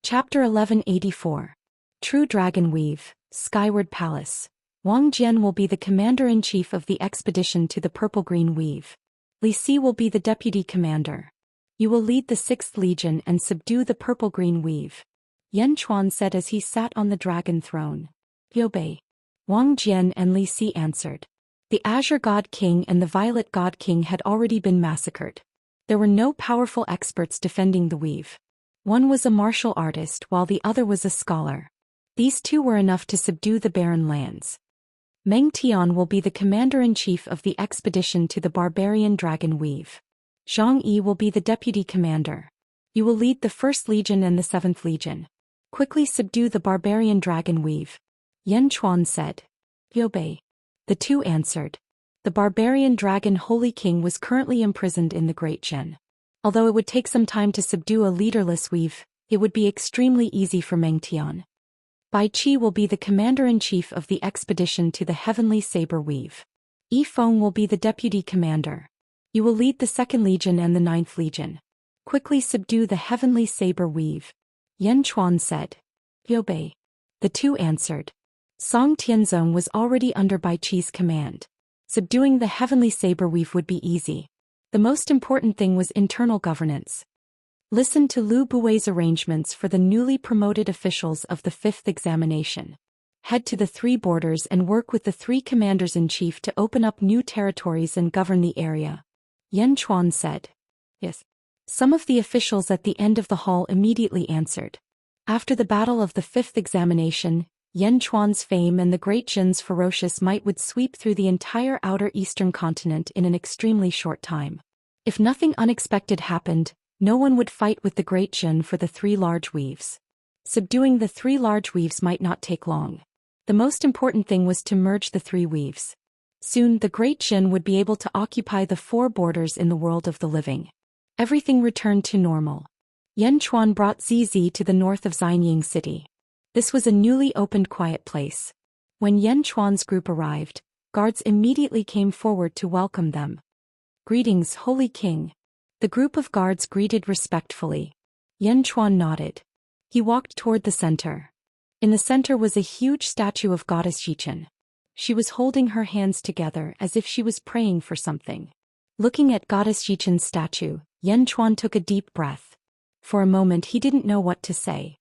Chapter 1184. True Dragon Weave, Skyward Palace. Wang Jian will be the commander-in-chief of the expedition to the Purple Green Weave. Li Si will be the deputy commander. You will lead the 6th Legion and subdue the Purple Green Weave. Yan Chuan said as he sat on the dragon throne. You obey. Wang Jian and Li Si answered. The Azure God King and the Violet God King had already been massacred. There were no powerful experts defending the weave. One was a martial artist while the other was a scholar. These two were enough to subdue the barren lands. Meng Tian will be the commander-in-chief of the expedition to the Barbarian Dragon Weave. Zhang Yi will be the deputy commander. You will lead the 1st Legion and the 7th Legion. Quickly subdue the Barbarian Dragon Weave. Yan Chuan said. You obey. The two answered. The Barbarian Dragon Holy King was currently imprisoned in the Great Zhen. Although it would take some time to subdue a leaderless weave, it would be extremely easy for Meng Tian. Bai Qi will be the commander-in-chief of the expedition to the Heavenly Saber Weave. Yi Feng will be the deputy commander. You will lead the 2nd Legion and the 9th Legion. Quickly subdue the Heavenly Saber Weave. Yan Chuan said. You obey. The two answered. Song Tianzong was already under Bai Qi's command. Subduing the Heavenly Saber Weave would be easy. The most important thing was internal governance. Listen to Lu Bui's arrangements for the newly promoted officials of the 5th examination. Head to the 3 borders and work with the 3 commanders-in-chief to open up new territories and govern the area. Yan Chuan said. Yes. Some of the officials at the end of the hall immediately answered. After the battle of the 5th examination, Yan Chuan's fame and the Great Zhen's ferocious might would sweep through the entire outer eastern continent in an extremely short time. If nothing unexpected happened, no one would fight with the Great Zhen for the 3 large weaves. Subduing the 3 large weaves might not take long. The most important thing was to merge the 3 weaves. Soon the Great Zhen would be able to occupy the 4 borders in the world of the living. Everything returned to normal. Yan Chuan brought Zizi to the north of Xinying City. This was a newly opened quiet place. When Yan Chuan's group arrived, guards immediately came forward to welcome them. Greetings, Holy King. The group of guards greeted respectfully. Yan Chuan nodded. He walked toward the center. In the center was a huge statue of Goddess Yichen. She was holding her hands together as if she was praying for something. Looking at Goddess Yichen's statue, Yan Chuan took a deep breath. For a moment he didn't know what to say.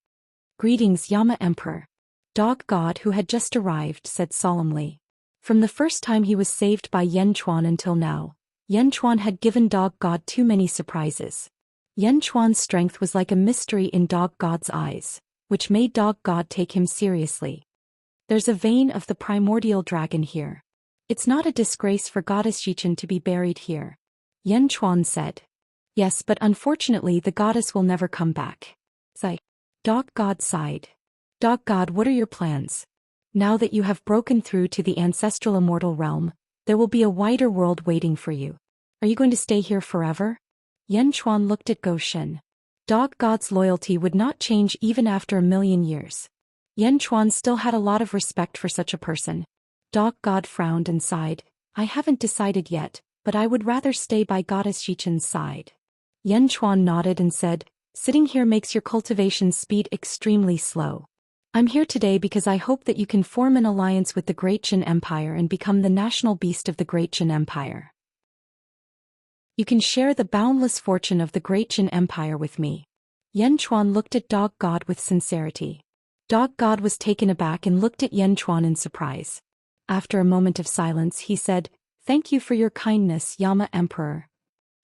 Greetings, Yama Emperor. Dog God who had just arrived said solemnly. From the first time he was saved by Yan Chuan until now, Yan Chuan had given Dog God too many surprises. Yan Chuan's strength was like a mystery in Dog God's eyes, which made Dog God take him seriously. There's a vein of the primordial dragon here. It's not a disgrace for Goddess Yichen to be buried here. Yan Chuan said. Yes, but unfortunately the goddess will never come back. Sigh. Dog God sighed. Dog God, what are your plans? Now that you have broken through to the ancestral immortal realm, there will be a wider world waiting for you. Are you going to stay here forever? Yan Chuan looked at Go Shen. Dog God's loyalty would not change even after 1,000,000 years. Yan Chuan still had a lot of respect for such a person. Dog God frowned and sighed. I haven't decided yet, but I would rather stay by Goddess Yichen's side. Yan Chuan nodded and said, sitting here makes your cultivation speed extremely slow. I'm here today because I hope that you can form an alliance with the Great Zhen Empire and become the national beast of the Great Zhen Empire. You can share the boundless fortune of the Great Zhen Empire with me. Yan Chuan looked at Dog God with sincerity. Dog God was taken aback and looked at Yan Chuan in surprise. After a moment of silence he said, Thank you for your kindness, Yama Emperor.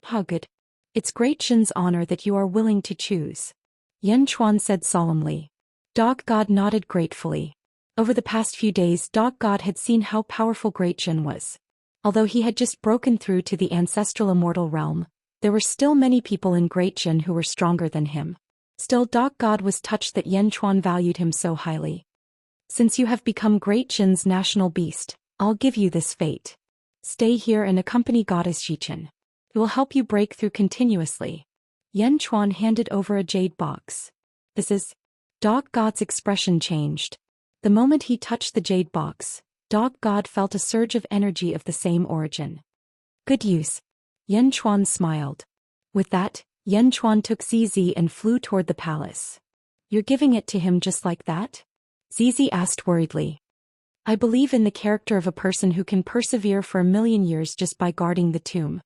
How good. It's Great Zhen's honor that you are willing to choose. Yan Chuan said solemnly. Dog God nodded gratefully. Over the past few days Dog God had seen how powerful Great Zhen was. Although he had just broken through to the ancestral immortal realm, there were still many people in Great Zhen who were stronger than him. Still Dog God was touched that Yan Chuan valued him so highly. Since you have become Great Zhen's national beast, I'll give you this fate. Stay here and accompany Goddess Yichen. It will help you break through continuously. Yan Chuan handed over a jade box. This is... Dog God's expression changed. The moment he touched the jade box, Dog God felt a surge of energy of the same origin. Good use. Yan Chuan smiled. With that, Yan Chuan took Zizi and flew toward the palace. You're giving it to him just like that? Zizi asked worriedly. I believe in the character of a person who can persevere for 1,000,000 years just by guarding the tomb.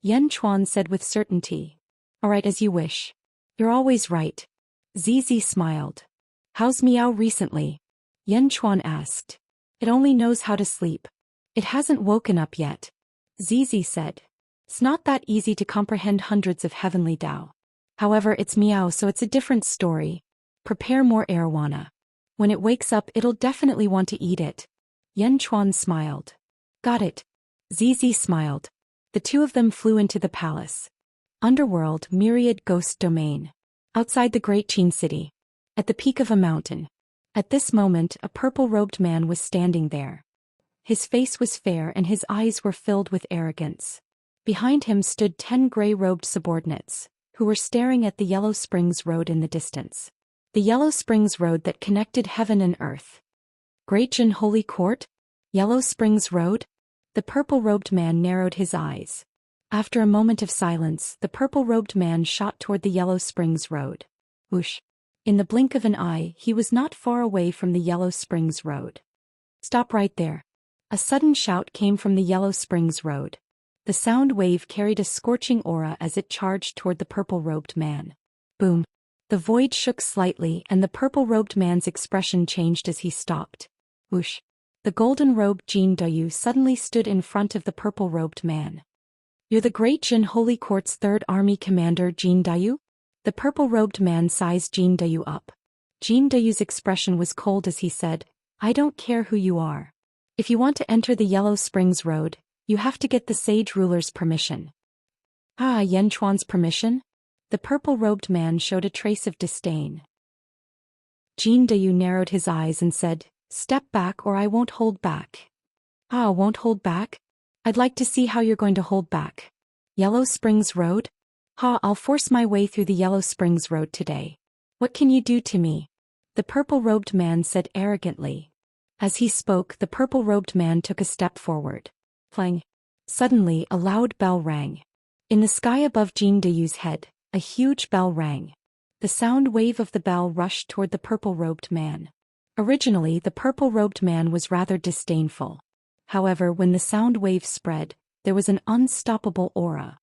Yan Chuan said with certainty. All right, as you wish. You're always right. Zizi smiled. How's Meow recently? Yan Chuan asked. It only knows how to sleep. It hasn't woken up yet. Zizi said. It's not that easy to comprehend hundreds of heavenly Tao. However, it's Meow, so it's a different story. Prepare more arowana. When it wakes up, it'll definitely want to eat it. Yan Chuan smiled. Got it. Zizi smiled. The two of them flew into the palace. Underworld, Myriad Ghost Domain. Outside the Great Qin City. At the peak of a mountain. At this moment, a purple-robed man was standing there. His face was fair and his eyes were filled with arrogance. Behind him stood 10 gray-robed subordinates, who were staring at the Yellow Springs Road in the distance. The Yellow Springs Road that connected heaven and earth. Great Jin Holy Court? Yellow Springs Road? The purple-robed man narrowed his eyes. After a moment of silence, the purple-robed man shot toward the Yellow Springs Road. Whoosh! In the blink of an eye, he was not far away from the Yellow Springs Road. Stop right there. A sudden shout came from the Yellow Springs Road. The sound wave carried a scorching aura as it charged toward the purple-robed man. Boom! The void shook slightly and the purple-robed man's expression changed as he stopped. Whoosh! The golden-robed Jin Dayu suddenly stood in front of the purple-robed man. You're the Great Jin Holy Court's 3rd Army Commander Jin Dayu? The purple-robed man sized Jin Dayu up. Jin Dayu's expression was cold as he said, I don't care who you are. If you want to enter the Yellow Springs Road, you have to get the sage ruler's permission. Ah, Yan Chuan's permission? The purple-robed man showed a trace of disdain. Jin Dayu narrowed his eyes and said, Step back or I won't hold back. Ah, won't hold back? I'd like to see how you're going to hold back. Yellow Springs Road? Ha, I'll force my way through the Yellow Springs Road today. What can you do to me? The purple-robed man said arrogantly. As he spoke, the purple-robed man took a step forward. Clang. Suddenly, a loud bell rang. In the sky above Jin Dayu's head, a huge bell rang. The sound wave of the bell rushed toward the purple-robed man. Originally, the purple-robed man was rather disdainful. However, when the sound wave spread, there was an unstoppable aura.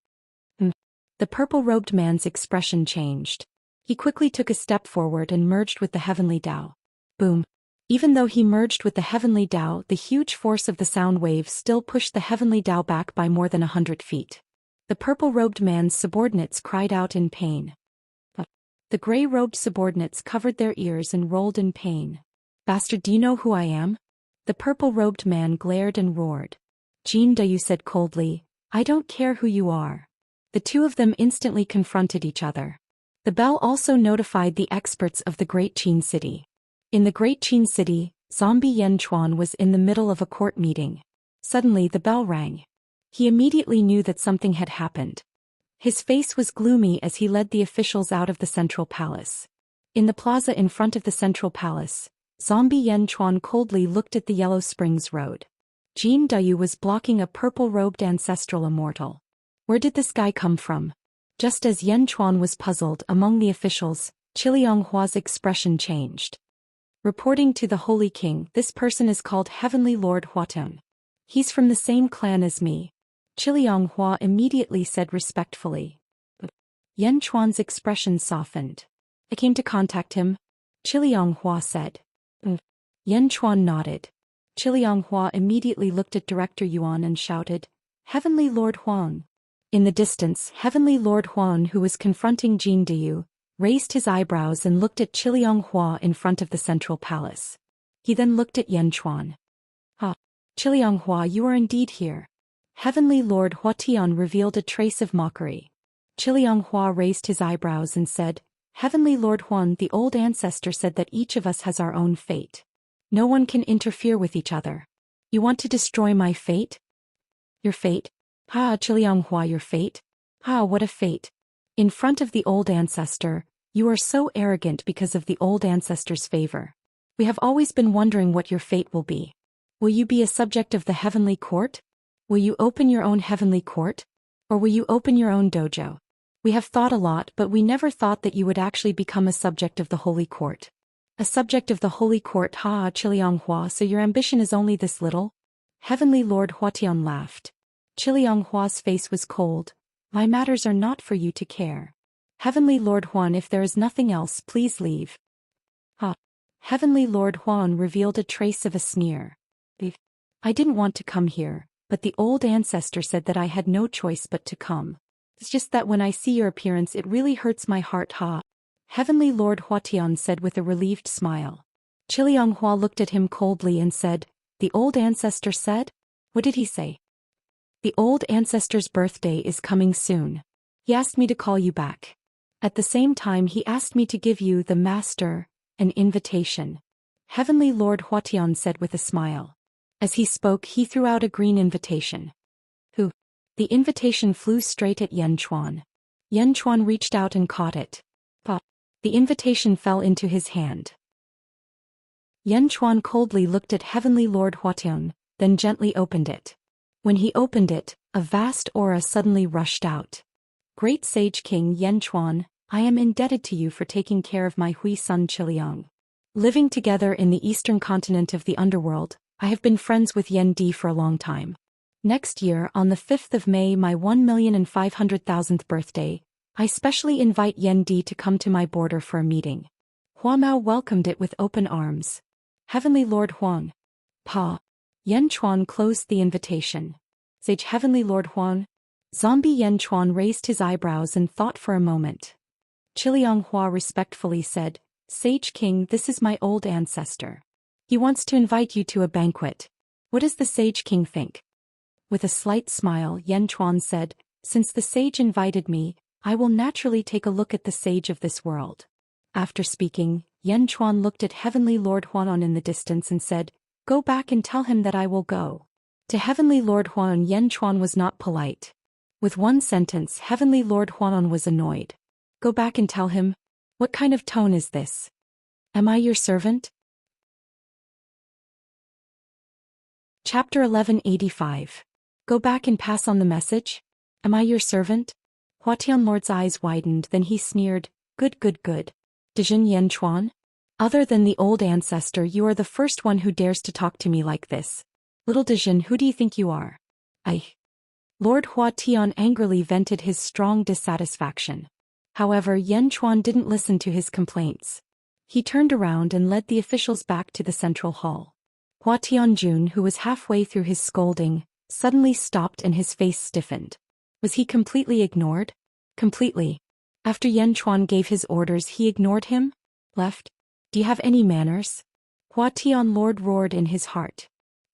The purple-robed man's expression changed. He quickly took a step forward and merged with the heavenly Tao. Boom. Even though he merged with the heavenly Tao, the huge force of the sound wave still pushed the heavenly Tao back by more than 100 feet. The purple-robed man's subordinates cried out in pain. The gray-robed subordinates covered their ears and rolled in pain. Bastard, do you know who I am? The purple-robed man glared and roared. Jin Dayu said coldly, I don't care who you are. The two of them instantly confronted each other. The bell also notified the experts of the Great Qin City. In the Great Qin City, Zombie Yan Chuan was in the middle of a court meeting. Suddenly the bell rang. He immediately knew that something had happened. His face was gloomy as he led the officials out of the central palace. In the plaza in front of the central palace, Zombie Yan Chuan coldly looked at the Yellow Springs Road. Jin Dayu was blocking a purple-robed ancestral immortal. Where did this guy come from? Just as Yan Chuan was puzzled among the officials, Chilianghua's expression changed. Reporting to the Holy King, this person is called Heavenly Lord Huateng. He's from the same clan as me. Chilianghua immediately said respectfully. Yan Chuan's expression softened. I came to contact him. Chilianghua said. Yan Chuan nodded. Chilianghua immediately looked at Director Yuan and shouted, Heavenly Lord Huang. In the distance, Heavenly Lord Huan, who was confronting Jin Dayu, raised his eyebrows and looked at Chilianghua in front of the central palace. He then looked at Yan Chuan. Ha! Chilianghua, you are indeed here. Heavenly Lord Huatian revealed a trace of mockery. Chilianghua raised his eyebrows and said, Heavenly Lord Huan, the old ancestor said that each of us has our own fate. No one can interfere with each other. You want to destroy my fate? Your fate? Ha, Chilianghua, your fate? Ha, what a fate. In front of the old ancestor, you are so arrogant because of the old ancestor's favor. We have always been wondering what your fate will be. Will you be a subject of the heavenly court? Will you open your own heavenly court? Or will you open your own dojo? We have thought a lot, but we never thought that you would actually become a subject of the Holy Court. A subject of the Holy Court, ha Chiliang Hua, so your ambition is only this little? Heavenly Lord Huatian laughed. Chiliang Hua's face was cold. My matters are not for you to care. Heavenly Lord Huan, if there is nothing else, please leave. Ha. Heavenly Lord Huan revealed a trace of a sneer. I didn't want to come here, but the old ancestor said that I had no choice but to come. It's just that when I see your appearance it really hurts my heart, ha. Heavenly Lord Huatian said with a relieved smile. Chiliang Hua looked at him coldly and said, the old ancestor said? What did he say? The old ancestor's birthday is coming soon. He asked me to call you back. At the same time he asked me to give you, the master, an invitation. Heavenly Lord Huatian said with a smile. As he spoke he threw out a green invitation. Who? The invitation flew straight at Yen Chuan. Yen Chuan reached out and caught it. Pop. The invitation fell into his hand. Yen Chuan coldly looked at Heavenly Lord Huatian, then gently opened it. When he opened it, a vast aura suddenly rushed out. Great Sage King Yen Chuan, I am indebted to you for taking care of my Hui son Chiliang. Living together in the eastern continent of the underworld, I have been friends with Yen Di for a long time. Next year, on the 5th of May, my 1,500,000th birthday, I specially invite Yen Di to come to my border for a meeting. Hua Mao welcomed it with open arms. Heavenly Lord Huang. Pa. Yen Chuan closed the invitation. Sage Heavenly Lord Huang. Zombie Yen Chuan raised his eyebrows and thought for a moment. Chiliang Hua respectfully said, Sage King, this is my old ancestor. He wants to invite you to a banquet. What does the Sage King think? With a slight smile, Yen Chuan said, since the sage invited me, I will naturally take a look at the sage of this world. After speaking, Yen Chuan looked at Heavenly Lord Huanon in the distance and said, go back and tell him that I will go. To Heavenly Lord Huanon, Yen Chuan was not polite. With one sentence, Heavenly Lord Huanon was annoyed. Go back and tell him? What kind of tone is this? Am I your servant? Chapter 1185. Go back and pass on the message? Am I your servant? Huatian Lord's eyes widened, then he sneered, good. Dijin Yen Chuan? Other than the old ancestor, you are the first one who dares to talk to me like this. Little Dijin, who do you think you are? Lord Huatian angrily vented his strong dissatisfaction. However, Yen Chuan didn't listen to his complaints. He turned around and led the officials back to the central hall. Huatian Jun, who was halfway through his scolding, suddenly stopped and his face stiffened. Was he completely ignored? Completely. After Yen Chuan gave his orders, he ignored him? Left? Do you have any manners? Huatian Lord roared in his heart.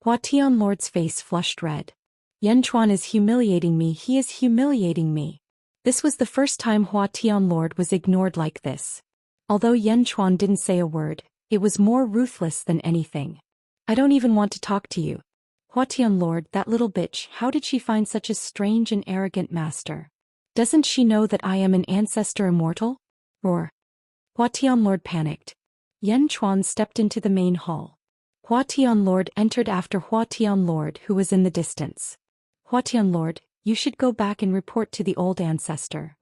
Huatian Lord's face flushed red. Yen Chuan is humiliating me, he is humiliating me. This was the first time Huatian Lord was ignored like this. Although Yen Chuan didn't say a word, it was more ruthless than anything. I don't even want to talk to you. Huatian Lord, that little bitch, how did she find such a strange and arrogant master? Doesn't she know that I am an ancestor immortal? Roar. Huatian Lord panicked. Yen Chuan stepped into the main hall. Huatian Lord entered after Huatian Lord, who was in the distance. Huatian Lord, you should go back and report to the old ancestor.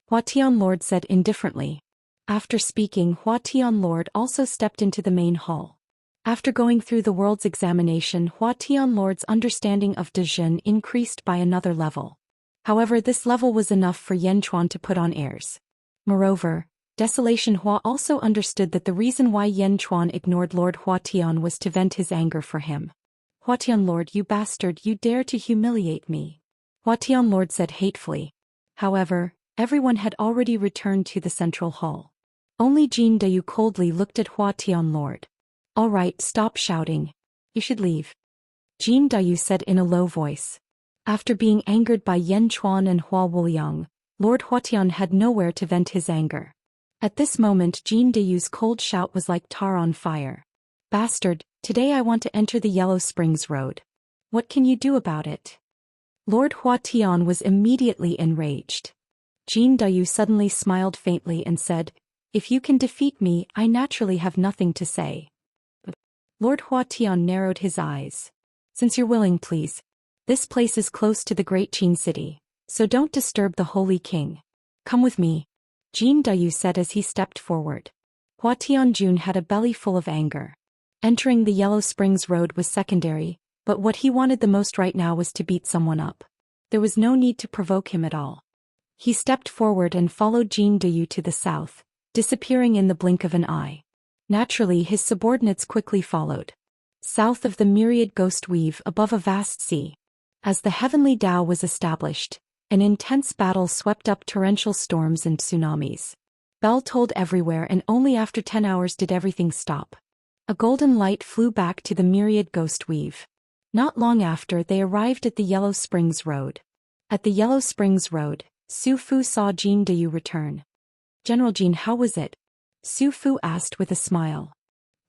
Huatian Lord said indifferently. After speaking, Huatian Lord also stepped into the main hall. After going through the world's examination, Huatian Lord's understanding of Dijin increased by another level. However, this level was enough for Yen Chuan to put on airs. Moreover, Desolation Hua also understood that the reason why Yen Chuan ignored Lord Huatian was to vent his anger for him. Huatian Lord, you bastard, you dare to humiliate me. Huatian Lord said hatefully. However, everyone had already returned to the central hall. Only Jin Dayu coldly looked at Huatian Lord. All right, stop shouting. You should leave. Jin Dayu said in a low voice. After being angered by Yen Chuan and Hua Wuliang, Lord Huatian had nowhere to vent his anger. At this moment, Jin Dayu's cold shout was like tar on fire. Bastard, today I want to enter the Yellow Springs Road. What can you do about it? Lord Huatian was immediately enraged. Jin Dayu suddenly smiled faintly and said, if you can defeat me, I naturally have nothing to say. Lord Huatian narrowed his eyes. Since you're willing, please. This place is close to the Great Qin City, so don't disturb the Holy King. Come with me, Jin Dayu said as he stepped forward. Hua Tianjun had a belly full of anger. Entering the Yellow Springs Road was secondary, but what he wanted the most right now was to beat someone up. There was no need to provoke him at all. He stepped forward and followed Jin Dayu to the south, disappearing in the blink of an eye. Naturally, his subordinates quickly followed. South of the myriad ghost weave above a vast sea. As the heavenly Tao was established, an intense battle swept up torrential storms and tsunamis. Bell tolled everywhere, and only after 10 hours did everything stop. A golden light flew back to the myriad ghost weave. Not long after, they arrived at the Yellow Springs Road. At the Yellow Springs Road, Su Fu saw Jin Dayu return. General Jin, how was it? Su Fu asked with a smile.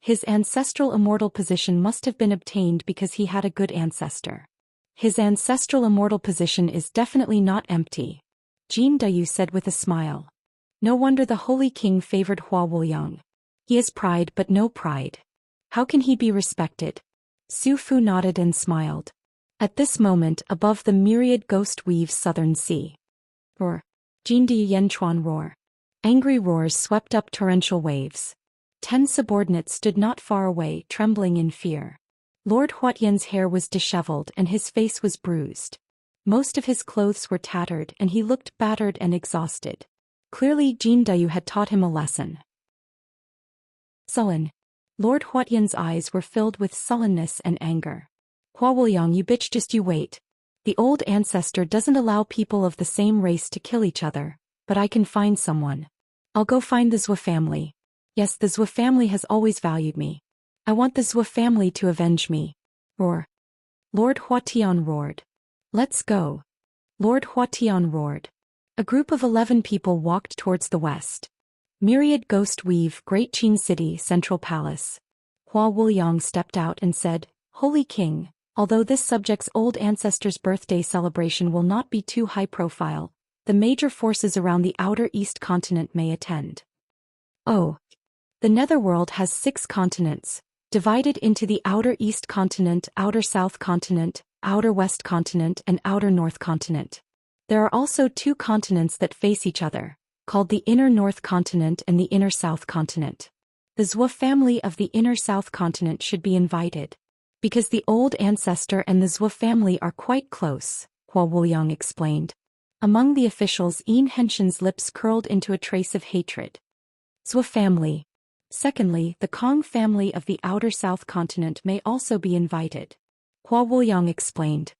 His ancestral immortal position must have been obtained because he had a good ancestor. His ancestral immortal position is definitely not empty, Jin Dayu said with a smile. No wonder the Holy King favored Hua Wuliang. He has pride but no pride. How can he be respected? Su Fu nodded and smiled. At this moment, above the myriad ghost weave's southern sea. Roar. Jin Dayu Yanchuan roar. Angry roars swept up torrential waves. 10 subordinates stood not far away, trembling in fear. Lord Huatian's hair was disheveled and his face was bruised. Most of his clothes were tattered and he looked battered and exhausted. Clearly Jin Dayu had taught him a lesson. Sullen. Lord Huatian's eyes were filled with sullenness and anger. Hua Wuliang, you bitch, just you wait. The old ancestor doesn't allow people of the same race to kill each other, but I can find someone. I'll go find the Zhou family. Yes, the Zhou family has always valued me. I want the Zhou family to avenge me. Roar. Lord Huatian roared. Let's go. Lord Huatian roared. A group of 11 people walked towards the west. Myriad ghost weave, Great Qin City, Central Palace. Hua Wuliang stepped out and said, Holy King, although this subject's old ancestor's birthday celebration will not be too high profile, the major forces around the outer east continent may attend. Oh. The Netherworld has 6 continents, divided into the outer east continent, outer south continent, outer west continent, and outer north continent. There are also 2 continents that face each other, called the inner north continent and the inner south continent. The Zhou family of the inner south continent should be invited. Because the old ancestor and the Zhou family are quite close, Hua Wuliang explained. Among the officials, Yin Henshin's lips curled into a trace of hatred. Zhou family. Secondly, the Kong family of the outer south continent may also be invited. Hua Wuliang explained.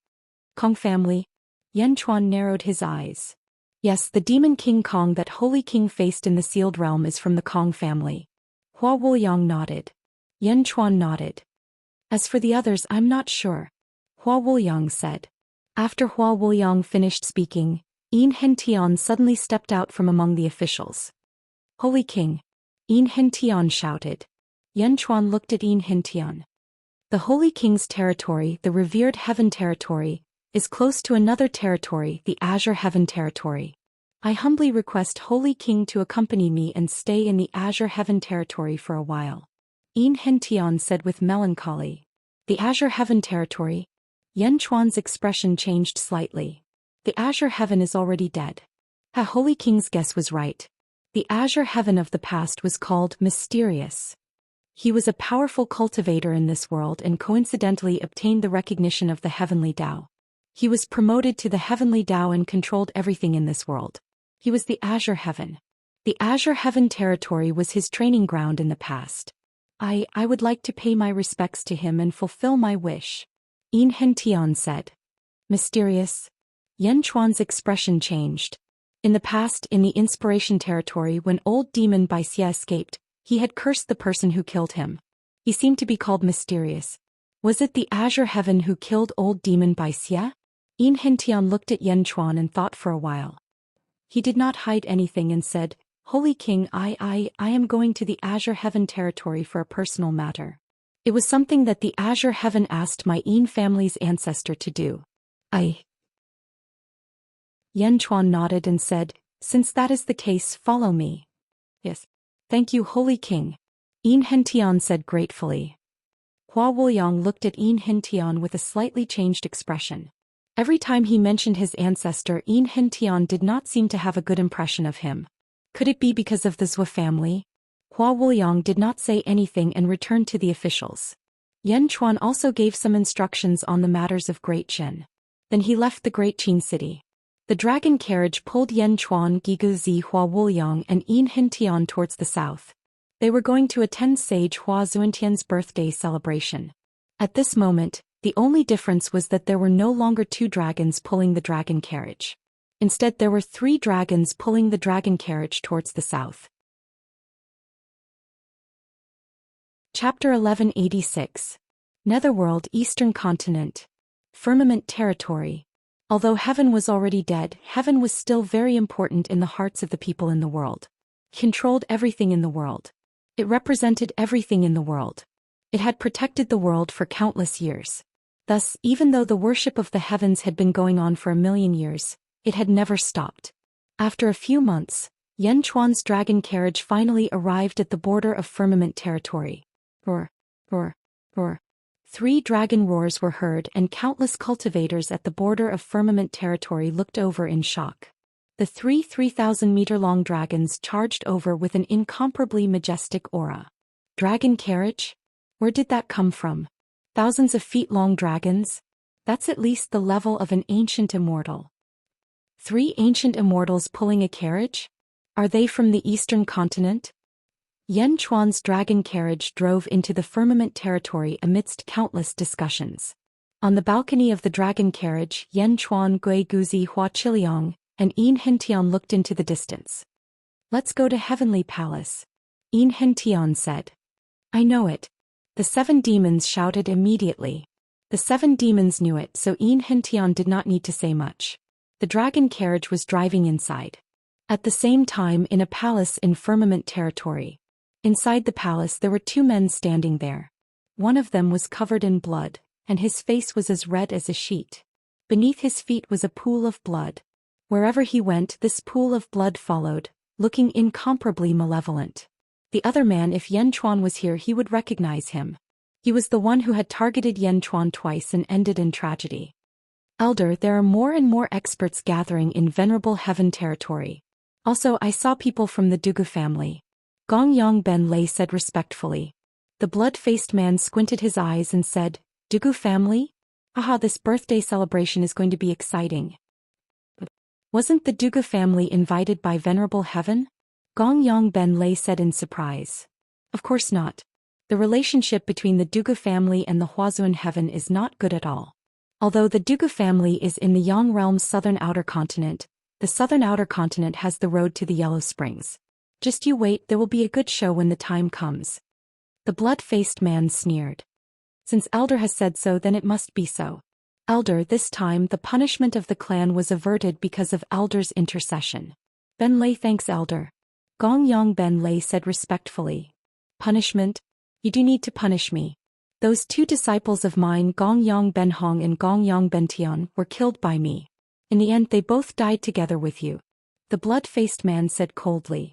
Kong family? Yanchuan narrowed his eyes. Yes, the demon King Kong that Holy King faced in the sealed realm is from the Kong family. Hua Wuliang nodded. Yanchuan nodded. As for the others, I'm not sure, Hua Wuliang said. After Hua Wuliang finished speaking, Yin Hentian suddenly stepped out from among the officials. Holy King. Yin Hentian shouted. Yanchuan looked at Yin Hentian. The Holy King's territory, the revered heaven territory, is close to another territory, the Azure Heaven territory. I humbly request Holy King to accompany me and stay in the Azure Heaven territory for a while. Yin Hentian said with melancholy. The Azure Heaven territory? Yanchuan's expression changed slightly. The Azure Heaven is already dead. Ha, Holy King's guess was right. The Azure Heaven of the past was called Mysterious. He was a powerful cultivator in this world and coincidentally obtained the recognition of the Heavenly Tao. He was promoted to the Heavenly Tao and controlled everything in this world. He was the Azure Heaven. The Azure Heaven territory was his training ground in the past. I would like to pay my respects to him and fulfill my wish, Yin Hentian said. Mysterious? Yanchuan's expression changed. In the past, in the Inspiration territory, when old demon Baixia escaped, he had cursed the person who killed him. He seemed to be called Mysterious. Was it the Azure Heaven who killed old demon Baixia? Yin Hentian looked at Yanchuan and thought for a while. He did not hide anything and said, Holy King, I am going to the Azure Heaven territory for a personal matter. It was something that the Azure Heaven asked my Yin family's ancestor to do. Yanchuan nodded and said, Since that is the case, follow me. Yes. Thank you, Holy King, Yin Hentian said gratefully. Hua Wuliang looked at Yin Hentian with a slightly changed expression. Every time he mentioned his ancestor, Enrich did not seem to have a good impression of him. Could it be because of the Zhou family? Hua Wuliang did not say anything and returned to the officials. Yan Chuan also gave some instructions on the matters of Great Qin. Then he left the Great Qin city. The dragon carriage pulled Yan Chuan, Giguzi, Hua Wuliang, and Enrich towards the south. They were going to attend Sage Hua Zuantian's birthday celebration. At this moment, the only difference was that there were no longer 2 dragons pulling the dragon carriage. Instead, there were 3 dragons pulling the dragon carriage towards the south. Chapter 1186. Netherworld, Eastern Continent. Firmament Territory. Although heaven was already dead, heaven was still very important in the hearts of the people in the world. It controlled everything in the world. It represented everything in the world. It had protected the world for countless years. Thus, even though the worship of the heavens had been going on for 1,000,000 years, it had never stopped. After a few months, Yan Chuan's dragon carriage finally arrived at the border of firmament territory. Roar, roar, roar. 3 dragon roars were heard, and countless cultivators at the border of firmament territory looked over in shock. The 3,000-meter-long dragons charged over with an incomparably majestic aura. Dragon carriage? Where did that come from? Thousands of feet-long dragons? That's at least the level of an ancient immortal. 3 ancient immortals pulling a carriage? Are they from the eastern continent? Yan Chuan's dragon carriage drove into the firmament territory amidst countless discussions. On the balcony of the dragon carriage, Yan Chuan, Gui Guzi, Hua Qiliang, and Enrich looked into the distance. "Let's go to Heavenly Palace," Enrich said. "I know it." The 7 demons shouted immediately. The 7 demons knew it, so Enrich did not need to say much. The dragon carriage was driving inside. At the same time, in a palace in firmament territory. Inside the palace there were 2 men standing there. One of them was covered in blood, and his face was as red as a sheet. Beneath his feet was a pool of blood. Wherever he went, this pool of blood followed, looking incomparably malevolent. The other man, if Yan Chuan was here, he would recognize him. He was the one who had targeted Yan Chuan twice and ended in tragedy. "Elder, there are more and more experts gathering in Venerable Heaven territory. Also, I saw people from the Dugu family," Gongyang Ben Lei said respectfully. The blood-faced man squinted his eyes and said, "Dugu family? Aha, this birthday celebration is going to be exciting." "Wasn't the Dugu family invited by Venerable Heaven?" Gongyang Ben Lei said in surprise. "Of course not. The relationship between the Dugu family and the Huazuan Heaven is not good at all. Although the Dugu family is in the Yang realm's southern outer continent, the southern outer continent has the road to the Yellow Springs. Just you wait, there will be a good show when the time comes." The blood-faced man sneered. "Since Elder has said so, then it must be so." "Elder, this time the punishment of the clan was averted because of Elder's intercession." Ben Lei thanks Elder. Gongyang Ben Lei said respectfully. "Punishment? You do need to punish me. Those 2 disciples of mine, Gongyang Ben Hong and Gongyang Ben Tian, were killed by me. In the end they both died together with you," the blood-faced man said coldly.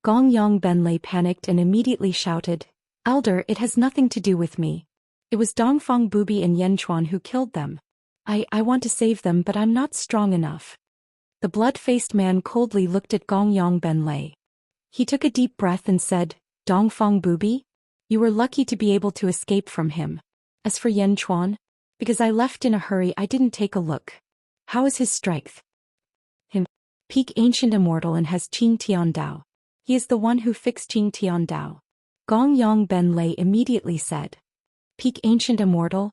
Gongyang Ben Lei panicked and immediately shouted, "Elder, it has nothing to do with me. It was Dongfang Bubi and Yan Chuan who killed them. I want to save them, but I'm not strong enough." The blood-faced man coldly looked at Gongyang Ben Lei. He took a deep breath and said, "Dongfang Bubi? You were lucky to be able to escape from him. As for Yan Chuan, because I left in a hurry, I didn't take a look. How is his strength?" "Him. Peak Ancient Immortal and has Qing Tian Dao. He is the one who fixed Qing Tian Dao," Gongyang Ben Lei immediately said. "Peak Ancient Immortal?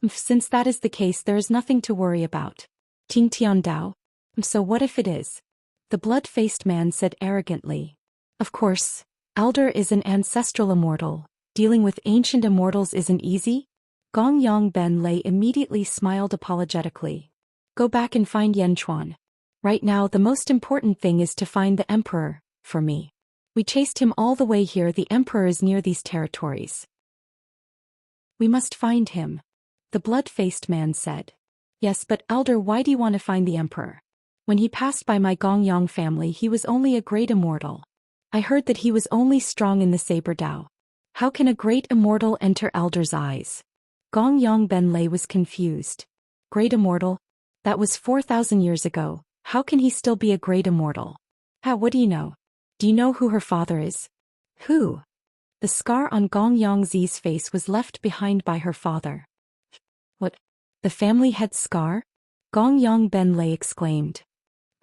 Since that is the case, there is nothing to worry about. Qing Tian Dao? So what if it is?" the blood-faced man said arrogantly. "Of course, Elder is an ancestral immortal. Dealing with ancient immortals isn't easy?" Gongyang Ben Lei immediately smiled apologetically. "Go back and find Yan Chuan. Right now the most important thing is to find the Emperor, for me. We chased him all the way here. The Emperor is near these territories. We must find him," the blood-faced man said. "Yes, but Elder, why do you want to find the Emperor? When he passed by my Gongyang family, he was only a great immortal. I heard that he was only strong in the Saber Dao. How can a great immortal enter Elder's eyes?" Gongyang Ben Lei was confused. "Great immortal? That was 4,000 years ago. How can he still be a great immortal? What do you know? Do you know who her father is? Who? The scar on Gong Yongzi's face was left behind by her father. What? The family head scar? Gong Yong Benlei exclaimed.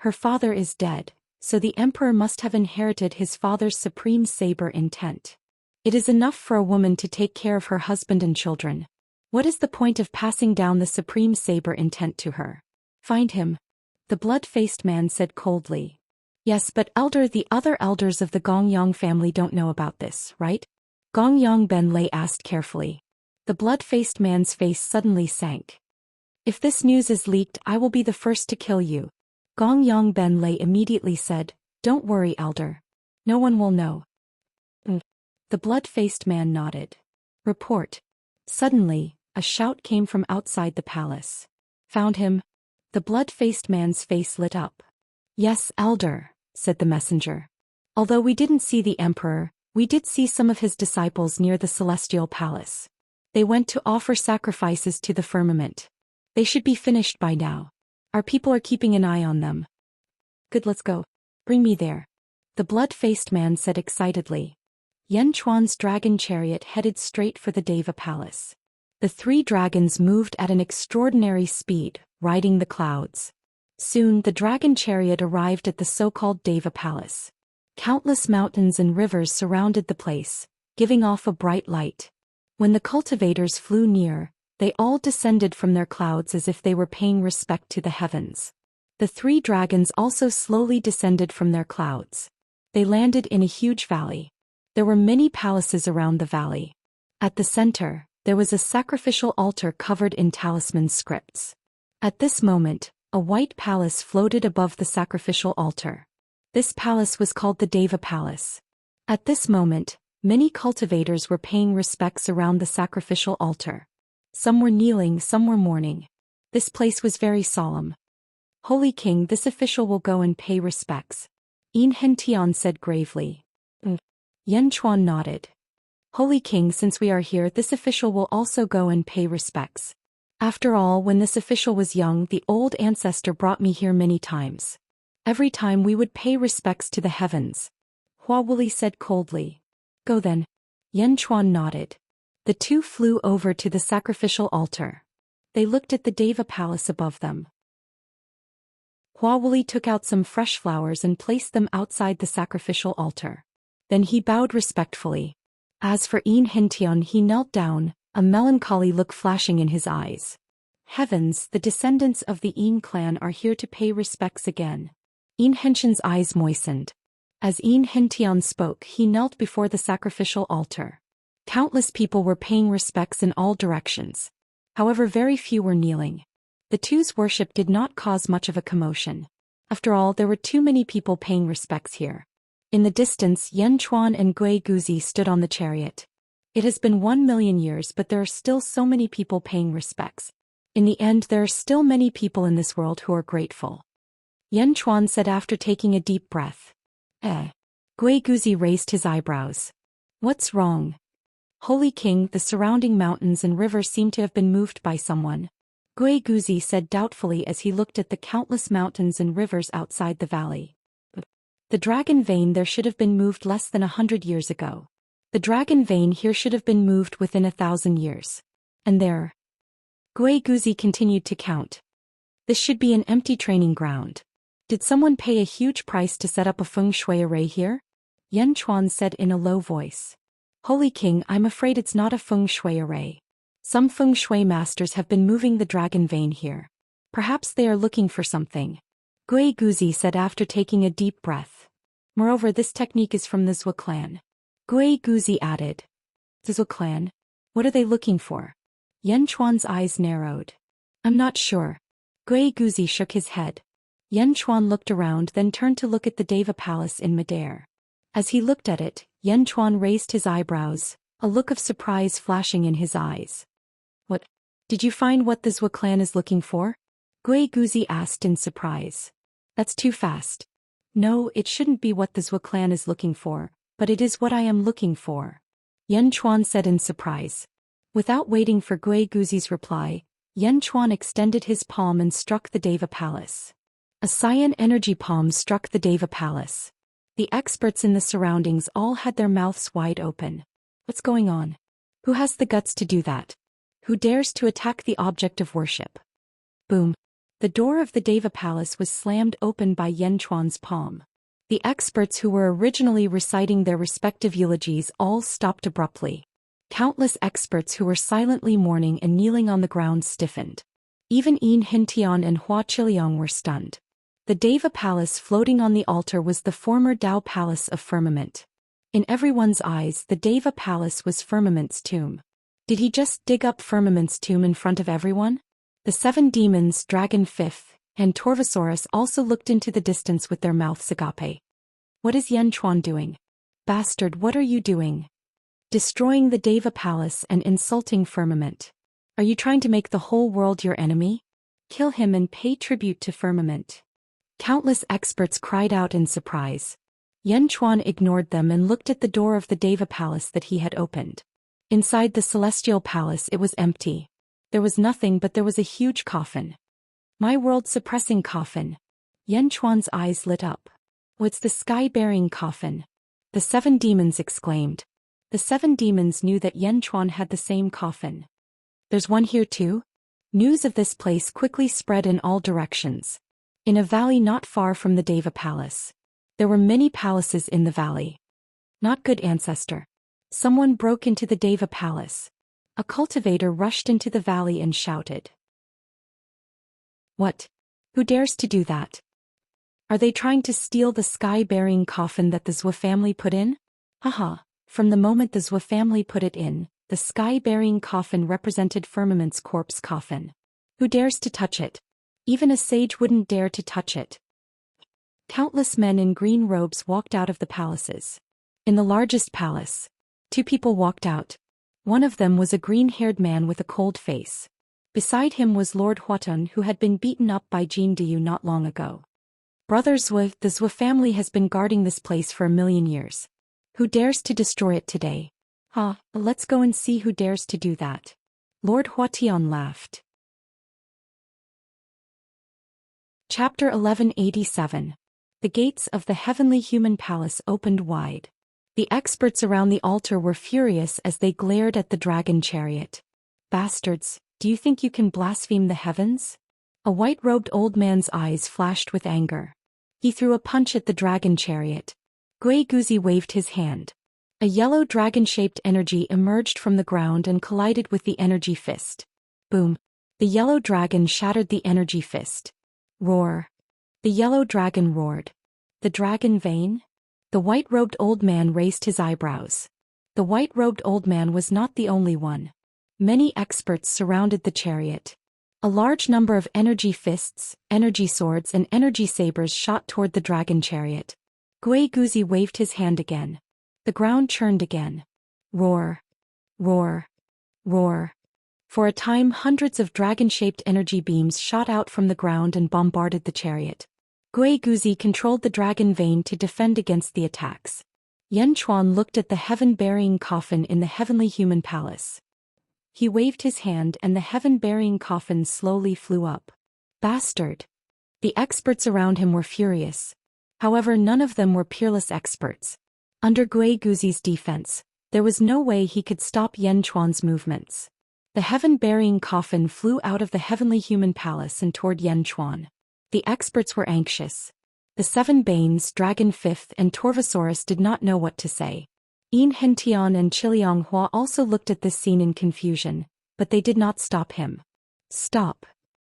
Her father is dead, so the emperor must have inherited his father's supreme saber intent. It is enough for a woman to take care of her husband and children. What is the point of passing down the supreme saber intent to her? Find him. The blood-faced man said coldly. Yes, but the other elders of the Gongyang family don't know about this, right? Gongyang Benlei asked carefully. The blood-faced man's face suddenly sank. If this news is leaked, I will be the first to kill you. Gongyang Benlei immediately said, Don't worry, elder. No one will know. The blood-faced man nodded. Report. Suddenly, a shout came from outside the palace. Found him. The blood-faced man's face lit up. Yes, elder, said the messenger. Although we didn't see the emperor, we did see some of his disciples near the celestial palace. They went to offer sacrifices to the firmament. They should be finished by now. Our people are keeping an eye on them. Good, let's go. Bring me there. The blood-faced man said excitedly. Yan Chuan's dragon chariot headed straight for the Deva Palace. The 3 dragons moved at an extraordinary speed, riding the clouds. Soon the dragon chariot arrived at the so-called Deva Palace. Countless mountains and rivers surrounded the place, giving off a bright light. When the cultivators flew near, they all descended from their clouds as if they were paying respect to the heavens. The 3 dragons also slowly descended from their clouds. They landed in a huge valley. There were many palaces around the valley. At the center, there was a sacrificial altar covered in talisman scripts. At this moment, a white palace floated above the sacrificial altar. This palace was called the Deva Palace. At this moment, many cultivators were paying respects around the sacrificial altar. Some were kneeling, some were mourning. This place was very solemn. Holy King, this official will go and pay respects. Yin Hentian said gravely. Yan Chuan nodded. Holy King, since we are here, this official will also go and pay respects. After all, when this official was young, the old ancestor brought me here many times. Every time we would pay respects to the heavens. Hua Wuli said coldly. Go then. Yan Chuan nodded. The 2 flew over to the sacrificial altar. They looked at the Deva Palace above them. Hua Wuli took out some fresh flowers and placed them outside the sacrificial altar. Then he bowed respectfully. As for Yin Hentian, he knelt down, a melancholy look flashing in his eyes. Heavens, the descendants of the Yin clan are here to pay respects again. Yin Hentian's eyes moistened. As Yin Hentian spoke, he knelt before the sacrificial altar. Countless people were paying respects in all directions. However, very few were kneeling. The 2's worship did not cause much of a commotion. After all, there were too many people paying respects here. In the distance, Yan Chuan and Gui Guzi stood on the chariot. It has been 1,000,000 years, but there are still so many people paying respects. In the end, there are still many people in this world who are grateful. Yan Chuan said after taking a deep breath. Gui Guzi raised his eyebrows. What's wrong? Holy King, the surrounding mountains and rivers seem to have been moved by someone. Gui Guzi said doubtfully as he looked at the countless mountains and rivers outside the valley. The dragon vein there should have been moved less than 100 years ago. The dragon vein here should have been moved within 1,000 years. And there. Gui Guzi continued to count. This should be an empty training ground. Did someone pay a huge price to set up a feng shui array here? Yan Chuan said in a low voice. Holy King, I'm afraid it's not a feng shui array. Some feng shui masters have been moving the dragon vein here. Perhaps they are looking for something. Gui Guzi said after taking a deep breath. Moreover, this technique is from the Zhou clan. Gui Guzi added. The Zhou clan? What are they looking for? Yan Chuan's eyes narrowed. I'm not sure. Gui Guzi shook his head. Yan Chuan looked around, then turned to look at the Deva Palace in midair. As he looked at it, Yan Chuan raised his eyebrows, a look of surprise flashing in his eyes. What? Did you find what the Zhou clan is looking for? Gui Guzi asked in surprise. That's too fast. No, it shouldn't be what the Zhou clan is looking for, but it is what I am looking for. Yan Chuan said in surprise. Without waiting for Gui Guzi's reply, Yan Chuan extended his palm and struck the Deva Palace. A cyan energy palm struck the Deva Palace. The experts in the surroundings all had their mouths wide open. What's going on? Who has the guts to do that? Who dares to attack the object of worship? Boom. The door of the Deva Palace was slammed open by Yan Chuan's palm. The experts who were originally reciting their respective eulogies all stopped abruptly. Countless experts who were silently mourning and kneeling on the ground stiffened. Even Hintian and Hua Chiliang were stunned. The Deva Palace floating on the altar was the former Tao Palace of Firmament. In everyone's eyes, the Deva Palace was Firmament's tomb. Did he just dig up Firmament's tomb in front of everyone? The 7 demons, Dragon Fifth, and Torvosaurus also looked into the distance with their mouths agape. What is Yan Chuan doing? Bastard, what are you doing? Destroying the Deva Palace and insulting Firmament. Are you trying to make the whole world your enemy? Kill him and pay tribute to Firmament. Countless experts cried out in surprise. Yan Chuan ignored them and looked at the door of the Deva Palace that he had opened. Inside the Celestial Palace it was empty. There was nothing, but there was a huge coffin. My world-suppressing coffin. Yan Chuan's eyes lit up. What's the sky-bearing coffin? The 7 demons exclaimed. The 7 demons knew that Yan Chuan had the same coffin. There's one here too? News of this place quickly spread in all directions. In a valley not far from the Deva Palace. There were many palaces in the valley. Not good, ancestor. Someone broke into the Deva Palace. A cultivator rushed into the valley and shouted. What? Who dares to do that? Are they trying to steal the sky-bearing coffin that the Zhou family put in? Haha, from the moment the Zhou family put it in, the sky-bearing coffin represented Firmament's corpse coffin. Who dares to touch it? Even a sage wouldn't dare to touch it. Countless men in green robes walked out of the palaces. In the largest palace, 2 people walked out. One of them was a green-haired man with a cold face. Beside him was Lord Huatun, who had been beaten up by Jin Diyu not long ago. Brother Zhou, the Zhou family has been guarding this place for 1,000,000 years. Who dares to destroy it today? Let's go and see who dares to do that. Lord Huatian laughed. Chapter 1187. The gates of the heavenly human palace opened wide. The experts around the altar were furious as they glared at the dragon chariot. Bastards, do you think you can blaspheme the heavens? A white-robed old man's eyes flashed with anger. He threw a punch at the dragon chariot. Gui Guzi waved his hand. A yellow dragon-shaped energy emerged from the ground and collided with the energy fist. Boom. The yellow dragon shattered the energy fist. Roar. The yellow dragon roared. The dragon vein? The white-robed old man raised his eyebrows. The white-robed old man was not the only one. Many experts surrounded the chariot. A large number of energy fists, energy swords and energy sabers shot toward the dragon chariot. Gui Guzi waved his hand again. The ground churned again. Roar. Roar. Roar. For a time hundreds of dragon-shaped energy beams shot out from the ground and bombarded the chariot. Gui Guzi controlled the dragon vein to defend against the attacks. Yan Chuan looked at the heaven-bearing coffin in the heavenly human palace. He waved his hand and the heaven-bearing coffin slowly flew up. Bastard! The experts around him were furious. However, none of them were peerless experts. Under Gui Guzi's defense, there was no way he could stop Yan Chuan's movements. The heaven-bearing coffin flew out of the heavenly human palace and toward Yan Chuan. The experts were anxious. The 7 Banes, Dragon Fifth and Torvosaurus did not know what to say. Hentian and Chiliang Hua also looked at this scene in confusion, but they did not stop him. Stop.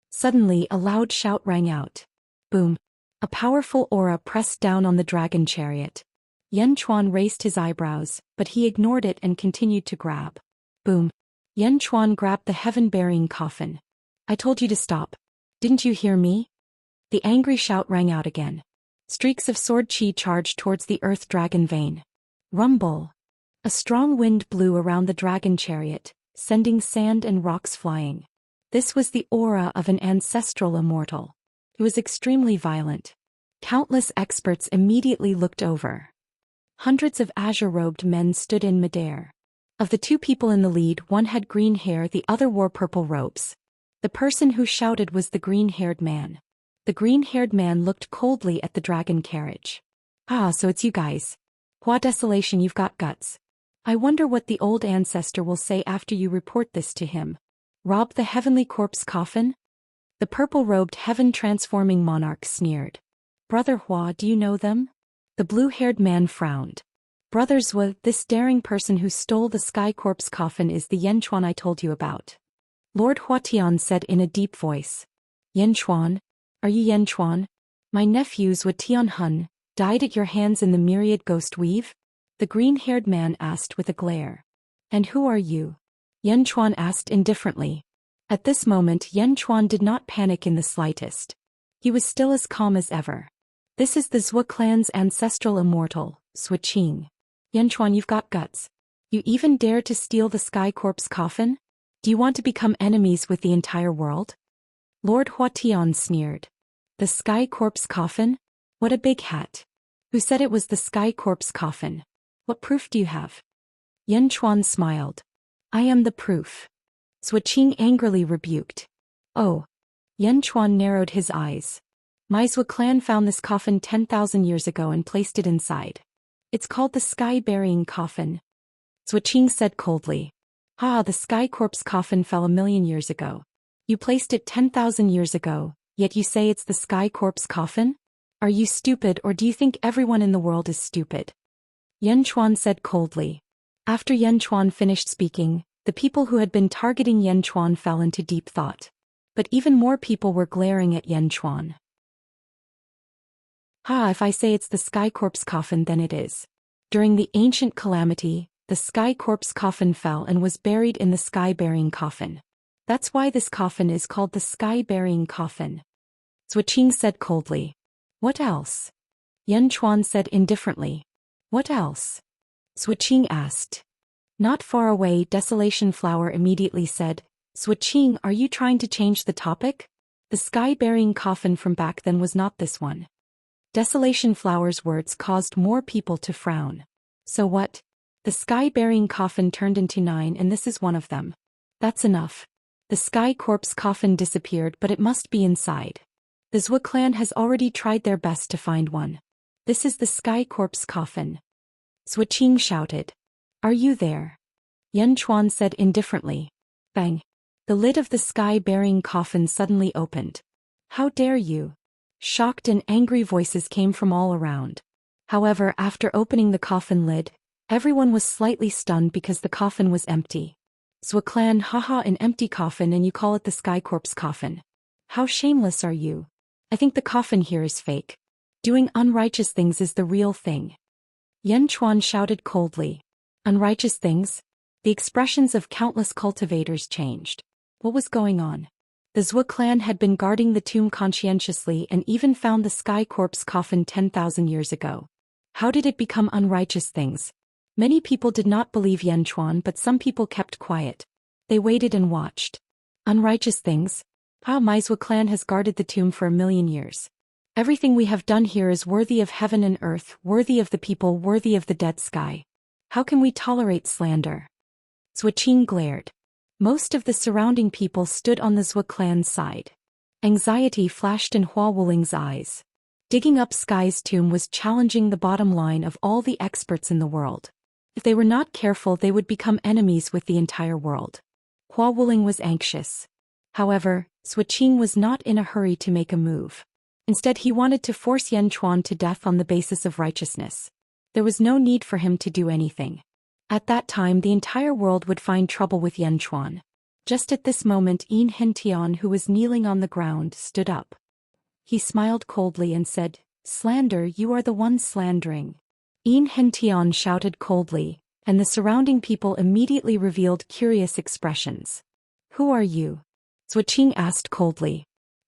Suddenly a loud shout rang out. Boom. A powerful aura pressed down on the dragon chariot. Yan Chuan raised his eyebrows, but he ignored it and continued to grab. Boom. Yan Chuan grabbed the heaven-bearing coffin. I told you to stop. Didn't you hear me? The angry shout rang out again. Streaks of sword chi charged towards the earth dragon vein. Rumble. A strong wind blew around the dragon chariot, sending sand and rocks flying. This was the aura of an ancestral immortal. It was extremely violent. Countless experts immediately looked over. Hundreds of azure-robed men stood in midair. Of the 2 people in the lead, one had green hair, the other wore purple robes. The person who shouted was the green-haired man. The green-haired man looked coldly at the dragon carriage. Ah, so it's you guys. Hua desolation, you've got guts. I wonder what the old ancestor will say after you report this to him. Rob the heavenly corpse coffin? The purple-robed heaven-transforming monarch sneered. Brother Hua, do you know them? The blue-haired man frowned. Brother Zhua, this daring person who stole the sky corpse coffin is the Yanchuan I told you about. Lord Huatian said in a deep voice. Yanchuan? Are you Yanchuan? My nephews Zhua Tianhun died at your hands in the myriad ghost weave? The green-haired man asked with a glare. And who are you? Yanchuan asked indifferently. At this moment Yanchuan did not panic in the slightest. He was still as calm as ever. This is the Zhua clan's ancestral immortal, Zhuqing. Yanchuan, you've got guts. You even dare to steal the sky corpse coffin? Do you want to become enemies with the entire world? Lord Huatian sneered. The sky corpse coffin? What a big hat. Who said it was the sky corpse coffin? What proof do you have? Yanchuan smiled. I am the proof. Zhuqing angrily rebuked. Oh. Yanchuan narrowed his eyes. My Zhua clan found this coffin 10,000 years ago and placed it inside. It's called the sky-burying coffin. Zhuqing said coldly. Ah, the sky corpse coffin fell 1,000,000 years ago. You placed it 10,000 years ago, yet you say it's the sky corpse coffin? Are you stupid, or do you think everyone in the world is stupid? Yanchuan said coldly. After Yanchuan finished speaking, the people who had been targeting Yanchuan fell into deep thought. But even more people were glaring at Yanchuan. If I say it's the sky corpse coffin, then it is. During the ancient calamity, the sky corpse coffin fell and was buried in the sky-burying coffin. That's why this coffin is called the sky-burying coffin. Zhuqing said coldly. What else? Yanchuan said indifferently. What else? Zhuqing asked. Not far away, Desolation Flower immediately said, Zhuqing, are you trying to change the topic? The sky-burying coffin from back then was not this one. Desolation Flower's words caused more people to frown. So what? The sky-burying coffin turned into 9 and this is one of them. That's enough. The sky corpse coffin disappeared, but it must be inside. The Zhua clan has already tried their best to find one. This is the sky corpse coffin. Zhuqing shouted. Are you there? Yanchuan said indifferently. Bang. The lid of the sky-burying coffin suddenly opened. How dare you? Shocked and angry voices came from all around. However, after opening the coffin lid, everyone was slightly stunned because the coffin was empty. Zhua clan, haha, an empty coffin and you call it the sky corpse coffin. How shameless are you? I think the coffin here is fake. Doing unrighteous things is the real thing. Yanchuan shouted coldly. Unrighteous things? The expressions of countless cultivators changed. What was going on? The Zhua clan had been guarding the tomb conscientiously and even found the sky corpse coffin 10,000 years ago. How did it become unrighteous things? Many people did not believe Yanchuan, but some people kept quiet. They waited and watched. Unrighteous things? My Zhua clan has guarded the tomb for 1,000,000 years. Everything we have done here is worthy of heaven and earth, worthy of the people, worthy of the dead sky. How can we tolerate slander? Zhuqing glared. Most of the surrounding people stood on the Zhua clan's side. Anxiety flashed in Hua Wuling's eyes. Digging up Sky's tomb was challenging the bottom line of all the experts in the world. If they were not careful, they would become enemies with the entire world. Hua Wuling was anxious. However, Zhuqing was not in a hurry to make a move. Instead, he wanted to force Yanchuan to death on the basis of righteousness. There was no need for him to do anything. At that time, the entire world would find trouble with Yanchuan. Just at this moment, Enrich, who was kneeling on the ground, stood up. He smiled coldly and said, Slander, you are the one slandering. Enrich shouted coldly, and the surrounding people immediately revealed curious expressions. Who are you? Zhuqing asked coldly.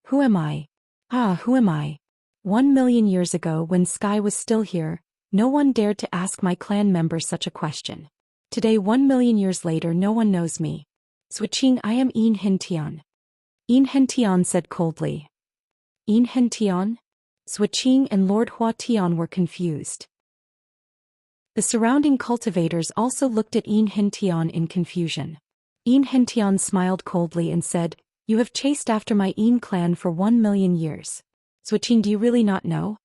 Who am I? Who am I? 1,000,000 years ago, when Sky was still here, no one dared to ask my clan members such a question. Today, 1,000,000 years later, no one knows me. Zhuqing, I am Enrich. Enrich said coldly. Enrich? Zhuqing and Lord Huatian were confused. The surrounding cultivators also looked at Enrich in confusion. Enrich smiled coldly and said, You have chased after my Een clan for 1 million years. Switching, do you really not know?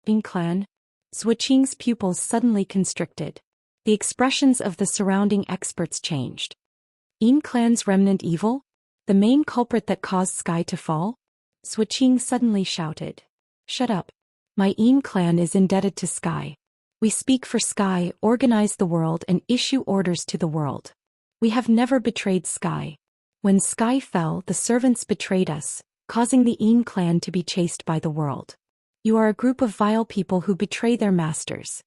Een clan? Switching's pupils suddenly constricted. The expressions of the surrounding experts changed. Een clan's remnant evil? The main culprit that caused Sky to fall? Switching suddenly shouted. Shut up. My Een clan is indebted to Sky. We speak for Sky, organize the world and issue orders to the world. We have never betrayed Sky. When Sky fell, the servants betrayed us, causing the Een clan to be chased by the world. You are a group of vile people who betray their masters.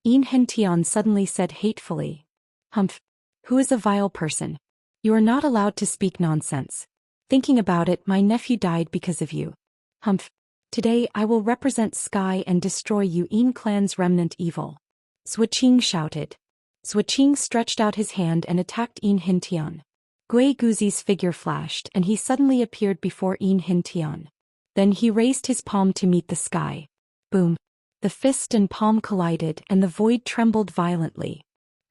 Enchanting suddenly said hatefully. Humph. Who is a vile person? You are not allowed to speak nonsense. Thinking about it, my nephew died because of you. Humph. Today I will represent Sky and destroy you, Een clan's remnant evil. Switching shouted. Switching stretched out his hand and attacked Enchanting. Gui Guzi's figure flashed and he suddenly appeared before Enchanting. Then he raised his palm to meet the sky. Boom. The fist and palm collided and the void trembled violently.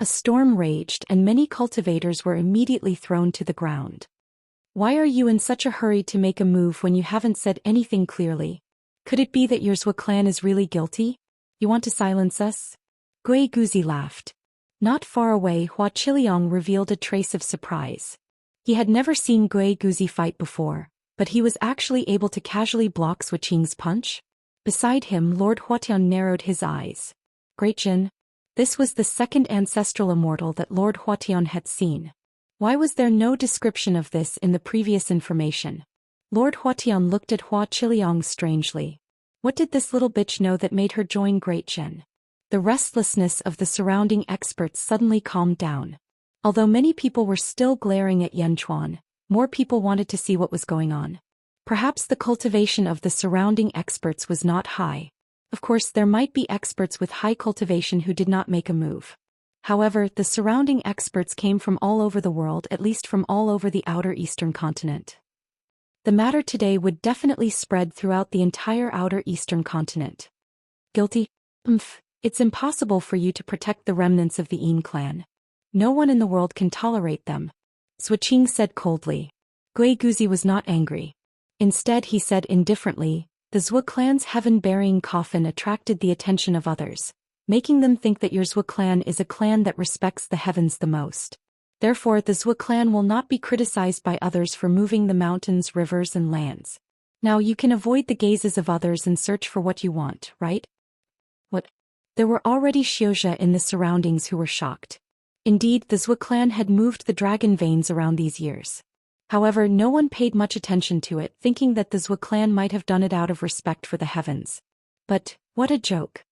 A storm raged and many cultivators were immediately thrown to the ground. Why are you in such a hurry to make a move when you haven't said anything clearly? Could it be that your Zhua clan is really guilty? You want to silence us? Gui Guzi laughed. Not far away, Hua Qiliang revealed a trace of surprise. He had never seen Gui Guzi fight before, but he was actually able to casually block Switching's punch. Beside him, Lord Huatian narrowed his eyes. Great Jin. This was the second ancestral immortal that Lord Huatian had seen. Why was there no description of this in the previous information? Lord Huatian looked at Hua Qiliang strangely. What did this little bitch know that made her join Great Jin? The restlessness of the surrounding experts suddenly calmed down. Although many people were still glaring at Yanchuan, more people wanted to see what was going on. Perhaps the cultivation of the surrounding experts was not high. Of course, there might be experts with high cultivation who did not make a move. However, the surrounding experts came from all over the world, at least from all over the outer eastern continent. The matter today would definitely spread throughout the entire outer eastern continent. Guilty? It's impossible for you to protect the remnants of the Een clan. No one in the world can tolerate them. Switching said coldly. Gui Guzi was not angry. Instead he said indifferently, the Zhua clan's heaven-burying coffin attracted the attention of others, making them think that your Zhua clan is a clan that respects the heavens the most. Therefore the Zhua clan will not be criticized by others for moving the mountains, rivers and lands. Now you can avoid the gazes of others and search for what you want, right? What? There were already Xiozha in the surroundings who were shocked. Indeed, the Zhua clan had moved the dragon veins around these years. However, no one paid much attention to it, thinking that the Zhua clan might have done it out of respect for the heavens. But, what a joke.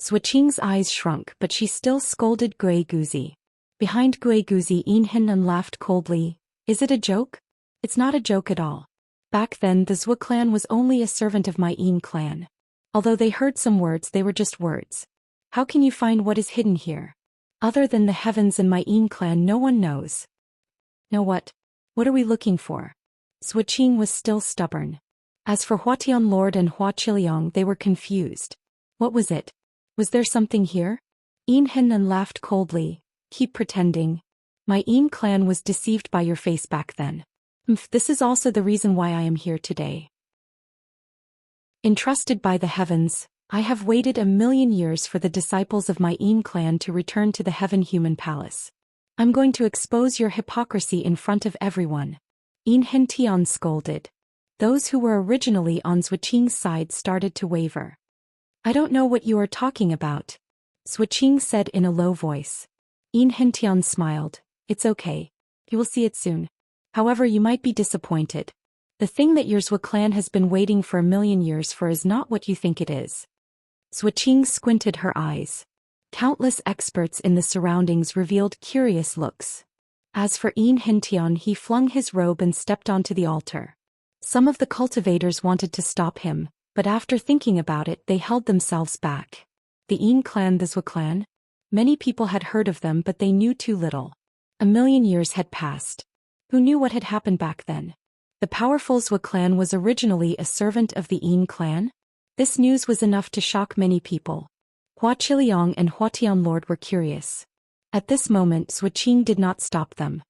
Switching's eyes shrunk, but she still scolded Gui Guzi. Behind Gui Guzi, Enchanting laughed coldly. Is it a joke? It's not a joke at all. Back then, the Zhua clan was only a servant of my Een clan. Although they heard some words, they were just words. How can you find what is hidden here? Other than the heavens and my Een clan, no one knows. Know what? What are we looking for? Switching was still stubborn. As for Huatian Lord and Hua Qiliang, they were confused. What was it? Was there something here? Enchanting laughed coldly. Keep pretending. My Een clan was deceived by your face back then. This is also the reason why I am here today. Entrusted by the heavens, I have waited 1 million years for the disciples of my Een clan to return to the Heaven Human Palace. I'm going to expose your hypocrisy in front of everyone. Enchanting scolded. Those who were originally on Switching's side started to waver. I don't know what you are talking about, Switching said in a low voice. Enchanting smiled. It's okay. You will see it soon. However, you might be disappointed. The thing that your Zhua clan has been waiting for 1 million years for is not what you think it is. Switching squinted her eyes. Countless experts in the surroundings revealed curious looks. As for Enchanting, he flung his robe and stepped onto the altar. Some of the cultivators wanted to stop him, but after thinking about it, they held themselves back. The Een clan, the Zhua clan? Many people had heard of them, but they knew too little. 1 million years had passed. Who knew what had happened back then? The powerful Zhua clan was originally a servant of the Een clan? This news was enough to shock many people. Hua Qiliang and Huatian Lord were curious. At this moment, Switching did not stop them.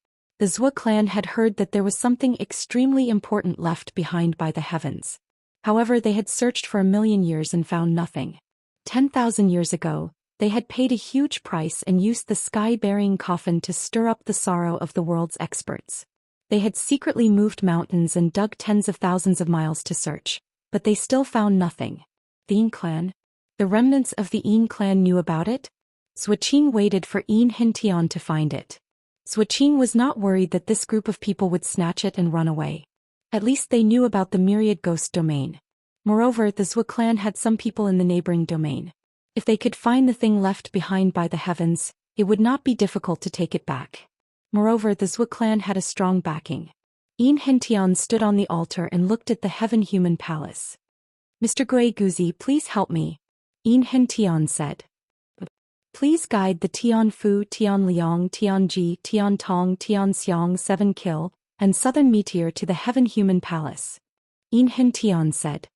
The Zhou clan had heard that there was something extremely important left behind by the heavens. However, they had searched for 1,000,000 years and found nothing. 10,000 years ago, they had paid a huge price and used the sky-bearing coffin to stir up the sorrow of the world's experts. They had secretly moved mountains and dug tens of thousands of miles to search, but they still found nothing. The Yin clan? The remnants of the Yin clan knew about it? Zhuqing waited for Yin Hintian to find it. Zhuqing was not worried that this group of people would snatch it and run away. At least they knew about the myriad ghost domain. Moreover, the Zhou clan had some people in the neighboring domain. If they could find the thing left behind by the heavens, it would not be difficult to take it back. Moreover, the Zhou clan had a strong backing. Yin Hintian stood on the altar and looked at the heaven-human palace. "Mr. Gui Guzi, please help me," Yin Hintian said. "Please guide the Tian Fu, Tian Liang, Tian Ji, Tian Tong, Tian Xiang 7 kill, and Southern Meteor to the heaven-human palace," Yin Hintian said.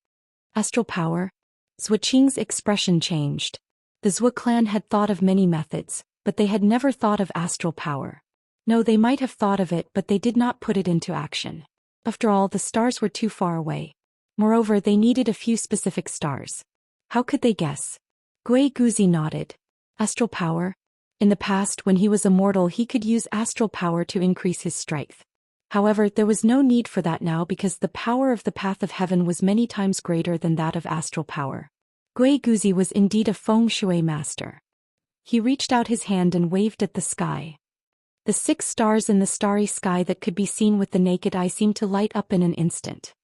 Astral power? Zhuqing's expression changed. The Zhou clan had thought of many methods, but they had never thought of astral power. No, they might have thought of it, but they did not put it into action. After all, the stars were too far away. Moreover, they needed a few specific stars. How could they guess? Gui Guzi nodded. Astral power? In the past, when he was immortal, he could use astral power to increase his strength. However, there was no need for that now because the power of the path of heaven was many times greater than that of astral power. Gui Guzi was indeed a feng shui master. He reached out his hand and waved at the sky. The 6 stars in the starry sky that could be seen with the naked eye seemed to light up in an instant.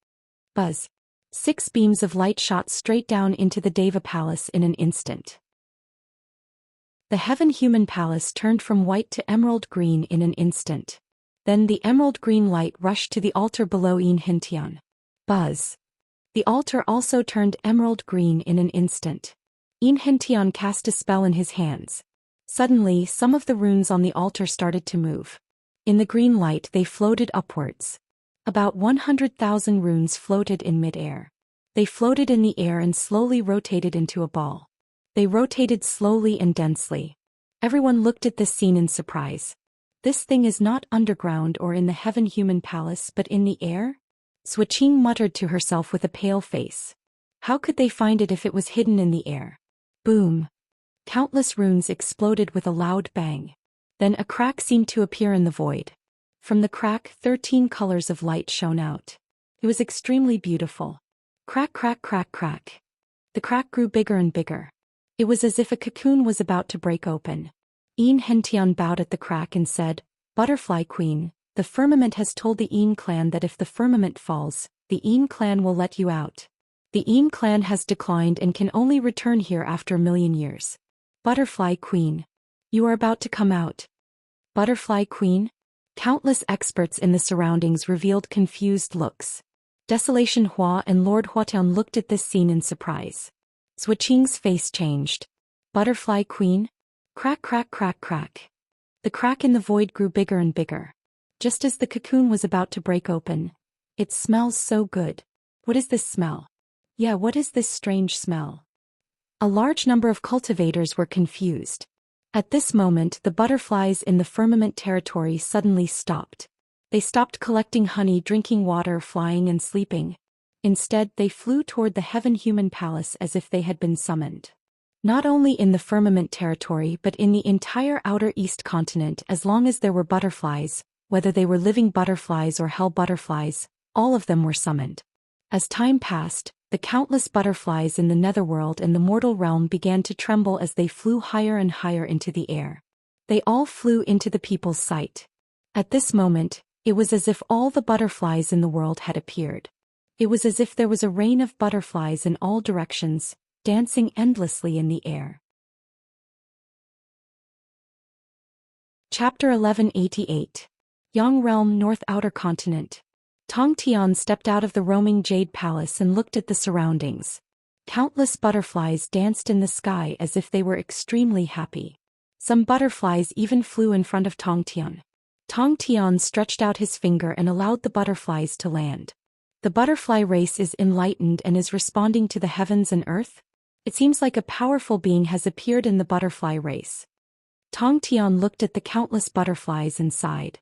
Buzz. 6 beams of light shot straight down into the Deva palace in an instant. The heaven-human palace turned from white to emerald green in an instant. Then the emerald green light rushed to the altar below Yin Hintian. Buzz. The altar also turned emerald green in an instant. Yin Hintian cast a spell in his hands. Suddenly, some of the runes on the altar started to move. In the green light, they floated upwards. About 100,000 runes floated in mid-air. They floated in the air and slowly rotated into a ball. They rotated slowly and densely. Everyone looked at this scene in surprise. This thing is not underground or in the heaven-human palace but in the air? Zhuqing muttered to herself with a pale face. How could they find it if it was hidden in the air? Boom! Countless runes exploded with a loud bang. Then a crack seemed to appear in the void. From the crack, 13 colors of light shone out. It was extremely beautiful. Crack, crack, crack, crack. The crack grew bigger and bigger. It was as if a cocoon was about to break open. Yin Hintian bowed at the crack and said, "Butterfly Queen, the firmament has told the Yin clan that if the firmament falls, the Yin clan will let you out. The Yin clan has declined and can only return here after 1,000,000 years. Butterfly Queen, you are about to come out." Butterfly Queen? Countless experts in the surroundings revealed confused looks. Desolation Hua and Lord Huatian looked at this scene in surprise. Zhuqing's face changed. Butterfly Queen? Crack, crack, crack, crack. The crack in the void grew bigger and bigger. Just as the cocoon was about to break open. "It smells so good. What is this smell? Yeah, what is this strange smell?" A large number of cultivators were confused. At this moment, the butterflies in the firmament territory suddenly stopped. They stopped collecting honey, drinking water, flying and sleeping. Instead, they flew toward the heaven-human palace as if they had been summoned. Not only in the firmament territory but in the entire outer east continent, as long as there were butterflies, whether they were living butterflies or hell butterflies, all of them were summoned. As time passed, the countless butterflies in the netherworld and the mortal realm began to tremble as they flew higher and higher into the air. They all flew into the people's sight. At this moment, it was as if all the butterflies in the world had appeared. It was as if there was a rain of butterflies in all directions, dancing endlessly in the air. Chapter 1188. Yang Realm, North Outer Continent. Tong Tian stepped out of the roaming jade palace and looked at the surroundings. Countless butterflies danced in the sky as if they were extremely happy. Some butterflies even flew in front of Tong Tian. Tong Tian stretched out his finger and allowed the butterflies to land. The butterfly race is enlightened and is responding to the heavens and earth. It seems like a powerful being has appeared in the butterfly race. Tong Tian looked at the countless butterflies and sighed.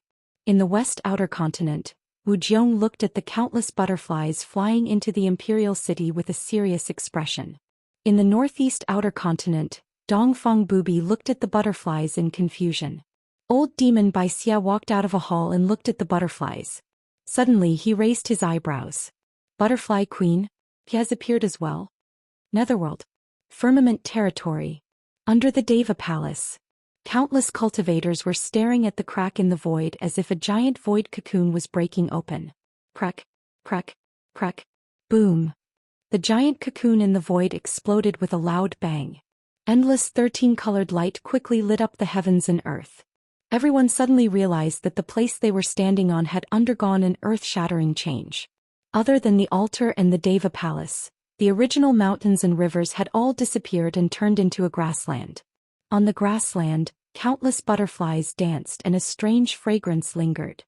In the west outer continent, Wu Jiong looked at the countless butterflies flying into the imperial city with a serious expression. In the northeast outer continent, Dongfeng Bubi looked at the butterflies in confusion. Old demon Bai Xia walked out of a hall and looked at the butterflies. Suddenly he raised his eyebrows. Butterfly Queen? He has appeared as well? Netherworld. Firmament territory. Under the Deva Palace. Countless cultivators were staring at the crack in the void as if a giant void cocoon was breaking open. Crack, crack, crack. Boom. The giant cocoon in the void exploded with a loud bang. Endless 13-colored light quickly lit up the heavens and earth. Everyone suddenly realized that the place they were standing on had undergone an earth-shattering change. Other than the altar and the Deva Palace, the original mountains and rivers had all disappeared and turned into a grassland. On the grassland, countless butterflies danced and a strange fragrance lingered.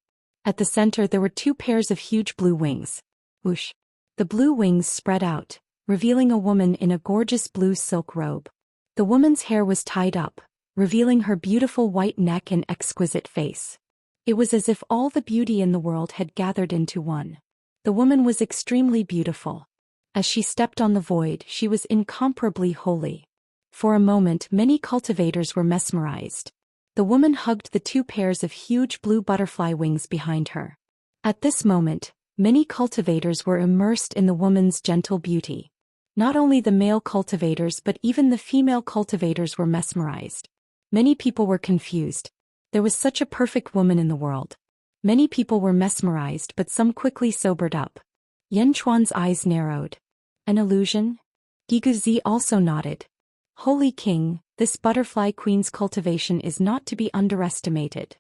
At the center there were 2 pairs of huge blue wings. Whoosh! The blue wings spread out, revealing a woman in a gorgeous blue silk robe. The woman's hair was tied up, revealing her beautiful white neck and exquisite face. It was as if all the beauty in the world had gathered into one. The woman was extremely beautiful. As she stepped on the void, she was incomparably holy. For a moment, many cultivators were mesmerized. The woman hugged the 2 pairs of huge blue butterfly wings behind her. At this moment, many cultivators were immersed in the woman's gentle beauty. Not only the male cultivators but even the female cultivators were mesmerized. Many people were confused. There was such a perfect woman in the world. Many people were mesmerized but some quickly sobered up. Yan Chuan's eyes narrowed. An illusion? Giguzi also nodded. Holy King, this butterfly queen's cultivation is not to be underestimated.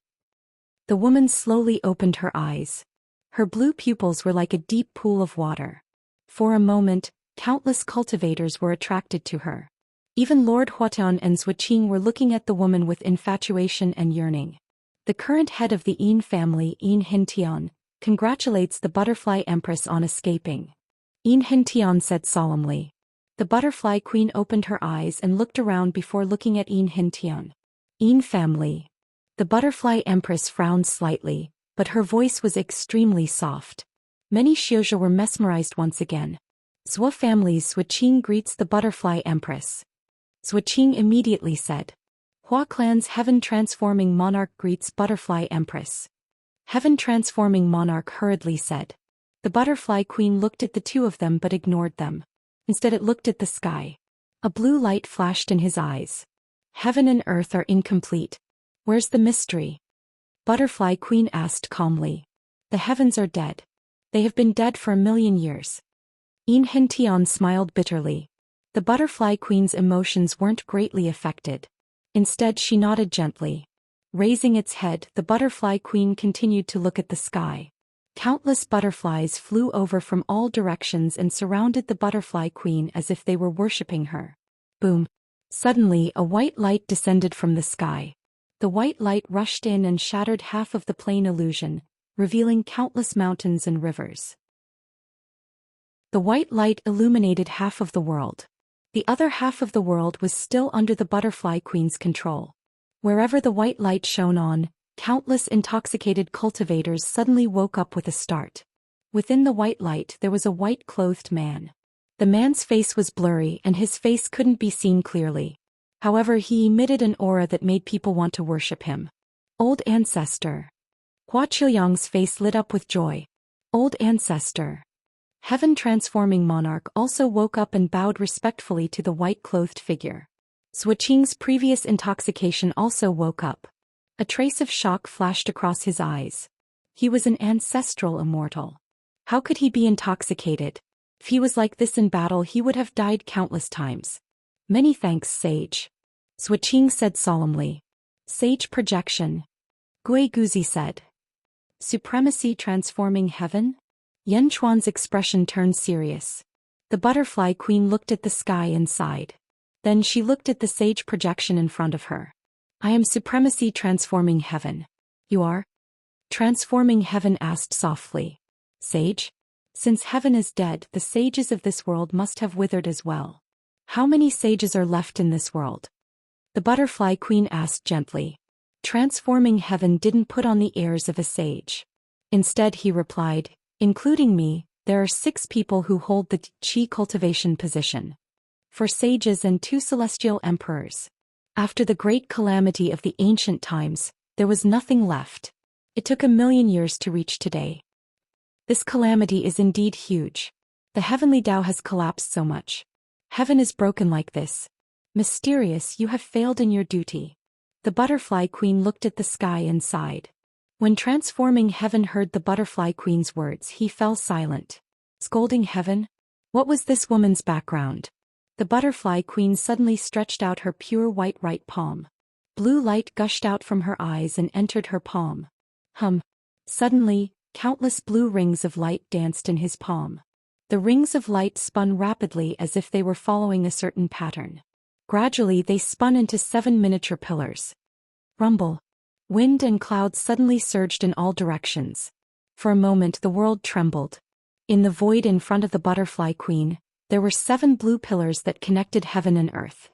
The woman slowly opened her eyes. Her blue pupils were like a deep pool of water. For a moment, countless cultivators were attracted to her. Even Lord Huatian and Zhuqing were looking at the woman with infatuation and yearning. The current head of the Yin family, Yin Hintian, congratulates the butterfly empress on escaping. Yin Hintian said solemnly. The butterfly queen opened her eyes and looked around before looking at Yin Hintian. Yin family. The butterfly empress frowned slightly, but her voice was extremely soft. Many Xiozhi were mesmerized once again. Zhou family's Zhuqing greets the butterfly empress. Zhuqing immediately said. Hua clan's heaven-transforming monarch greets butterfly empress. Heaven-transforming monarch hurriedly said. The butterfly queen looked at the 2 of them but ignored them. Instead it looked at the sky. A blue light flashed in his eyes. Heaven and earth are incomplete. Where's the mystery? Butterfly Queen asked calmly. The heavens are dead. They have been dead for 1,000,000 years. Yin Hintian smiled bitterly. The butterfly queen's emotions weren't greatly affected. Instead she nodded gently. Raising its head, the butterfly queen continued to look at the sky. Countless butterflies flew over from all directions and surrounded the butterfly queen as if they were worshipping her. Boom! Suddenly a white light descended from the sky. The white light rushed in and shattered half of the plain illusion, revealing countless mountains and rivers. The white light illuminated half of the world. The other half of the world was still under the butterfly queen's control. Wherever the white light shone on, countless intoxicated cultivators suddenly woke up with a start. Within the white light there was a white-clothed man. The man's face was blurry and his face couldn't be seen clearly. However, he emitted an aura that made people want to worship him. Old Ancestor. Hua Qiuyang's face lit up with joy. Old Ancestor. Heaven-transforming monarch also woke up and bowed respectfully to the white-clothed figure. Zhuqing's previous intoxication also woke up. A trace of shock flashed across his eyes. He was an ancestral immortal. How could he be intoxicated? If he was like this in battle he would have died countless times. Many thanks, sage. Zhuqing said solemnly. Sage projection. Gui Guzi said. Supremacy transforming heaven? Yan Chuan's expression turned serious. The butterfly queen looked at the sky and sighed. Then she looked at the sage projection in front of her. I am supremacy transforming heaven. You are? Transforming heaven asked softly. Sage? Since heaven is dead, the sages of this world must have withered as well. How many sages are left in this world? The butterfly queen asked gently. Transforming heaven didn't put on the airs of a sage. Instead he replied, including me, there are 6 people who hold the qi cultivation position. 4 sages and 2 celestial emperors. After the great calamity of the ancient times, there was nothing left. It took 1,000,000 years to reach today. This calamity is indeed huge. The heavenly Tao has collapsed so much. Heaven is broken like this. Mysterious, you have failed in your duty. The butterfly queen looked at the sky and sighed. When transforming heaven heard the butterfly queen's words, he fell silent. Scolding heaven? What was this woman's background? The butterfly queen suddenly stretched out her pure white right palm. Blue light gushed out from her eyes and entered her palm. Suddenly, countless blue rings of light danced in his palm. The rings of light spun rapidly as if they were following a certain pattern. Gradually they spun into 7 miniature pillars. Rumble. Wind and clouds suddenly surged in all directions. For a moment the world trembled. In the void in front of the butterfly queen, there were 7 blue pillars that connected heaven and earth.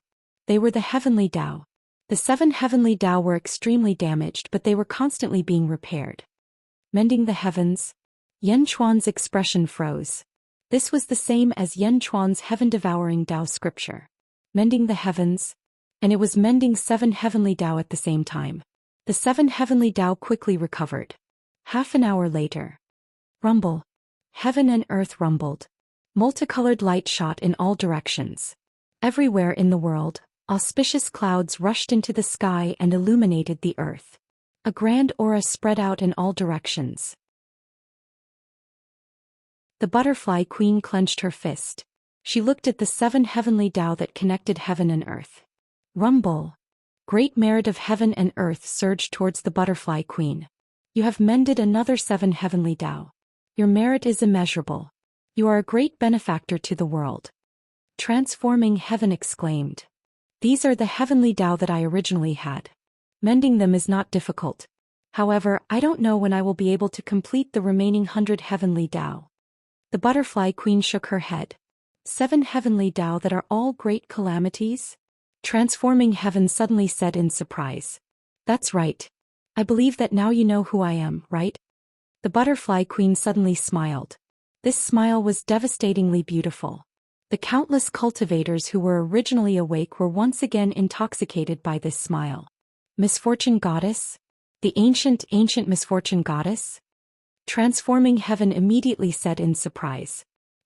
They were the heavenly Tao. The 7 heavenly Tao were extremely damaged, but they were constantly being repaired. Mending the heavens? Yan Chuan's expression froze. This was the same as Yan Chuan's heaven-devouring Tao scripture. Mending the heavens? And it was mending 7 heavenly Tao at the same time. The 7 heavenly Tao quickly recovered. Half an hour later. Rumble. Heaven and earth rumbled. Multicolored light shot in all directions. Everywhere in the world, auspicious clouds rushed into the sky and illuminated the earth. A grand aura spread out in all directions. The butterfly queen clenched her fist. She looked at the 7 heavenly Tao that connected heaven and earth. Rumble. Great merit of heaven and earth surged towards the butterfly queen. You have mended another 7 heavenly Tao. Your merit is immeasurable. You are a great benefactor to the world. Transforming heaven exclaimed. These are the heavenly Tao that I originally had. Mending them is not difficult. However, I don't know when I will be able to complete the remaining 100 heavenly Tao. The butterfly queen shook her head. 7 heavenly Tao that are all great calamities? Transforming heaven suddenly said in surprise. That's right. I believe that now you know who I am, right? The butterfly queen suddenly smiled. This smile was devastatingly beautiful. The countless cultivators who were originally awake were once again intoxicated by this smile. Misfortune goddess? The ancient misfortune goddess? Transforming heaven immediately said in surprise.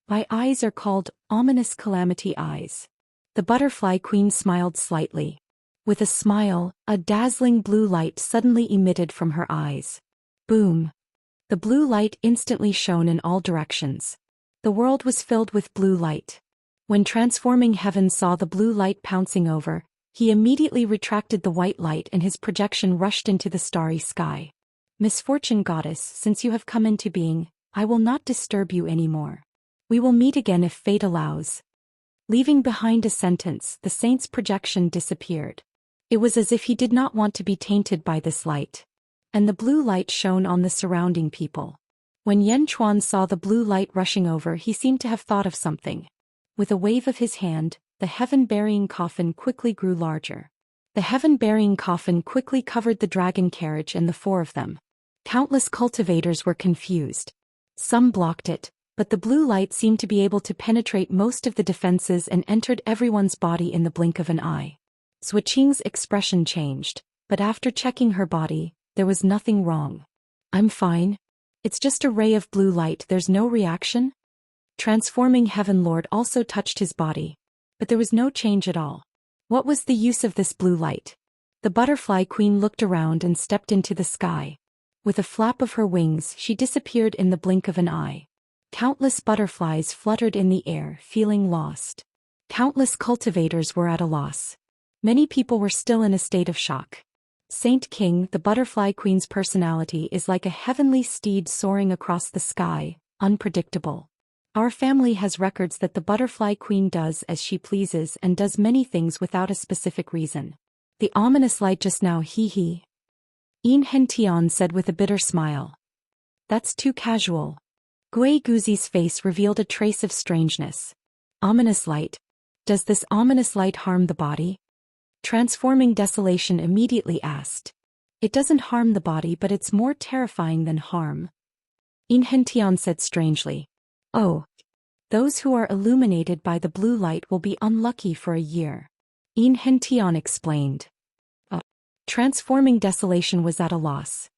My eyes are called ominous calamity eyes. The butterfly queen smiled slightly. With a smile, a dazzling blue light suddenly emitted from her eyes. Boom. The blue light instantly shone in all directions. The world was filled with blue light. When transforming heaven saw the blue light pouncing over, he immediately retracted the white light and his projection rushed into the starry sky. Misfortune goddess, since you have come into being, I will not disturb you anymore. We will meet again if fate allows. Leaving behind a sentence, the saint's projection disappeared. It was as if he did not want to be tainted by this light. And the blue light shone on the surrounding people. When Yan Chuan saw the blue light rushing over, he seemed to have thought of something. With a wave of his hand, the heaven-bearing coffin quickly grew larger. The heaven-bearing coffin quickly covered the dragon carriage and the 4 of them. Countless cultivators were confused. Some blocked it, but the blue light seemed to be able to penetrate most of the defenses and entered everyone's body in the blink of an eye. Zui Qing's expression changed, but after checking her body, there was nothing wrong. I'm fine. It's just a ray of blue light, there's no reaction? Transforming heaven lord also touched his body. But there was no change at all. What was the use of this blue light? The butterfly queen looked around and stepped into the sky. With a flap of her wings, she disappeared in the blink of an eye. Countless butterflies fluttered in the air, feeling lost. Countless cultivators were at a loss. Many people were still in a state of shock. Saint King, the butterfly queen's personality is like a heavenly steed soaring across the sky, unpredictable. Our family has records that the butterfly queen does as she pleases and does many things without a specific reason. The ominous light just now, hee. Yin Hentian said with a bitter smile. That's too casual. Gui Guzi's face revealed a trace of strangeness. Ominous light. Does this ominous light harm the body? Transforming Desolation immediately asked. It doesn't harm the body, but it's more terrifying than harm. Enchanting said strangely. Oh. Those who are illuminated by the blue light will be unlucky for a year. Enchanting explained. Transforming desolation was at a loss.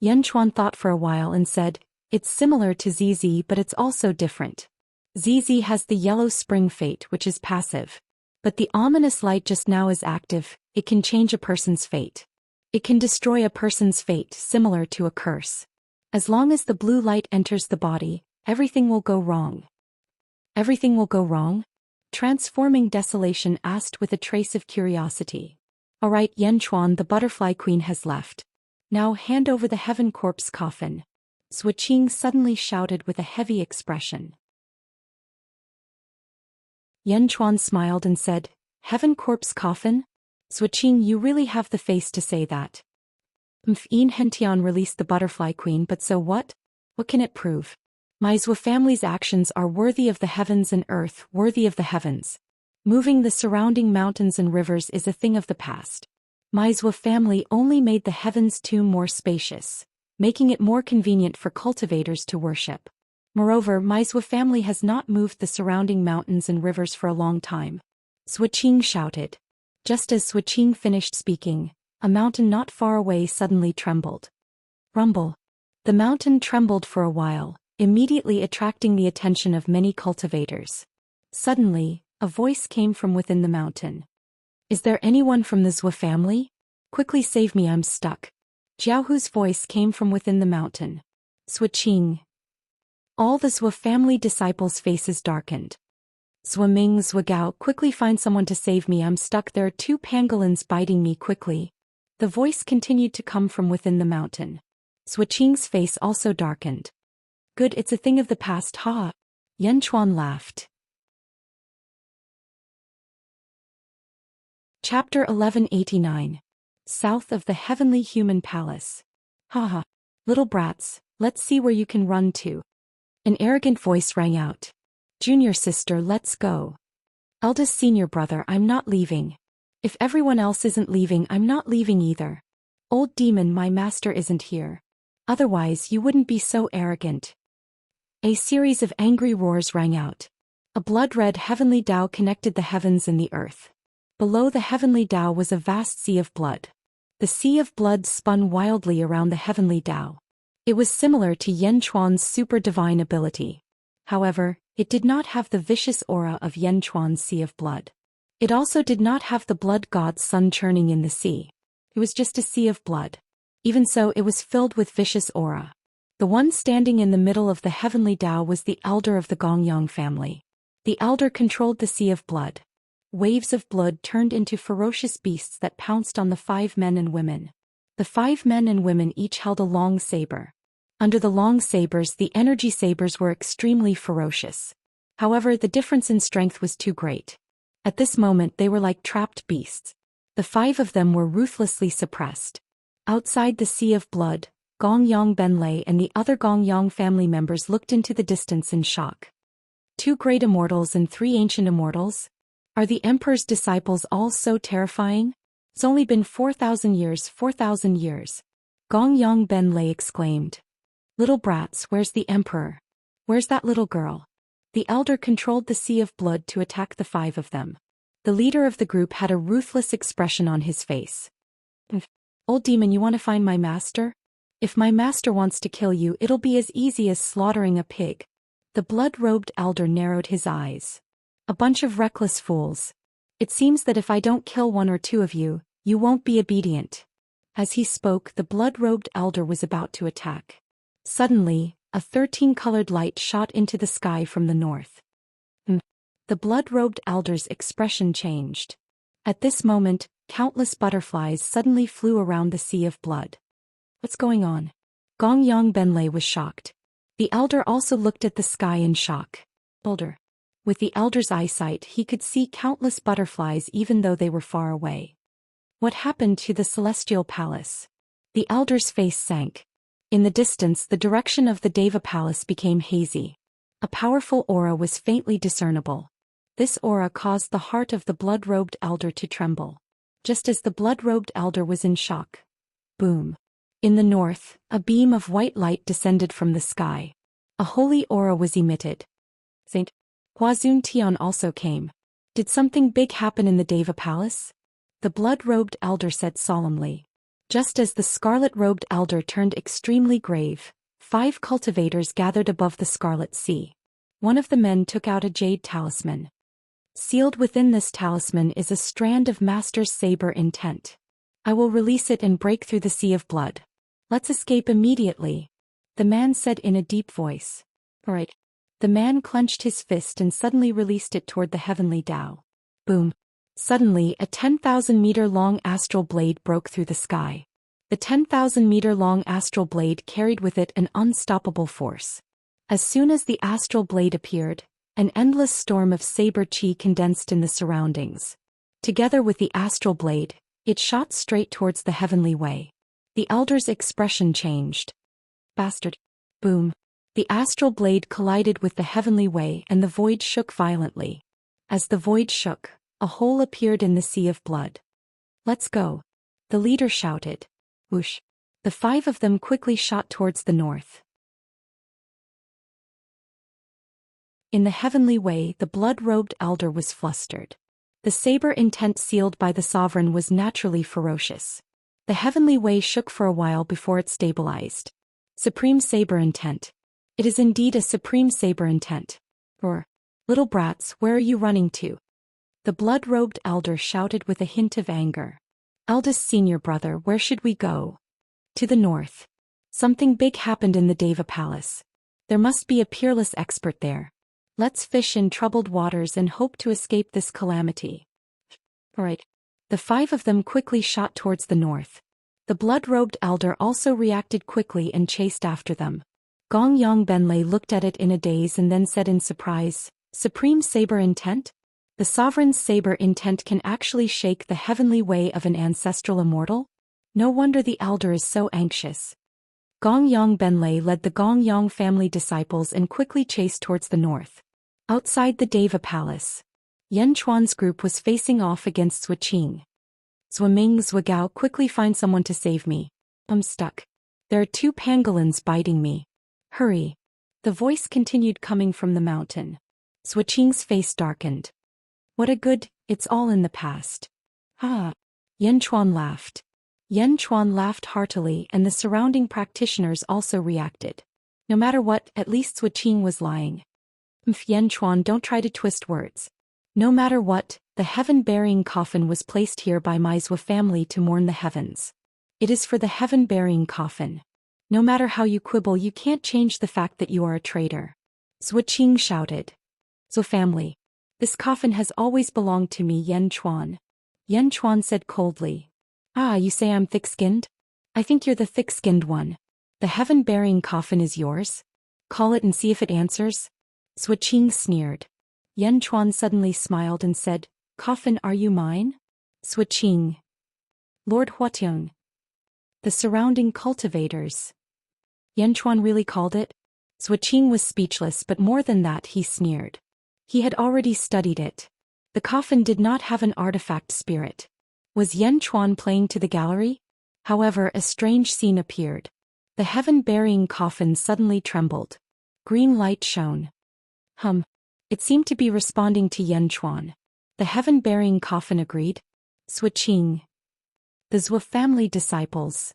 Yenchuan thought for a while and said, it's similar to ZZ, but it's also different. ZZ has the yellow spring fate, which is passive. But the ominous light just now is active. It can change a person's fate. It can destroy a person's fate, similar to a curse. As long as the blue light enters the body, everything will go wrong. Everything will go wrong? Transforming desolation asked with a trace of curiosity. All right, Yenchuan, the butterfly queen has left. Now hand over the heaven corpse coffin. Suiqing suddenly shouted with a heavy expression. Yenchuan smiled and said, Heaven corpse coffin? Suiqing, you really have the face to say that. Enchanting released the butterfly queen, but so what? What can it prove? My Zhou family's actions are worthy of the heavens and earth, worthy of the heavens. Moving the surrounding mountains and rivers is a thing of the past. My Zhou family only made the heavens tomb more spacious, making it more convenient for cultivators to worship. Moreover, my Zhou family has not moved the surrounding mountains and rivers for a long time. Suiqing shouted. Just as Suiqing finished speaking, a mountain not far away suddenly trembled. Rumble. The mountain trembled for a while, immediately attracting the attention of many cultivators. Suddenly, a voice came from within the mountain. Is there anyone from the Zhou family? Quickly save me, I'm stuck. Jiaohu's voice came from within the mountain. Suiqing. All the Zhou family disciples' faces darkened. Zhuoming, Zhuogao, quickly find someone to save me, I'm stuck, there are 2 pangolins biting me, quickly. The voice continued to come from within the mountain. Suiqing's face also darkened. Good, it's a thing of the past, ha. Yenchuan laughed. Chapter 1189. South of the Heavenly Human Palace. Haha. Little brats, let's see where you can run to. An arrogant voice rang out. Junior sister, let's go. Eldest senior brother, I'm not leaving. If everyone else isn't leaving, I'm not leaving either. Old demon, my master isn't here. Otherwise you wouldn't be so arrogant. A series of angry roars rang out. A blood-red heavenly Tao connected the heavens and the earth. Below the heavenly Tao was a vast sea of blood. The sea of blood spun wildly around the heavenly Tao. It was similar to Yenchuan's super divine ability. However, it did not have the vicious aura of Yenchuan's sea of blood. It also did not have the blood god's sun churning in the sea. It was just a sea of blood. Even so, it was filled with vicious aura. The one standing in the middle of the heavenly Tao was the elder of the Gongyang family. The elder controlled the sea of blood. Waves of blood turned into ferocious beasts that pounced on the 5 men and women. The 5 men and women each held a long saber. Under the long sabers, the energy sabers were extremely ferocious. However, the difference in strength was too great. At this moment, they were like trapped beasts. The 5 of them were ruthlessly suppressed. Outside the sea of blood, Gongyang Benlei and the other Gongyang family members looked into the distance in shock. 2 great immortals and 3 ancient immortals? Are the emperor's disciples all so terrifying? It's only been 4,000 years, 4,000 years. Gongyang Benlei exclaimed. Little brats, where's the emperor? Where's that little girl? The elder controlled the sea of blood to attack the 5 of them. The leader of the group had a ruthless expression on his face. Old demon, you want to find my master? If my master wants to kill you, it'll be as easy as slaughtering a pig. The blood-robed elder narrowed his eyes. A bunch of reckless fools. It seems that if I don't kill 1 or 2 of you, you won't be obedient. As he spoke, the blood-robed elder was about to attack. Suddenly, a 13-colored light shot into the sky from the north. The blood-robed elder's expression changed. At this moment, countless butterflies suddenly flew around the sea of blood. What's going on? Gongyang Benlei was shocked. The elder also looked at the sky in shock. Elder. With the elder's eyesight, he could see countless butterflies even though they were far away. What happened to the celestial palace? The elder's face sank. In the distance, the direction of the Deva palace became hazy. A powerful aura was faintly discernible. This aura caused the heart of the blood-robed elder to tremble. Just as the blood-robed elder was in shock. Boom. In the north, a beam of white light descended from the sky. A holy aura was emitted. Saint Huazun Tian also came. Did something big happen in the Deva palace? The blood-robed elder said solemnly. Just as the scarlet-robed elder turned extremely grave, 5 cultivators gathered above the Scarlet Sea. One of the men took out a jade talisman. Sealed within this talisman is a strand of Master's saber intent. I will release it and break through the sea of blood. Let's escape immediately, the man said in a deep voice. All right. The man clenched his fist and suddenly released it toward the heavenly Tao. Boom. Suddenly, a 10,000-meter-long astral blade broke through the sky. The 10,000-meter-long astral blade carried with it an unstoppable force. As soon as the astral blade appeared, an endless storm of saber chi condensed in the surroundings. Together with the astral blade, it shot straight towards the heavenly way. The elder's expression changed. Bastard. Boom. The astral blade collided with the heavenly way and the void shook violently. As the void shook, a hole appeared in the sea of blood. Let's go. The leader shouted. Whoosh. The 5 of them quickly shot towards the north. In the heavenly way, the blood-robed elder was flustered. The saber intent sealed by the sovereign was naturally ferocious. The heavenly way shook for a while before it stabilized. Supreme saber intent. It is indeed a supreme saber intent. Or, little brats, where are you running to? The blood-robed elder shouted with a hint of anger. Eldest senior brother, where should we go? To the north. Something big happened in the Deva palace. There must be a peerless expert there. Let's fish in troubled waters and hope to escape this calamity. All right. The 5 of them quickly shot towards the north. The blood-robed elder also reacted quickly and chased after them. Gong Yang Benlei looked at it in a daze and then said in surprise, Supreme saber intent? The sovereign's saber intent can actually shake the heavenly way of an ancestral immortal? No wonder the elder is so anxious. Gong Yang Benlei led the Gong Yang family disciples and quickly chased towards the north. Outside the Deva palace, Yan Chuan's group was facing off against Zhuqing. Zhuaming, Zhuagao, quickly find someone to save me. I'm stuck. There are 2 pangolins biting me. Hurry. The voice continued coming from the mountain. Zhuqing's face darkened. What a good, it's all in the past. Ah. Yan Chuan laughed. Yan Chuan laughed heartily and the surrounding practitioners also reacted. No matter what, at least Zhuqing was lying. Yan Chuan, don't try to twist words. No matter what, the heaven-bearing coffin was placed here by my Zhua family to mourn the heavens. It is for the heaven-bearing coffin. No matter how you quibble, you can't change the fact that you are a traitor. Zhuqing shouted. Zhua family. This coffin has always belonged to me, Yan Chuan. Yan Chuan said coldly. Ah, you say I'm thick-skinned? I think you're the thick-skinned one. The heaven-bearing coffin is yours? Call it and see if it answers. Zhuqing sneered. Yan Chuan suddenly smiled and said, Coffin, are you mine? Zhuqing. Lord Huationg. The surrounding cultivators. Yan Chuan really called it? Zhuqing was speechless, but more than that, he sneered. He had already studied it. The coffin did not have an artifact spirit. Was Yan Chuan playing to the gallery? However, a strange scene appeared. The heaven-bearing coffin suddenly trembled. Green light shone. It seemed to be responding to Yan Chuan. The heaven-bearing coffin agreed. Zhuqing. The Zhua family disciples.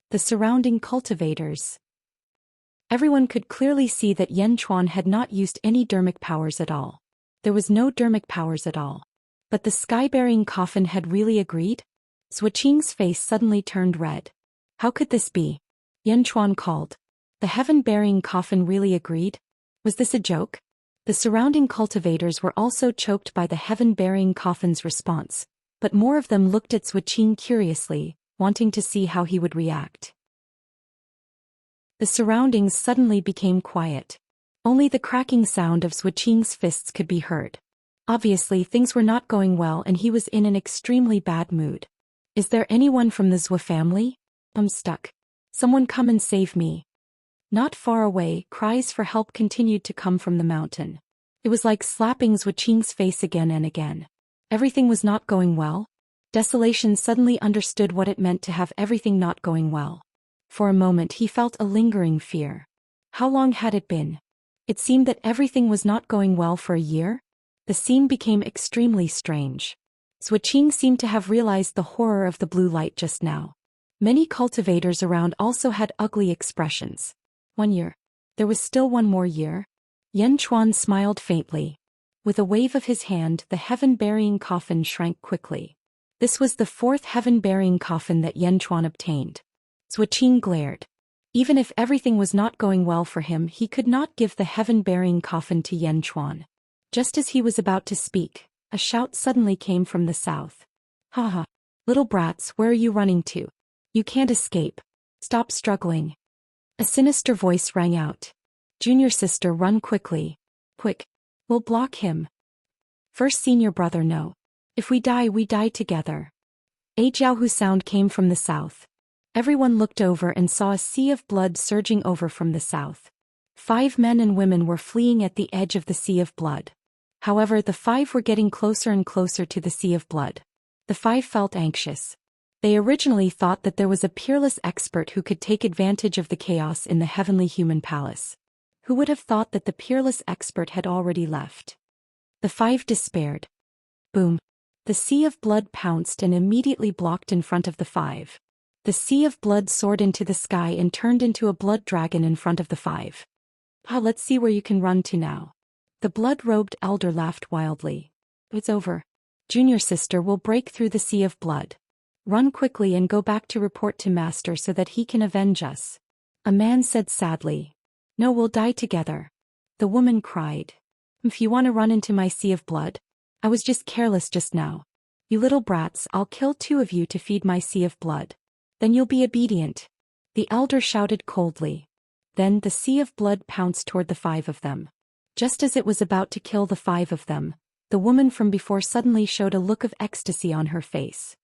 The surrounding cultivators. Everyone could clearly see that Yan Chuan had not used any dermic powers at all. There was no dermic powers at all. But the sky-bearing coffin had really agreed? Zhuqing's face suddenly turned red. How could this be? Yan Chuan called. The heaven-bearing coffin really agreed? Was this a joke? The surrounding cultivators were also choked by the heaven-bearing coffin's response, but more of them looked at Zhuqing curiously, wanting to see how he would react. The surroundings suddenly became quiet. Only the cracking sound of Zhuqing's fists could be heard. Obviously, things were not going well and he was in an extremely bad mood. Is there anyone from the Zhua family? I'm stuck. Someone come and save me. Not far away, cries for help continued to come from the mountain. It was like slapping Zhuqing's face again and again. Everything was not going well. Desolation suddenly understood what it meant to have everything not going well. For a moment he felt a lingering fear. How long had it been? It seemed that everything was not going well for a year. The scene became extremely strange. Suiqing seemed to have realized the horror of the blue light just now. Many cultivators around also had ugly expressions. 1 year. There was still 1 more year. Yan Chuan smiled faintly. With a wave of his hand, the heaven-burying coffin shrank quickly. This was the 4th heaven-burying coffin that Yan Chuan obtained. Suiqing glared. Even if everything was not going well for him, he could not give the heaven-burying coffin to Yan Chuan. Just as he was about to speak, a shout suddenly came from the south. "Ha ha! Little brats, where are you running to? You can't escape. Stop struggling." A sinister voice rang out. "Junior sister, run quickly. Quick. We'll block him. First senior brother, no. If we die together." A Jiaohu sound came from the south. Everyone looked over and saw a sea of blood surging over from the south. 5 men and women were fleeing at the edge of the sea of blood. However, the 5 were getting closer and closer to the sea of blood. The 5 felt anxious. They originally thought that there was a peerless expert who could take advantage of the chaos in the heavenly human palace. Who would have thought that the peerless expert had already left? The 5 despaired. Boom. The sea of blood pounced and immediately blocked in front of the 5. The sea of blood soared into the sky and turned into a blood dragon in front of the 5. Let's see where you can run to now." The blood-robed elder laughed wildly. "It's over. Junior sister will break through the sea of blood. Run quickly and go back to report to master so that he can avenge us." A man said sadly. "No, we'll die together." The woman cried. "If you want to run into my sea of blood? I was just careless just now. You little brats, I'll kill 2 of you to feed my sea of blood. Then you'll be obedient." The elder shouted coldly. Then the sea of blood pounced toward the 5 of them. Just as it was about to kill the 5 of them, the woman from before suddenly showed a look of ecstasy on her face.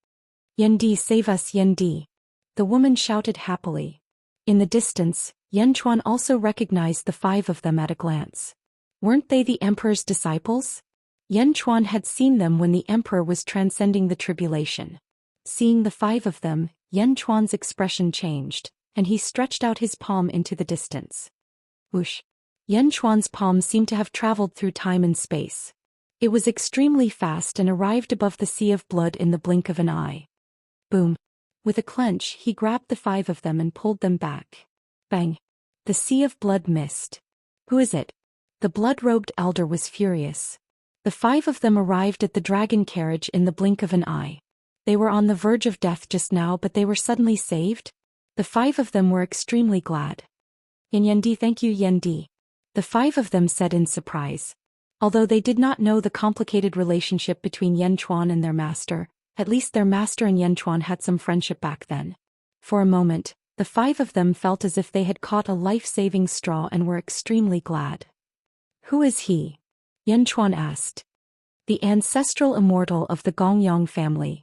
"Yendi, save us, Yendi!" The woman shouted happily. In the distance, Yan Chuan also recognized the 5 of them at a glance. Weren't they the emperor's disciples? Yan Chuan had seen them when the emperor was transcending the tribulation. Seeing the 5 of them, Yan Chuan's expression changed, and he stretched out his palm into the distance. Whoosh! Yan Chuan's palm seemed to have traveled through time and space. It was extremely fast and arrived above the sea of blood in the blink of an eye. Boom! With a clench, he grabbed the 5 of them and pulled them back. Bang! The sea of blood missed. "Who is it?" The blood-robed elder was furious. The 5 of them arrived at the dragon carriage in the blink of an eye. They were on the verge of death just now, but they were suddenly saved. The 5 of them were extremely glad. "Yendi, thank you, Yendi," the 5 of them said in surprise. Although they did not know the complicated relationship between Yan Chuan and their master, at least their master and Yan Chuan had some friendship back then. For a moment, the 5 of them felt as if they had caught a life-saving straw and were extremely glad. "Who is he?" Yan Chuan asked. "The ancestral immortal of the Gongyang family.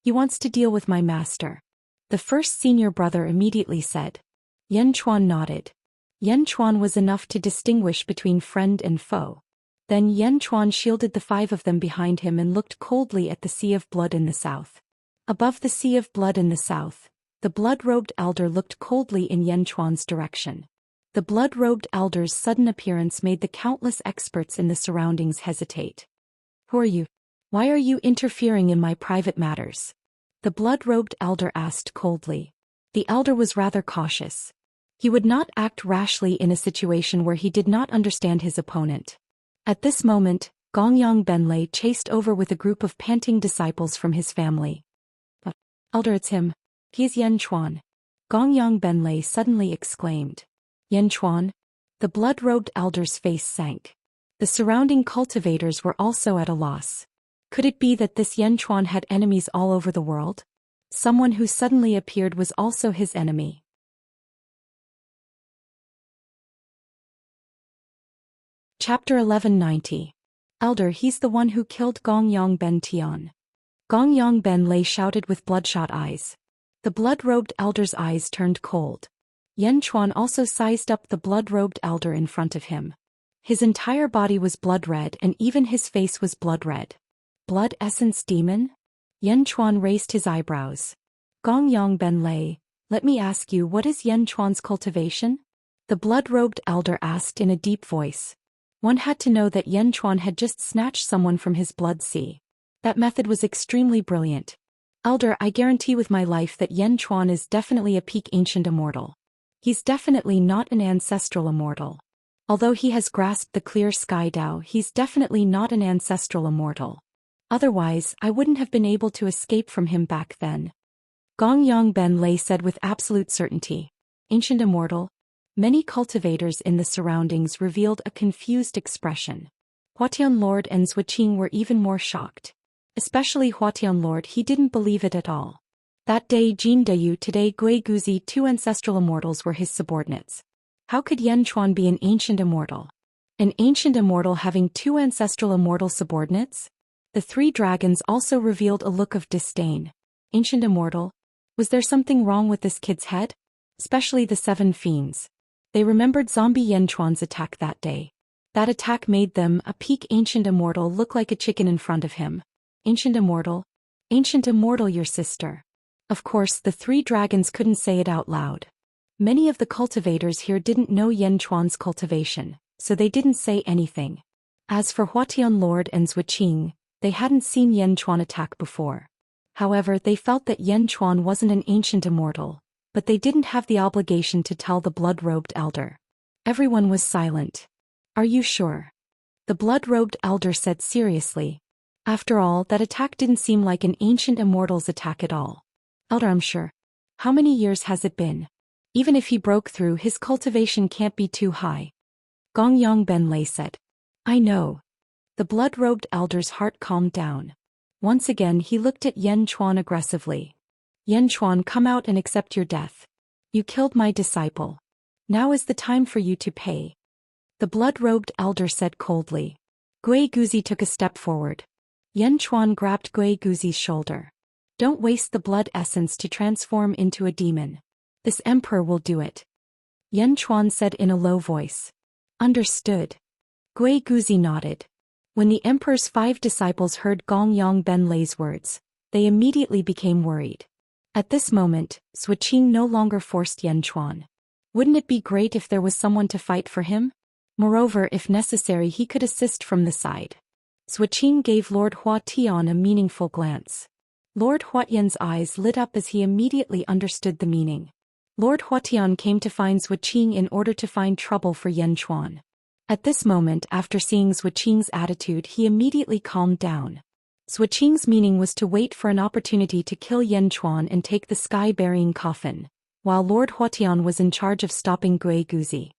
He wants to deal with my master," the first senior brother immediately said. Yan Chuan nodded. Yan Chuan was enough to distinguish between friend and foe. Then Yan Chuan shielded the 5 of them behind him and looked coldly at the sea of blood in the south. Above the sea of blood in the south, the blood-robed elder looked coldly in Yan Chuan's direction. The blood-robed elder's sudden appearance made the countless experts in the surroundings hesitate. "Who are you? Why are you interfering in my private matters?" The blood-robed elder asked coldly. The elder was rather cautious. He would not act rashly in a situation where he did not understand his opponent. At this moment, Gongyang Benlei chased over with a group of panting disciples from his family. "Elder, it's him. He is Yan Chuan," Gongyang Benlei suddenly exclaimed. "Yan Chuan?" The blood-robed elder's face sank. The surrounding cultivators were also at a loss. Could it be that this Yan Chuan had enemies all over the world? Someone who suddenly appeared was also his enemy. Chapter 1190. Elder, he's the one who killed Gongyang Ben Tian. Gongyang Benlei shouted with bloodshot eyes. The blood-robed elder's eyes turned cold. Yan Chuan also sized up the blood-robed elder in front of him. His entire body was blood red and even his face was blood red. Blood essence demon? Yan Chuan raised his eyebrows. Gong Yang Ben Lei, let me ask you, what is Yan Chuan's cultivation? The blood-robed elder asked in a deep voice. One had to know that Yan Chuan had just snatched someone from his blood sea. That method was extremely brilliant. Elder, I guarantee with my life that Yan Chuan is definitely a peak ancient immortal. He's definitely not an ancestral immortal. Although he has grasped the clear sky Dao, he's definitely not an ancestral immortal. Otherwise, I wouldn't have been able to escape from him back then. Gong Yang Ben Lei said with absolute certainty. Ancient immortal? Many cultivators in the surroundings revealed a confused expression. Huatian Lord and Zhuqing were even more shocked. Especially Huatian Lord, he didn't believe it at all. That day Jin Dayu, today Gui Guzi, two ancestral immortals were his subordinates. How could Yan Chuan be an ancient immortal? An ancient immortal having two ancestral immortal subordinates? The three dragons also revealed a look of disdain. Ancient immortal? Was there something wrong with this kid's head? Especially the seven fiends. They remembered zombie Yan Chuan's attack that day. That attack made them, a peak ancient immortal, look like a chicken in front of him. Ancient immortal? Ancient immortal, your sister. Of course, the three dragons couldn't say it out loud. Many of the cultivators here didn't know Yan Chuan's cultivation, so they didn't say anything. As for Huatian Lord and Zhuqing, they hadn't seen Yan Chuan attack before. However, they felt that Yan Chuan wasn't an ancient immortal, but they didn't have the obligation to tell the blood-robed elder. Everyone was silent. Are you sure? The blood-robed elder said seriously. After all, that attack didn't seem like an ancient immortal's attack at all. Elder, I'm sure. How many years has it been? Even if he broke through, his cultivation can't be too high. Gong Yang Ben Lei said. I know. The blood-robed elder's heart calmed down. Once again he looked at Yan Chuan aggressively. Yan Chuan, come out and accept your death. You killed my disciple. Now is the time for you to pay. The blood-robed elder said coldly. Gui Guzi took a step forward. Yan Chuan grabbed Gui Guzi's shoulder. Don't waste the blood essence to transform into a demon. This emperor will do it. Yan Chuan said in a low voice. Understood. Gui Guzi nodded. When the emperor's 5 disciples heard Gong Yang Ben Lei's words, they immediately became worried. At this moment, Zhuqing no longer forced Yan Chuan. Wouldn't it be great if there was someone to fight for him? Moreover, if necessary, he could assist from the side. Zhuqing gave Lord Huatian a meaningful glance. Lord Huatian's eyes lit up as he immediately understood the meaning. Lord Huatian came to find Zhuqing in order to find trouble for Yan Chuan. At this moment, after seeing Zhuqing's attitude, he immediately calmed down. Zhuqing's meaning was to wait for an opportunity to kill Yan Chuan and take the sky-burying coffin, while Lord Huatian was in charge of stopping Gui Guzi.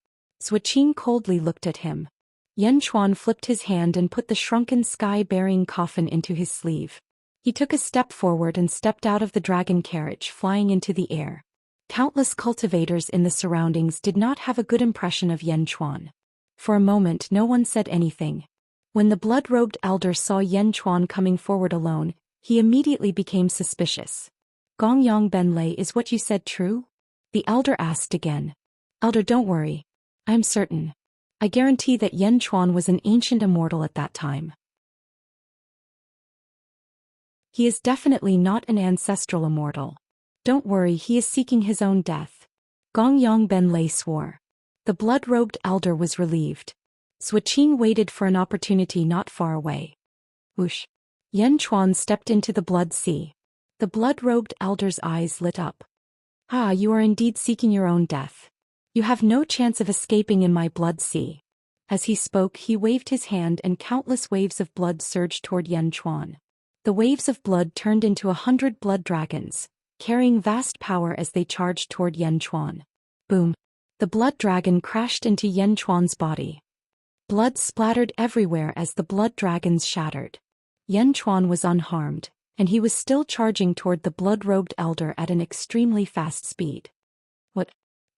Zhuqing coldly looked at him. Yan Chuan flipped his hand and put the shrunken sky-burying coffin into his sleeve. He took a step forward and stepped out of the dragon carriage, flying into the air. Countless cultivators in the surroundings did not have a good impression of Yan Chuan. For a moment no one said anything. When the blood-robed elder saw Yan Chuan coming forward alone, he immediately became suspicious. Gong Yang Ben Lei, is what you said true? The elder asked again. Elder, don't worry. I'm certain. I guarantee that Yan Chuan was an ancient immortal at that time. He is definitely not an ancestral immortal. Don't worry, he is seeking his own death. Gong Yang Ben Lei swore. The blood-robed elder was relieved. Zhuqing waited for an opportunity not far away. Whoosh! Yan Chuan stepped into the blood sea. The blood-robed elder's eyes lit up. Ah, you are indeed seeking your own death. You have no chance of escaping in my blood sea. As he spoke, he waved his hand and countless waves of blood surged toward Yan Chuan. The waves of blood turned into 100 blood dragons, carrying vast power as they charged toward Yan Chuan. Boom! The blood dragon crashed into Yan Chuan's body. Blood splattered everywhere as the blood dragons shattered. Yan Chuan was unharmed, and he was still charging toward the blood-robed elder at an extremely fast speed. What?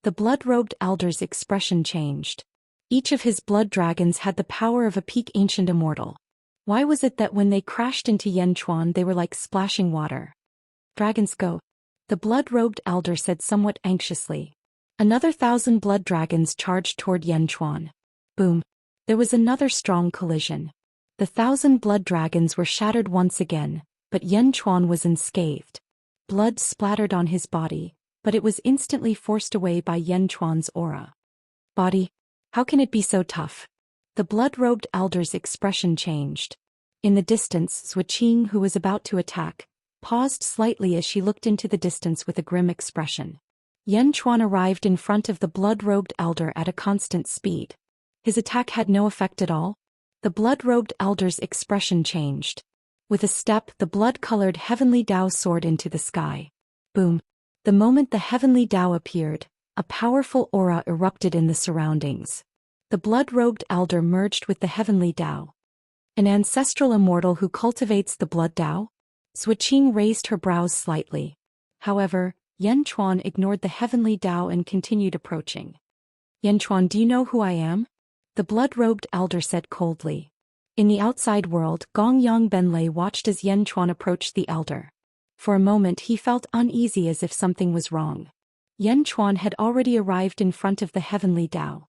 The blood-robed elder's expression changed. Each of his blood dragons had the power of a peak ancient immortal. Why was it that when they crashed into Yan Chuan they were like splashing water? Dragons go. The blood-robed elder said somewhat anxiously. Another 1,000 blood dragons charged toward Yan Chuan. Boom. There was another strong collision. The 1,000 blood dragons were shattered once again, but Yan Chuan was unscathed. Blood splattered on his body, but it was instantly forced away by Yan Chuan's aura. Body? How can it be so tough? The blood-robed elder's expression changed. In the distance, Suiqing, who was about to attack, paused slightly as she looked into the distance with a grim expression. Yan Chuan arrived in front of the blood-robed elder at a constant speed. His attack had no effect at all. The blood-robed elder's expression changed. With a step, the blood-colored heavenly Dao soared into the sky. Boom! The moment the heavenly Dao appeared, a powerful aura erupted in the surroundings. The blood-robed elder merged with the heavenly Dao. An ancestral immortal who cultivates the blood Dao? Suiqing raised her brows slightly. However, Yan Chuan ignored the heavenly Dao and continued approaching. Yan Chuan, do you know who I am? The blood-robed elder said coldly. In the outside world, Gongyang Benlei watched as Yan Chuan approached the elder. For a moment he felt uneasy as if something was wrong. Yan Chuan had already arrived in front of the heavenly Dao.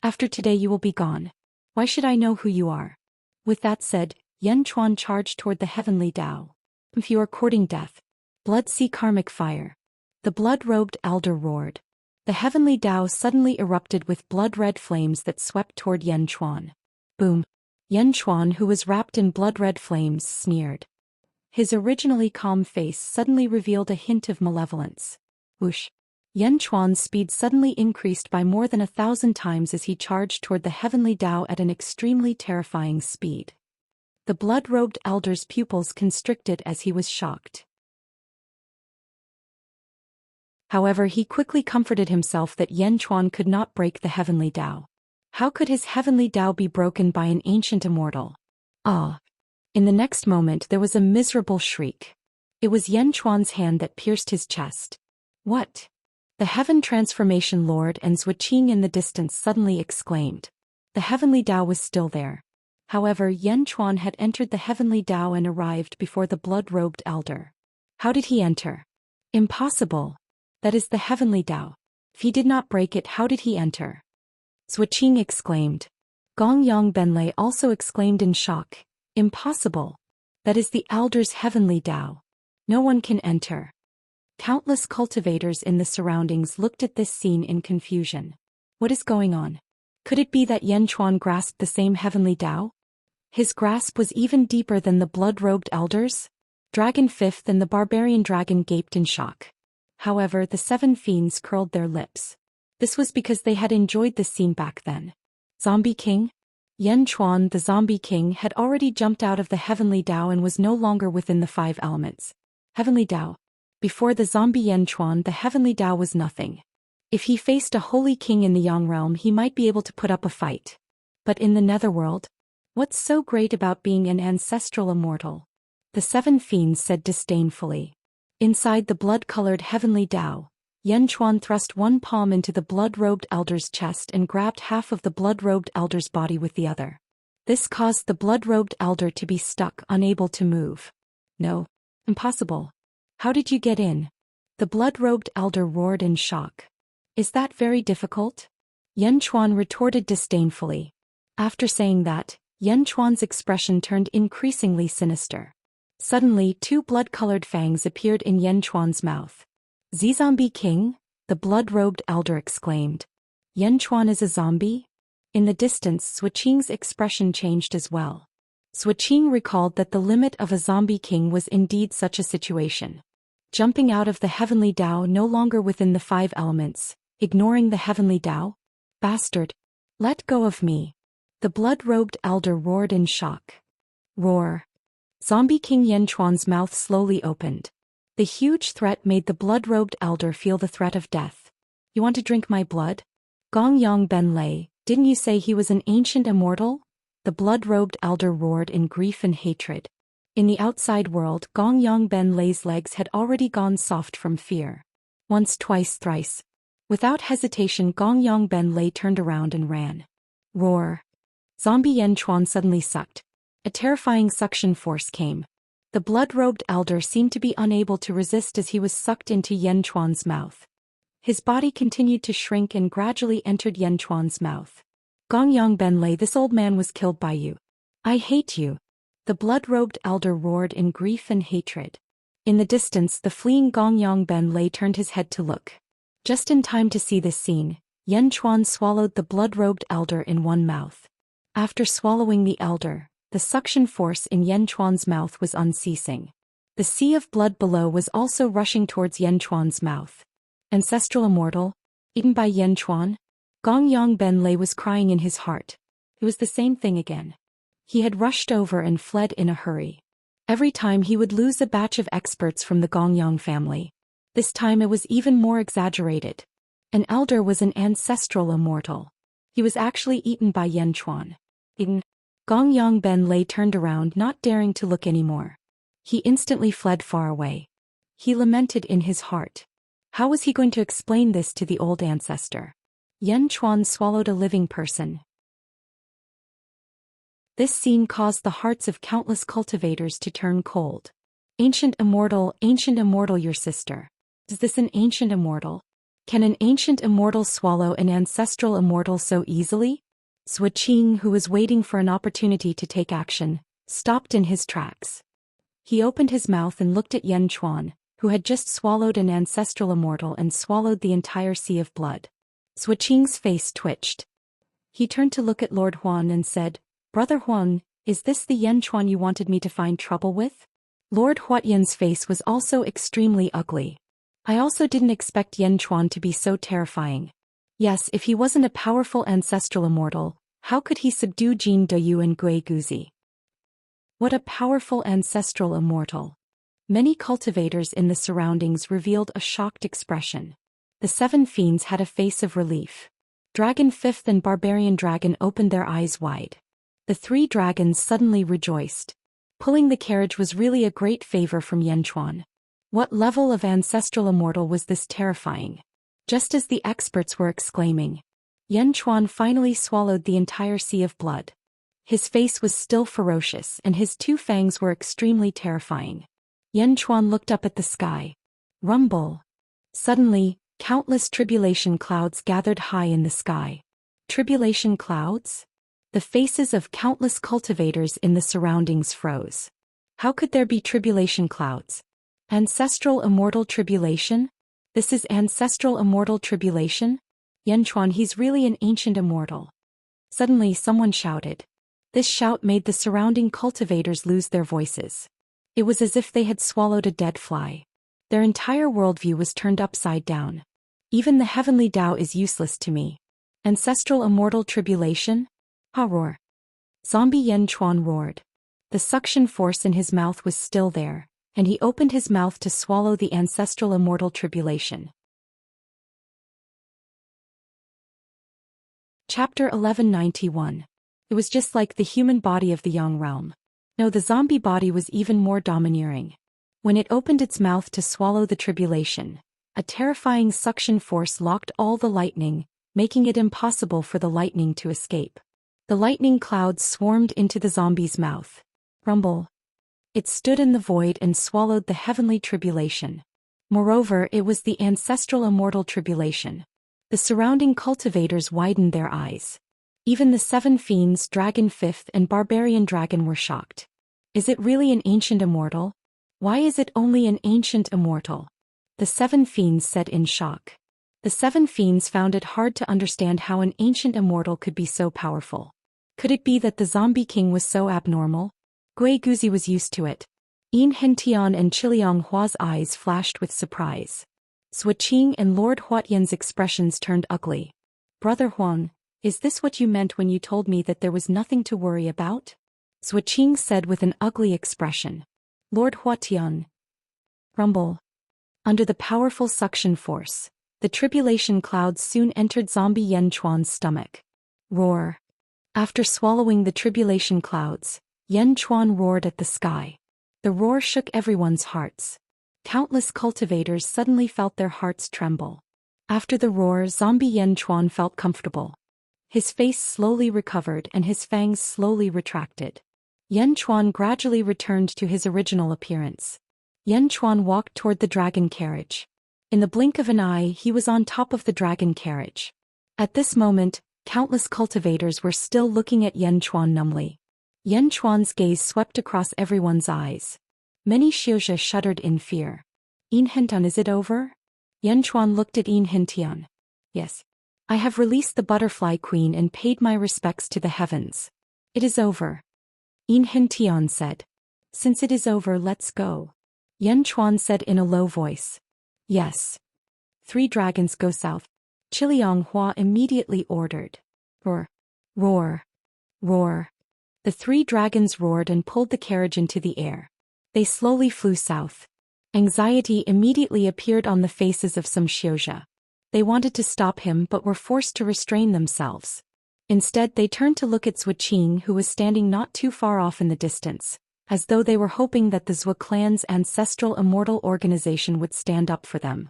After today you will be gone. Why should I know who you are? With that said, Yan Chuan charged toward the heavenly Dao. If you are courting death, blood see karmic fire. The blood-robed elder roared. The heavenly Dao suddenly erupted with blood-red flames that swept toward Yan Chuan. Boom! Yan Chuan, who was wrapped in blood-red flames, sneered. His originally calm face suddenly revealed a hint of malevolence. Whoosh! Yan Chuan's speed suddenly increased by more than 1,000 times as he charged toward the heavenly Dao at an extremely terrifying speed. The blood-robed elder's pupils constricted as he was shocked. However, he quickly comforted himself that Yan Chuan could not break the heavenly Dao. How could his heavenly Dao be broken by an ancient immortal? Ah! In the next moment there was a miserable shriek. It was Yan Chuan's hand that pierced his chest. What? The Heaven Transformation Lord and Suiqing in the distance suddenly exclaimed. The heavenly Dao was still there. However, Yan Chuan had entered the heavenly Dao and arrived before the blood-robed elder. How did he enter? Impossible. That is the heavenly Dao. If he did not break it, how did he enter? Suiqing exclaimed. Gongyang Benlei also exclaimed in shock. Impossible. That is the elder's heavenly Dao. No one can enter. Countless cultivators in the surroundings looked at this scene in confusion. What is going on? Could it be that Yan Chuan grasped the same heavenly Dao? His grasp was even deeper than the blood-robed elders? Dragon Fifth and the barbarian dragon gaped in shock. However, the 7 fiends curled their lips. This was because they had enjoyed this scene back then. Zombie King? Yan Chuan, the Zombie King, had already jumped out of the heavenly Dao and was no longer within the 5 elements. Heavenly Dao. Before the zombie Yan Chuan, the heavenly Dao was nothing. If he faced a holy king in the Yang realm, he might be able to put up a fight. But in the netherworld? What's so great about being an ancestral immortal? The 7 fiends said disdainfully. Inside the blood-colored heavenly Dao, Yan Chuan thrust one palm into the blood-robed elder's chest and grabbed half of the blood-robed elder's body with the other. This caused the blood-robed elder to be stuck, unable to move. No. Impossible. How did you get in? The blood-robed elder roared in shock. Is that very difficult? Yan Chuan retorted disdainfully. After saying that, Yan Chuan's expression turned increasingly sinister. Suddenly 2 blood-colored fangs appeared in Yan Chuan's mouth. Zombie King? The blood-robed elder exclaimed. Yan Chuan is a zombie? In the distance, Suiqing's expression changed as well. Suiqing recalled that the limit of a zombie king was indeed such a situation. Jumping out of the heavenly Dao, no longer within the 5 elements, ignoring the heavenly Dao? Bastard! Let go of me! The blood-robed elder roared in shock. Roar! Zombie King Yan Chuan's mouth slowly opened. The huge threat made the blood-robed elder feel the threat of death. You want to drink my blood? Gongyang Benlei, didn't you say he was an ancient immortal? The blood-robed elder roared in grief and hatred. In the outside world, Gongyang Benlei's legs had already gone soft from fear. Once, twice, thrice. Without hesitation, Gongyang Benlei turned around and ran. Roar! Zombie Yan Chuan suddenly sucked. A terrifying suction force came. The blood-robed elder seemed to be unable to resist as he was sucked into Yan Chuan's mouth. His body continued to shrink and gradually entered Yan Chuan's mouth. Gongyang Benlei, this old man was killed by you. I hate you. The blood-robed elder roared in grief and hatred. In the distance, the fleeing Gongyang Ben Lei turned his head to look. Just in time to see this scene, Yan Chuan swallowed the blood-robed elder in one mouth. After swallowing the elder, the suction force in Yan Chuan's mouth was unceasing. The sea of blood below was also rushing towards Yan Chuan's mouth. Ancestral immortal? Eaten by Yan Chuan? Gongyang Ben Lei was crying in his heart. It was the same thing again. He had rushed over and fled in a hurry. Every time he would lose a batch of experts from the Gongyang family. This time it was even more exaggerated. An elder was an ancestral immortal. He was actually eaten by Yan Chuan. Gongyang Ben Lei turned around, not daring to look anymore. He instantly fled far away. He lamented in his heart. How was he going to explain this to the old ancestor? Yan Chuan swallowed a living person. This scene caused the hearts of countless cultivators to turn cold. Ancient immortal, your sister. Is this an ancient immortal? Can an ancient immortal swallow an ancestral immortal so easily? Sui Qing, who was waiting for an opportunity to take action, stopped in his tracks. He opened his mouth and looked at Yan Chuan, who had just swallowed an ancestral immortal and swallowed the entire sea of blood. Sui Qing's face twitched. He turned to look at Lord Huan and said, "Brother Huan, is this the Yan Chuan you wanted me to find trouble with?" Lord Huatian's face was also extremely ugly. I also didn't expect Yan Chuan to be so terrifying. Yes, if he wasn't a powerful ancestral immortal, how could he subdue Jin Deyu and Gui Guzi? What a powerful ancestral immortal. Many cultivators in the surroundings revealed a shocked expression. The 7 fiends had a face of relief. Dragon Fifth and Barbarian Dragon opened their eyes wide. The 3 dragons suddenly rejoiced. Pulling the carriage was really a great favor from Yan Chuan. What level of ancestral immortal was this terrifying? Just as the experts were exclaiming, Yan Chuan finally swallowed the entire sea of blood. His face was still ferocious and his 2 fangs were extremely terrifying. Yan Chuan looked up at the sky. Rumble. Suddenly, countless tribulation clouds gathered high in the sky. Tribulation clouds? The faces of countless cultivators in the surroundings froze. How could there be tribulation clouds? Ancestral immortal tribulation? This is ancestral immortal tribulation? Yan Chuan, he's really an ancient immortal. Suddenly someone shouted. This shout made the surrounding cultivators lose their voices. It was as if they had swallowed a dead fly. Their entire worldview was turned upside down. Even the heavenly Tao is useless to me. Ancestral immortal tribulation? Ha roar. Zombie Yan Chuan roared. The suction force in his mouth was still there, and he opened his mouth to swallow the ancestral immortal tribulation. Chapter 1191. It was just like the human body of the Yang realm. No, the zombie body was even more domineering. When it opened its mouth to swallow the tribulation, a terrifying suction force locked all the lightning, making it impossible for the lightning to escape. The lightning clouds swarmed into the zombie's mouth. Rumble. It stood in the void and swallowed the heavenly tribulation. Moreover, it was the ancestral immortal tribulation. The surrounding cultivators widened their eyes. Even the 7 fiends, Dragon Fifth and Barbarian Dragon, were shocked. Is it really an ancient immortal? Why is it only an ancient immortal? The 7 fiends said in shock. The 7 fiends found it hard to understand how an ancient immortal could be so powerful. Could it be that the zombie king was so abnormal? Gui Guzi was used to it. Yin Hentian and Chiliang Hua's eyes flashed with surprise. Sui Qing and Lord Huatian's expressions turned ugly. Brother Huang, is this what you meant when you told me that there was nothing to worry about? Sui Qing said with an ugly expression. Lord Huatian. Rumble. Under the powerful suction force, the tribulation clouds soon entered zombie Yan Chuan's stomach. Roar. After swallowing the tribulation clouds, Yan Chuan roared at the sky. The roar shook everyone's hearts. Countless cultivators suddenly felt their hearts tremble. After the roar, zombie Yan Chuan felt comfortable. His face slowly recovered and his fangs slowly retracted. Yan Chuan gradually returned to his original appearance. Yan Chuan walked toward the dragon carriage. In the blink of an eye, he was on top of the dragon carriage. At this moment, countless cultivators were still looking at Yan Chuan numbly. Yan Chuan's gaze swept across everyone's eyes. Many Xiuzhe shuddered in fear. Enrich, is it over? Yan Chuan looked at Enrich. Yes. I have released the butterfly queen and paid my respects to the heavens. It is over. Enrich said. Since it is over, let's go. Yan Chuan said in a low voice. Yes. 3 dragons go south. Qiliang Hua immediately ordered. Roar. Roar. Roar. The 3 dragons roared and pulled the carriage into the air. They slowly flew south. Anxiety immediately appeared on the faces of some Xiuzhe. They wanted to stop him but were forced to restrain themselves. Instead they turned to look at Zhuqing, who was standing not too far off in the distance, as though they were hoping that the Zhu clan's ancestral immortal organization would stand up for them.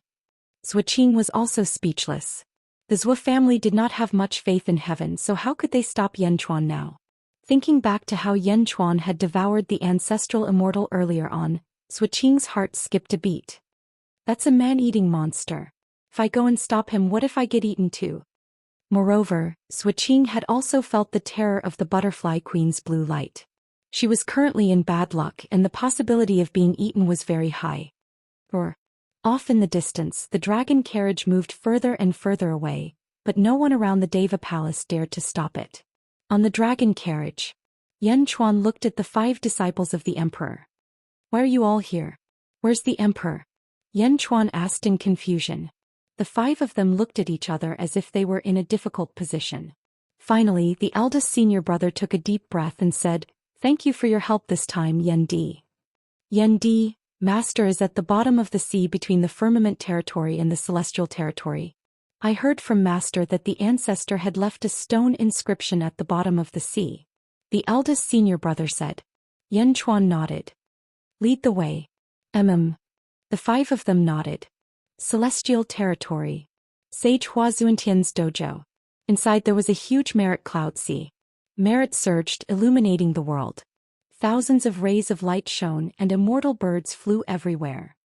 Zhuqing was also speechless. The Zhu family did not have much faith in heaven, so how could they stop Yan Chuan now? Thinking back to how Yan Chuan had devoured the ancestral immortal earlier on, Zhuqing's heart skipped a beat. That's a man-eating monster. If I go and stop him, what if I get eaten too? Moreover, Zhuqing had also felt the terror of the butterfly queen's blue light. She was currently in bad luck and the possibility of being eaten was very high. Off in the distance, the dragon carriage moved further and further away, but no one around the Deva palace dared to stop it. On the dragon carriage, Yan Chuan looked at the 5 disciples of the emperor. Why are you all here? Where's the emperor? Yan Chuan asked in confusion. The 5 of them looked at each other as if they were in a difficult position. Finally, the eldest senior brother took a deep breath and said, Thank you for your help this time, Yan Di. Yan Di, Master is at the bottom of the sea between the firmament territory and the celestial territory. I heard from Master that the ancestor had left a stone inscription at the bottom of the sea. The eldest senior brother said. Yan Chuan nodded. Lead the way. The 5 of them nodded. Celestial territory. Sage Hua Zuntian's dojo. Inside there was a huge merit cloud sea. Merit surged, illuminating the world. Thousands of rays of light shone and immortal birds flew everywhere.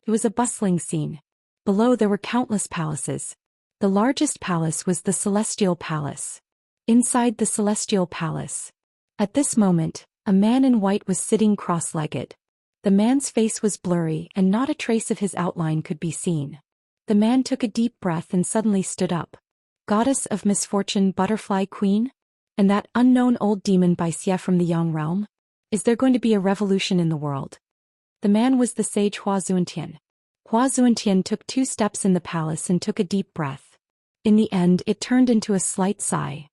It was a bustling scene. Below there were countless palaces. The largest palace was the Celestial Palace. Inside the Celestial Palace. At this moment, a man in white was sitting cross-legged. The man's face was blurry and not a trace of his outline could be seen. The man took a deep breath and suddenly stood up. Goddess of misfortune, butterfly queen? And that unknown old demon by Xie from the Yang realm? Is there going to be a revolution in the world? The man was the sage Hua Zuntian. Hua Zuntian took 2 steps in the palace and took a deep breath. In the end, it turned into a slight sigh.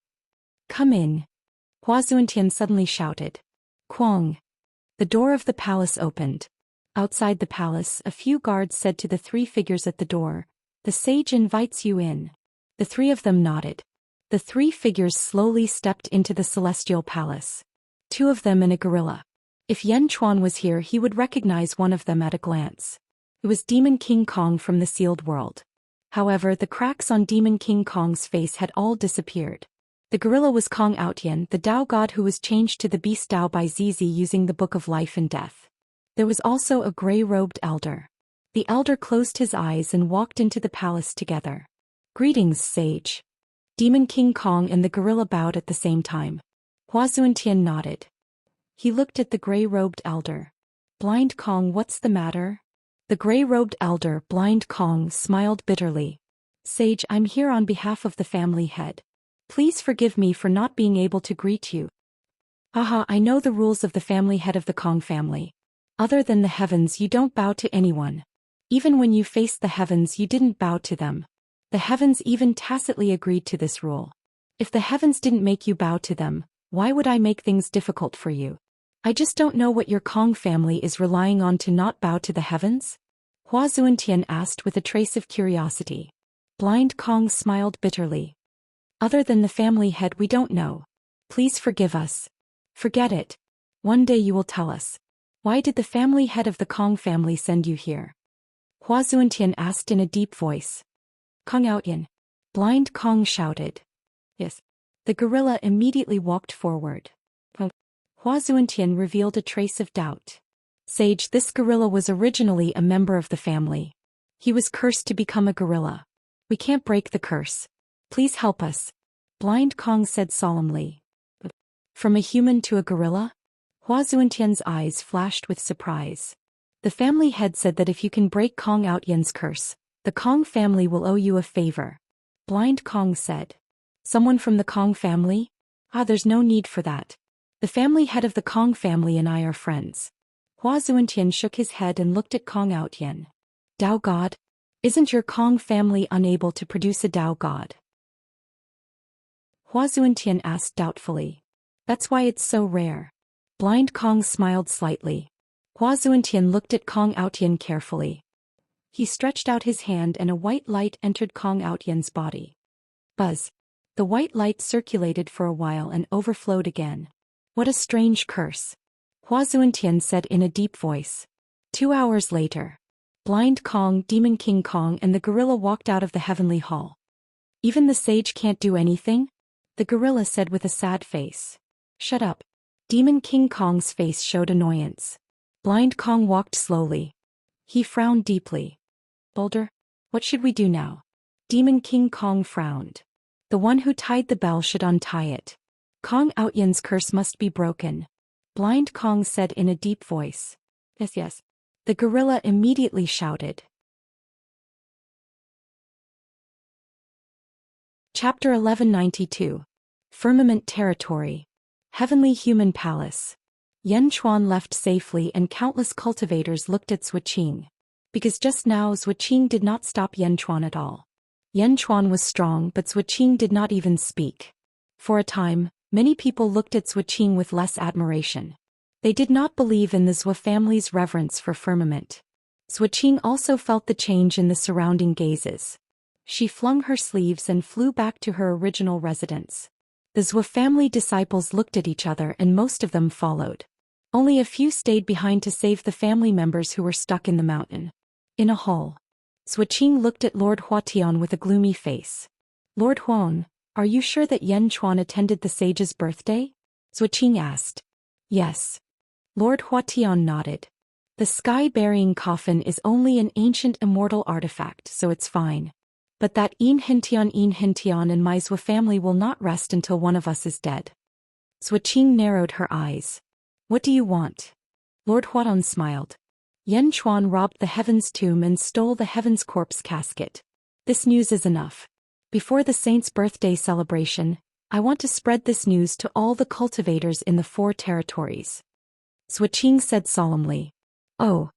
Come in. Hua Zuntian suddenly shouted. Quang. The door of the palace opened. Outside the palace, a few guards said to the 3 figures at the door, The sage invites you in. The 3 of them nodded. The 3 figures slowly stepped into the celestial palace. 2 of them and a gorilla. If Yan Chuan was here, he would recognize one of them at a glance. It was Demon King Kong from the sealed world. However, the cracks on Demon King Kong's face had all disappeared. The gorilla was Kong Outyan, the Tao god who was changed to the beast Tao by Zizi using the Book of Life and Death. There was also a gray-robed elder. The elder closed his eyes and walked into the palace together. Greetings, sage. Demon King Kong and the gorilla bowed at the same time. Hua Zuntian nodded. He looked at the gray-robed elder. Blind Kong, what's the matter? The gray-robed elder, Blind Kong, smiled bitterly. Sage, I'm here on behalf of the family head. Please forgive me for not being able to greet you. Aha, I know the rules of the family head of the Kong family. Other than the heavens, you don't bow to anyone. Even when you faced the heavens, you didn't bow to them. The heavens even tacitly agreed to this rule. If the heavens didn't make you bow to them, why would I make things difficult for you? I just don't know what your Kong family is relying on to not bow to the heavens? Hua Zuntian asked with a trace of curiosity. Blind Kong smiled bitterly. Other than the family head, we don't know. Please forgive us. Forget it. One day you will tell us. Why did the family head of the Kong family send you here? Hua Zuntian asked in a deep voice. Kong Outyan. Blind Kong shouted. Yes. The gorilla immediately walked forward. Hua Zuntian revealed a trace of doubt. Sage, this gorilla was originally a member of the family. He was cursed to become a gorilla. We can't break the curse. Please help us. Blind Kong said solemnly. From a human to a gorilla? Hua Zuentian's eyes flashed with surprise. The family head said that if you can break Kong Out Yen's curse, the Kong family will owe you a favor. Blind Kong said. Someone from the Kong family? There's no need for that. The family head of the Kong family and I are friends. Hua Zuentian shook his head and looked at Kong Out Yen. Dao God? Isn't your Kong family unable to produce a Dao God? Hua Zuentian asked doubtfully. That's why it's so rare. Blind Kong smiled slightly. Hua Zuentian looked at Kong Out Yen carefully. He stretched out his hand and a white light entered Kong Out Yen's body. Buzz. The white light circulated for a while and overflowed again. What a strange curse. Hua Zuentian said in a deep voice. 2 hours later. Blind Kong, Demon King Kong and the gorilla walked out of the heavenly hall. Even the sage can't do anything? The gorilla said with a sad face. Shut up. Demon King Kong's face showed annoyance. Blind Kong walked slowly. He frowned deeply. Boulder, what should we do now? Demon King Kong frowned. The one who tied the bell should untie it. Kong Out Yen's curse must be broken. Blind Kong said in a deep voice. Yes, yes. The gorilla immediately shouted. Chapter 1192. Firmament Territory. Heavenly Human Palace. Yan Chuan left safely and countless cultivators looked at Zhuqing. Because just now Zhuqing did not stop Yan Chuan at all. Yan Chuan was strong but Zhuqing did not even speak. For a time, many people looked at Zhuqing with less admiration. They did not believe in the Zhou family's reverence for firmament. Zhuqing also felt the change in the surrounding gazes. She flung her sleeves and flew back to her original residence. The Zhou family disciples looked at each other and most of them followed. Only a few stayed behind to save the family members who were stuck in the mountain. In a hall. Zhuqing looked at Lord Huatian with a gloomy face. Lord Huang, are you sure that Yan Chuan attended the sage's birthday? Zhuqing asked. Yes. Lord Huatian nodded. The sky-burying coffin is only an ancient immortal artifact, so it's fine. But that Enrich and my Zhou family will not rest until one of us is dead. Zhuqing narrowed her eyes. What do you want? Lord Huatian smiled. Yan Chuan robbed the Heaven's tomb and stole the Heaven's corpse casket. This news is enough. Before the saint's birthday celebration, I want to spread this news to all the cultivators in the 4 territories. Zhuqing said solemnly. Oh.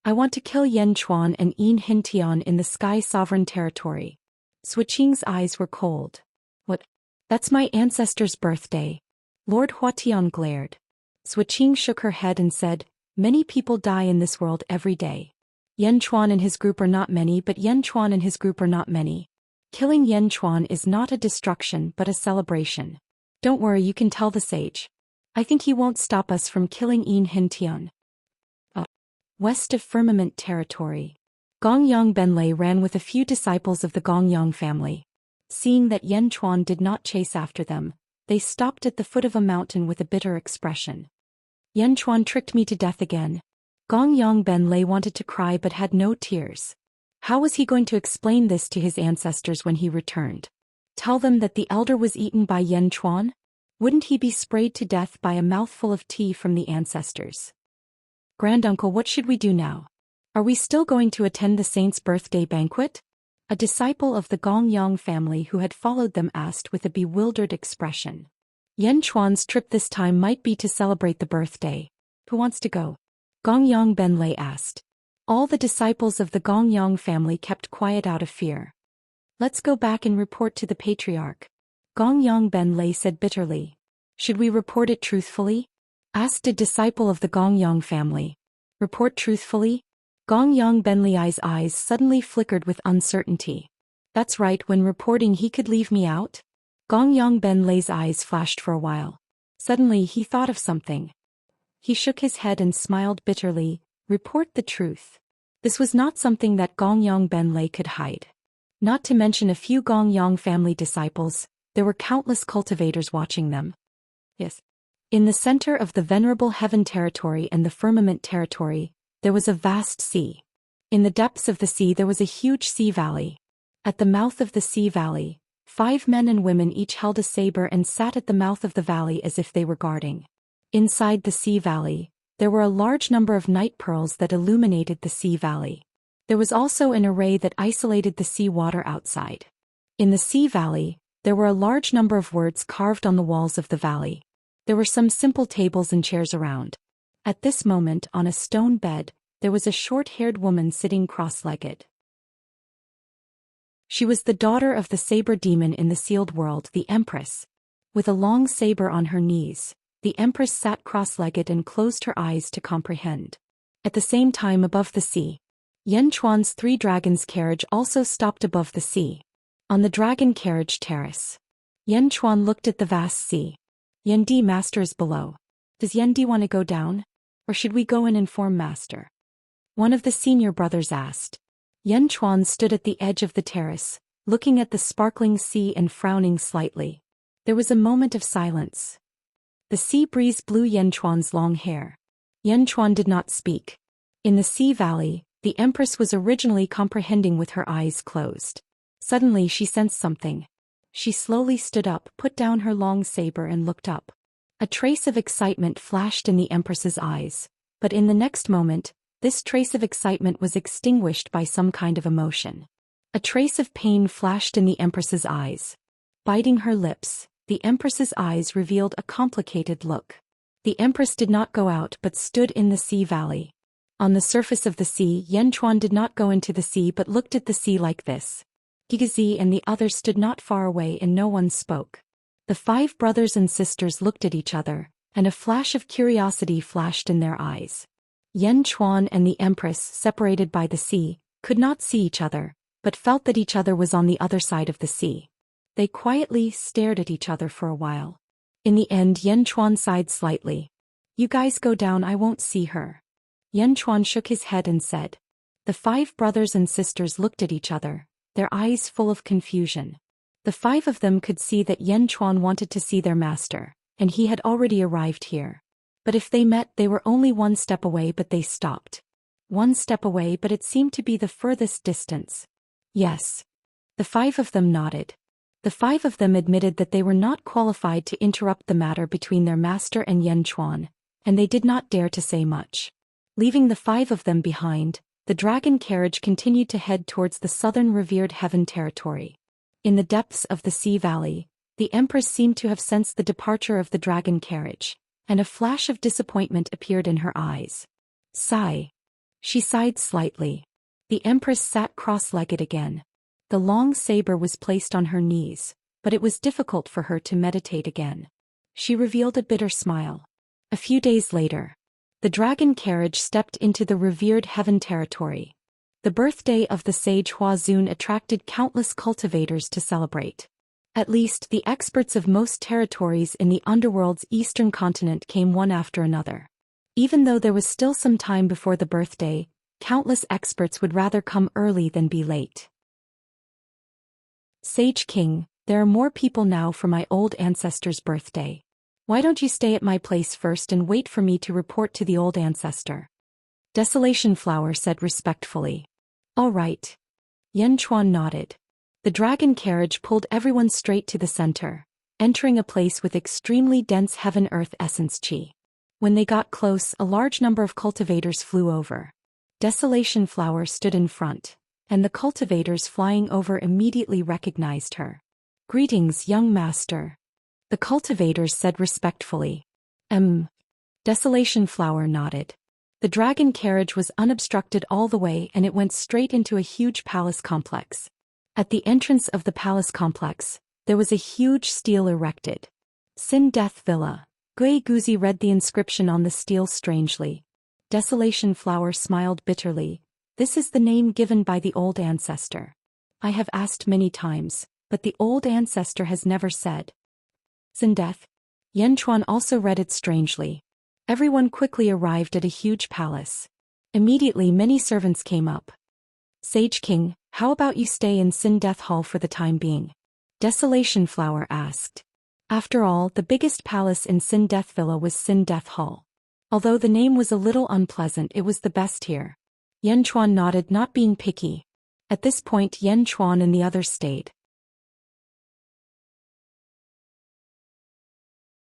I want to kill Yan Chuan and Enrich in the Sky Sovereign Territory. Zhuqing's eyes were cold. What? That's my ancestor's birthday. Lord Huatian glared. Zhuqing shook her head and said, many people die in this world every day. Yan Chuan and his group are not many, but Yan Chuan and his group are not many. Killing Yan Chuan is not a destruction but a celebration. Don't worry, you can tell the sage. I think he won't stop us from killing Enrich. West of Firmament Territory. Gongyang Benlei ran with a few disciples of the Gongyang family. Seeing that Yan Chuan did not chase after them, they stopped at the foot of a mountain with a bitter expression. Yan Chuan tricked me to death again. Gongyang Benlei wanted to cry but had no tears. How was he going to explain this to his ancestors when he returned? Tell them that the elder was eaten by Yan Chuan? Wouldn't he be sprayed to death by a mouthful of tea from the ancestors? Granduncle, what should we do now? Are we still going to attend the saint's birthday banquet? A disciple of the Gongyang family who had followed them asked with a bewildered expression. Yan Chuan's trip this time might be to celebrate the birthday. Who wants to go? Gongyang Benlei asked. All the disciples of the Gongyang family kept quiet out of fear. Let's go back and report to the patriarch. Gongyang Benlei said bitterly. Should we report it truthfully? Asked a disciple of the Gongyang family. Report truthfully? Gongyang Benlei's eyes suddenly flickered with uncertainty. That's right, when reporting he could leave me out? Gongyang Benlei's eyes flashed for a while. Suddenly he thought of something. He shook his head and smiled bitterly. Report the truth. This was not something that Gongyang Benlei could hide. Not to mention a few Gongyang family disciples, there were countless cultivators watching them. Yes. In the center of the Venerable Heaven Territory and the Firmament Territory, there was a vast sea. In the depths of the sea there was a huge sea valley. At the mouth of the sea valley, 5 men and women each held a saber and sat at the mouth of the valley as if they were guarding. Inside the sea valley, there were a large number of night pearls that illuminated the sea valley. There was also an array that isolated the sea water outside. In the sea valley, there were a large number of words carved on the walls of the valley. There were some simple tables and chairs around. At this moment, on a stone bed, there was a short-haired woman sitting cross-legged. She was the daughter of the saber demon in the sealed world, the Empress. With a long saber on her knees, the Empress sat cross-legged and closed her eyes to comprehend. At the same time, above the sea, Yan Chuan's 3 dragons carriage also stopped above the sea. On the dragon carriage terrace, Yan Chuan looked at the vast sea. Yendi, Master is below. Does Yendi want to go down? Or should we go and inform Master? One of the senior brothers asked. Yan Chuan stood at the edge of the terrace, looking at the sparkling sea and frowning slightly. There was a moment of silence. The sea breeze blew Yan Chuan's long hair. Yan Chuan did not speak. In the sea valley, the Empress was originally comprehending with her eyes closed. Suddenly she sensed something. She slowly stood up, put down her long saber and looked up. A trace of excitement flashed in the Empress's eyes, but in the next moment, this trace of excitement was extinguished by some kind of emotion. A trace of pain flashed in the Empress's eyes. Biting her lips, the Empress's eyes revealed a complicated look. The Empress did not go out but stood in the sea valley. On the surface of the sea, Yan Chuan did not go into the sea but looked at the sea like this. Gigazi and the others stood not far away and no one spoke. The 5 brothers and sisters looked at each other, and a flash of curiosity flashed in their eyes. Yan Chuan and the Empress, separated by the sea, could not see each other, but felt that each other was on the other side of the sea. They quietly stared at each other for a while. In the end, Yan Chuan sighed slightly. You guys go down, I won't see her. Yan Chuan shook his head and said. The 5 brothers and sisters looked at each other, their eyes full of confusion. The 5 of them could see that Yan Chuan wanted to see their master, and he had already arrived here. But if they met, they were only 1 step away, but they stopped. 1 step away, but it seemed to be the furthest distance. Yes. The 5 of them nodded. The 5 of them admitted that they were not qualified to interrupt the matter between their master and Yan Chuan, and they did not dare to say much. Leaving the 5 of them behind, the dragon carriage continued to head towards the southern revered heaven territory. In the depths of the sea valley, the Empress seemed to have sensed the departure of the dragon carriage, and a flash of disappointment appeared in her eyes. Sigh. She sighed slightly. The Empress sat cross-legged again. The long saber was placed on her knees, but it was difficult for her to meditate again. She revealed a bitter smile. A few days later, the dragon carriage stepped into the revered heaven territory. The birthday of the sage Huazun attracted countless cultivators to celebrate. At least the experts of most territories in the underworld's eastern continent came one after another. Even though there was still some time before the birthday, countless experts would rather come early than be late. Sage King, there are more people now for my old ancestor's birthday. Why don't you stay at my place first and wait for me to report to the old ancestor? Desolation Flower said respectfully. All right. Yan Chuan nodded. The dragon carriage pulled everyone straight to the center, entering a place with extremely dense heaven-earth essence chi. When they got close, a large number of cultivators flew over. Desolation Flower stood in front, and the cultivators flying over immediately recognized her. Greetings, young master. The cultivators said respectfully. Desolation Flower nodded. The dragon carriage was unobstructed all the way and it went straight into a huge palace complex. At the entrance of the palace complex, there was a huge stele erected. Sin Death Villa. Gui Guzi read the inscription on the stele strangely. Desolation Flower smiled bitterly. This is the name given by the old ancestor. I have asked many times, but the old ancestor has never said. Sin Death. Yan Chuan also read it strangely. Everyone quickly arrived at a huge palace. Immediately many servants came up. Sage King, how about you stay in Sin Death Hall for the time being? Desolation Flower asked. After all, the biggest palace in Sin Death Villa was Sin Death Hall. Although the name was a little unpleasant, it was the best here. Yan Chuan nodded, not being picky. At this point Yan Chuan and the others stayed.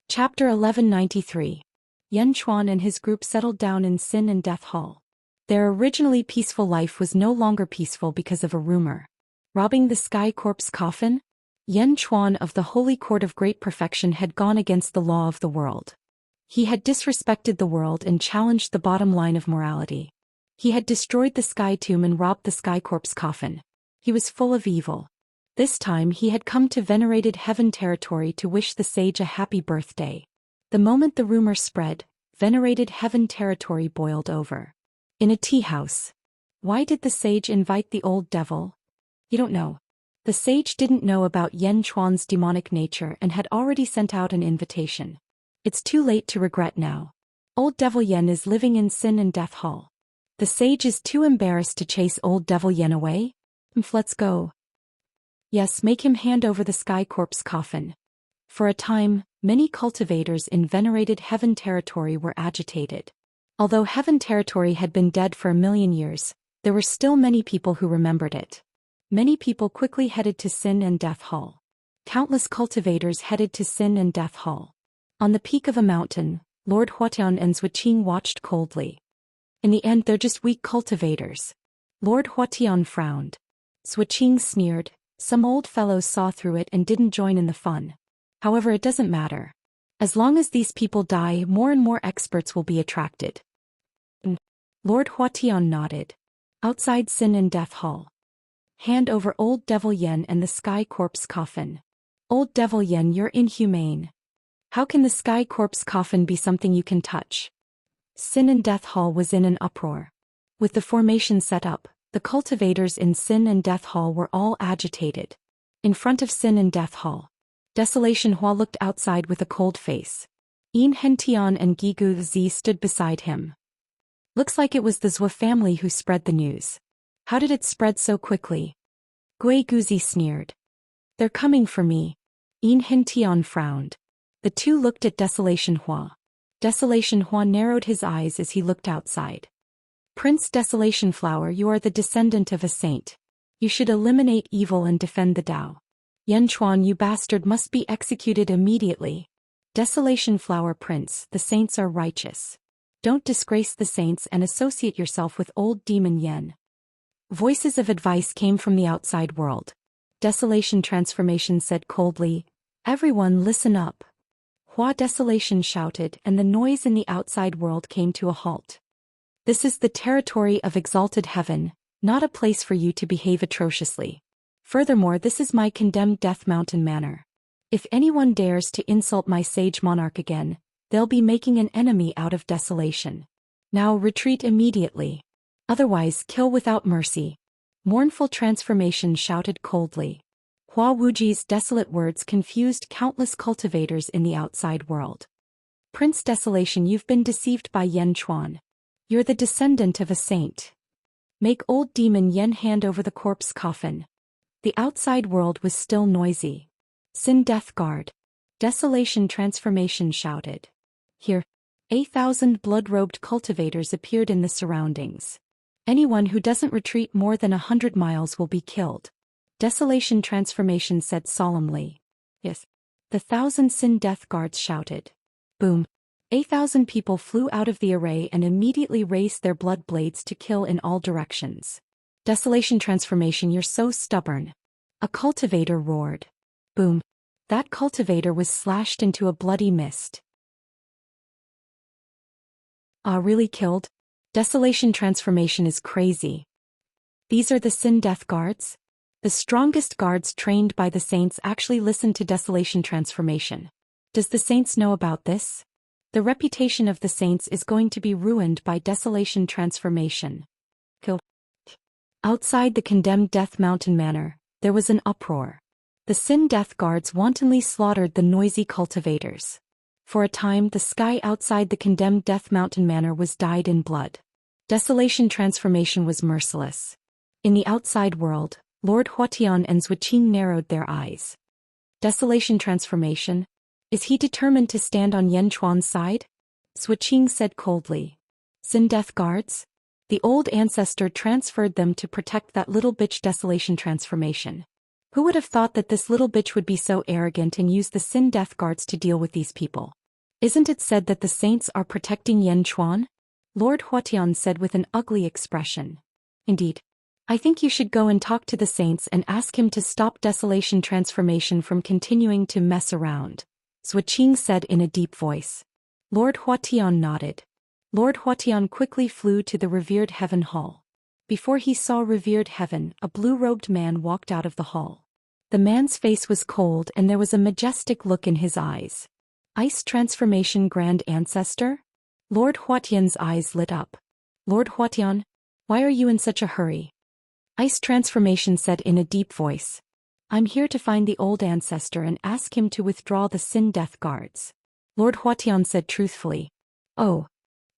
Chapter 1193. Yan Chuan and his group settled down in Sin and Death Hall. Their originally peaceful life was no longer peaceful because of a rumor. Robbing the Sky Corp's coffin? Yan Chuan of the Holy Court of Great Perfection had gone against the law of the world. He had disrespected the world and challenged the bottom line of morality. He had destroyed the Sky Tomb and robbed the Sky Corp's coffin. He was full of evil. This time he had come to venerated heaven territory to wish the sage a happy birthday. The moment the rumor spread, venerated heaven territory boiled over. In a tea house. Why did the sage invite the old devil? You don't know. The sage didn't know about Yan Chuan's demonic nature and had already sent out an invitation. It's too late to regret now. Old Devil Yan is living in Sin and Death Hall. The sage is too embarrassed to chase Old Devil Yan away? Let's go. Yes, make him hand over the Sky Corp's coffin. For a time, many cultivators in venerated heaven territory were agitated. Although heaven territory had been dead for 1,000,000 years, there were still many people who remembered it. Many people quickly headed to Sin and Death Hall. Countless cultivators headed to Sin and Death Hall. On the peak of a mountain, Lord Huatian and Zhuqing watched coldly. In the end, they're just weak cultivators. Lord Huatian frowned. Zhuqing sneered. Some old fellows saw through it and didn't join in the fun. However, it doesn't matter. As long as these people die, more and more experts will be attracted. Lord Huatian nodded. Outside Sin and Death Hall. Hand over Old Devil Yen and the Sky Corp's coffin. Old Devil Yen, you're inhumane. How can the Sky Corp's coffin be something you can touch? Sin and Death Hall was in an uproar. With the formation set up, the cultivators in Sin and Death Hall were all agitated. In front of Sin and Death Hall, Desolation Hua looked outside with a cold face. Yin Hentian and Gigu Zi stood beside him. Looks like it was the Zhua family who spread the news. How did it spread so quickly? Gui Guzi sneered. They're coming for me. Yin Hentian frowned. The two looked at Desolation Hua. Desolation Hua narrowed his eyes as he looked outside. Prince Desolation Flower, you are the descendant of a saint. You should eliminate evil and defend the Tao. Yan Chuan, you bastard, must be executed immediately. Desolation Flower Prince, the saints are righteous. Don't disgrace the saints and associate yourself with old demon Yan. Voices of advice came from the outside world. Desolation Transformation said coldly, everyone listen up. Hua Desolation shouted, and the noise in the outside world came to a halt. This is the territory of exalted heaven, not a place for you to behave atrociously. Furthermore, this is my condemned Death Mountain manor. If anyone dares to insult my sage monarch again, they'll be making an enemy out of Desolation. Now retreat immediately. Otherwise, kill without mercy. Mournful Transformation shouted coldly. Hua Wuji's desolate words confused countless cultivators in the outside world. Prince Desolation, you've been deceived by Yan Chuan. You're the descendant of a saint. Make old demon Yen hand over the corpse coffin. The outside world was still noisy. Sin Death Guard. Desolation Transformation shouted. Here. 1,000 blood-robed cultivators appeared in the surroundings. Anyone who doesn't retreat more than 100 miles will be killed. Desolation Transformation said solemnly. Yes. The 1,000 Sin Death Guards shouted. Boom. 1,000 people flew out of the array and immediately raised their blood blades to kill in all directions. Desolation Transformation, you're so stubborn. A cultivator roared. Boom. That cultivator was slashed into a bloody mist. Ah, really killed? Desolation Transformation is crazy. These are the Sin Death Guards? The strongest guards trained by the saints actually listened to Desolation Transformation. Does the saints know about this? The reputation of the saints is going to be ruined by Desolation Transformation. Kill. Outside the condemned Death Mountain Manor, there was an uproar. The Sin Death Guards wantonly slaughtered the noisy cultivators. For a time, the sky outside the condemned Death Mountain Manor was dyed in blood. Desolation Transformation was merciless. In the outside world, Lord Huatian and Zhuqing narrowed their eyes. Desolation Transformation? Is he determined to stand on Yan Chuan's side? Zhuqing said coldly. Sin Death Guards? The old ancestor transferred them to protect that little bitch Desolation Transformation. Who would have thought that this little bitch would be so arrogant and use the Sin Death Guards to deal with these people? Isn't it said that the saints are protecting Yen Chuan? Lord Huatian said with an ugly expression. Indeed. I think you should go and talk to the saints and ask him to stop Desolation Transformation from continuing to mess around, Zhuqing said in a deep voice. Lord Huatian nodded. Lord Huatian quickly flew to the revered heaven hall. Before he saw revered heaven, a blue-robed man walked out of the hall. The man's face was cold and there was a majestic look in his eyes. Ice Transformation Grand Ancestor? Lord Huatian's eyes lit up. Lord Huatian, why are you in such a hurry? Ice Transformation said in a deep voice. I'm here to find the old ancestor and ask him to withdraw the Sin Death Guards. Lord Huatian said truthfully. Oh.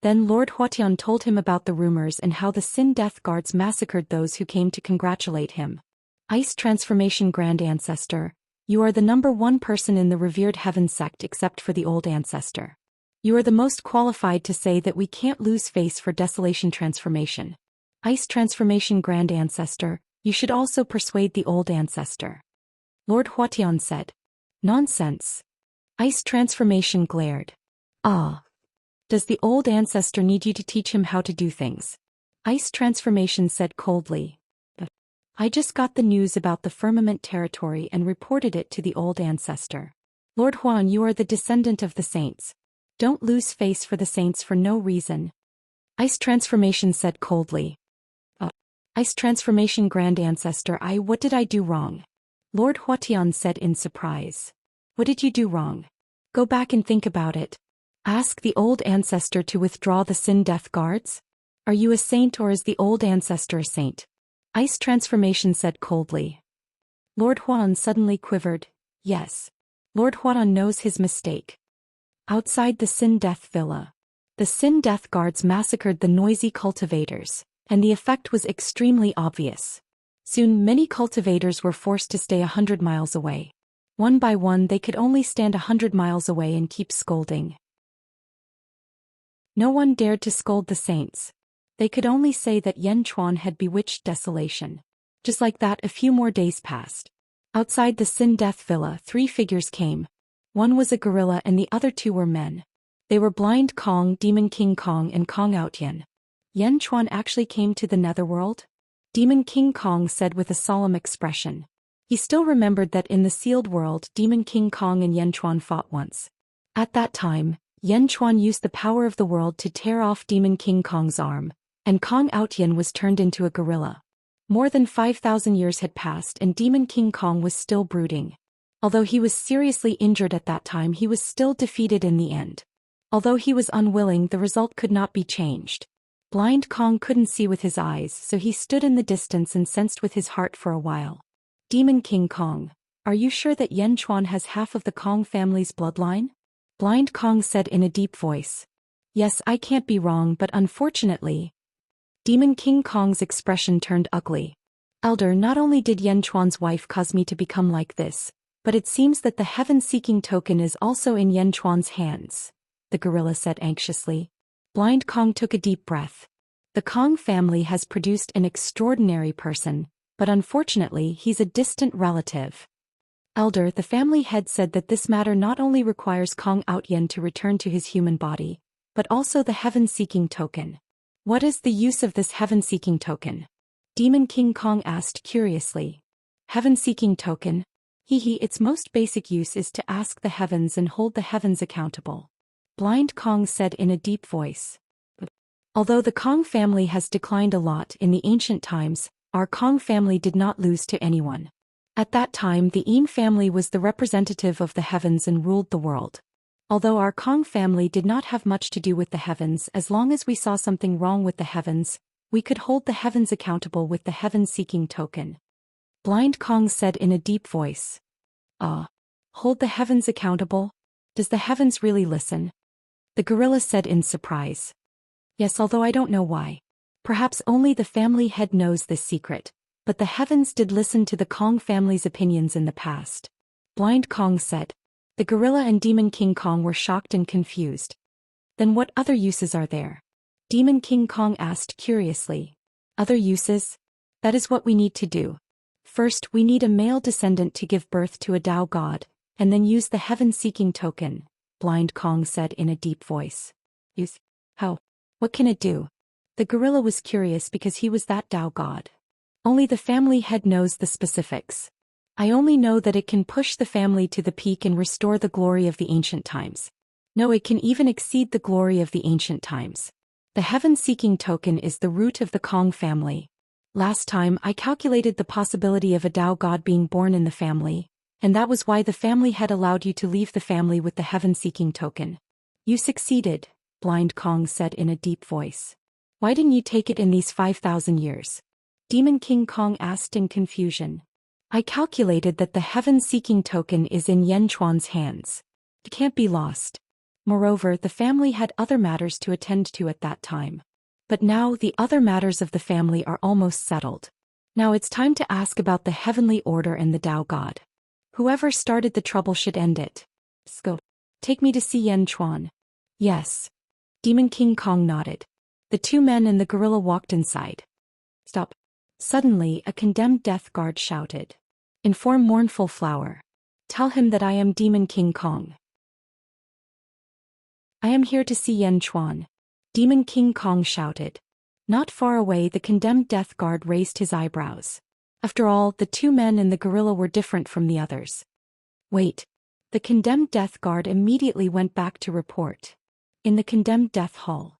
Then Lord Huatian told him about the rumors and how the Sin Death Guards massacred those who came to congratulate him. Ice Transformation Grand Ancestor, you are the #1 person in the revered heaven sect except for the old ancestor. You are the most qualified to say that we can't lose face for Desolation Transformation. Ice Transformation Grand Ancestor, you should also persuade the old ancestor. Lord Huatian said. Nonsense. Ice Transformation glared. Ah. Does the old ancestor need you to teach him how to do things? Ice Transformation said coldly. But I just got the news about the firmament territory and reported it to the old ancestor. Lord Huan, you are the descendant of the saints. Don't lose face for the saints for no reason. Ice Transformation said coldly. Ice Transformation Grand Ancestor, what did I do wrong? Lord Huatian said in surprise. What did you do wrong? Go back and think about it. Ask the old ancestor to withdraw the Sin Death Guards? Are you a saint or is the old ancestor a saint? Ice Transformation said coldly. Lord Huan suddenly quivered. Yes. Lord Huan knows his mistake. Outside the Sin Death Villa, the Sin Death Guards massacred the noisy cultivators, and the effect was extremely obvious. Soon many cultivators were forced to stay 100 miles away. One by one they could only stand 100 miles away and keep scolding. No one dared to scold the saints. They could only say that Yen Chuan had bewitched desolation. Just like that, a few more days passed. Outside the Sin Death Villa, 3 figures came. One was a gorilla and the other 2 were men. They were Blind Kong, Demon King Kong and Kong Outyen. Yen Chuan actually came to the netherworld? Demon King Kong said with a solemn expression. He still remembered that in the sealed world Demon King Kong and Yen Chuan fought once. At that time, Yen Chuan used the power of the world to tear off Demon King Kong's arm, and Kong Outyen was turned into a gorilla. More than 5,000 years had passed and Demon King Kong was still brooding. Although he was seriously injured at that time, he was still defeated in the end. Although he was unwilling, the result could not be changed. Blind Kong couldn't see with his eyes, so he stood in the distance and sensed with his heart for a while. Demon King Kong, are you sure that Yen Chuan has half of the Kong family's bloodline? Blind Kong said in a deep voice. Yes, I can't be wrong, but unfortunately. Demon King Kong's expression turned ugly. Elder, not only did Yen Chuan's wife cause me to become like this, but it seems that the heaven-seeking token is also in Yen Chuan's hands, the gorilla said anxiously. Blind Kong took a deep breath. The Kong family has produced an extraordinary person, but unfortunately he's a distant relative. Elder, the family head said that this matter not only requires Kong Outyen to return to his human body, but also the heaven-seeking token. What is the use of this heaven-seeking token? Demon King Kong asked curiously. Heaven-seeking token? Its most basic use is to ask the heavens and hold the heavens accountable. Blind Kong said in a deep voice. Although the Kong family has declined a lot in the ancient times, our Kong family did not lose to anyone. At that time the Yin family was the representative of the heavens and ruled the world. Although our Kong family did not have much to do with the heavens, as long as we saw something wrong with the heavens, we could hold the heavens accountable with the heaven-seeking token. Blind Kong said in a deep voice. Hold the heavens accountable? Does the heavens really listen? The gorilla said in surprise. Yes, although I don't know why. Perhaps only the family head knows this secret, but the heavens did listen to the Kong family's opinions in the past. Blind Kong said. The gorilla and Demon King Kong were shocked and confused. Then what other uses are there? Demon King Kong asked curiously. Other uses? That is what we need to do. First, we need a male descendant to give birth to a Tao god, and then use the heaven-seeking token, Blind Kong said in a deep voice. Use? How? What can it do? The gorilla was curious because he was that Tao god. Only the family head knows the specifics. I only know that it can push the family to the peak and restore the glory of the ancient times. No, it can even exceed the glory of the ancient times. The heaven-seeking token is the root of the Kong family. Last time I calculated the possibility of a Tao god being born in the family, and that was why the family had allowed you to leave the family with the heaven-seeking token. You succeeded, Blind Kong said in a deep voice. Why didn't you take it in these 5,000 years? Demon King Kong asked in confusion. I calculated that the heaven-seeking token is in Yen Chuan's hands. It can't be lost. Moreover, the family had other matters to attend to at that time. But now the other matters of the family are almost settled. Now it's time to ask about the heavenly order and the Tao god. Whoever started the trouble should end it. Go. Take me to see Yen Chuan. Yes. Demon King Kong nodded. The two men and the gorilla walked inside. Stop. Suddenly, a condemned death guard shouted. Inform Mournful Flower. Tell him that I am Demon King Kong. I am here to see Yen Chuan. Demon King Kong shouted. Not far away, the condemned death guard raised his eyebrows. After all, the two men and the gorilla were different from the others. Wait. The condemned death guard immediately went back to report. In the condemned death hall.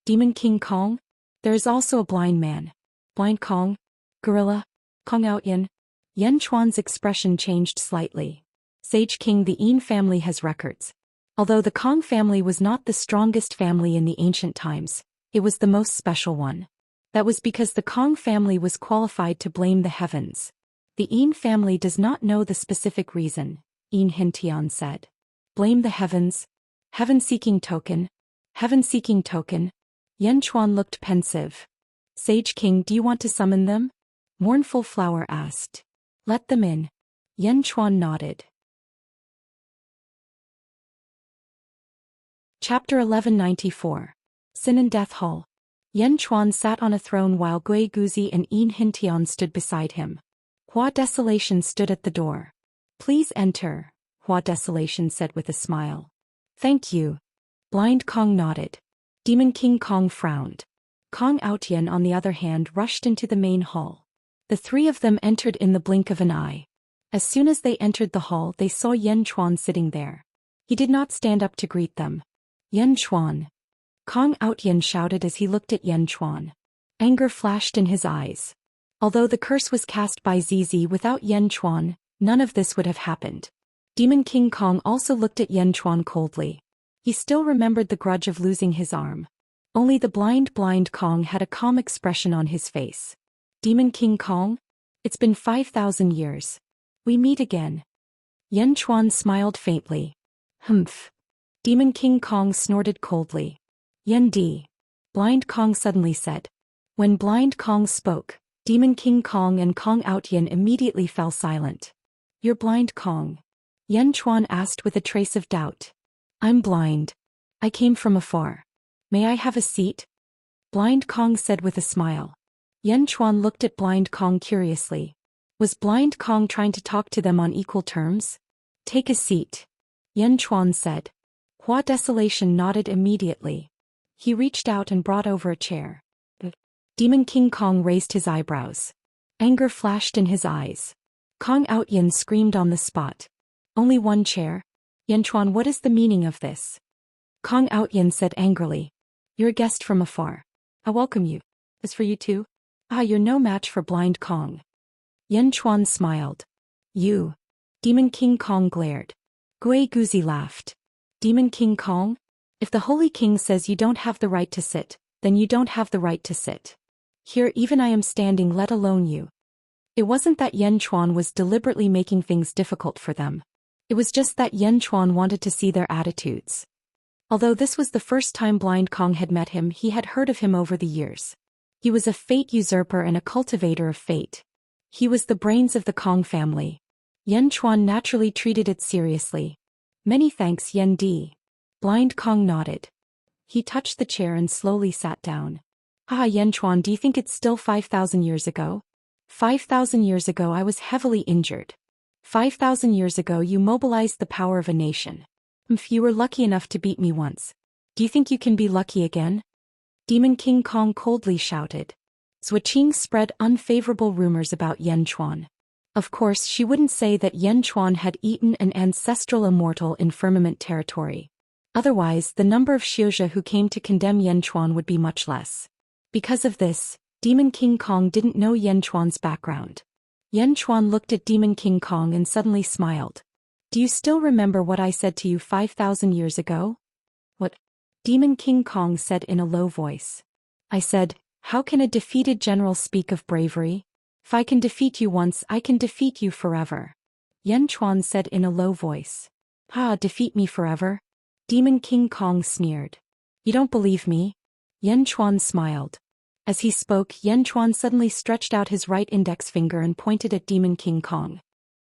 Demon King Kong? There is also a blind man. Blind Kong? Gorilla? Kong Out Yen? Yen Chuan's expression changed slightly. Sage King, the Yin family has records. Although the Kong family was not the strongest family in the ancient times, it was the most special one. That was because the Kong family was qualified to blame the heavens. The Yin family does not know the specific reason, Yin Hintian said. Blame the heavens? Heaven-seeking token? Heaven-seeking token? Yen Chuan looked pensive. Sage King, do you want to summon them? Mournful Flower asked. Let them in. Yen Chuan nodded. Chapter 1194. Sin and Death Hall. Yen Chuan sat on a throne while Gui Guzi and Yin Hintian stood beside him. Hua Desolation stood at the door. Please enter, Hua Desolation said with a smile. Thank you. Blind Kong nodded. Demon King Kong frowned. Kong Outyen, on the other hand, rushed into the main hall. The three of them entered in the blink of an eye. As soon as they entered the hall, they saw Yen Chuan sitting there. He did not stand up to greet them. Yen Chuan. Kong Outyen shouted as he looked at Yen Chuan. Anger flashed in his eyes. Although the curse was cast by ZZ without Yen Chuan, none of this would have happened. Demon King Kong also looked at Yen Chuan coldly. He still remembered the grudge of losing his arm. Only the blind Kong had a calm expression on his face. Demon King Kong? It's been 5,000 years. We meet again. Yen Chuan smiled faintly. Humph. Demon King Kong snorted coldly. Yen Di. Blind Kong suddenly said. When Blind Kong spoke, Demon King Kong and Kong Outyen immediately fell silent. You're Blind Kong? Yen Chuan asked with a trace of doubt. I'm blind. I came from afar. May I have a seat? Blind Kong said with a smile. Yen Chuan looked at Blind Kong curiously. Was Blind Kong trying to talk to them on equal terms? Take a seat. Yen Chuan said. Hua Desolation nodded immediately. He reached out and brought over a chair. Demon King Kong raised his eyebrows. Anger flashed in his eyes. Kong Outyen screamed on the spot. Only one chair? Yen Chuan, what is the meaning of this? Kong Outyen said angrily. You're a guest from afar. I welcome you. As for you too? You're no match for Blind Kong. Yen Chuan smiled. You. Demon King Kong glared. Gui Guzi laughed. Demon King Kong? If the Holy King says you don't have the right to sit, then you don't have the right to sit. Here even I am standing, let alone you. It wasn't that Yen Chuan was deliberately making things difficult for them. It was just that Yen Chuan wanted to see their attitudes. Although this was the first time Blind Kong had met him, he had heard of him over the years. He was a fate usurper and a cultivator of fate. He was the brains of the Kong family. Yen Chuan naturally treated it seriously. Many thanks, Yen Di. Blind Kong nodded. He touched the chair and slowly sat down. Yen Chuan, do you think it's still 5,000 years ago? 5,000 years ago I was heavily injured. 5,000 years ago you mobilized the power of a nation. You were lucky enough to beat me once. Do you think you can be lucky again? Demon King Kong coldly shouted. Zhuqing spread unfavorable rumors about Yan Chuan. Of course she wouldn't say that Yan Chuan had eaten an ancestral immortal in firmament territory. Otherwise the number of Xiuzhe who came to condemn Yan Chuan would be much less. Because of this, Demon King Kong didn't know Yan Chuan's background. Yan Chuan looked at Demon King Kong and suddenly smiled. Do you still remember what I said to you 5,000 years ago? What? Demon King Kong said in a low voice. I said, how can a defeated general speak of bravery? If I can defeat you once, I can defeat you forever. Yan Chuan said in a low voice. Defeat me forever? Demon King Kong sneered. You don't believe me? Yan Chuan smiled. As he spoke, Yan Chuan suddenly stretched out his right index finger and pointed at Demon King Kong.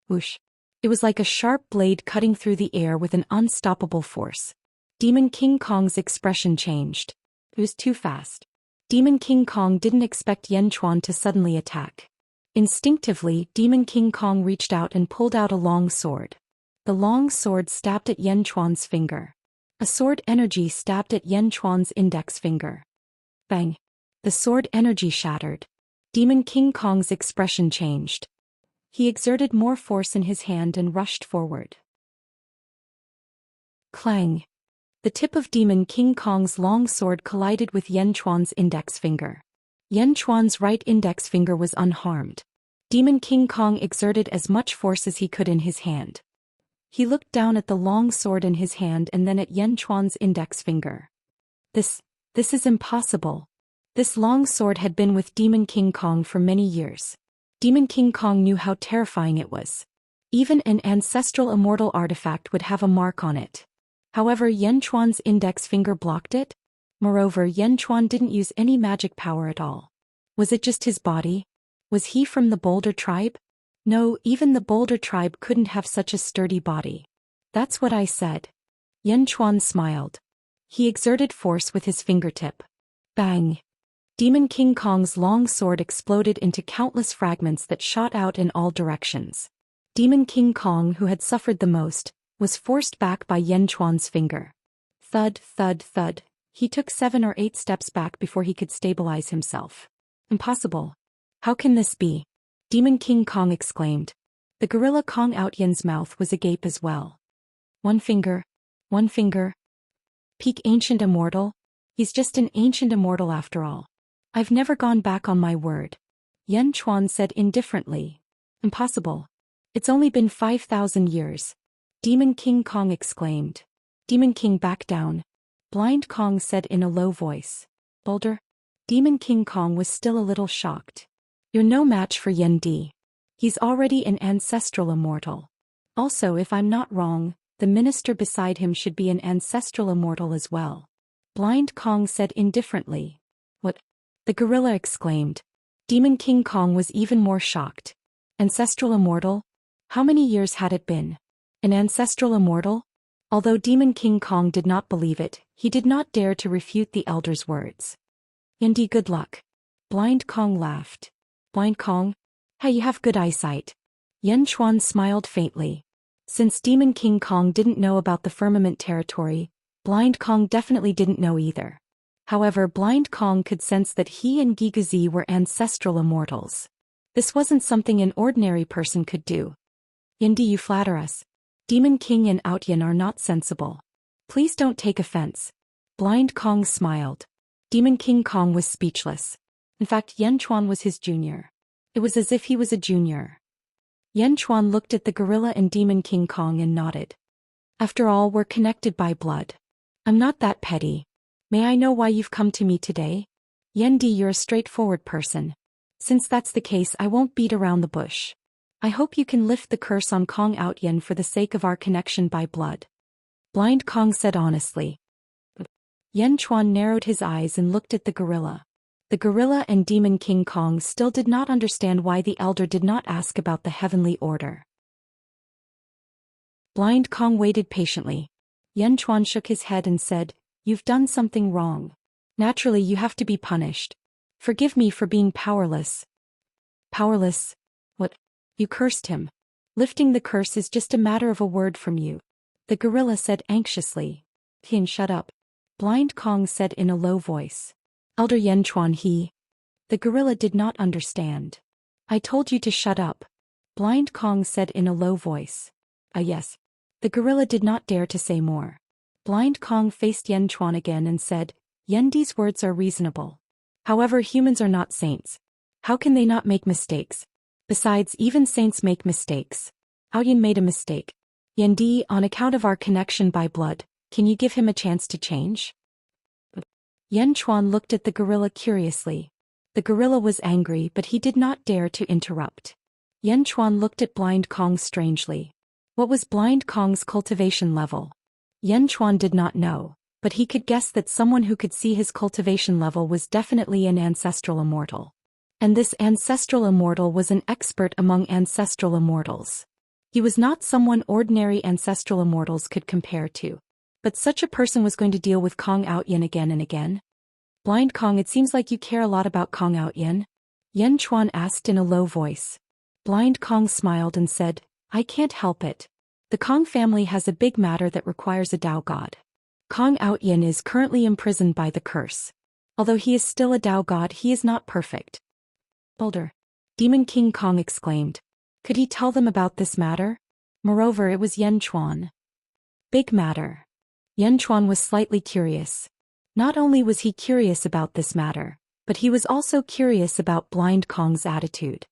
Whoosh. It was like a sharp blade cutting through the air with an unstoppable force. Demon King Kong's expression changed. It was too fast. Demon King Kong didn't expect Yan Chuan to suddenly attack. Instinctively, Demon King Kong reached out and pulled out a long sword. The long sword stabbed at Yan Chuan's finger. A sword energy stabbed at Yan Chuan's index finger. Bang! The sword energy shattered. Demon King Kong's expression changed. He exerted more force in his hand and rushed forward. Clang! The tip of Demon King Kong's long sword collided with Yan Chuan's index finger. Yan Chuan's right index finger was unharmed. Demon King Kong exerted as much force as he could in his hand. He looked down at the long sword in his hand and then at Yan Chuan's index finger. This is impossible. This long sword had been with Demon King Kong for many years. Demon King Kong knew how terrifying it was. Even an ancestral immortal artifact would have a mark on it. However, Yan Chuan's index finger blocked it. Moreover, Yan Chuan didn't use any magic power at all. Was it just his body? Was he from the Boulder tribe? No, even the Boulder tribe couldn't have such a sturdy body. That's what I said. Yan Chuan smiled. He exerted force with his fingertip. Bang! Demon King Kong's long sword exploded into countless fragments that shot out in all directions. Demon King Kong, who had suffered the most, was forced back by Yan Chuan's finger. Thud, thud, thud. He took 7 or 8 steps back before he could stabilize himself. Impossible. How can this be? Demon King Kong exclaimed. The gorilla Kong Outyen's mouth was agape as well. One finger. Peak ancient immortal? He's just an ancient immortal after all. I've never gone back on my word. Yan Chuan said indifferently. Impossible. It's only been 5,000 years. Demon King Kong exclaimed. Demon King, back down. Blind Kong said in a low voice. Boulder? Demon King Kong was still a little shocked. You're no match for Yan Di. He's already an ancestral immortal. Also, if I'm not wrong, the minister beside him should be an ancestral immortal as well. Blind Kong said indifferently. What? The gorilla exclaimed. Demon King Kong was even more shocked. Ancestral immortal? How many years had it been? An ancestral immortal? Although Demon King Kong did not believe it, he did not dare to refute the elder's words. Yandi, good luck. Blind Kong laughed. Blind Kong? Hey, you have good eyesight. Yan Chuan smiled faintly. Since Demon King Kong didn't know about the firmament territory, Blind Kong definitely didn't know either. However, Blind Kong could sense that he and Gigazi were ancestral immortals. This wasn't something an ordinary person could do. Yandi, you flatter us. Demon King and Outyen are not sensible. Please don't take offense. Blind Kong smiled. Demon King Kong was speechless. In fact, Yan Chuan was his junior. It was as if he was a junior. Yan Chuan looked at the gorilla and Demon King Kong and nodded. After all, we're connected by blood. I'm not that petty. May I know why you've come to me today? Yendi, you're a straightforward person. Since that's the case, I won't beat around the bush. I hope you can lift the curse on Kong Outyen for the sake of our connection by blood. Blind Kong said honestly. Yan Chuan narrowed his eyes and looked at the gorilla. The gorilla and Demon King Kong still did not understand why the elder did not ask about the heavenly order. Blind Kong waited patiently. Yan Chuan shook his head and said, "You've done something wrong. Naturally, you have to be punished. Forgive me for being powerless." Powerless. What? You cursed him. Lifting the curse is just a matter of a word from you. The gorilla said anxiously. Yin, shut up. Blind Kong said in a low voice. Elder Yen Chuan he. The gorilla did not understand. I told you to shut up. Blind Kong said in a low voice. Yes. The gorilla did not dare to say more. Blind Kong faced Yen Chuan again and said, Yendi's words are reasonable. However, humans are not saints. How can they not make mistakes? Besides, even saints make mistakes. Aoyin made a mistake. Yendi, on account of our connection by blood, can you give him a chance to change? Yen Chuan looked at the gorilla curiously. The gorilla was angry, but he did not dare to interrupt. Yen Chuan looked at Blind Kong strangely. What was Blind Kong's cultivation level? Yen Chuan did not know, but he could guess that someone who could see his cultivation level was definitely an ancestral immortal. And this ancestral immortal was an expert among ancestral immortals. He was not someone ordinary ancestral immortals could compare to. But such a person was going to deal with Kong Outyin again and again. Blind Kong, it seems like you care a lot about Kong Outyin. Yen Chuan asked in a low voice. Blind Kong smiled and said, I can't help it. The Kong family has a big matter that requires a Tao god. Kong Outyin is currently imprisoned by the curse. Although he is still a Tao god, he is not perfect. Boulder. Demon King Kong exclaimed. Could he tell them about this matter? Moreover, it was Yen Chuan. Big matter. Yen Chuan was slightly curious. Not only was he curious about this matter, but he was also curious about Blind Kong's attitude.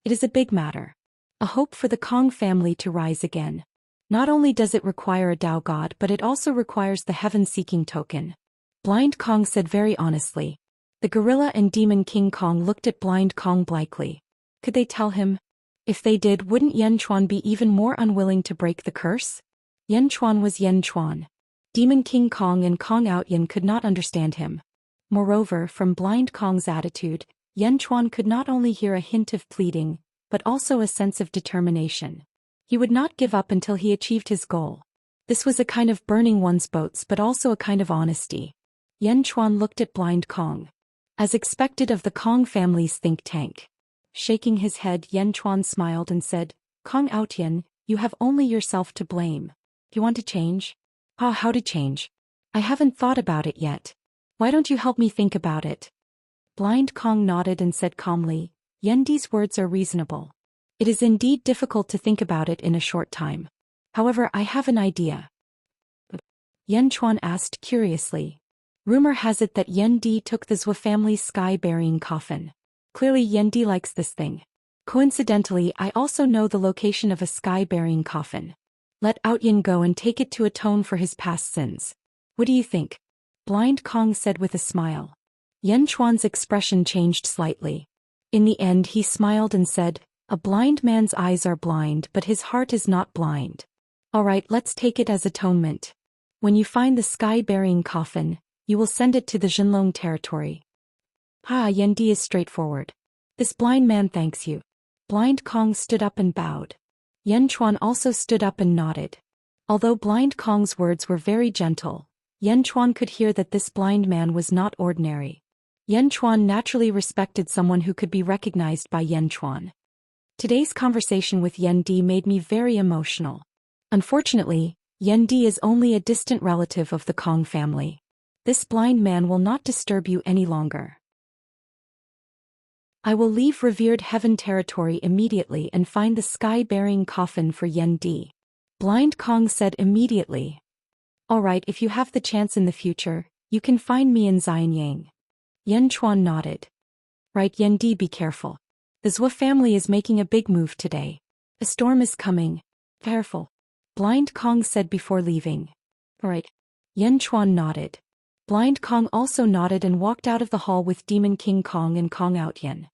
It is a big matter. A hope for the Kong family to rise again. Not only does it require a Tao god, but it also requires the heaven-seeking token. Blind Kong said very honestly. The gorilla and Demon King Kong looked at Blind Kong blankly. Could they tell him? If they did, wouldn't Yen Chuan be even more unwilling to break the curse? Yen Chuan was Yen Chuan. Demon King Kong and Kong Outyin could not understand him. Moreover, from Blind Kong's attitude, Yen Chuan could not only hear a hint of pleading, but also a sense of determination. He would not give up until he achieved his goal. This was a kind of burning one's boats but also a kind of honesty. Yen Chuan looked at Blind Kong. As expected of the Kong family's think tank. Shaking his head, Yen Chuan smiled and said, Kong Outyin, you have only yourself to blame. You want to change? How to change? I haven't thought about it yet. Why don't you help me think about it? Blind Kong nodded and said calmly, Yendi's words are reasonable. It is indeed difficult to think about it in a short time. However, I have an idea. Yen Chuan asked curiously. Rumor has it that Yendi took the Zhou family's sky-burying coffin. Clearly Yendi likes this thing. Coincidentally, I also know the location of a sky-burying coffin. Let Outyin go and take it to atone for his past sins. What do you think? Blind Kong said with a smile. Yen Chuan's expression changed slightly. In the end he smiled and said, a blind man's eyes are blind but his heart is not blind. Alright, let's take it as atonement. When you find the sky-burying coffin, you will send it to the Jinlong territory. Yendi is straightforward. This blind man thanks you. Blind Kong stood up and bowed. Yen Chuan also stood up and nodded. Although Blind Kong's words were very gentle, Yen Chuan could hear that this blind man was not ordinary. Yen Chuan naturally respected someone who could be recognized by Yen Chuan. Today's conversation with Yendi made me very emotional. Unfortunately, Yendi is only a distant relative of the Kong family. This blind man will not disturb you any longer. I will leave revered heaven territory immediately and find the sky-bearing coffin for Yendi. Blind Kong said immediately. Alright, if you have the chance in the future, you can find me in Xianyang. Yen Chuan nodded. Right, Yendi, be careful. The Zhou family is making a big move today. A storm is coming. Careful. Blind Kong said before leaving. Alright. Yen Chuan nodded. Blind Kong also nodded and walked out of the hall with Demon King Kong and Kong Outyin.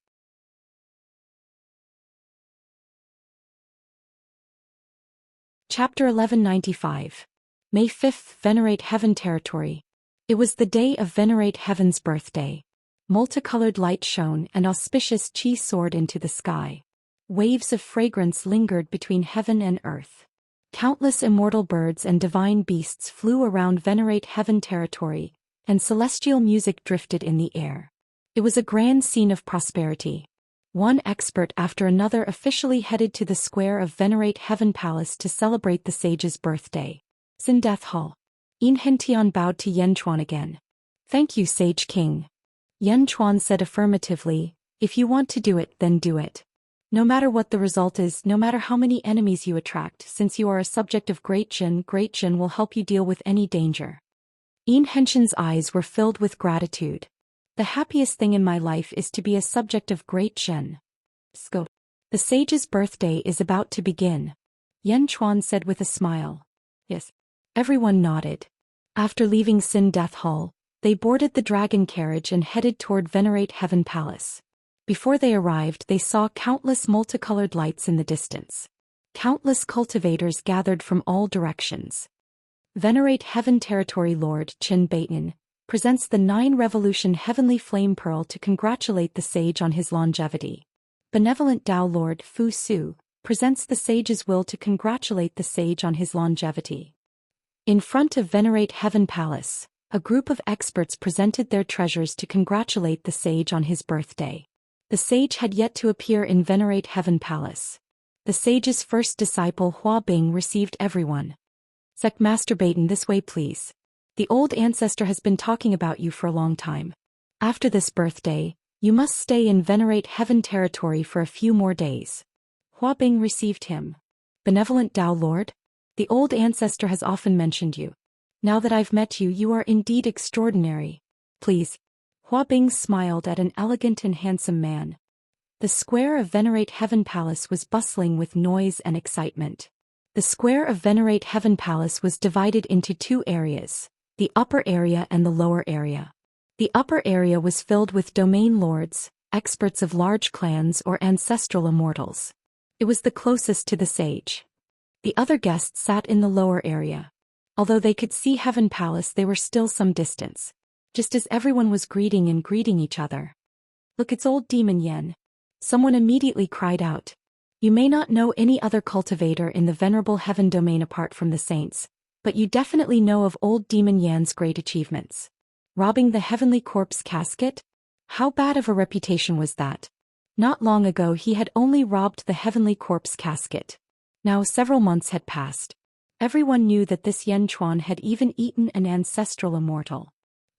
Chapter 1195. May 5th, Venerate Heaven Territory. It was the day of Venerate Heaven's birthday. Multicolored light shone and auspicious chi soared into the sky. Waves of fragrance lingered between heaven and earth. Countless immortal birds and divine beasts flew around Venerate Heaven Territory, and celestial music drifted in the air. It was a grand scene of prosperity. One expert after another officially headed to the square of Venerate Heaven Palace to celebrate the sage's birthday. In Death Hall, Enchanting bowed to Yan Chuan again. "Thank you, Sage King." Yan Chuan said affirmatively, "If you want to do it, then do it. No matter what the result is, no matter how many enemies you attract, since you are a subject of Great Jin will help you deal with any danger." Enchanting's eyes were filled with gratitude. "The happiest thing in my life is to be a subject of Great Jin. Scope. The sage's birthday is about to begin," Yan Chuan said with a smile. "Yes." Everyone nodded. After leaving Sin Death Hall, they boarded the dragon carriage and headed toward Venerate Heaven Palace. Before they arrived, they saw countless multicolored lights in the distance. Countless cultivators gathered from all directions. Venerate Heaven Territory Lord Qin Baitin presents the 9-revolution Heavenly Flame Pearl to congratulate the sage on his longevity. Benevolent Tao Lord Fu Su presents the sage's will to congratulate the sage on his longevity. In front of Venerate Heaven Palace, a group of experts presented their treasures to congratulate the sage on his birthday. The sage had yet to appear in Venerate Heaven Palace. The sage's first disciple Hua Bing received everyone. "Sec Master Baitin, this way please. The old ancestor has been talking about you for a long time. After this birthday, you must stay in Venerate Heaven territory for a few more days." Hua Bing received him. "Benevolent Tao Lord? The old ancestor has often mentioned you. Now that I've met you, you are indeed extraordinary. Please." Hua Bing smiled at an elegant and handsome man. The square of Venerate Heaven Palace was bustling with noise and excitement. The square of Venerate Heaven Palace was divided into 2 areas, the upper area and the lower area. The upper area was filled with domain lords, experts of large clans or ancestral immortals. It was the closest to the sage. The other guests sat in the lower area. Although they could see Heaven Palace, they were still some distance. Just as everyone was greeting each other. "Look, it's old Demon Yen." Someone immediately cried out. "You may not know any other cultivator in the Venerable Heaven domain apart from the saints, but you definitely know of old Demon Yan's great achievements. Robbing the Heavenly Corpse casket? How bad of a reputation was that? Not long ago he had only robbed the Heavenly Corpse casket. Now several months had passed. Everyone knew that this Yan Chuan had even eaten an ancestral immortal.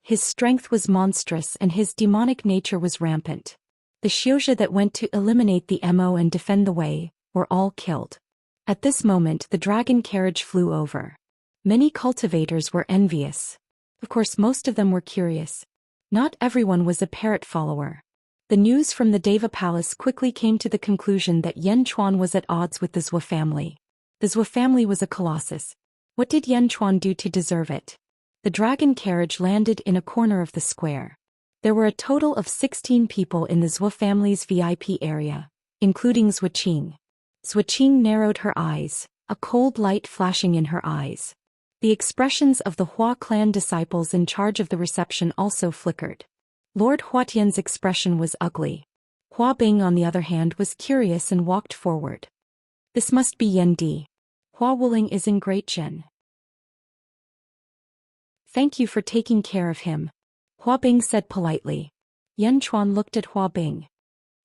His strength was monstrous and his demonic nature was rampant. The Xiozha that went to eliminate the Mo and defend the way were all killed. At this moment the dragon carriage flew over. Many cultivators were envious. Of course, most of them were curious. Not everyone was a parrot follower. The news from the Deva Palace quickly came to the conclusion that Yan Chuan was at odds with the Zhou family. The Zhou family was a colossus. What did Yan Chuan do to deserve it? The dragon carriage landed in a corner of the square. There were a total of 16 people in the Zhou family's VIP area, including Zhou Qing. Zhou Qing narrowed her eyes, a cold light flashing in her eyes. The expressions of the Hua clan disciples in charge of the reception also flickered. Lord Huatian's expression was ugly. Hua Bing, on the other hand, was curious and walked forward. "This must be Yan Di. Hua Wuling is in Great Jin. Thank you for taking care of him," Hua Bing said politely. Yan Chuan looked at Hua Bing.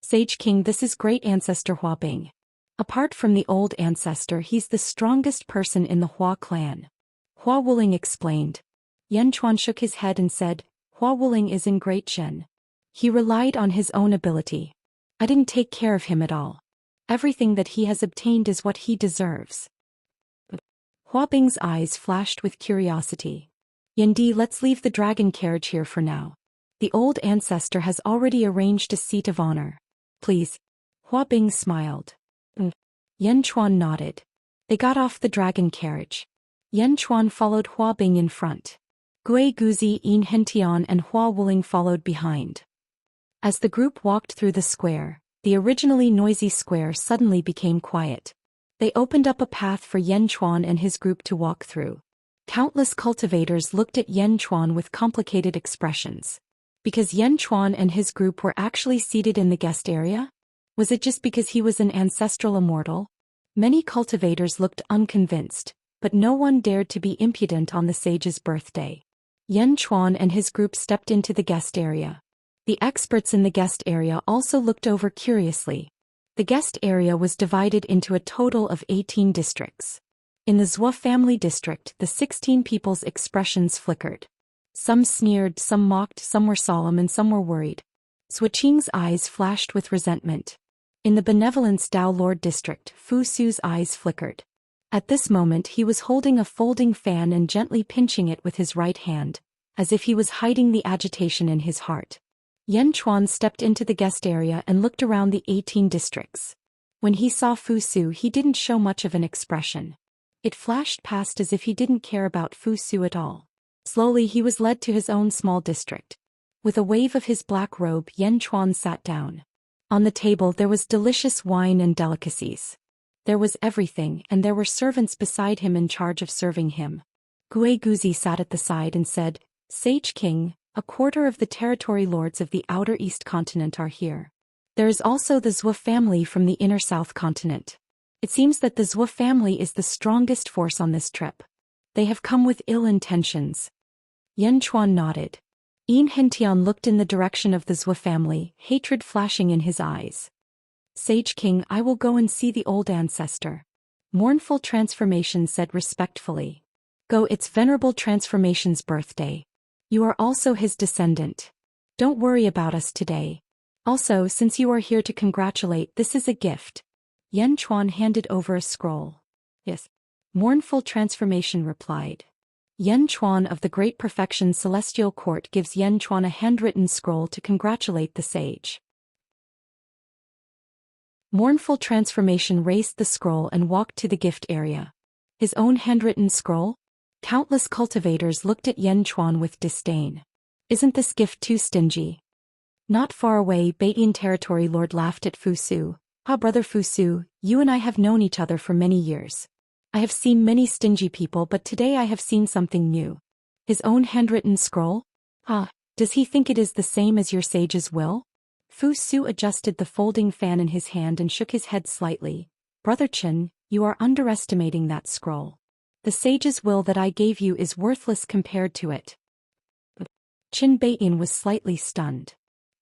"Sage King, this is great ancestor Hua Bing. Apart from the old ancestor, he's the strongest person in the Hua clan." Hua Wuling explained. Yan Chuan shook his head and said, "Hua Wuling is in Great Jin. He relied on his own ability. I didn't take care of him at all. Everything that he has obtained is what he deserves." Hua Bing's eyes flashed with curiosity. "Yan Di, let's leave the dragon carriage here for now. The old ancestor has already arranged a seat of honor. Please." Hua Bing smiled. Yan Chuan nodded. They got off the dragon carriage. Yan Chuan followed Hua Bing in front. Gui Guzi, Enchanting and Hua Wuling followed behind. As the group walked through the square, the originally noisy square suddenly became quiet. They opened up a path for Yan Chuan and his group to walk through. Countless cultivators looked at Yan Chuan with complicated expressions. Because Yan Chuan and his group were actually seated in the guest area? Was it just because he was an ancestral immortal? Many cultivators looked unconvinced, but no one dared to be impudent on the sage's birthday. Yan Chuan and his group stepped into the guest area. The experts in the guest area also looked over curiously. The guest area was divided into a total of 18 districts. In the Zhou family district, the 16 people's expressions flickered. Some sneered, some mocked, some were solemn, and some were worried. Zhou Qing's eyes flashed with resentment. In the Benevolence Dao Lord district, Fu Su's eyes flickered. At this moment he was holding a folding fan and gently pinching it with his right hand, as if he was hiding the agitation in his heart. Yan Chuan stepped into the guest area and looked around the 18 districts. When he saw Fu Su, he didn't show much of an expression. It flashed past as if he didn't care about Fu Su at all. Slowly he was led to his own small district. With a wave of his black robe, Yan Chuan sat down. On the table there was delicious wine and delicacies. There was everything, and there were servants beside him in charge of serving him. Gue Guzi sat at the side and said, "Sage King, a quarter of the territory lords of the outer east continent are here. There is also the Zhou family from the inner south continent. It seems that the Zhou family is the strongest force on this trip. They have come with ill intentions." Yan Chuan nodded. Yin Hentian looked in the direction of the Zhou family, hatred flashing in his eyes. "Sage King, I will go and see the old ancestor." Mournful Transformation said respectfully. "Go, it's Venerable Transformation's birthday. You are also his descendant. Don't worry about us today. Also, since you are here to congratulate, this is a gift." Yan Chuan handed over a scroll. "Yes." Mournful Transformation replied. Yan Chuan of the Great Perfection Celestial Court gives Yan Chuan a handwritten scroll to congratulate the sage. Mournful Transformation raised the scroll and walked to the gift area. His own handwritten scroll? Countless cultivators looked at Yan Chuan with disdain. "Isn't this gift too stingy?" Not far away, Baiyan Territory Lord laughed at Fu Su. "Ah, brother Fu Su, you and I have known each other for many years. I have seen many stingy people, but today I have seen something new." His own handwritten scroll? "Ah, does he think it is the same as your sage's will?" Fu Su adjusted the folding fan in his hand and shook his head slightly. "Brother Chen, you are underestimating that scroll. The sage's will that I gave you is worthless compared to it." Qin Baiyan was slightly stunned.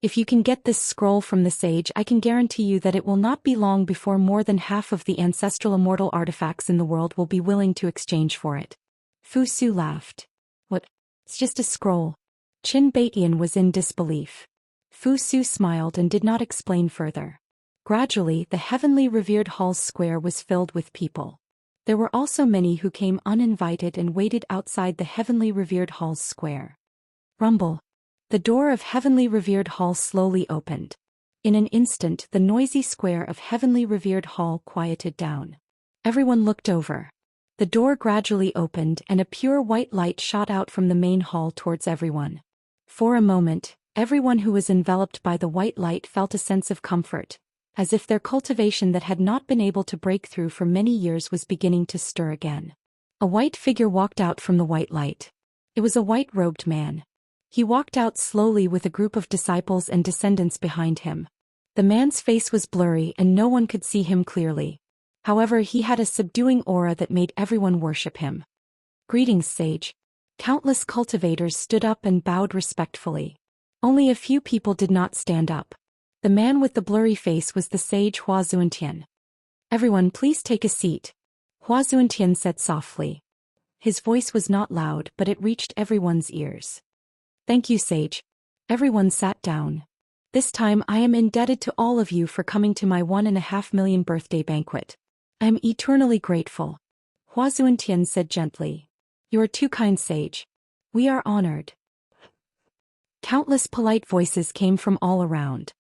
"If you can get this scroll from the sage, I can guarantee you that it will not be long before more than half of the ancestral immortal artifacts in the world will be willing to exchange for it." Fu Su laughed. "What? It's just a scroll." Qin Baiyan was in disbelief. Fu Su smiled and did not explain further. Gradually, the heavenly revered hall's square was filled with people. There were also many who came uninvited and waited outside the heavenly revered hall's square. Rumble. The door of heavenly revered hall slowly opened. In an instant, the noisy square of heavenly revered hall quieted down. Everyone looked over. The door gradually opened and a pure white light shot out from the main hall towards everyone. For a moment, everyone who was enveloped by the white light felt a sense of comfort, as if their cultivation that had not been able to break through for many years was beginning to stir again. A white figure walked out from the white light. It was a white-robed man. He walked out slowly with a group of disciples and descendants behind him. The man's face was blurry and no one could see him clearly. However, he had a subduing aura that made everyone worship him. "Greetings, sage." Countless cultivators stood up and bowed respectfully. Only a few people did not stand up. The man with the blurry face was the sage Hua Zuantian. "Everyone, please take a seat," Hua Zuantian said softly. His voice was not loud, but it reached everyone's ears. "Thank you, sage." Everyone sat down. "This time I am indebted to all of you for coming to my 1.5 million birthday banquet. I am eternally grateful," Hua Zuantian said gently. "You are too kind, sage. We are honored." Countless polite voices came from all around.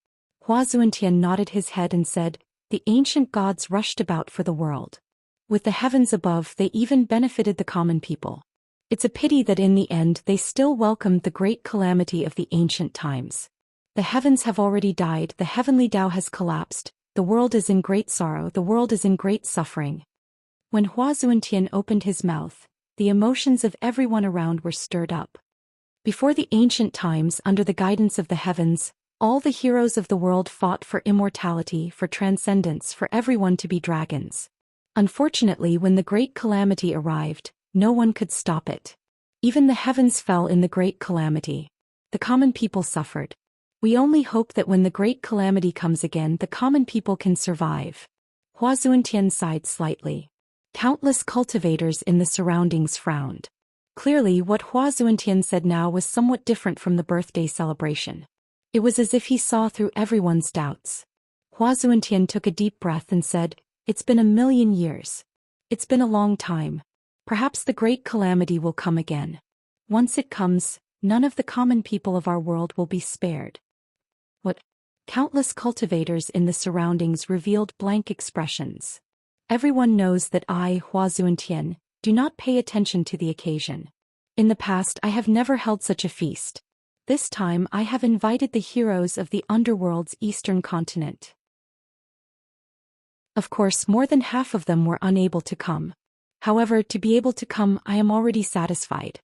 Hua Zuantian nodded his head and said, "The ancient gods rushed about for the world. With the heavens above, they even benefited the common people. It's a pity that in the end they still welcomed the great calamity of the ancient times. The heavens have already died, the heavenly Tao has collapsed, the world is in great sorrow, the world is in great suffering." When Hua Zuantian opened his mouth, the emotions of everyone around were stirred up. Before the ancient times, under the guidance of the heavens, all the heroes of the world fought for immortality, for transcendence, for everyone to be dragons. Unfortunately, when the great calamity arrived, no one could stop it. Even the heavens fell in the great calamity. The common people suffered. We only hope that when the great calamity comes again the common people can survive. Hua Zuntian sighed slightly. Countless cultivators in the surroundings frowned. Clearly what Hua Zuntian said now was somewhat different from the birthday celebration. It was as if he saw through everyone's doubts. Hua Zuntian took a deep breath and said, "It's been 1,000,000 years. It's been a long time. Perhaps the great calamity will come again. Once it comes, none of the common people of our world will be spared." What? Countless cultivators in the surroundings revealed blank expressions. Everyone knows that I, Hua Zuntian, do not pay attention to the occasion. In the past I have never held such a feast. This time I have invited the heroes of the underworld's eastern continent. Of course, more than half of them were unable to come. However, to be able to come, I am already satisfied.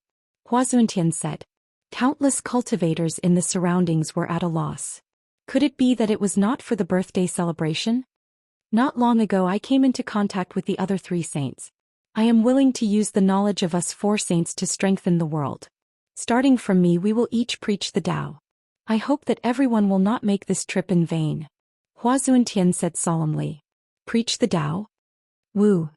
Hua Zuntian said. Countless cultivators in the surroundings were at a loss. Could it be that it was not for the birthday celebration? Not long ago I came into contact with the other 3 saints. I am willing to use the knowledge of us 4 saints to strengthen the world. Starting from me we will each preach the Tao. I hope that everyone will not make this trip in vain. Hua Zuntian said solemnly. Preach the Tao? Woo!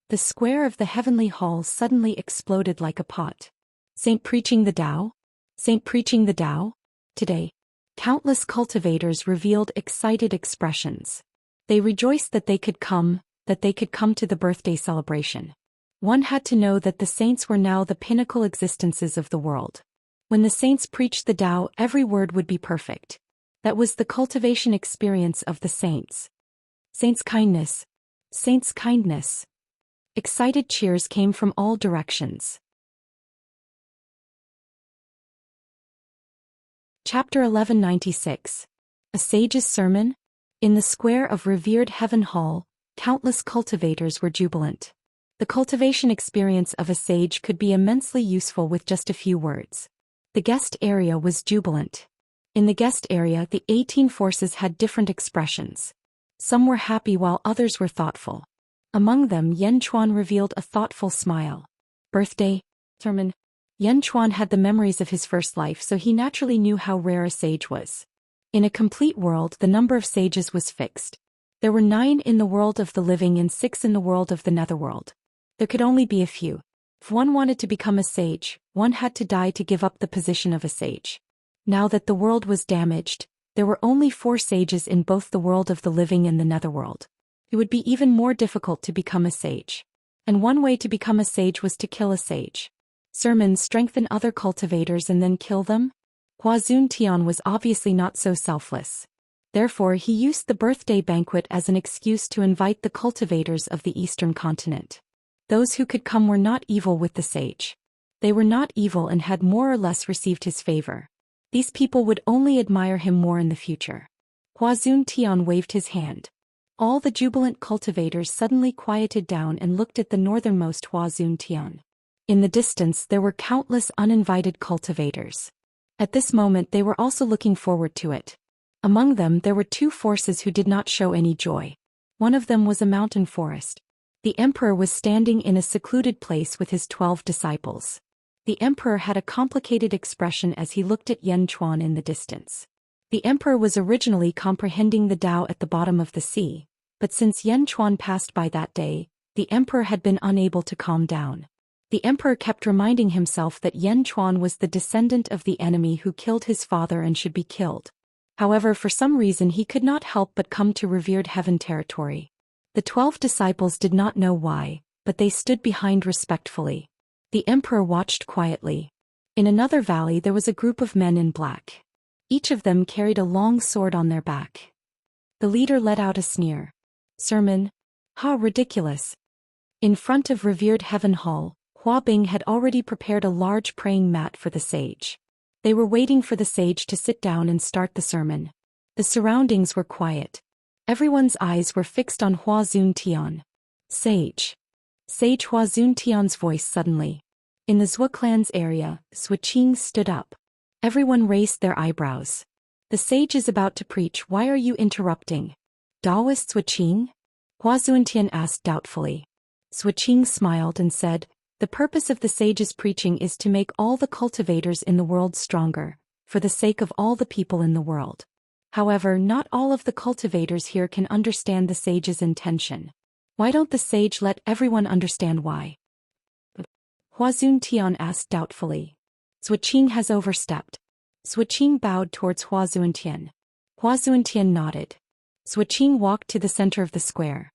The square of the heavenly hall suddenly exploded like a pot. Saint preaching the Tao? Saint preaching the Tao? Today, countless cultivators revealed excited expressions. They rejoiced that they could come to the birthday celebration. One had to know that the saints were now the pinnacle existences of the world. When the saints preached the Tao, every word would be perfect. That was the cultivation experience of the saints. Saints' kindness. Saints' kindness. Excited cheers came from all directions. Chapter 1196. A Sage's Sermon? In the square of revered Heaven Hall, countless cultivators were jubilant. The cultivation experience of a sage could be immensely useful with just a few words. The guest area was jubilant. In the guest area, the 18 forces had different expressions. Some were happy while others were thoughtful. Among them, Yan Chuan revealed a thoughtful smile. Birthday sermon. Yan Chuan had the memories of his first life, so he naturally knew how rare a sage was. In a complete world, the number of sages was fixed. There were 9 in the world of the living and 6 in the world of the netherworld. There could only be a few. If one wanted to become a sage, one had to die to give up the position of a sage. Now that the world was damaged, there were only 4 sages in both the world of the living and the netherworld. It would be even more difficult to become a sage. And one way to become a sage was to kill a sage. Sermons strengthen other cultivators and then kill them? Hua Zuntian was obviously not so selfless. Therefore he used the birthday banquet as an excuse to invite the cultivators of the eastern continent. Those who could come were not evil with the sage. They were not evil and had more or less received his favor. These people would only admire him more in the future. Hua Zuntian waved his hand. All the jubilant cultivators suddenly quieted down and looked at the northernmost Hua Zuntian. In the distance there were countless uninvited cultivators. At this moment they were also looking forward to it. Among them there were 2 forces who did not show any joy. One of them was a mountain forest. The emperor was standing in a secluded place with his 12 disciples. The emperor had a complicated expression as he looked at Yan Chuan in the distance. The emperor was originally comprehending the Tao at the bottom of the sea, but since Yan Chuan passed by that day, the emperor had been unable to calm down. The emperor kept reminding himself that Yan Chuan was the descendant of the enemy who killed his father and should be killed. However, for some reason he could not help but come to revered heaven territory. The 12 disciples did not know why, but they stood behind respectfully. The emperor watched quietly. In another valley there was a group of men in black. Each of them carried a long sword on their back. The leader let out a sneer. Sermon? How ridiculous. In front of revered Heaven Hall, Hua Bing had already prepared a large praying mat for the sage. They were waiting for the sage to sit down and start the sermon. The surroundings were quiet. Everyone's eyes were fixed on Hua Zuntian. Sage. Sage Hua Zuntian's voice suddenly. In the Zhua clan's area, Suiqing stood up. Everyone raised their eyebrows. The sage is about to preach, why are you interrupting? Daoist Suiqing? Hua Zuntian asked doubtfully. Suiqing smiled and said, the purpose of the sage's preaching is to make all the cultivators in the world stronger, for the sake of all the people in the world. However, not all of the cultivators here can understand the sage's intention. Why don't the sage let everyone understand why? Hua Zuntian asked doubtfully. Zhuqiang has overstepped. Zhuqiang bowed towards Hua Zuntian. Hua Zuntian nodded. Zhuqiang walked to the center of the square.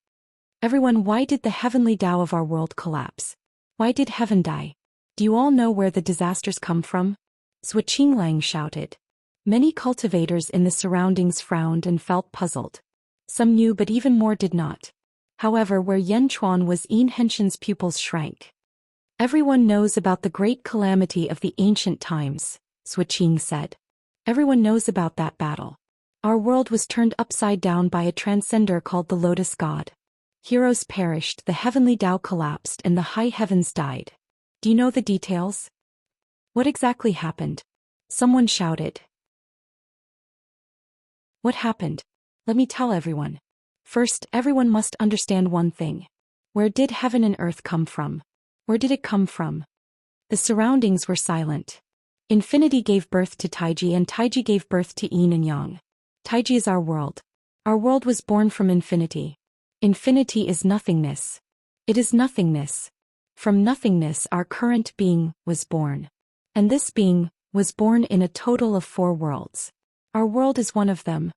Everyone, why did the heavenly Tao of our world collapse? Why did heaven die? Do you all know where the disasters come from? Zhuqiang Lang shouted. Many cultivators in the surroundings frowned and felt puzzled. Some knew, but even more did not. However, where Yan Chuan was, Yin Henshin's pupils shrank. Everyone knows about the great calamity of the ancient times, Zhuqiang said. Everyone knows about that battle. Our world was turned upside down by a transcender called the Lotus God. Heroes perished, the heavenly Tao collapsed, and the high heavens died. Do you know the details? What exactly happened? Someone shouted. What happened? Let me tell everyone. First, everyone must understand one thing. Where did heaven and earth come from? Where did it come from? The surroundings were silent. Infinity gave birth to Taiji, and Taiji gave birth to Yin and Yang. Taiji is our world. Our world was born from infinity. Infinity is nothingness. It is nothingness. From nothingness our current being was born. And this being was born in a total of 4 worlds. Our world is one of them.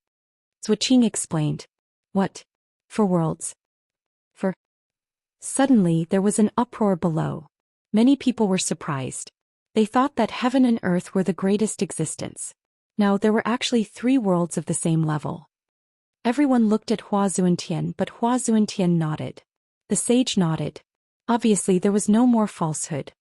Zhuqiang explained. What? 4 worlds? For. Suddenly there was an uproar below. Many people were surprised. They thought that heaven and earth were the greatest existence. Now there were actually 3 worlds of the same level. Everyone looked at Hua Zuntian, but Hua Zuntian nodded. The sage nodded. Obviously there was no more falsehood.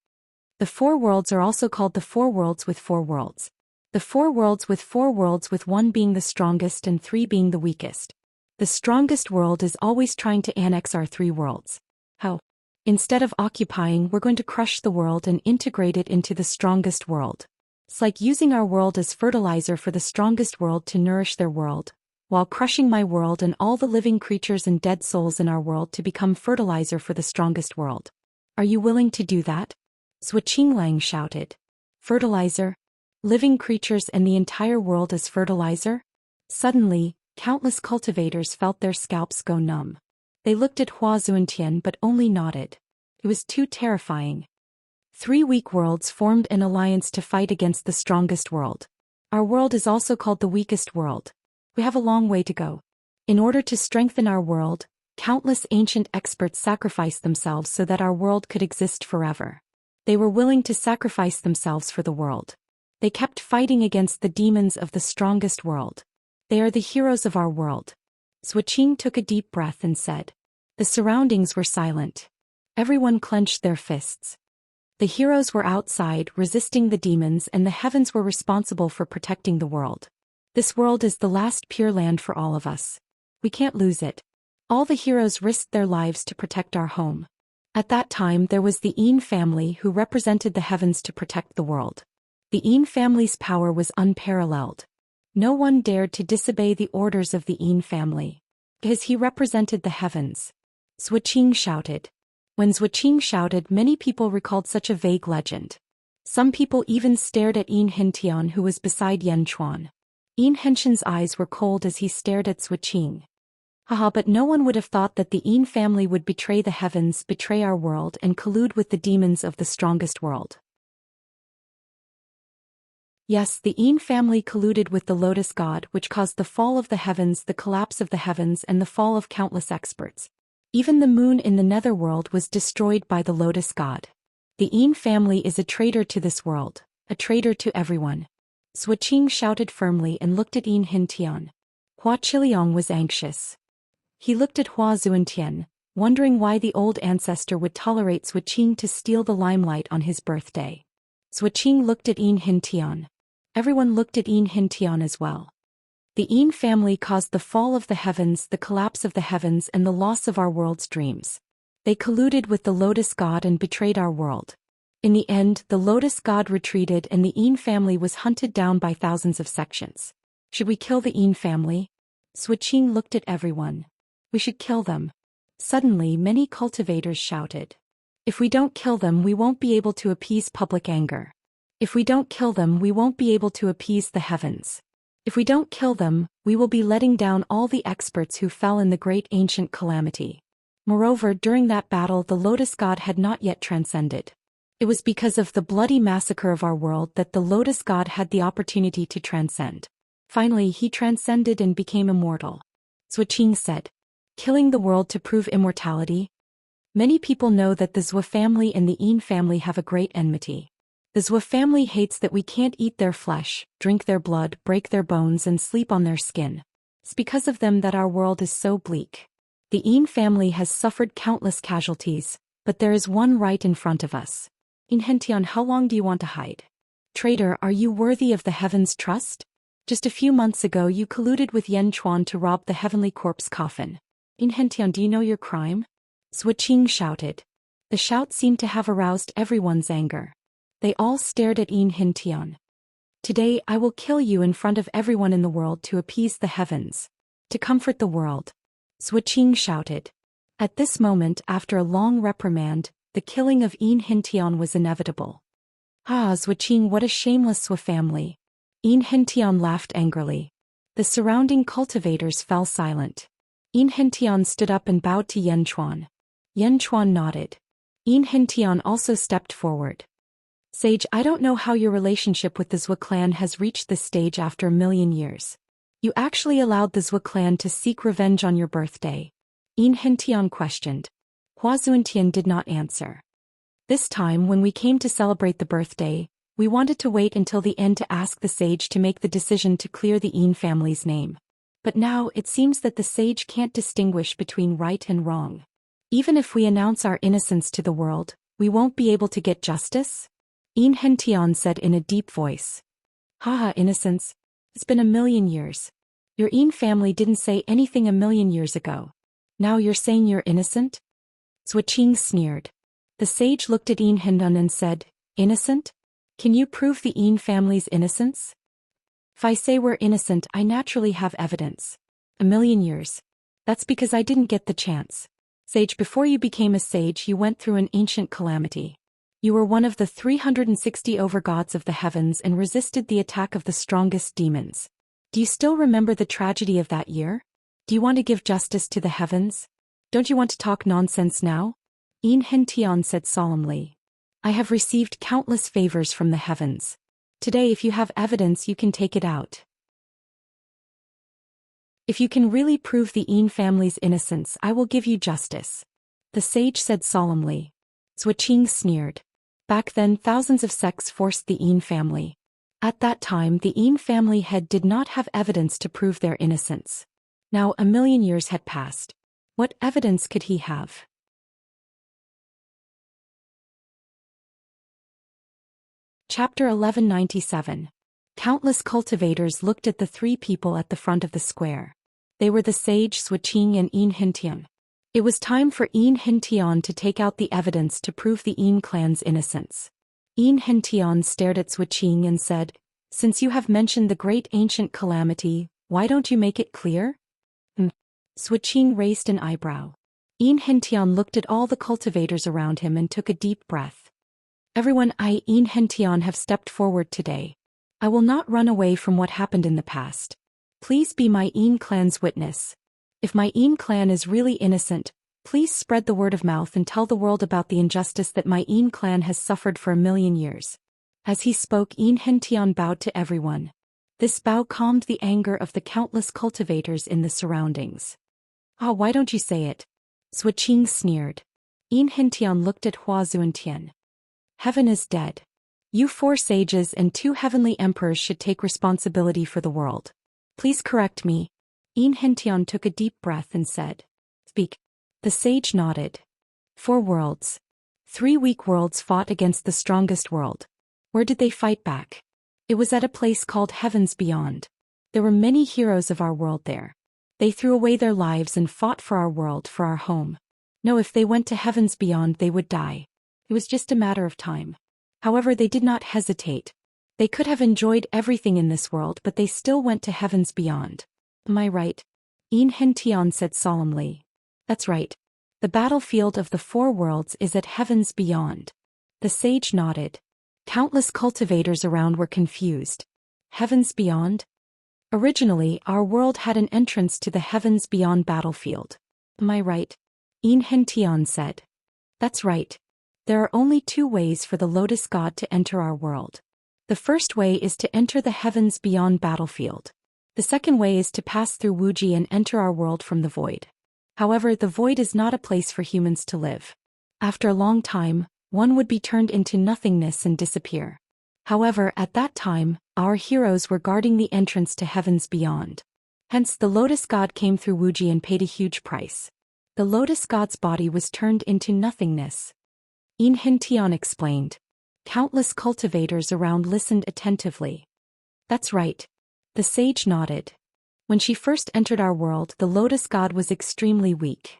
The 4 worlds are also called the 4 worlds with 4 worlds. The 4 worlds with 4 worlds, with 1 being the strongest and 3 being the weakest. The strongest world is always trying to annex our 3 worlds. How? Instead of occupying, we're going to crush the world and integrate it into the strongest world. It's like using our world as fertilizer for the strongest world to nourish their world, while crushing my world and all the living creatures and dead souls in our world to become fertilizer for the strongest world. Are you willing to do that? Zhuqiang Lang shouted. Fertilizer? Living creatures and the entire world as fertilizer? Suddenly, countless cultivators felt their scalps go numb. They looked at Hua Zuntian but only nodded. It was too terrifying. 3 weak worlds formed an alliance to fight against the strongest world. Our world is also called the weakest world. We have a long way to go. In order to strengthen our world, countless ancient experts sacrificed themselves so that our world could exist forever. They were willing to sacrifice themselves for the world. They kept fighting against the demons of the strongest world. They are the heroes of our world. Zhuqiang took a deep breath and said. The surroundings were silent. Everyone clenched their fists. The heroes were outside, resisting the demons, and the heavens were responsible for protecting the world. This world is the last pure land for all of us. We can't lose it. All the heroes risked their lives to protect our home. At that time there was the Yin family who represented the heavens to protect the world. The Yin family's power was unparalleled. No one dared to disobey the orders of the Yin family, because he represented the heavens. Zhuqiang shouted. When Zhuqiang shouted, many people recalled such a vague legend. Some people even stared at Yin Hentian, who was beside Yan Chuan. Yin Henshin's eyes were cold as he stared at Zhuqiang. Haha, but no one would have thought that the Yin family would betray the heavens, betray our world, and collude with the demons of the strongest world. Yes, the Yin family colluded with the Lotus God, which caused the fall of the heavens, the collapse of the heavens, and the fall of countless experts. Even the moon in the netherworld was destroyed by the Lotus God. The Yin family is a traitor to this world, a traitor to everyone. Zhuqiang shouted firmly and looked at Yin Hentian. Hua Qiliang was anxious. He looked at Hua Zuntian, wondering why the old ancestor would tolerate Zhuqiang to steal the limelight on his birthday. Zhuqiang looked at Yin Hentian. Everyone looked at Yin Hentian as well. The Yin family caused the fall of the heavens, the collapse of the heavens, and the loss of our world's dreams. They colluded with the Lotus God and betrayed our world. In the end, the Lotus God retreated and the Yin family was hunted down by thousands of sections. Should we kill the Yin family? Zhuqiang looked at everyone. We should kill them. Suddenly, many cultivators shouted. If we don't kill them, we won't be able to appease public anger. If we don't kill them, we won't be able to appease the heavens. If we don't kill them, we will be letting down all the experts who fell in the great ancient calamity. Moreover, during that battle the Lotus God had not yet transcended. It was because of the bloody massacre of our world that the Lotus God had the opportunity to transcend. Finally, he transcended and became immortal. Zhuqing said. Killing the world to prove immortality? Many people know that the Zhou family and the Yin family have a great enmity. The Zhou family hates that we can't eat their flesh, drink their blood, break their bones and sleep on their skin. It's because of them that our world is so bleak. The Yin family has suffered countless casualties, but there is one right in front of us. Inhentian, how long do you want to hide? Traitor, are you worthy of the heavens' trust? Just a few months ago you colluded with Yan Chuan to rob the heavenly corpse coffin. Inhentian, do you know your crime? Zhuqing shouted. The shout seemed to have aroused everyone's anger. They all stared at Inhentian. Today I will kill you in front of everyone in the world to appease the heavens. To comfort the world. Zhuqing shouted. At this moment, after a long reprimand, the killing of Inhentian was inevitable. Ah, Zhuqing, what a shameless Zhou family. Inhentian laughed angrily. The surrounding cultivators fell silent. Inhentian stood up and bowed to Yan Chuan. Yan Chuan nodded. Inhentian also stepped forward. Sage, I don't know how your relationship with the Zhou clan has reached this stage after a million years. You actually allowed the Zhou clan to seek revenge on your birthday. Inhentian questioned. Hua Zuntian did not answer. This time, when we came to celebrate the birthday, we wanted to wait until the end to ask the sage to make the decision to clear the Yin family's name. But now it seems that the sage can't distinguish between right and wrong. Even if we announce our innocence to the world, we won't be able to get justice? Inhentian said in a deep voice. Haha, innocence. It's been a million years. Your Yin family didn't say anything a million years ago. Now you're saying you're innocent? Zhuqing sneered. The sage looked at Inhentian and said, Innocent? Can you prove the Yin family's innocence? If I say we're innocent, I naturally have evidence. A million years. That's because I didn't get the chance. Sage, before you became a sage, you went through an ancient calamity. You were one of the 360 overgods of the heavens and resisted the attack of the strongest demons. Do you still remember the tragedy of that year? Do you want to give justice to the heavens? Don't you want to talk nonsense now? Inhentian said solemnly. I have received countless favors from the heavens. Today, if you have evidence, you can take it out. If you can really prove the Yin family's innocence, I will give you justice. The sage said solemnly. Zhuqing sneered. Back then, thousands of sects forced the Yin family. At that time, the Yin family head did not have evidence to prove their innocence. Now, a million years had passed. What evidence could he have? Chapter 1197. Countless cultivators looked at the three people at the front of the square. They were the sage Zhuqing and Inhentian. It was time for Inhentian to take out the evidence to prove the Yin clan's innocence. Inhentian stared at Zhuqing and said, Since you have mentioned the great ancient calamity, why don't you make it clear? Zhuqing raised an eyebrow. Inhentian looked at all the cultivators around him and took a deep breath. Everyone, I, Inhentian, have stepped forward today. I will not run away from what happened in the past. Please be my Yin clan's witness. If my Yin clan is really innocent, please spread the word of mouth and tell the world about the injustice that my Yin clan has suffered for a million years. As he spoke, Inhentian bowed to everyone. This bow calmed the anger of the countless cultivators in the surroundings. Ah, why don't you say it? Zhuqing sneered. Inhentian looked at Hua Zuntian. Heaven is dead. You 4 sages and 2 heavenly emperors should take responsibility for the world. Please correct me. Inhentian took a deep breath and said, Speak. The sage nodded. 4 worlds. 3 weak worlds fought against the strongest world. Where did they fight back? It was at a place called Heavens Beyond. There were many heroes of our world there. They threw away their lives and fought for our world, for our home. No, if they went to Heavens Beyond, they would die. It was just a matter of time. However, they did not hesitate. They could have enjoyed everything in this world, but they still went to Heavens Beyond. Am I right? Inhentian said solemnly. That's right. The battlefield of the 4 worlds is at Heavens Beyond. The sage nodded. Countless cultivators around were confused. Heavens beyond? Originally, our world had an entrance to the heavens beyond battlefield. Am I right? Enchanting said. That's right. There are only two ways for the Lotus God to enter our world. The first way is to enter the heavens beyond battlefield. The second way is to pass through Wuji and enter our world from the void. However, the void is not a place for humans to live. After a long time, one would be turned into nothingness and disappear. However, at that time, our heroes were guarding the entrance to heavens beyond. Hence, the Lotus God came through Wuji and paid a huge price. The Lotus God's body was turned into nothingness. Enchanting explained. Countless cultivators around listened attentively. That's right. The sage nodded. When she first entered our world, the Lotus God was extremely weak.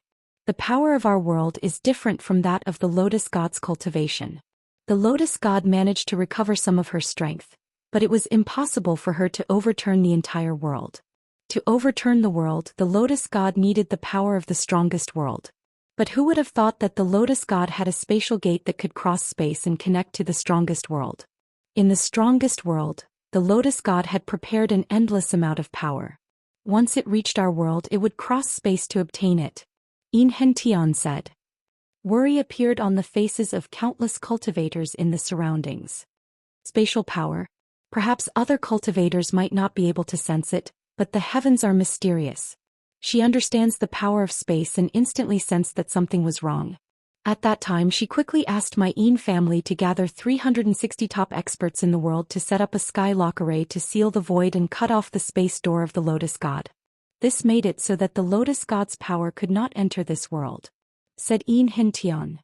The power of our world is different from that of the Lotus God's cultivation. The Lotus God managed to recover some of her strength, but it was impossible for her to overturn the entire world. To overturn the world, the Lotus God needed the power of the strongest world. But who would have thought that the Lotus God had a spatial gate that could cross space and connect to the strongest world? In the strongest world, the Lotus God had prepared an endless amount of power. Once it reached our world, it would cross space to obtain it. Enchanting said. Worry appeared on the faces of countless cultivators in the surroundings. Spatial power. Perhaps other cultivators might not be able to sense it, but the heavens are mysterious. She understands the power of space and instantly sensed that something was wrong. At that time, she quickly asked my family to gather 360 top experts in the world to set up a skylock array to seal the void and cut off the space door of the Lotus God. This made it so that the Lotus God's power could not enter this world. Said Enchanting.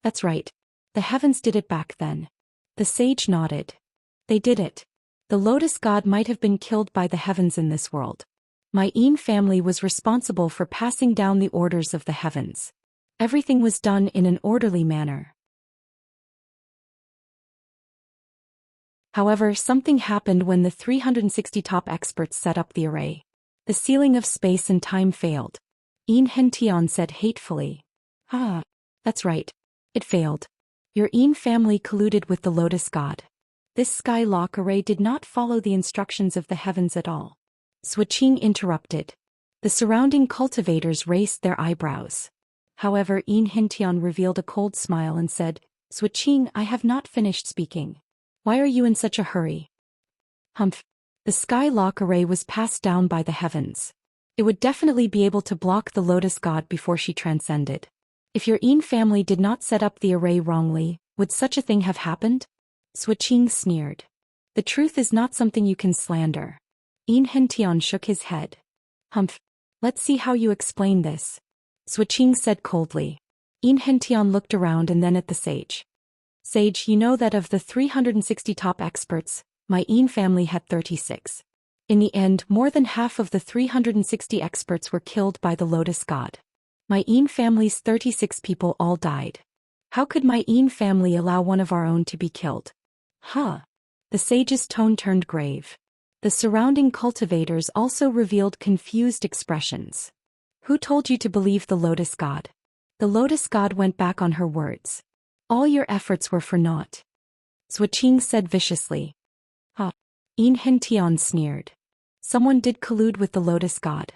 That's right. The heavens did it back then. The sage nodded. They did it. The Lotus God might have been killed by the heavens in this world. My family was responsible for passing down the orders of the heavens. Everything was done in an orderly manner. However, something happened when the 360 top experts set up the array. The sealing of space and time failed. Enchanting said hatefully. Ah, that's right. It failed. Your family colluded with the Lotus God. This skylock array did not follow the instructions of the heavens at all. Switching interrupted. The surrounding cultivators raised their eyebrows. However, Enchanting revealed a cold smile and said, Switching, I have not finished speaking. Why are you in such a hurry? Humph. The skylock array was passed down by the heavens. It would definitely be able to block the Lotus God before she transcended. If your family did not set up the array wrongly, would such a thing have happened? Switching sneered. The truth is not something you can slander. Enchanting shook his head. Humph. Let's see how you explain this. Switching said coldly. Enchanting looked around and then at the sage. Sage, you know that of the 360 top experts, my family had 36. In the end, more than half of the 360 experts were killed by the Lotus God. My family's 36 people all died. How could my family allow one of our own to be killed? Huh. The sage's tone turned grave. The surrounding cultivators also revealed confused expressions. Who told you to believe the Lotus God? The Lotus God went back on her words. All your efforts were for naught. Switching said viciously. Ha. Enchanting sneered. Someone did collude with the Lotus God.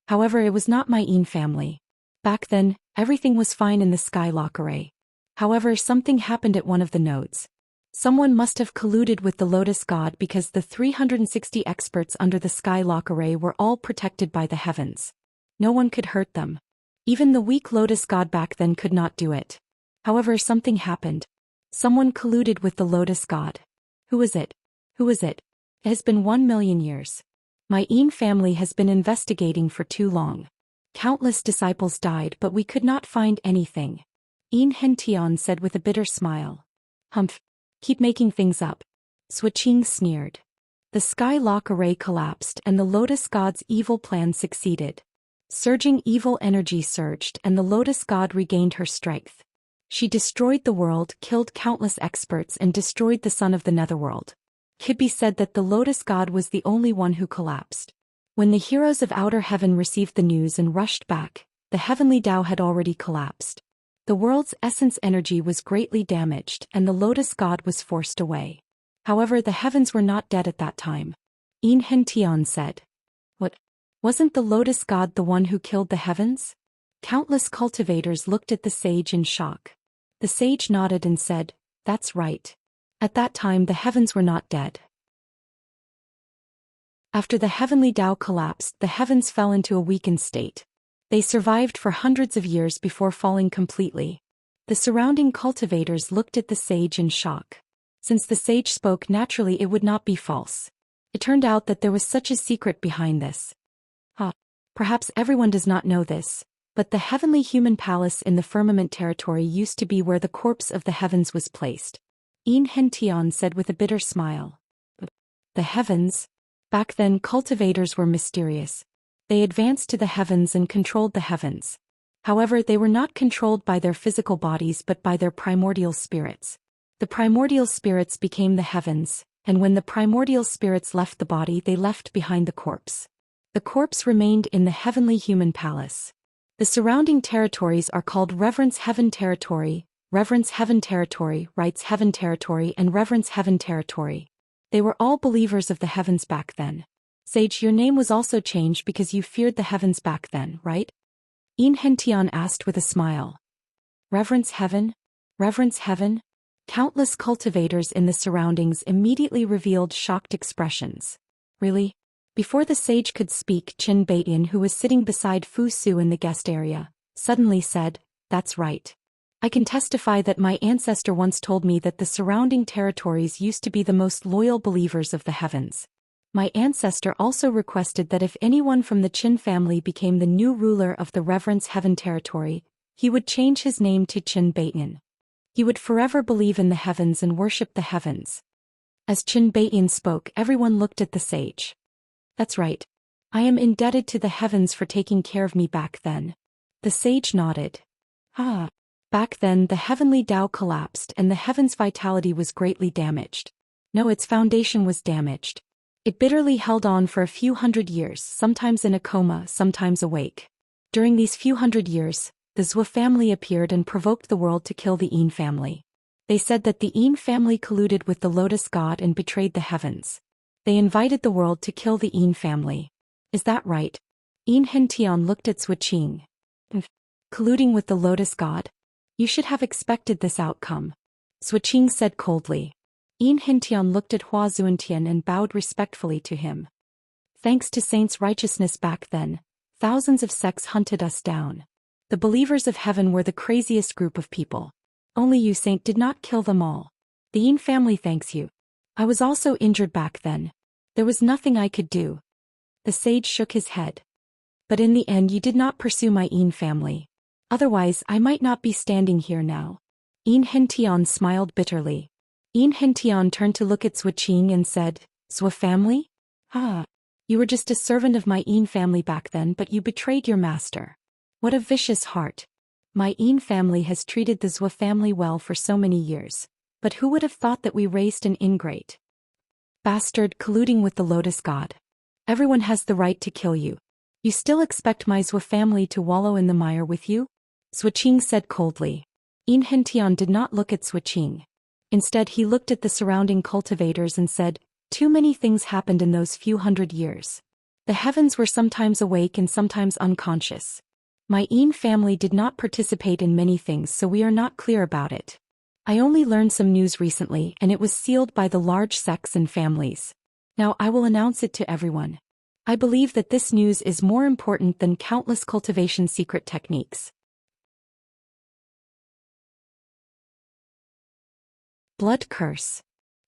However, it was not my family. Back then, everything was fine in the skylock array. However, something happened at one of the nodes. Someone must have colluded with the Lotus God because the 360 experts under the skylock array were all protected by the heavens. No one could hurt them. Even the weak Lotus God back then could not do it. However, something happened. Someone colluded with the Lotus God. Who is it? Who is it? It has been 1,000,000 years. My family has been investigating for too long. Countless disciples died, but we could not find anything. Enchanting said with a bitter smile. Humph. Keep making things up. Switching sneered. The skylock array collapsed and the Lotus God's evil plan succeeded. Surging evil energy surged and the Lotus God regained her strength. She destroyed the world, killed countless experts and destroyed the sun of the netherworld. Could be said that the Lotus God was the only one who collapsed. When the heroes of outer heaven received the news and rushed back, the heavenly Tao had already collapsed. The world's essence energy was greatly damaged and the lotus god was forced away. However, the heavens were not dead at that time. Enchanting said. What? Wasn't the lotus god the one who killed the heavens? Countless cultivators looked at the sage in shock. The sage nodded and said, "That's right. At that time the heavens were not dead." After the heavenly Tao collapsed, the heavens fell into a weakened state. They survived for hundreds of years before falling completely. The surrounding cultivators looked at the sage in shock. Since the sage spoke naturally, it would not be false. It turned out that there was such a secret behind this. Perhaps everyone does not know this, but the heavenly human palace in the firmament territory used to be where the corpse of the heavens was placed. Enchanting said with a bitter smile. The heavens? Back then cultivators were mysterious. They advanced to the heavens and controlled the heavens. However, they were not controlled by their physical bodies but by their primordial spirits. The primordial spirits became the heavens, and when the primordial spirits left the body, they left behind the corpse. The corpse remained in the heavenly human palace. The surrounding territories are called Reverence Heaven Territory, Reverence Heaven Territory, Rights Heaven Territory, and Reverence Heaven Territory. They were all believers of the heavens back then. Sage, your name was also changed because you feared the heavens back then, right? Enchanting asked with a smile. Reverence Heaven? Reverence Heaven? Countless cultivators in the surroundings immediately revealed shocked expressions. Really? Before the sage could speak, Qin Baiyan, who was sitting beside Fu Su in the guest area, suddenly said, "That's right. I can testify that my ancestor once told me that the surrounding territories used to be the most loyal believers of the heavens. My ancestor also requested that if anyone from the Qin family became the new ruler of the Reverence Heaven Territory, he would change his name to Qin Baiyan. He would forever believe in the heavens and worship the heavens." As Qin Baiyan spoke, everyone looked at the sage. "That's right. I am indebted to the heavens for taking care of me back then." The sage nodded. Back then the heavenly Tao collapsed and the heaven's vitality was greatly damaged. No, its foundation was damaged. It bitterly held on for a few hundred years, sometimes in a coma, sometimes awake. During these few hundred years, the Zhou family appeared and provoked the world to kill the Yin family. They said that the Yin family colluded with the Lotus God and betrayed the heavens. They invited the world to kill the Yin family. Is that right? Enchanting looked at Zhuqing. Colluding with the Lotus God? You should have expected this outcome. Zhuqing said coldly. Enchanting looked at Hua Zhuantian and bowed respectfully to him. Thanks to Saint's righteousness back then, thousands of sects hunted us down. The believers of heaven were the craziest group of people. Only you, Saint, did not kill them all. The Yin family thanks you. I was also injured back then. There was nothing I could do. The sage shook his head. But in the end you did not pursue my Yin family. Otherwise I might not be standing here now. Enchanting smiled bitterly. Enchanting turned to look at Zhuqing and said, "Zhou family? You were just a servant of my Yin family back then, but you betrayed your master. What a vicious heart. My Yin family has treated the Zhou family well for so many years. But who would have thought that we raised an ingrate bastard colluding with the Lotus God? Everyone has the right to kill you. You still expect my Zhou family to wallow in the mire with you?" Zhuqing said coldly. Enchanting did not look at Zhuqing. Instead he looked at the surrounding cultivators and said, "Too many things happened in those few hundred years. The heavens were sometimes awake and sometimes unconscious. My Yin family did not participate in many things, so we are not clear about it. I only learned some news recently and it was sealed by the large sects and families. Now I will announce it to everyone. I believe that this news is more important than countless cultivation secret techniques." Blood curse.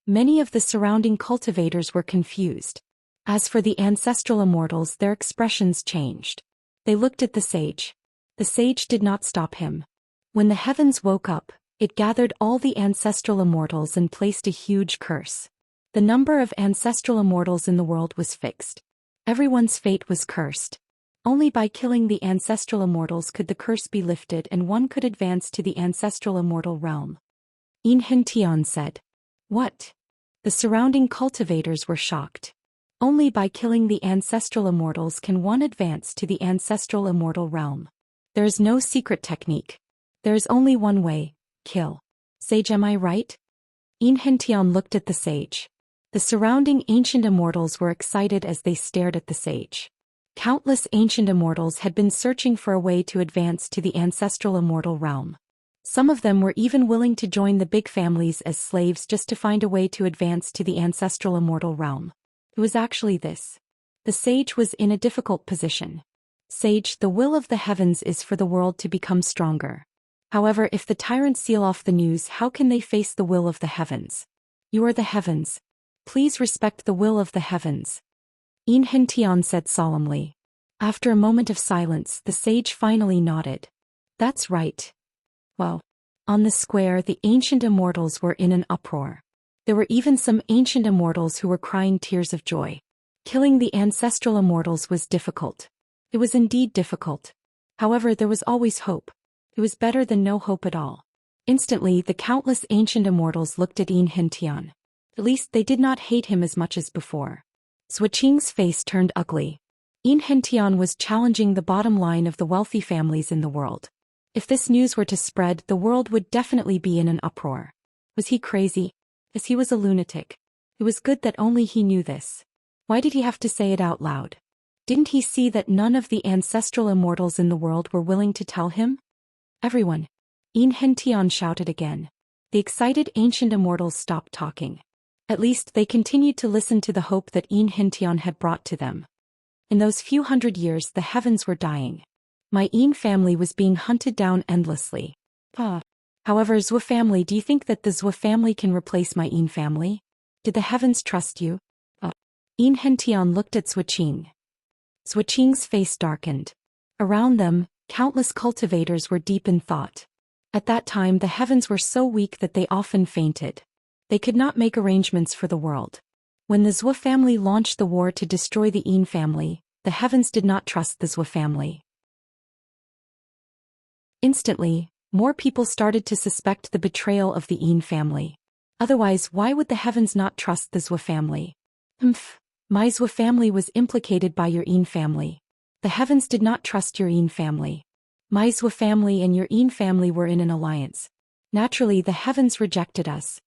Many of the surrounding cultivators were confused. As for the ancestral immortals, their expressions changed. They looked at the sage. The sage did not stop him. When the heavens woke up, it gathered all the ancestral immortals and placed a huge curse. The number of ancestral immortals in the world was fixed. Everyone's fate was cursed. Only by killing the ancestral immortals could the curse be lifted and one could advance to the ancestral immortal realm. Enchanting said. What? The surrounding cultivators were shocked. Only by killing the ancestral immortals can one advance to the ancestral immortal realm. There is no secret technique. There is only one way, kill. Sage, am I right? Enrich looked at the sage. The surrounding ancient immortals were excited as they stared at the sage. Countless ancient immortals had been searching for a way to advance to the ancestral immortal realm. Some of them were even willing to join the big families as slaves just to find a way to advance to the ancestral immortal realm. It was actually this. The sage was in a difficult position. Sage, the will of the heavens is for the world to become stronger. However, if the tyrants seal off the news, how can they face the will of the heavens? You are the heavens. Please respect the will of the heavens. Enrich said solemnly. After a moment of silence, the sage finally nodded. That's right. Well, on the square, the ancient immortals were in an uproar. There were even some ancient immortals who were crying tears of joy. Killing the ancestral immortals was difficult. It was indeed difficult. However, there was always hope. It was better than no hope at all. Instantly, the countless ancient immortals looked at Enrich. At least they did not hate him as much as before. Swaching's face turned ugly. Enrich was challenging the bottom line of the wealthy families in the world. If this news were to spread, the world would definitely be in an uproar. Was he crazy? As he was a lunatic. It was good that only he knew this. Why did he have to say it out loud? Didn't he see that none of the ancestral immortals in the world were willing to tell him? Everyone. Enrich shouted again. The excited ancient immortals stopped talking. At least they continued to listen to the hope that Enrich had brought to them. In those few hundred years, the heavens were dying. My family was being hunted down endlessly. However, Zhou family, do you think that the Zhou family can replace my family? Did the heavens trust you? Enrich looked at Swaching. Swaching's face darkened. Around them, countless cultivators were deep in thought. At that time, the heavens were so weak that they often fainted. They could not make arrangements for the world. When the Zhou family launched the war to destroy the Yin family, the heavens did not trust the Zhou family. Instantly, more people started to suspect the betrayal of the Yin family. Otherwise, why would the heavens not trust the Zhou family? My Zhou family was implicated by your Yin family. The heavens did not trust your Yin family. My Zhou family and your Yin family were in an alliance. Naturally, the heavens rejected us.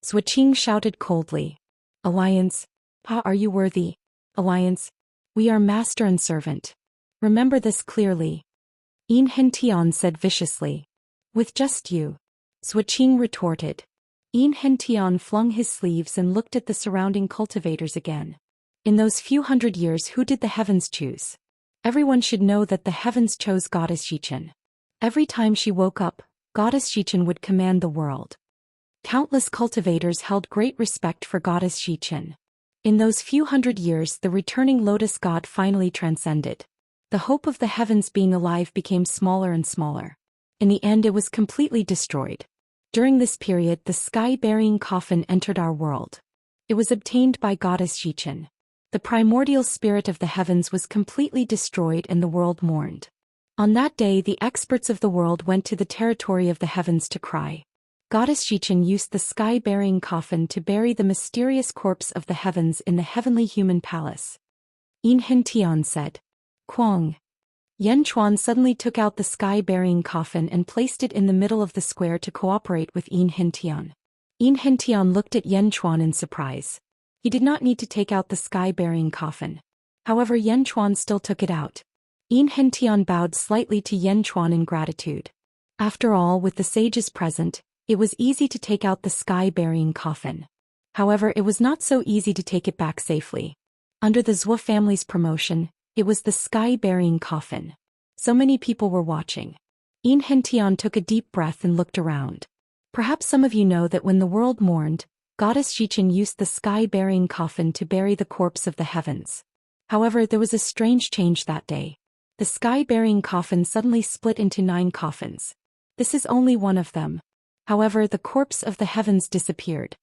Swaching shouted coldly. Alliance? Are you worthy? Alliance? We are master and servant. Remember this clearly. Enrich said viciously. With just you. Swaching retorted. Enrich flung his sleeves and looked at the surrounding cultivators again. In those few hundred years, who did the heavens choose? Everyone should know that the heavens chose Goddess Xichen. Every time she woke up, Goddess Xichen would command the world. Countless cultivators held great respect for Goddess Xichen. In those few hundred years, the returning lotus god finally transcended. The hope of the heavens being alive became smaller and smaller. In the end, it was completely destroyed. During this period, the sky-bearing coffin entered our world. It was obtained by Goddess Xichen. The primordial spirit of the heavens was completely destroyed and the world mourned. On that day, the experts of the world went to the territory of the heavens to cry. Goddess Xichen used the sky-bearing coffin to bury the mysterious corpse of the heavens in the heavenly human palace. Enrich said. Quang. Yanchuan suddenly took out the sky-bearing coffin and placed it in the middle of the square to cooperate with Enrich. Enrich looked at Yanchuan in surprise. He did not need to take out the sky-bearing coffin. However, Yanchuan still took it out. Enrich bowed slightly to Yanchuan in gratitude. After all, with the sages present, it was easy to take out the sky-bearing coffin. However, it was not so easy to take it back safely. Under the Zhou family's promotion, it was the sky-bearing coffin. So many people were watching. Enrich took a deep breath and looked around. Perhaps some of you know that when the world mourned, Goddess Xichen used the sky-bearing coffin to bury the corpse of the heavens. However, there was a strange change that day. The sky-bearing coffin suddenly split into 9 coffins. This is only one of them. However, the corpse of the heavens disappeared.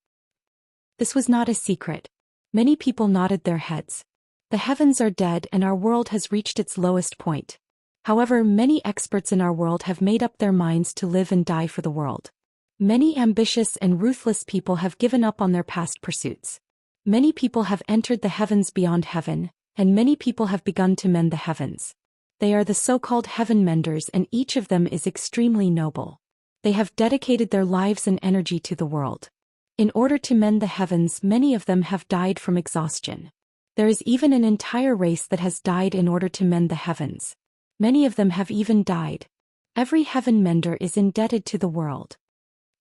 This was not a secret. Many people nodded their heads. The heavens are dead and our world has reached its lowest point. However, many experts in our world have made up their minds to live and die for the world. Many ambitious and ruthless people have given up on their past pursuits. Many people have entered the heavens beyond heaven, and many people have begun to mend the heavens. They are the so-called heaven menders, and each of them is extremely noble. They have dedicated their lives and energy to the world. In order to mend the heavens, many of them have died from exhaustion. There is even an entire race that has died in order to mend the heavens. Many of them have even died. Every heaven mender is indebted to the world.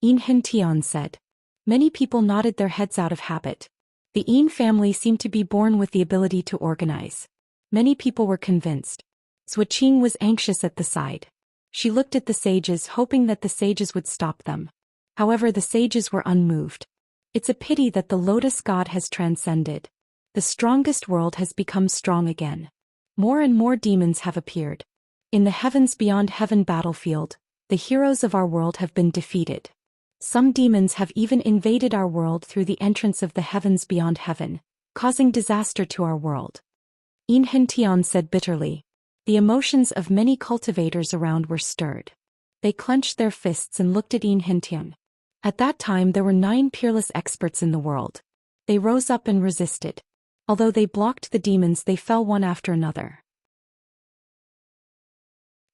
Enchanting said. Many people nodded their heads out of habit. The En family seemed to be born with the ability to organize. Many people were convinced. Suiqing was anxious at the side. She looked at the sages, hoping that the sages would stop them. However, the sages were unmoved. It's a pity that the lotus god has transcended. The strongest world has become strong again. More and more demons have appeared. In the heavens beyond heaven battlefield, the heroes of our world have been defeated. Some demons have even invaded our world through the entrance of the heavens beyond heaven, causing disaster to our world. Enchanting said bitterly. The emotions of many cultivators around were stirred. They clenched their fists and looked at Enchanting. At that time there were 9 peerless experts in the world. They rose up and resisted. Although they blocked the demons, they fell one after another.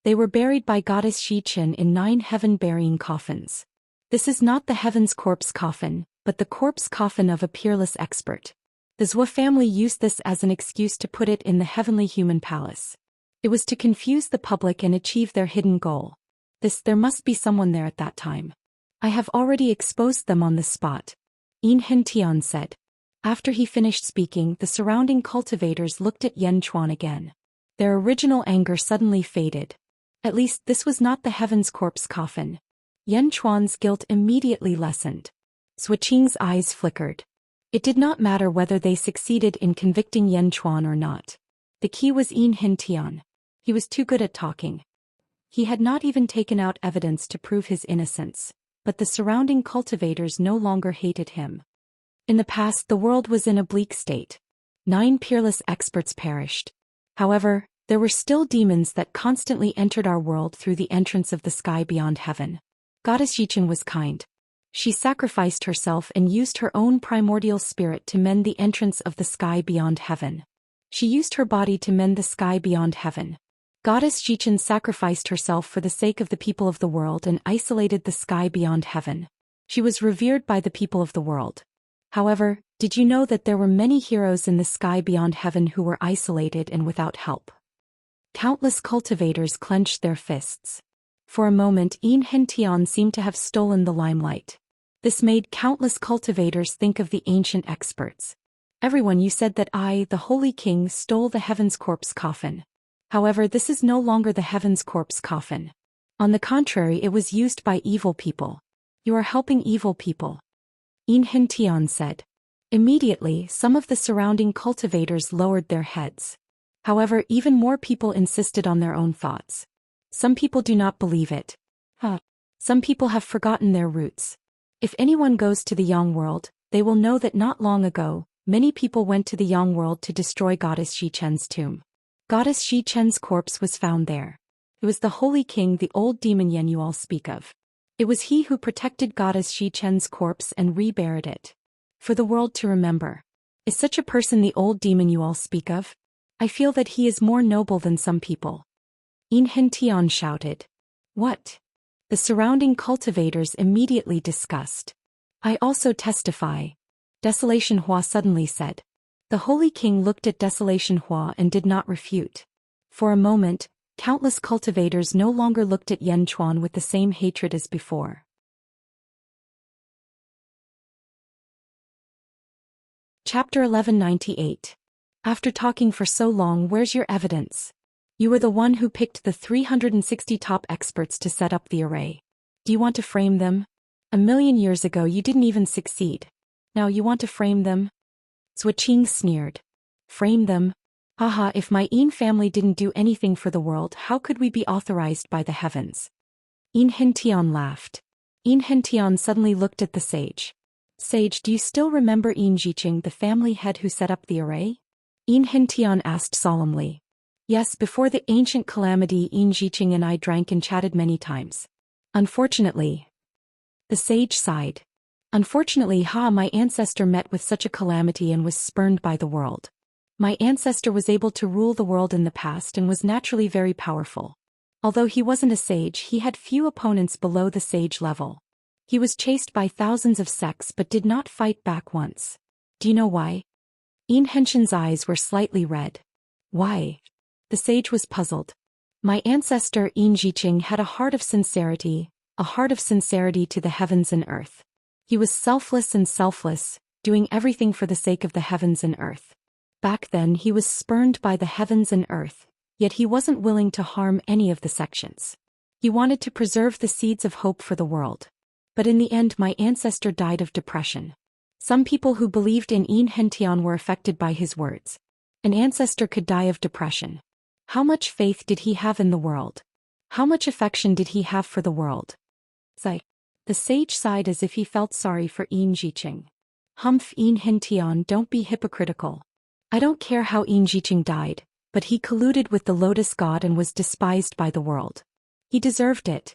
They were buried by goddess Xichen in 9 heaven-burying coffins. This is not the heaven's corpse coffin, but the corpse coffin of a peerless expert. The Zhou family used this as an excuse to put it in the heavenly human palace. It was to confuse the public and achieve their hidden goal. There must be someone there at that time. I have already exposed them on the spot. Enchanting said. After he finished speaking, the surrounding cultivators looked at Yan Chuan again. Their original anger suddenly faded. At least this was not the heaven's corpse coffin. Yan Chuan's guilt immediately lessened. Suiqing's eyes flickered. It did not matter whether they succeeded in convicting Yan Chuan or not. The key was Enchanting. He was too good at talking. He had not even taken out evidence to prove his innocence, but the surrounding cultivators no longer hated him. In the past, the world was in a bleak state. 9 peerless experts perished. However, there were still demons that constantly entered our world through the entrance of the sky beyond heaven. Goddess Xichen was kind. She sacrificed herself and used her own primordial spirit to mend the entrance of the sky beyond heaven. She used her body to mend the sky beyond heaven. Goddess Xichen sacrificed herself for the sake of the people of the world and isolated the sky beyond heaven. She was revered by the people of the world. However, did you know that there were many heroes in the sky beyond heaven who were isolated and without help? Countless cultivators clenched their fists. For a moment, Enchanting seemed to have stolen the limelight. This made countless cultivators think of the ancient experts. Everyone, you said that I, the Holy King, stole the heaven's corpse coffin. However, this is no longer the heaven's corpse coffin. On the contrary, it was used by evil people. You are helping evil people. Enchanting said. Immediately, some of the surrounding cultivators lowered their heads. However, even more people insisted on their own thoughts. Some people do not believe it. Some people have forgotten their roots. If anyone goes to the Yang world, they will know that not long ago, many people went to the Yang world to destroy Goddess Xichen's tomb. Goddess Xichen's corpse was found there. It was the Holy King, the old demon Yan you all speak of. It was he who protected Goddess Xichen's corpse and reburied it. For the world to remember. Is such a person the old demon you all speak of? I feel that he is more noble than some people. Enchanting shouted. What? The surrounding cultivators immediately discussed. I also testify. Desolation Hua suddenly said. The Holy King looked at Desolation Hua and did not refute. For a moment, countless cultivators no longer looked at Yan Chuan with the same hatred as before. Chapter 1198. After talking for so long, where's your evidence? You were the one who picked the 360 top experts to set up the array. Do you want to frame them? 1,000,000 years ago you didn't even succeed. Now you want to frame them? Suiqing sneered. Frame them? Haha, if my En family didn't do anything for the world, how could we be authorized by the heavens? Enchanting laughed. Enchanting suddenly looked at the sage. Sage, do you still remember Enrich, the family head who set up the array? Enchanting asked solemnly. Yes, before the ancient calamity Enrich and I drank and chatted many times. Unfortunately. The sage sighed. Unfortunately, my ancestor met with such a calamity and was spurned by the world. My ancestor was able to rule the world in the past and was naturally very powerful. Although he wasn't a sage, he had few opponents below the sage level. He was chased by thousands of sects but did not fight back once. Do you know why? Enrichen's eyes were slightly red. Why? The sage was puzzled. My ancestor Enrich had a heart of sincerity to the heavens and earth. He was selfless, doing everything for the sake of the heavens and earth. Back then he was spurned by the heavens and earth, yet he wasn't willing to harm any of the sections. He wanted to preserve the seeds of hope for the world. But in the end my ancestor died of depression. Some people who believed in Enrich were affected by his words. An ancestor could die of depression. How much faith did he have in the world? How much affection did he have for the world? Sigh. The sage sighed as if he felt sorry for Enrich. Humph, Enrich, don't be hypocritical. I don't care how Enrich died, but he colluded with the Lotus God and was despised by the world. He deserved it.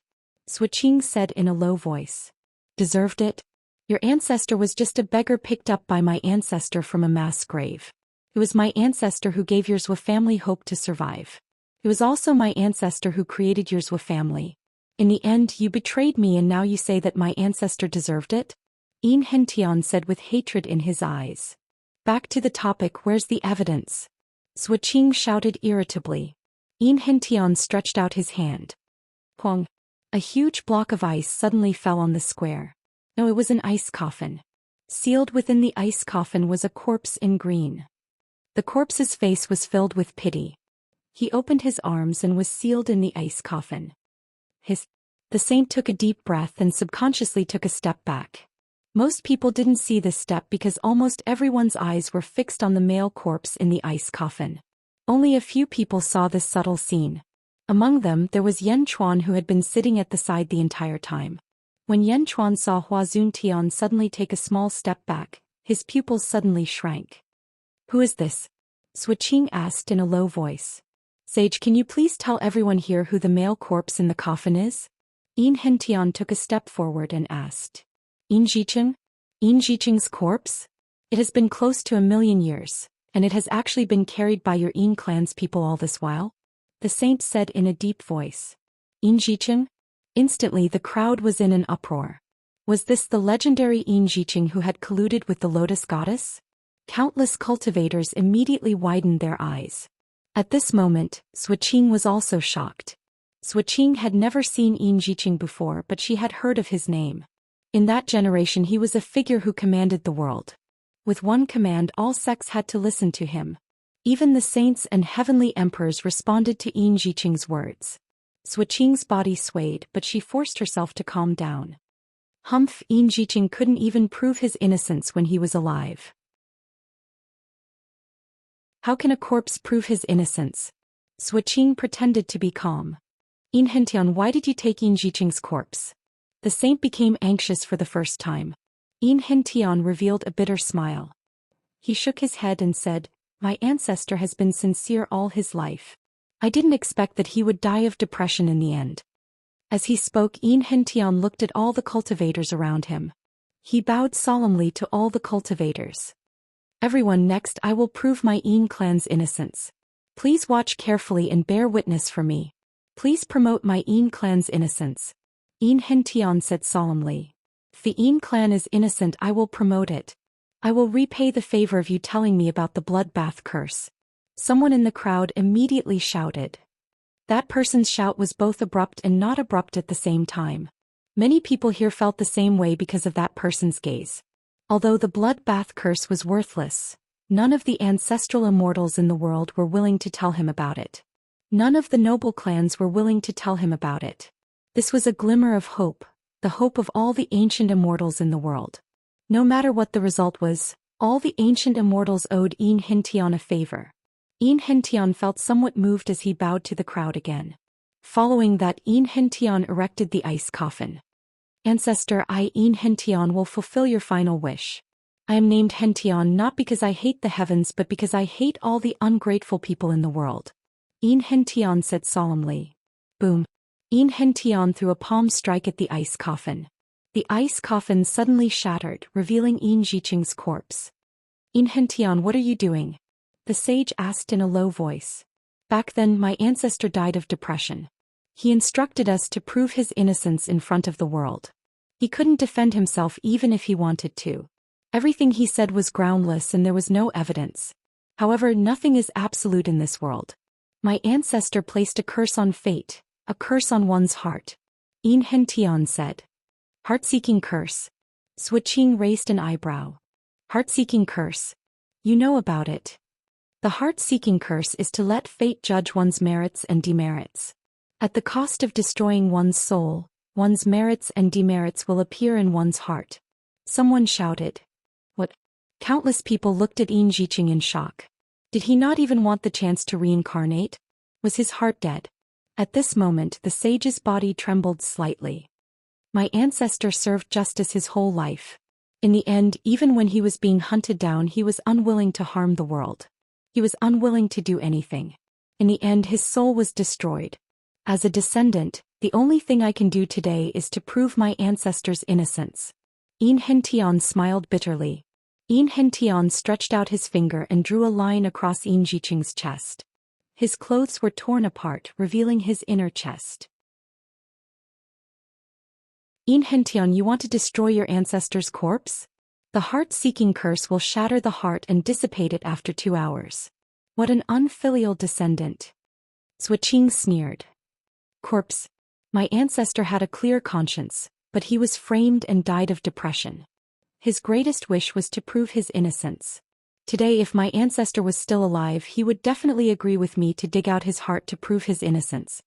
Suiqing said in a low voice. Deserved it? Your ancestor was just a beggar picked up by my ancestor from a mass grave. It was my ancestor who gave your Zhou family hope to survive. It was also my ancestor who created your Zhou family. In the end, you betrayed me and now you say that my ancestor deserved it? Enrich said with hatred in his eyes. Back to the topic, where's the evidence? Suiqing shouted irritably. Enrich stretched out his hand. Pong. A huge block of ice suddenly fell on the square. No, it was an ice coffin. Sealed within the ice coffin was a corpse in green. The corpse's face was filled with pity. He opened his arms and was sealed in the ice coffin. The saint took a deep breath and subconsciously took a step back. Most people didn't see this step because almost everyone's eyes were fixed on the male corpse in the ice coffin. Only a few people saw this subtle scene. Among them there was Yan Chuan, who had been sitting at the side the entire time. When Yan Chuan saw Hua Zuntian suddenly take a small step back, his pupils suddenly shrank. Who is this? Suiqing asked in a low voice. Sage, can you please tell everyone here who the male corpse in the coffin is? Enrich took a step forward and asked. Enrich? Enrich's corpse? It has been close to 1,000,000 years, and it has actually been carried by your En clan's people all this while? The saint said in a deep voice. Enrich? Instantly the crowd was in an uproar. Was this the legendary Enrich who had colluded with the Lotus Goddess? Countless cultivators immediately widened their eyes. At this moment, Suiqing was also shocked. Suiqing had never seen Enrich before, but she had heard of his name. In that generation he was a figure who commanded the world. With one command all sects had to listen to him. Even the saints and heavenly emperors responded to Enrich's words. Suiqing's body swayed, but she forced herself to calm down. Humph, Enrich couldn't even prove his innocence when he was alive. How can a corpse prove his innocence? Suiqing pretended to be calm. Enrich, why did you take Enrich's corpse? The saint became anxious for the first time. Enrich revealed a bitter smile. He shook his head and said, My ancestor has been sincere all his life. I didn't expect that he would die of depression in the end. As he spoke, Enrich looked at all the cultivators around him. He bowed solemnly to all the cultivators. Everyone, next I will prove my En clan's innocence. Please watch carefully and bear witness for me. Please promote my En clan's innocence. Enrich said solemnly. If the En clan is innocent, I will promote it. I will repay the favor of you telling me about the bloodbath curse. Someone in the crowd immediately shouted. That person's shout was both abrupt and not abrupt at the same time. Many people here felt the same way because of that person's gaze. Although the bloodbath curse was worthless, none of the ancestral immortals in the world were willing to tell him about it. None of the noble clans were willing to tell him about it. This was a glimmer of hope, the hope of all the ancient immortals in the world. No matter what the result was, all the ancient immortals owed Enrich a favor. Enrich felt somewhat moved as he bowed to the crowd again. Following that, Enrich erected the ice coffin. Ancestor, I, Enrich, will fulfill your final wish. I am named Hention not because I hate the heavens but because I hate all the ungrateful people in the world. Enrich said solemnly. Boom. Enrich threw a palm strike at the ice coffin. The ice coffin suddenly shattered, revealing Enrich's corpse. Enrich, what are you doing? The sage asked in a low voice. Back then my ancestor died of depression. He instructed us to prove his innocence in front of the world. He couldn't defend himself even if he wanted to. Everything he said was groundless and there was no evidence. However, nothing is absolute in this world. My ancestor placed a curse on fate, a curse on one's heart. Enchanting said. Heart-seeking curse. Switching raised an eyebrow. Heart-seeking curse. You know about it. The heart-seeking curse is to let fate judge one's merits and demerits. At the cost of destroying one's soul, one's merits and demerits will appear in one's heart. Someone shouted. What? Countless people looked at Enchanting in shock. Did he not even want the chance to reincarnate? Was his heart dead? At this moment the sage's body trembled slightly. My ancestor served justice his whole life. In the end, even when he was being hunted down, he was unwilling to harm the world. He was unwilling to do anything. In the end, his soul was destroyed. As a descendant, the only thing I can do today is to prove my ancestor's innocence. Enchanting smiled bitterly. Enchanting stretched out his finger and drew a line across Enchanting's chest. His clothes were torn apart, revealing his inner chest. Enchanting, you want to destroy your ancestor's corpse? The heart-seeking curse will shatter the heart and dissipate it after 2 hours. What an unfilial descendant. Switching sneered. Corpse. My ancestor had a clear conscience, but he was framed and died of depression. His greatest wish was to prove his innocence. Today, if my ancestor was still alive, he would definitely agree with me to dig out his heart to prove his innocence.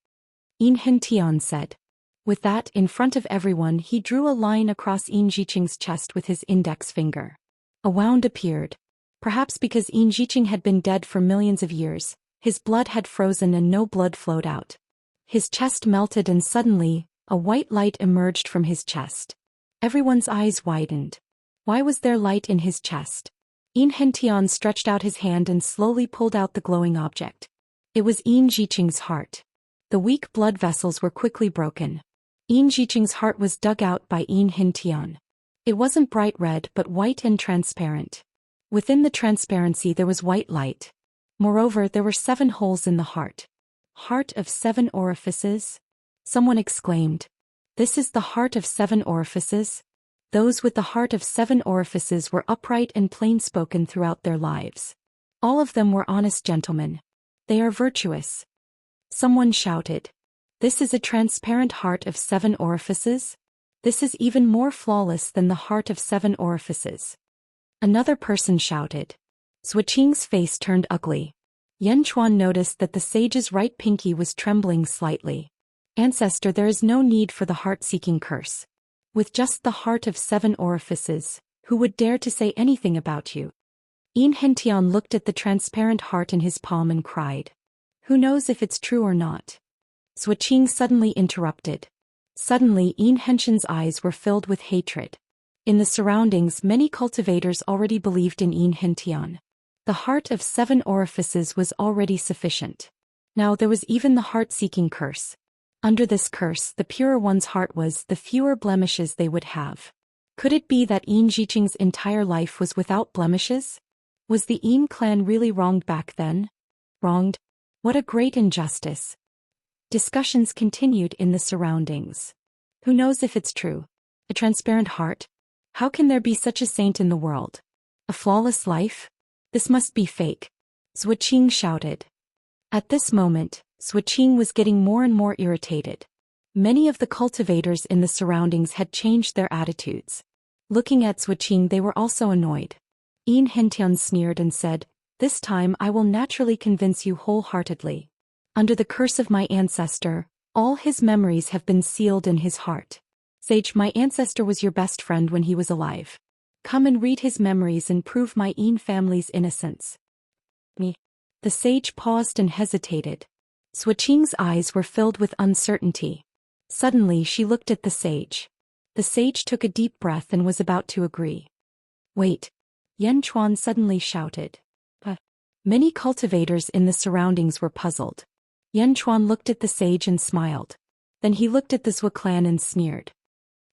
Enchanting said. With that, in front of everyone, he drew a line across Enchanting's chest with his index finger. A wound appeared. Perhaps because Enchanting had been dead for millions of years, his blood had frozen and no blood flowed out. His chest melted and suddenly, a white light emerged from his chest. Everyone's eyes widened. Why was there light in his chest? Enchanting stretched out his hand and slowly pulled out the glowing object. It was Enchanting's heart. The weak blood vessels were quickly broken. Enchanting's heart was dug out by Enchanting. It wasn't bright red but white and transparent. Within the transparency there was white light. Moreover, there were 7 holes in the heart. Heart of 7 orifices? Someone exclaimed. This is the heart of 7 orifices? Those with the heart of 7 orifices were upright and plain-spoken throughout their lives. All of them were honest gentlemen. They are virtuous. Someone shouted. This is a transparent heart of 7 orifices? This is even more flawless than the heart of 7 orifices. Another person shouted. Switching's face turned ugly. Yenchuan noticed that the sage's right pinky was trembling slightly. Ancestor, there is no need for the heart-seeking curse. With just the heart of 7 orifices, who would dare to say anything about you? Enchanting looked at the transparent heart in his palm and cried. Who knows if it's true or not? Switching suddenly interrupted. Suddenly Enchanting's eyes were filled with hatred. In the surroundings, many cultivators already believed in Enchanting. The heart of 7 orifices was already sufficient. Now there was even the heart-seeking curse. Under this curse, the purer one's heart was, the fewer blemishes they would have. Could it be that Enchanting's entire life was without blemishes? Was the En clan really wronged back then? Wronged? What a great injustice. Discussions continued in the surroundings. Who knows if it's true? A transparent heart? How can there be such a saint in the world? A flawless life? This must be fake. Switching shouted. At this moment, Switching was getting more and more irritated. Many of the cultivators in the surroundings had changed their attitudes. Looking at Switching, they were also annoyed. Enchanting sneered and said, This time I will naturally convince you wholeheartedly. Under the curse of my ancestor, all his memories have been sealed in his heart. Sage, my ancestor was your best friend when he was alive. Come and read his memories and prove my En family's innocence. Me. The sage paused and hesitated. Switching's eyes were filled with uncertainty. Suddenly she looked at the sage. The sage took a deep breath and was about to agree. Wait. Yenchuan suddenly shouted. Many cultivators in the surroundings were puzzled. Yenchuan looked at the sage and smiled. Then he looked at the Zhua clan and sneered.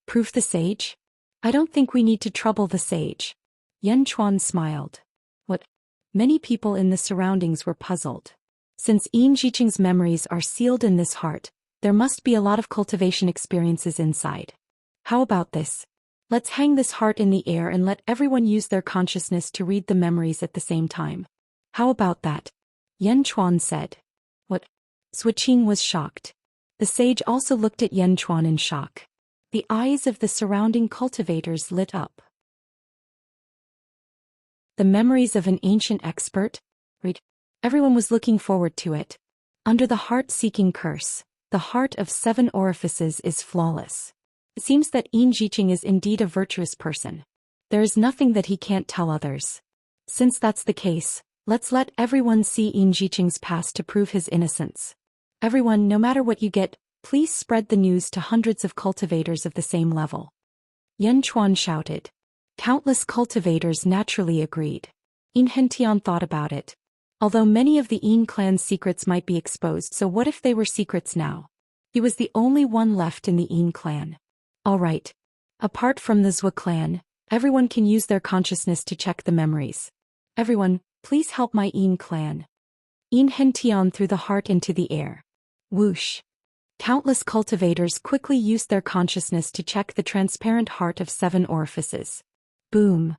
Proof the sage? I don't think we need to trouble the sage. Yenchuan smiled. What? Many people in the surroundings were puzzled. Since Enriching's memories are sealed in this heart, there must be a lot of cultivation experiences inside. How about this? Let's hang this heart in the air and let everyone use their consciousness to read the memories at the same time. How about that? Yan Chuan said. What? Suiqing was shocked. The sage also looked at Yan Chuan in shock. The eyes of the surrounding cultivators lit up. The memories of an ancient expert? Read. Everyone was looking forward to it. Under the heart-seeking curse, the heart of 7 orifices is flawless. It seems that Enriching is indeed a virtuous person. There is nothing that he can't tell others. Since that's the case, let's let everyone see Enriching's past to prove his innocence. Everyone, no matter what you get, please spread the news to hundreds of cultivators of the same level. Yan Chuan shouted. Countless cultivators naturally agreed. Enchanting thought about it. Although many of the En clan's secrets might be exposed, so what if they were secrets now? He was the only one left in the En clan. Alright. Apart from the Zhou clan, everyone can use their consciousness to check the memories. Everyone, please help my En clan. Enchanting threw the heart into the air. Whoosh. Countless cultivators quickly used their consciousness to check the transparent heart of 7 orifices. Boom.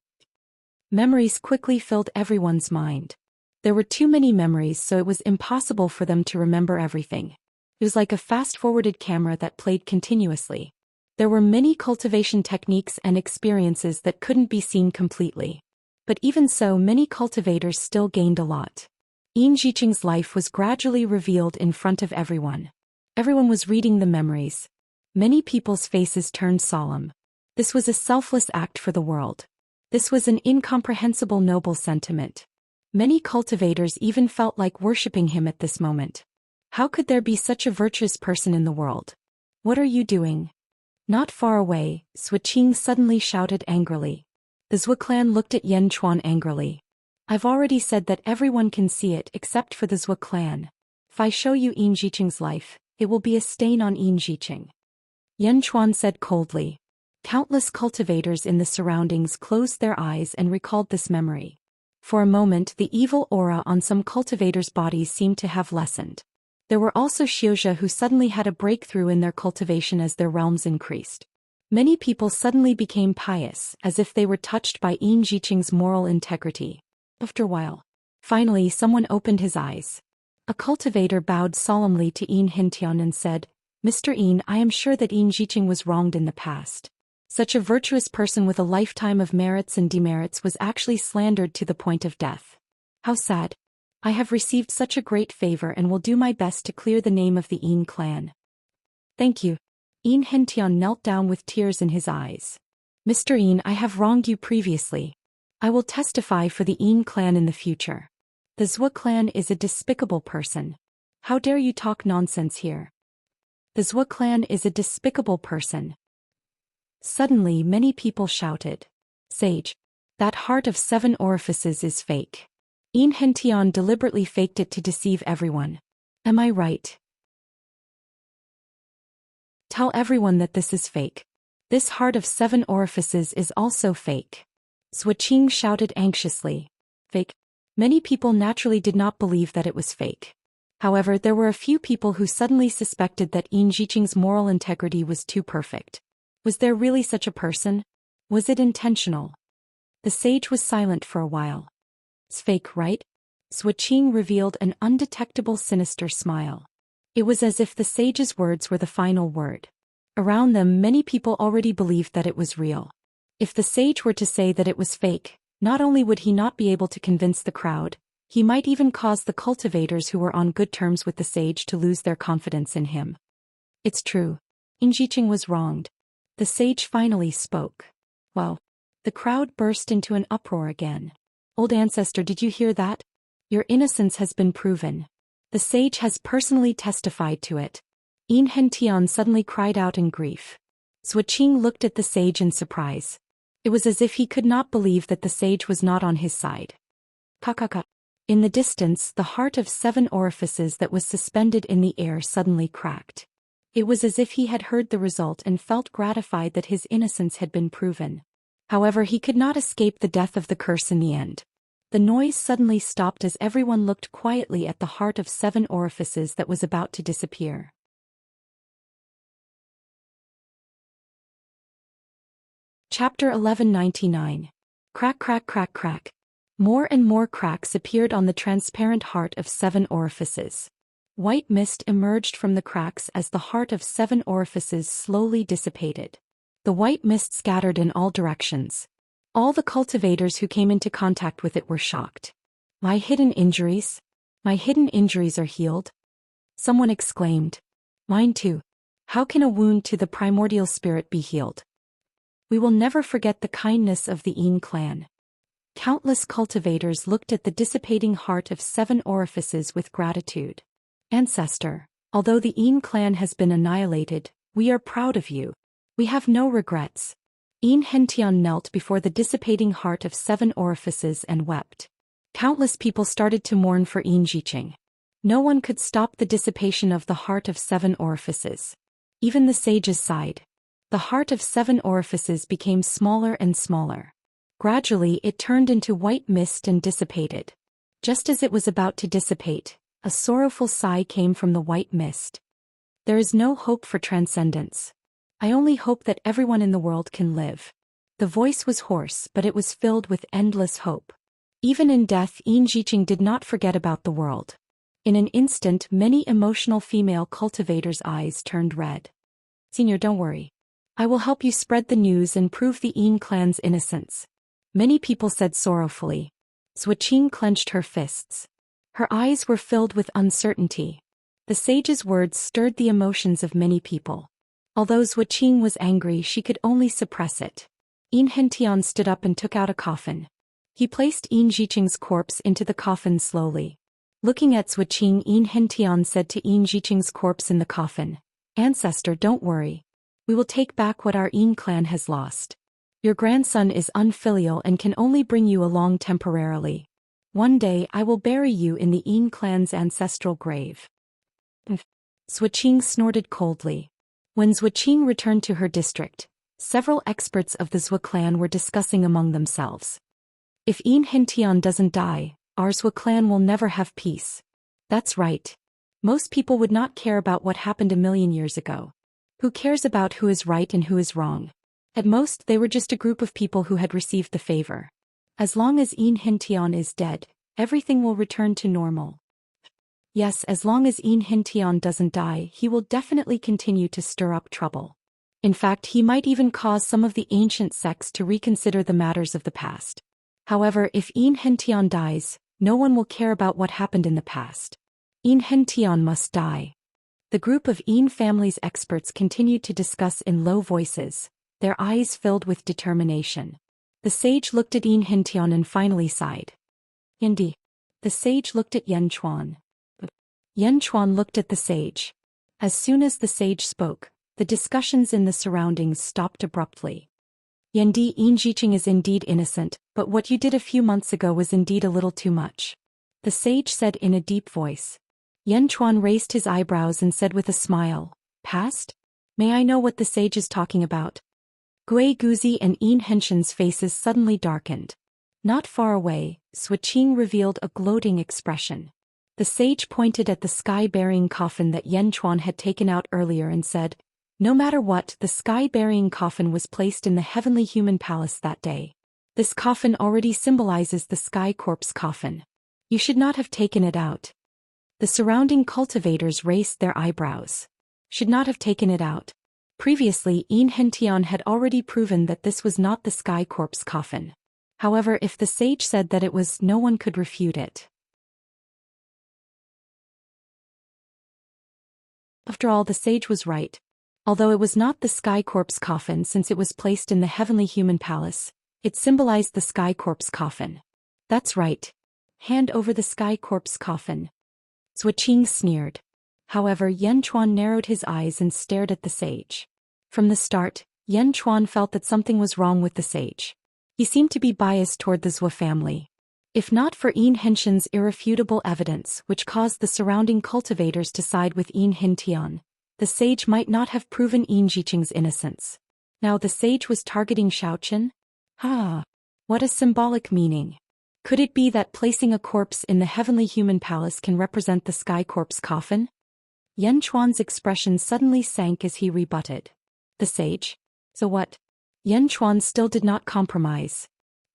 Memories quickly filled everyone's mind. There were too many memories, so it was impossible for them to remember everything. It was like a fast-forwarded camera that played continuously. There were many cultivation techniques and experiences that couldn't be seen completely. But even so, many cultivators still gained a lot. Enriching's life was gradually revealed in front of everyone. Everyone was reading the memories. Many people's faces turned solemn. This was a selfless act for the world. This was an incomprehensible noble sentiment. Many cultivators even felt like worshipping him at this moment. How could there be such a virtuous person in the world? What are you doing? Not far away, Suiqing suddenly shouted angrily. The Zhou clan looked at Yan Chuan angrily. I've already said that everyone can see it except for the Zhou clan. If I show you Enriching's life, it will be a stain on Enriching. Yan Chuan said coldly. Countless cultivators in the surroundings closed their eyes and recalled this memory. For a moment, the evil aura on some cultivators' bodies seemed to have lessened. There were also Xiuzhe who suddenly had a breakthrough in their cultivation as their realms increased. Many people suddenly became pious, as if they were touched by Enriching's moral integrity. After a while, finally someone opened his eyes. A cultivator bowed solemnly to Enchanting and said, Mr. En, I am sure that Enriching was wronged in the past. Such a virtuous person with a lifetime of merits and demerits was actually slandered to the point of death. How sad. I have received such a great favor and will do my best to clear the name of the En clan. Thank you. Enchanting knelt down with tears in his eyes. Mr. En, I have wronged you previously. I will testify for the En clan in the future. The Zhou clan is a despicable person. How dare you talk nonsense here? The Zhou clan is a despicable person. Suddenly many people shouted. Sage. That heart of 7 orifices is fake. Enchanting deliberately faked it to deceive everyone. Am I right? Tell everyone that this is fake. This heart of 7 orifices is also fake. Suiqing shouted anxiously. Fake? Many people naturally did not believe that it was fake. However, there were a few people who suddenly suspected that Enriching's moral integrity was too perfect. Was there really such a person? Was it intentional? The sage was silent for a while. It's fake, right? Suiqing revealed an undetectable sinister smile. It was as if the sage's words were the final word. Around them, many people already believed that it was real. If the sage were to say that it was fake, not only would he not be able to convince the crowd, he might even cause the cultivators who were on good terms with the sage to lose their confidence in him. It's true. Enriching was wronged. The sage finally spoke. Wow. The crowd burst into an uproar again. Old ancestor, did you hear that? Your innocence has been proven. The sage has personally testified to it. Enchanting suddenly cried out in grief. Suiqing looked at the sage in surprise. It was as if he could not believe that the sage was not on his side. Kakaka. In the distance, the heart of 7 orifices that was suspended in the air suddenly cracked. It was as if he had heard the result and felt gratified that his innocence had been proven. However, he could not escape the death of the curse in the end. The noise suddenly stopped as everyone looked quietly at the heart of 7 orifices that was about to disappear. Chapter 1199. Crack, crack, crack, crack. More and more cracks appeared on the transparent heart of 7 orifices. White mist emerged from the cracks as the heart of 7 orifices slowly dissipated. The white mist scattered in all directions. All the cultivators who came into contact with it were shocked. My hidden injuries? My hidden injuries are healed? Someone exclaimed. Mine too. How can a wound to the primordial spirit be healed? We will never forget the kindness of the Een clan. Countless cultivators looked at the dissipating heart of 7 orifices with gratitude. Ancestor, although the Een clan has been annihilated, we are proud of you. We have no regrets. Enchanting knelt before the dissipating heart of 7 orifices and wept. Countless people started to mourn for Enchanting. No one could stop the dissipation of the heart of 7 orifices. Even the sages sighed. The heart of 7 orifices became smaller and smaller. Gradually it turned into white mist and dissipated. Just as it was about to dissipate, a sorrowful sigh came from the white mist. There is no hope for transcendence. I only hope that everyone in the world can live. The voice was hoarse, but it was filled with endless hope. Even in death, Enchanting did not forget about the world. In an instant, many emotional female cultivators' eyes turned red. Senior, don't worry. I will help you spread the news and prove the Een clan's innocence. Many people said sorrowfully. Xueqing clenched her fists. Her eyes were filled with uncertainty. The sage's words stirred the emotions of many people. Although Xueqing was angry, she could only suppress it. Enchanting stood up and took out a coffin. He placed Enchanting's corpse into the coffin slowly. Looking at Xueqing, Enchanting said to Enchanting's corpse in the coffin, Ancestor, don't worry. We will take back what our Een clan has lost. Your grandson is unfilial and can only bring you along temporarily. One day I will bury you in the Een clan's ancestral grave. Xueqing snorted coldly. When Xueqing returned to her district, several experts of the Zhou clan were discussing among themselves. If Enchanting doesn't die, our Zhou clan will never have peace. That's right. Most people would not care about what happened a million years ago. Who cares about who is right and who is wrong? At most, they were just a group of people who had received the favor. As long as Enchanting is dead, everything will return to normal. Yes, as long as Enchanting doesn't die, he will definitely continue to stir up trouble. In fact, he might even cause some of the ancient sects to reconsider the matters of the past. However, if Enchanting dies, no one will care about what happened in the past. Enchanting must die. The group of Een family's experts continued to discuss in low voices, their eyes filled with determination. The sage looked at Enchanting and finally sighed. Indeed. The sage looked at Yanchuan. Yanchuan looked at the sage. As soon as the sage spoke, the discussions in the surroundings stopped abruptly. Yendi, Enchanting is indeed innocent, but what you did a few months ago was indeed a little too much. The sage said in a deep voice. Yanchuan raised his eyebrows and said with a smile, Past? May I know what the sage is talking about? Gui Guzi and Enchanting's faces suddenly darkened. Not far away, Xueqing revealed a gloating expression. The sage pointed at the sky-burying coffin that Yanchuan had taken out earlier and said, No matter what, the sky-burying coffin was placed in the heavenly human palace that day. This coffin already symbolizes the sky corpse coffin. You should not have taken it out. The surrounding cultivators raised their eyebrows. Should not have taken it out. Previously, Enchanting had already proven that this was not the sky corpse coffin. However, if the sage said that it was, no one could refute it. After all, the sage was right. Although it was not the sky corpse coffin since it was placed in the heavenly human palace, it symbolized the sky corpse coffin. That's right. Hand over the sky corpse coffin. Xueqing sneered. However, Yanchuan narrowed his eyes and stared at the sage. From the start, Yanchuan felt that something was wrong with the sage. He seemed to be biased toward the Zhou family. If not for Enchanting's irrefutable evidence which caused the surrounding cultivators to side with Enchanting, the sage might not have proven Enchanting's innocence. Now the sage was targeting Shaoqian? What a symbolic meaning. Could it be that placing a corpse in the heavenly human palace can represent the sky corpse coffin? Yan Chuan's expression suddenly sank as he rebutted. The sage? So what? Yan Chuan still did not compromise.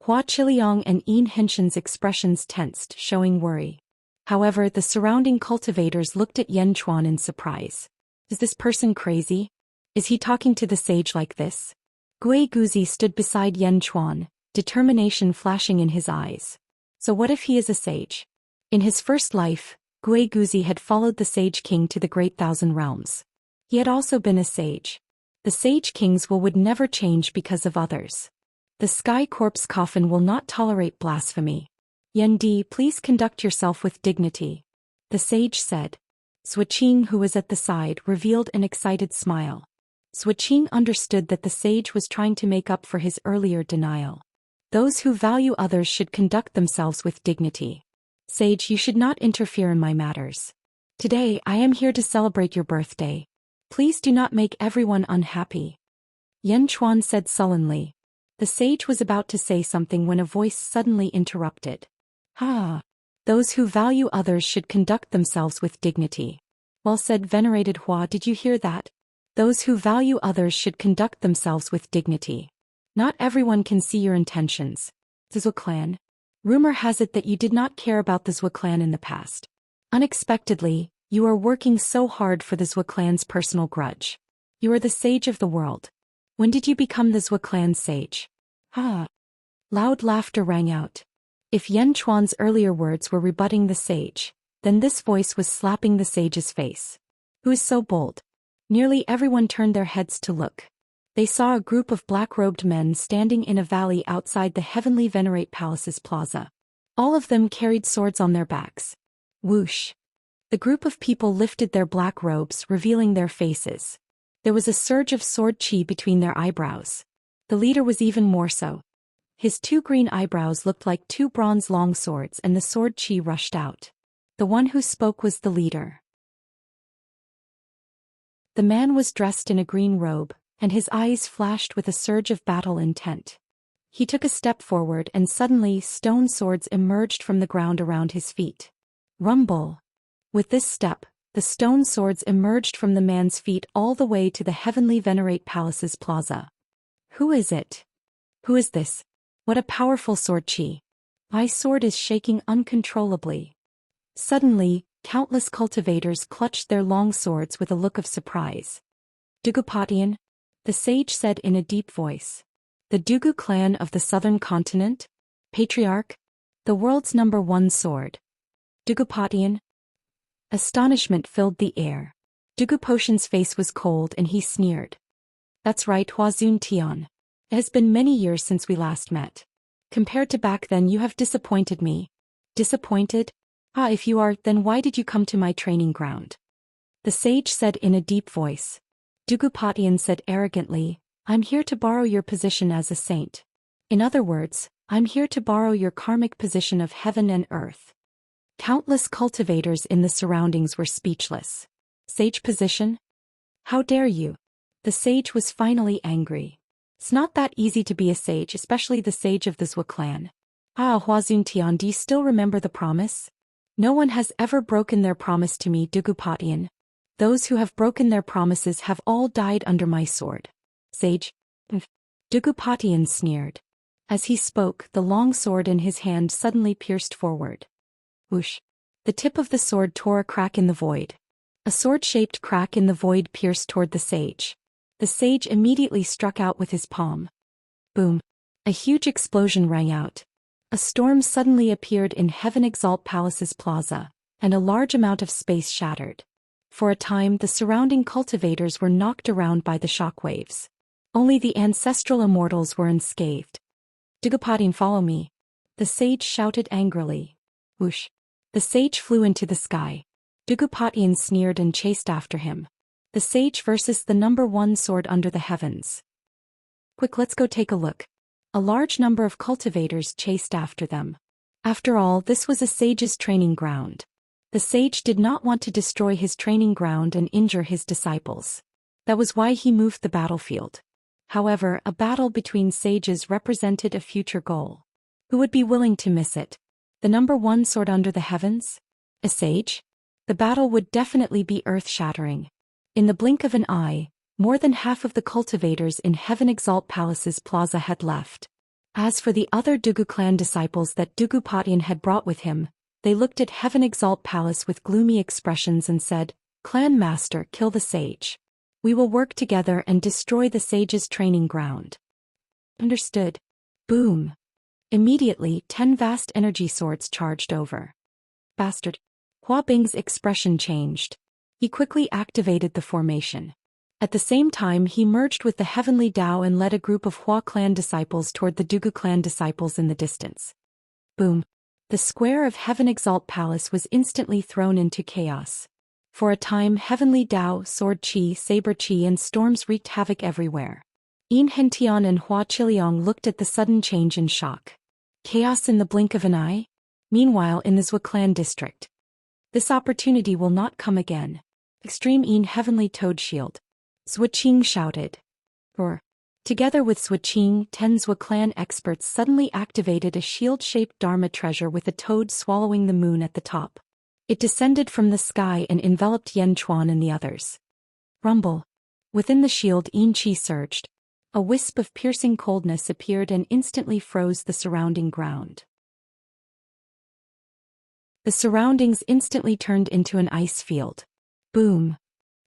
Hua Qiliang and Yin Henshin's expressions tensed, showing worry. However, the surrounding cultivators looked at Yan Chuan in surprise. Is this person crazy? Is he talking to the sage like this? Gui Guzi stood beside Yan Chuan, determination flashing in his eyes. So what if he is a sage? In his first life, Gui Guzi had followed the Sage King to the Great Thousand Realms. He had also been a sage. The Sage King's will would never change because of others. The Sky Corpse coffin will not tolerate blasphemy. Yan Di, please conduct yourself with dignity. The sage said. Suiqing, who was at the side, revealed an excited smile. Suiqing understood that the sage was trying to make up for his earlier denial. Those who value others should conduct themselves with dignity. Sage, you should not interfere in my matters. Today, I am here to celebrate your birthday. Please do not make everyone unhappy. Yan Chuan said sullenly. The sage was about to say something when a voice suddenly interrupted. Those who value others should conduct themselves with dignity. Well said, venerated Hua, did you hear that? Those who value others should conduct themselves with dignity. Not everyone can see your intentions. The Zhou clan. Rumor has it that you did not care about the Zhou clan in the past. Unexpectedly, you are working so hard for the Zhou clan's personal grudge. You are the sage of the world. When did you become the Zhou clan's sage? Loud laughter rang out. If Yan Chuan's earlier words were rebutting the sage, then this voice was slapping the sage's face. Who is so bold? Nearly everyone turned their heads to look. They saw a group of black-robed men standing in a valley outside the Heavenly Venerate Palace's plaza. All of them carried swords on their backs. Whoosh! The group of people lifted their black robes, revealing their faces. There was a surge of sword chi between their eyebrows. The leader was even more so. His two green eyebrows looked like two bronze-long swords, and the sword chi rushed out. The one who spoke was the leader. The man was dressed in a green robe, and his eyes flashed with a surge of battle intent. He took a step forward, and suddenly stone swords emerged from the ground around his feet. Rumble! With this step, the stone swords emerged from the man's feet all the way to the Heavenly Venerate Palace's plaza. Who is it? Who is this? What a powerful sword chi! My sword is shaking uncontrollably. Suddenly, countless cultivators clutched their long swords with a look of surprise. Dugupatian? The sage said in a deep voice. The Dugu clan of the southern continent? Patriarch? The world's #1 sword. Dugupatian? Astonishment filled the air. Dugupotian's face was cold and he sneered. That's right, Huazun Tian. It has been many years since we last met. Compared to back then, you have disappointed me. Disappointed? If you are, then why did you come to my training ground? The sage said in a deep voice. Dugupatian said arrogantly, I'm here to borrow your position as a saint. In other words, I'm here to borrow your karmic position of heaven and earth. Countless cultivators in the surroundings were speechless. Sage position? How dare you? The sage was finally angry. It's not that easy to be a sage, especially the sage of the Zhou clan. Huazun Tian, do you still remember the promise? No one has ever broken their promise to me, Dugupatian. Those who have broken their promises have all died under my sword. Sage? Dugupatian sneered. As he spoke, the long sword in his hand suddenly pierced forward. Whoosh! The tip of the sword tore a crack in the void. A sword-shaped crack in the void pierced toward the sage. The sage immediately struck out with his palm. Boom! A huge explosion rang out. A storm suddenly appeared in Heaven Exalt Palace's plaza, and a large amount of space shattered. For a time, the surrounding cultivators were knocked around by the shockwaves. Only the ancestral immortals were unscathed. Dugupatian, follow me. The sage shouted angrily. Whoosh! The sage flew into the sky. Dugupatian sneered and chased after him. The sage versus the #1 sword under the heavens. Quick, let's go take a look. A large number of cultivators chased after them. After all, this was a sage's training ground. The sage did not want to destroy his training ground and injure his disciples. That was why he moved the battlefield. However, a battle between sages represented a future goal. Who would be willing to miss it? The number one sword under the heavens? A sage? The battle would definitely be earth-shattering. In the blink of an eye, more than half of the cultivators in Heaven Exalt Palace's plaza had left. As for the other Dugu clan disciples that Dugu Patian had brought with him, they looked at Heaven Exalt Palace with gloomy expressions and said, "Clan Master, kill the sage. We will work together and destroy the sage's training ground." Understood. Boom. Immediately, 10 vast energy swords charged over. Bastard. Hua Bing's expression changed. He quickly activated the formation. At the same time he merged with the Heavenly Tao and led a group of Hua clan disciples toward the Dugu clan disciples in the distance. Boom. The square of Heaven Exalt Palace was instantly thrown into chaos. For a time Heavenly Tao, Sword Chi, Saber Chi and storms wreaked havoc everywhere. Yin Hentian and Hua Chiliang looked at the sudden change in shock. Chaos in the blink of an eye? Meanwhile in the Zhua clan district. This opportunity will not come again. Extreme Yin Heavenly Toad Shield. Zhua Qing shouted. Or. Together with Zhua Qing, 10 Zhua clan experts suddenly activated a shield-shaped Dharma treasure with a toad swallowing the moon at the top. It descended from the sky and enveloped Yan Chuan and the others. Rumble. Within the shield Yin Qi surged. A wisp of piercing coldness appeared and instantly froze the surrounding ground. The surroundings instantly turned into an ice field. Boom.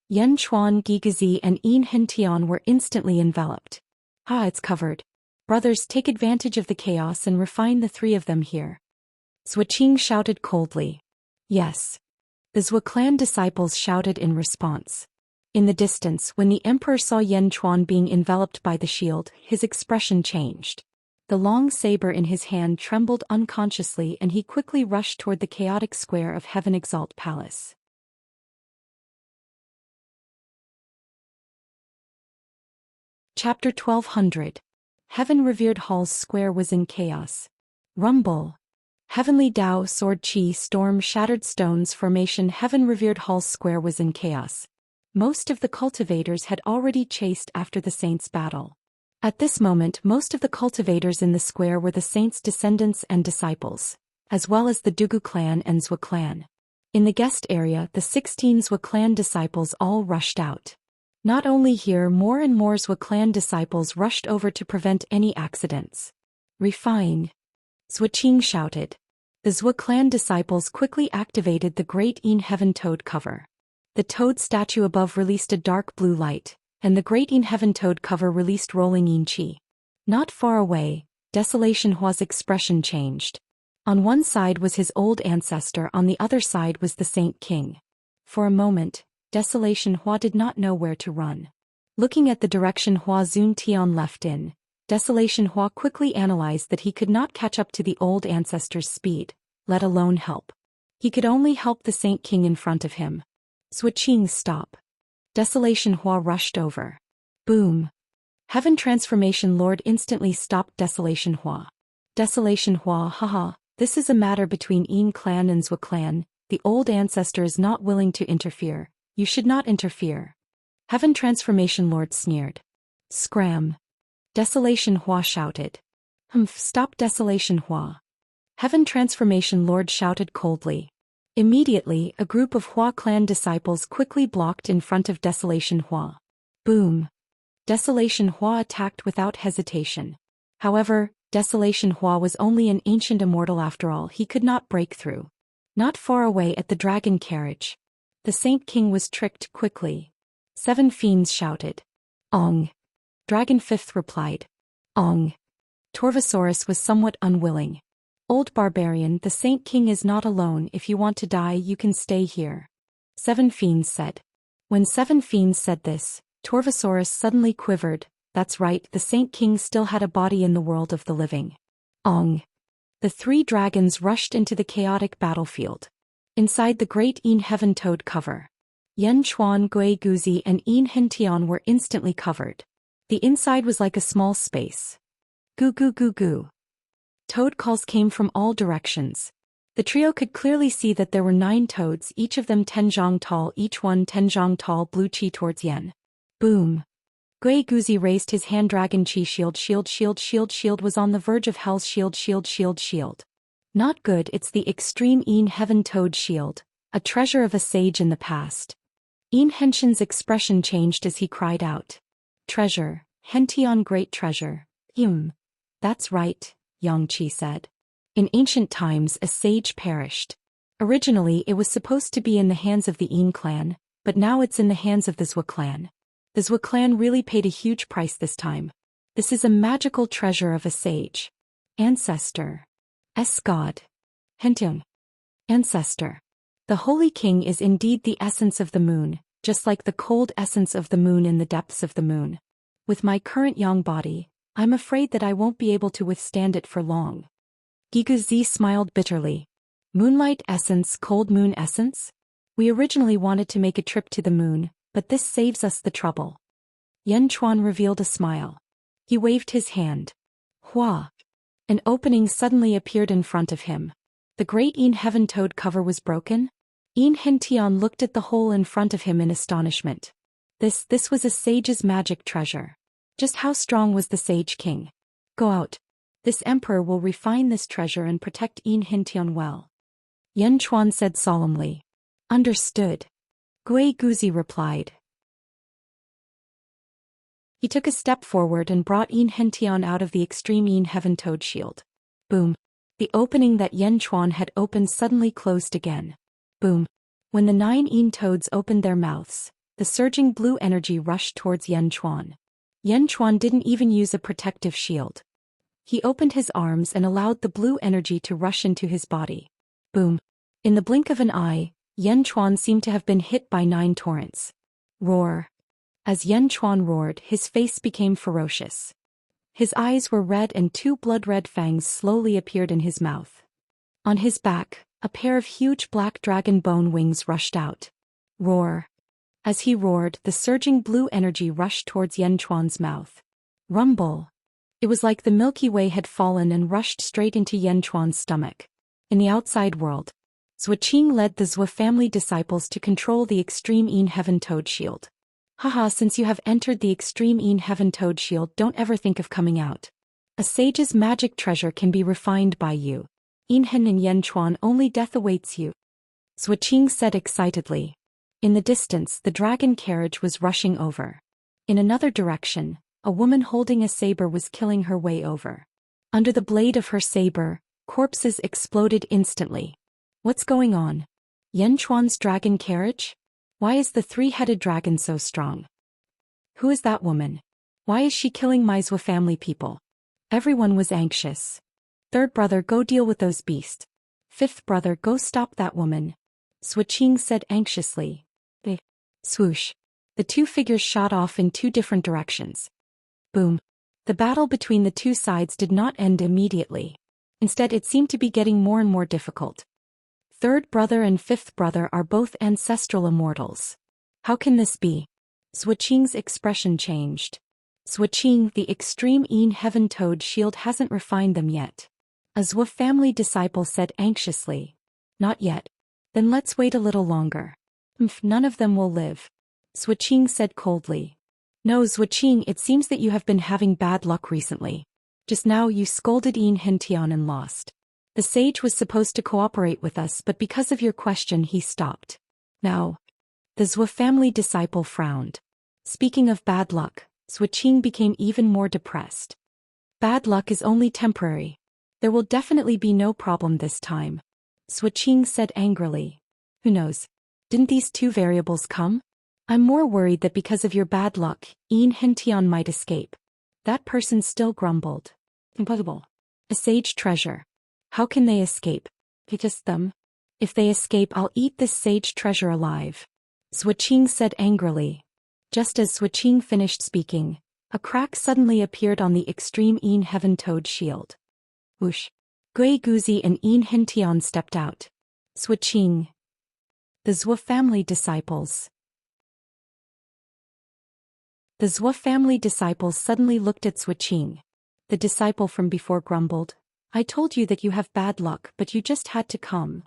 Yan Chuan, Gigazi and Yin Hentian were instantly enveloped. Ah, it's covered. Brothers, take advantage of the chaos and refine the three of them here. Zhua Qing shouted coldly. Yes. The Zhua clan disciples shouted in response. In the distance, when the emperor saw Yan Chuan being enveloped by the shield, his expression changed. The long saber in his hand trembled unconsciously and he quickly rushed toward the chaotic square of Heaven Exalt Palace. Chapter 1200. Heaven Revered Hall's square was in chaos. Rumble. Heavenly Tao, Sword Chi, Storm, Shattered Stones Formation. Heaven Revered Hall's square was in chaos. Most of the cultivators had already chased after the saints' battle. At this moment most of the cultivators in the square were the saints' descendants and disciples, as well as the Dugu clan and Zhua clan. In the guest area the 16 Zhua clan disciples all rushed out. Not only here, more and more Zhua clan disciples rushed over to prevent any accidents. Refine. Zhua Qing shouted. The Zhua clan disciples quickly activated the Great Yin Heaven Toad cover. The toad statue above released a dark blue light, and the Great Yin Heaven Toad cover released rolling Yin Qi. Not far away, Desolation Hua's expression changed. On one side was his old ancestor, on the other side was the Saint King. For a moment, Desolation Hua did not know where to run. Looking at the direction Hua Zun Tian left in, Desolation Hua quickly analyzed that he could not catch up to the old ancestor's speed, let alone help. He could only help the Saint King in front of him. Zhua Qing, stop. Desolation Hua rushed over. Boom. Heaven Transformation Lord instantly stopped Desolation Hua. Desolation Hua, haha, this is a matter between Yin clan and Zhua clan. The old ancestor is not willing to interfere. You should not interfere. Heaven Transformation Lord sneered. Scram. Desolation Hua shouted. Humph, stop Desolation Hua. Heaven Transformation Lord shouted coldly. Immediately, a group of Hua clan disciples quickly blocked in front of Desolation Hua. Boom. Desolation Hua attacked without hesitation. However, Desolation Hua was only an ancient immortal after all, he could not break through. Not far away at the dragon carriage. The Saint King was tricked quickly. 7 fiends shouted. Ong. Dragon Fifth replied. Ong. Torvosaurus was somewhat unwilling. Old barbarian, the Saint King is not alone. If you want to die, you can stay here. 7 fiends said. When 7 fiends said this, Torvosaurus suddenly quivered. That's right, the Saint King still had a body in the world of the living. Ong. The 3 dragons rushed into the chaotic battlefield. Inside the Great Yin Heaven Toad cover, Yan Chuan, Gui Guzi and Yin Hentian were instantly covered. The inside was like a small space. Goo goo goo goo. Toad calls came from all directions. The trio could clearly see that there were 9 toads, each of them 10 zhang tall, each one 10 zhang tall, blue chi towards Yan. Boom. Gui Guzi raised his hand. Dragon Chi shield was on the verge of hell's shield. Not good. It's the extreme Een Heaven Toad shield, a treasure of a sage in the past. Een Henshin's expression changed as he cried out. Treasure, Hention, great treasure. That's right, Yang Qi said. In ancient times a sage perished. Originally it was supposed to be in the hands of the Een clan, but now it's in the hands of the Zhou clan. The Zhou clan really paid a huge price this time. This is a magical treasure of a sage. Ancestor. God. Hention. Ancestor. The Holy King is indeed the essence of the moon, just like the cold essence of the moon in the depths of the moon. With my current yang body, I'm afraid that I won't be able to withstand it for long. Giguzi smiled bitterly. Moonlight essence, cold moon essence? We originally wanted to make a trip to the moon, but this saves us the trouble. Yan Chuan revealed a smile. He waved his hand. Hua. An opening suddenly appeared in front of him. The great Een Heaven Toad cover was broken? Een Hentian looked at the hole in front of him in astonishment. This was a sage's magic treasure. Just how strong was the Sage King? Go out. This emperor will refine this treasure and protect Een Hentian well. Yan Chuan said solemnly. Understood. Gui Guzi replied. He took a step forward and brought Een Hentian out of the extreme Een Heaven Toad shield. Boom. The opening that Yan Chuan had opened suddenly closed again. Boom. When the 9 Een toads opened their mouths, the surging blue energy rushed towards Yan Chuan. Yan Chuan didn't even use a protective shield. He opened his arms and allowed the blue energy to rush into his body. Boom. In the blink of an eye, Yan Chuan seemed to have been hit by 9 torrents. Roar. As Yan Chuan roared, his face became ferocious. His eyes were red and 2 blood-red fangs slowly appeared in his mouth. On his back, a pair of huge black dragon bone wings rushed out. Roar. As he roared, the surging blue energy rushed towards Yan Chuan's mouth. Rumble. It was like the Milky Way had fallen and rushed straight into Yan Chuan's stomach. In the outside world, Zhou Qing led the Zhou family disciples to control the extreme Een Heaven Toad shield. Haha, since you have entered the extreme Een Heaven Toad shield, don't ever think of coming out. A sage's magic treasure can be refined by you. Een Hen and Yan Chuan, only death awaits you. Zhou Qing said excitedly. In the distance, the dragon carriage was rushing over. In another direction, a woman holding a saber was killing her way over. Under the blade of her saber, corpses exploded instantly. What's going on? Yan Chuan's dragon carriage? Why is the 3-headed dragon so strong? Who is that woman? Why is she killing my Zhou family people? Everyone was anxious. 3rd brother, go deal with those beasts. 5th brother, go stop that woman. Zhou Qing said anxiously. Swoosh. The 2 figures shot off in 2 different directions. Boom. The battle between the 2 sides did not end immediately. Instead, it seemed to be getting more and more difficult. 3rd brother and 5th brother are both ancestral immortals. How can this be? Zhou Qing's expression changed. Zhou Qing, the extreme Een Heaven Toad shield hasn't refined them yet. A Zhou family disciple said anxiously. Not yet. Then let's wait a little longer. None of them will live. Zhou Qing said coldly. No, Zhou Qing, it seems that you have been having bad luck recently. Just now you scolded Een Hentian and lost. The sage was supposed to cooperate with us, but because of your question he stopped. Now. The Zhou family disciple frowned. Speaking of bad luck, Zhou Qing became even more depressed. Bad luck is only temporary. There will definitely be no problem this time. Zhou Qing said angrily. Who knows? Didn't these 2 variables come? I'm more worried that because of your bad luck, Een Hentian might escape. That person still grumbled. Impossible. A sage treasure. How can they escape? Just them. If they escape, I'll eat this sage treasure alive. Zhou Qing said angrily. Just as Zhou Qing finished speaking, a crack suddenly appeared on the extreme Een Heaven Toad shield. Whoosh. Gui Guzi and Een Hentian stepped out. Zhou Qing. The Zhou family disciples. The Zhou family disciples suddenly looked at Zhou Qing. The disciple from before grumbled. I told you that you have bad luck, but you just had to come.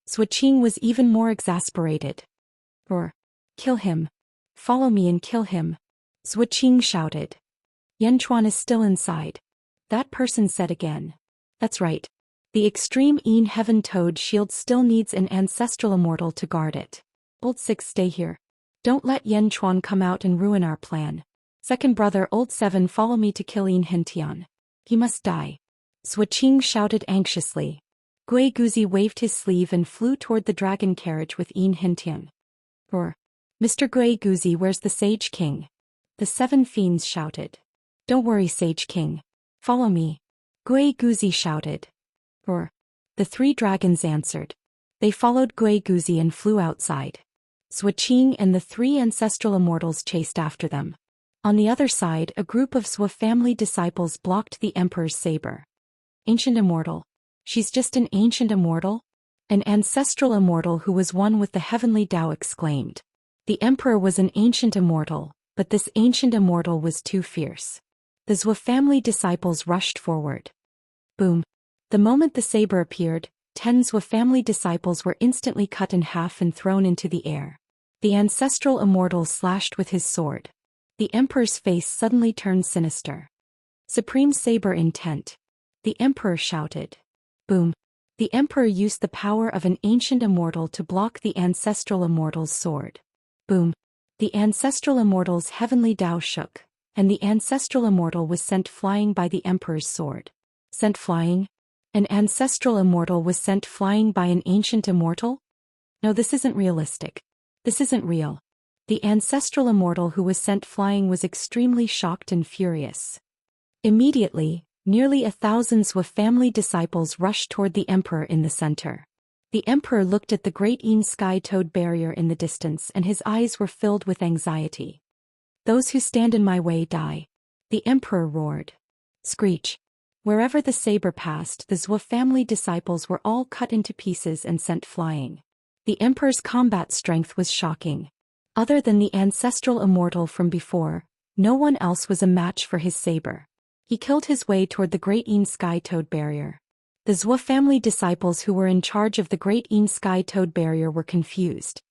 Zhou Qing was even more exasperated. Or, kill him. Follow me and kill him. Zhuqing shouted. Yanchuan is still inside. That person said again. That's right. The extreme Een Heaven Toad shield still needs an ancestral immortal to guard it. Old 6 stay here. Don't let Yanchuan come out and ruin our plan. Second brother Old 7 follow me to kill Een Hentian. He must die. Zhuqing shouted anxiously. Gui Guzi waved his sleeve and flew toward the dragon carriage with Een Hentian. Or, Mr. Gui Guzi, where's the Sage King? The 7 fiends shouted. Don't worry, Sage King. Follow me. Gui Guzi shouted. Or, the 3 dragons answered. They followed Gui Guzi and flew outside. Zhuqing and the 3 ancestral immortals chased after them. On the other side, a group of Zhou family disciples blocked the Emperor's saber. Ancient immortal. She's just an ancient immortal? An ancestral immortal who was one with the heavenly Tao exclaimed. The Emperor was an ancient immortal, but this ancient immortal was too fierce. The Zhou family disciples rushed forward. Boom. The moment the saber appeared, 10 Zhou family disciples were instantly cut in half and thrown into the air. The ancestral immortal slashed with his sword. The Emperor's face suddenly turned sinister. Supreme saber intent. The Emperor shouted. Boom. The Emperor used the power of an ancient immortal to block the ancestral immortal's sword. Boom. The ancestral immortal's heavenly Tao shook, and the ancestral immortal was sent flying by the Emperor's sword. Sent flying? An ancestral immortal was sent flying by an ancient immortal? No, this isn't realistic. This isn't real. The ancestral immortal who was sent flying was extremely shocked and furious. Immediately, nearly 1,000 Zhou family disciples rushed toward the Emperor in the center. The Emperor looked at the great Een Sky Toad barrier in the distance and his eyes were filled with anxiety. Those who stand in my way die. The Emperor roared. Screech. Wherever the saber passed, the Zhou family disciples were all cut into pieces and sent flying. The Emperor's combat strength was shocking. Other than the ancestral immortal from before, no one else was a match for his saber. He killed his way toward the great Een Sky Toad barrier. The Zhou family disciples who were in charge of the great Een Sky Toad barrier were confused.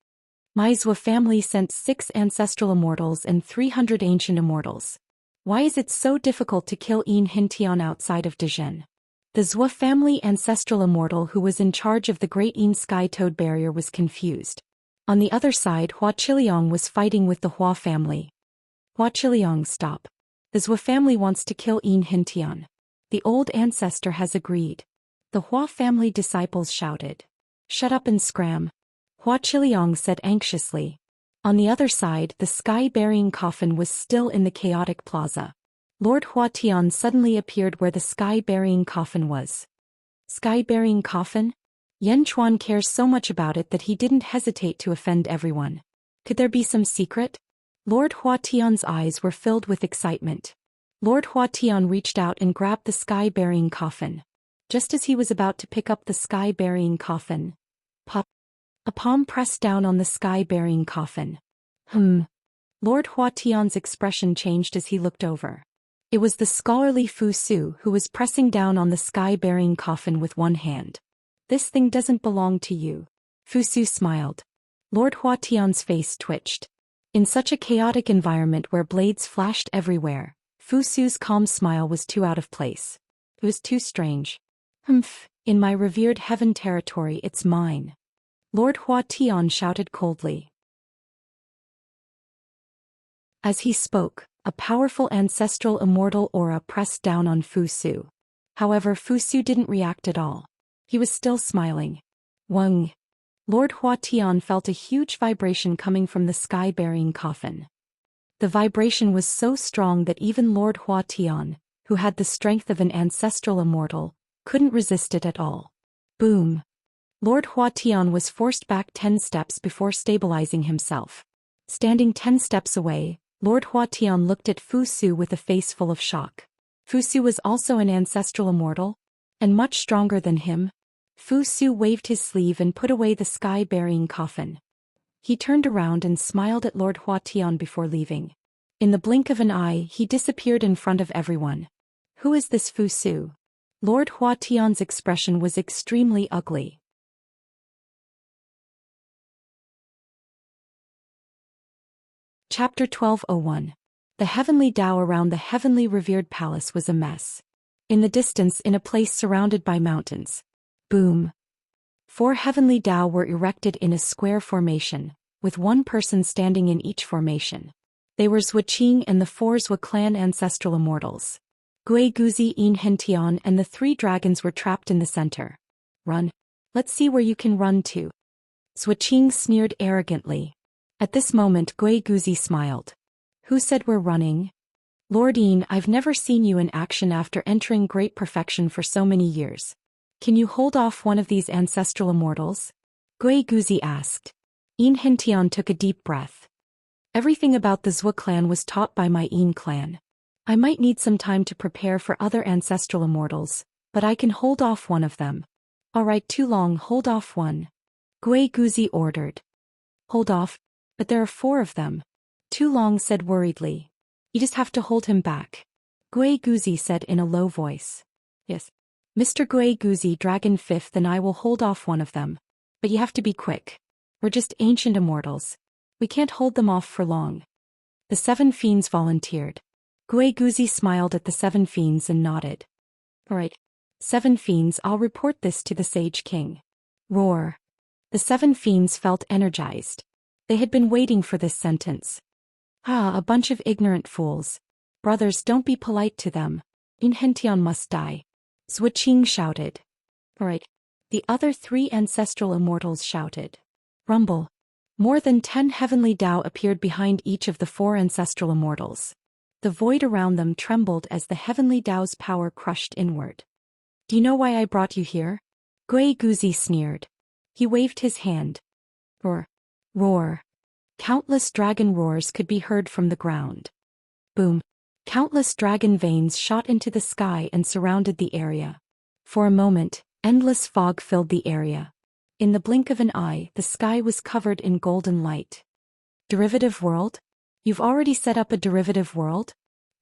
My Zhou family sent 6 ancestral immortals and 300 ancient immortals. Why is it so difficult to kill Een Hentian outside of Dezhen? The Zhou family ancestral immortal who was in charge of the great Een Sky Toad barrier was confused. On the other side, Hua Qiliang was fighting with the Hua family. Hua Qiliang, stop. The Zhou family wants to kill Een Hentian. The old ancestor has agreed. The Hua family disciples shouted. Shut up and scram. Hua Qiliang said anxiously. On the other side, the sky-bearing coffin was still in the chaotic plaza. Lord Huatian suddenly appeared where the sky-bearing coffin was. Sky-bearing coffin? Yanchuan cares so much about it that he didn't hesitate to offend everyone. Could there be some secret? Lord Huatian's eyes were filled with excitement. Lord Huatian reached out and grabbed the sky-bearing coffin. Just as he was about to pick up the sky-bearing coffin, pop! A palm pressed down on the sky-bearing coffin. Lord Huatian's expression changed as he looked over. It was the scholarly Fu Su who was pressing down on the sky-bearing coffin with one hand. This thing doesn't belong to you. Fu Su smiled. Lord Huatian's face twitched. In such a chaotic environment where blades flashed everywhere, Fu Su's calm smile was too out of place. It was too strange. In my revered heaven territory it's mine. Lord Huatian shouted coldly. As he spoke, a powerful ancestral immortal aura pressed down on Fu Su. However, Fu Su didn't react at all. He was still smiling. Weng. Lord Huatian felt a huge vibration coming from the sky-bearing coffin. The vibration was so strong that even Lord Huatian, who had the strength of an ancestral immortal, couldn't resist it at all. Boom. Lord Huatian was forced back 10 steps before stabilizing himself. Standing 10 steps away, Lord Huatian looked at Fu Su with a face full of shock. Fu Su was also an ancestral immortal? And much stronger than him? Fu Su waved his sleeve and put away the sky-bearing coffin. He turned around and smiled at Lord Huatian before leaving. In the blink of an eye, he disappeared in front of everyone. Who is this Fu Su? Lord Huatian's expression was extremely ugly. Chapter 1201. The heavenly Tao around the heavenly revered palace was a mess. In the distance, in a place surrounded by mountains. Boom. 4 heavenly Tao were erected in a square formation, with one person standing in each formation. They were Zhuqing and the 4 Zhua clan ancestral immortals. Gui Guzi, Enchanting, and the 3 dragons were trapped in the center. Run. Let's see where you can run to. Zhuqing sneered arrogantly. At this moment Gui Guzi smiled. Who said we're running? Lord Yin, I've never seen you in action after entering great perfection for so many years. Can you hold off one of these ancestral immortals? Gui Guzi asked. Enchanting took a deep breath. Everything about the Zhua clan was taught by my Yin clan. I might need some time to prepare for other ancestral immortals, but I can hold off one of them. Alright, too long, hold off one. Gui Guzi ordered. Hold off? But there are 4 of them. Too long said worriedly. You just have to hold him back. Gui Guzi said in a low voice. Yes. Mr. Gui Guzi, Dragon 5th and I will hold off one of them. But you have to be quick. We're just ancient immortals. We can't hold them off for long. The 7 fiends volunteered. Gui Guzi smiled at the 7 fiends and nodded. Alright. 7 fiends, I'll report this to the Sage King. Roar. The 7 fiends felt energized. They had been waiting for this sentence. Ah, a bunch of ignorant fools. Brothers, don't be polite to them. Enchanting must die. Zhuqing shouted. Alright. The other 3 ancestral immortals shouted. Rumble. More than 10 heavenly Tao appeared behind each of the 4 ancestral immortals. The void around them trembled as the heavenly Tao's power crushed inward. Do you know why I brought you here? Gui Guzi sneered. He waved his hand. Roar. Roar. Countless dragon roars could be heard from the ground. Boom. Countless dragon veins shot into the sky and surrounded the area. For a moment, endless fog filled the area. In the blink of an eye, the sky was covered in golden light. Derivative world? You've already set up a derivative world?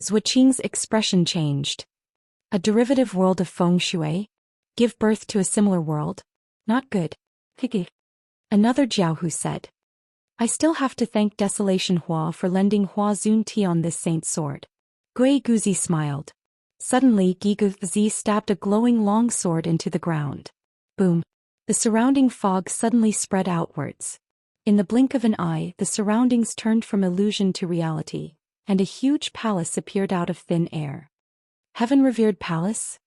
Zhuqing's expression changed. A derivative world of feng shui? Give birth to a similar world? Not good. Hige. Another Jiaohu said. I still have to thank Desolation Hua for lending Hua Zun Tian this saint's sword. Gui Guzi smiled. Suddenly Gigu Zi stabbed a glowing long sword into the ground. Boom. The surrounding fog suddenly spread outwards. In the blink of an eye, the surroundings turned from illusion to reality, and a huge palace appeared out of thin air. Heaven-revered palace?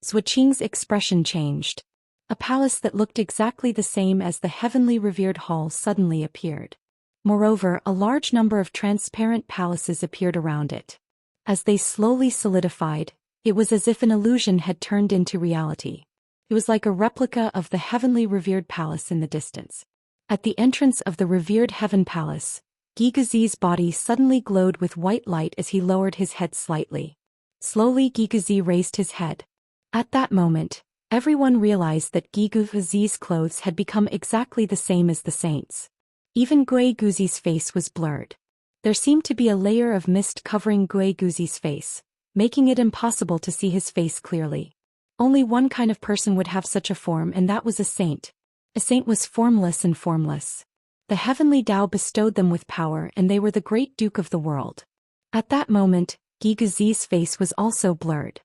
Zhuqing's expression changed. A palace that looked exactly the same as the heavenly revered hall suddenly appeared. Moreover, a large number of transparent palaces appeared around it. As they slowly solidified, it was as if an illusion had turned into reality. It was like a replica of the heavenly revered palace in the distance. At the entrance of the revered heaven palace, Gigazi's body suddenly glowed with white light as he lowered his head slightly. Slowly Gigazi raised his head. At that moment, everyone realized that Gigazi's clothes had become exactly the same as the saints. Even Gui Guzi's face was blurred. There seemed to be a layer of mist covering Gui Guzi's face, making it impossible to see his face clearly. Only one kind of person would have such a form, and that was a saint. A saint was formless and formless. The heavenly Tao bestowed them with power, and they were the great duke of the world. At that moment, Gigazi's face was also blurred.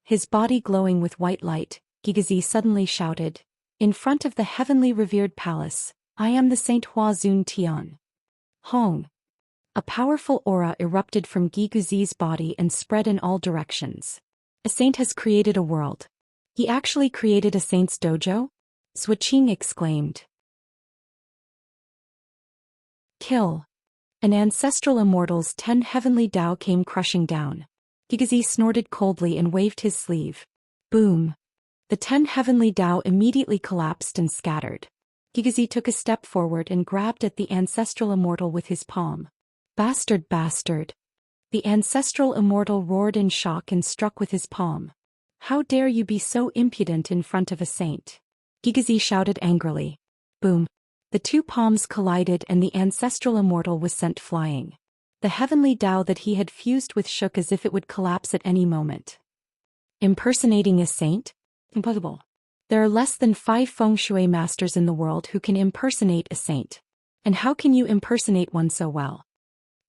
His body glowing with white light, Gigazi suddenly shouted, in front of the heavenly revered palace, I am the Saint Hua Zun Tian. Hong. A powerful aura erupted from Gigazi's body and spread in all directions. A saint has created a world. He actually created a saint's dojo? Zhuqing exclaimed. Kill. An ancestral immortal's 10 heavenly Tao came crushing down. Gigazi snorted coldly and waved his sleeve. Boom. The 10 heavenly Tao immediately collapsed and scattered. Gigazi took a step forward and grabbed at the ancestral immortal with his palm. Bastard, bastard. The ancestral immortal roared in shock and struck with his palm. How dare you be so impudent in front of a saint? Gigazi shouted angrily. Boom. The 2 palms collided and the ancestral immortal was sent flying. The heavenly Tao that he had fused with shook as if it would collapse at any moment. Impersonating a saint? Impossible. There are less than 5 feng shui masters in the world who can impersonate a saint. And how can you impersonate one so well?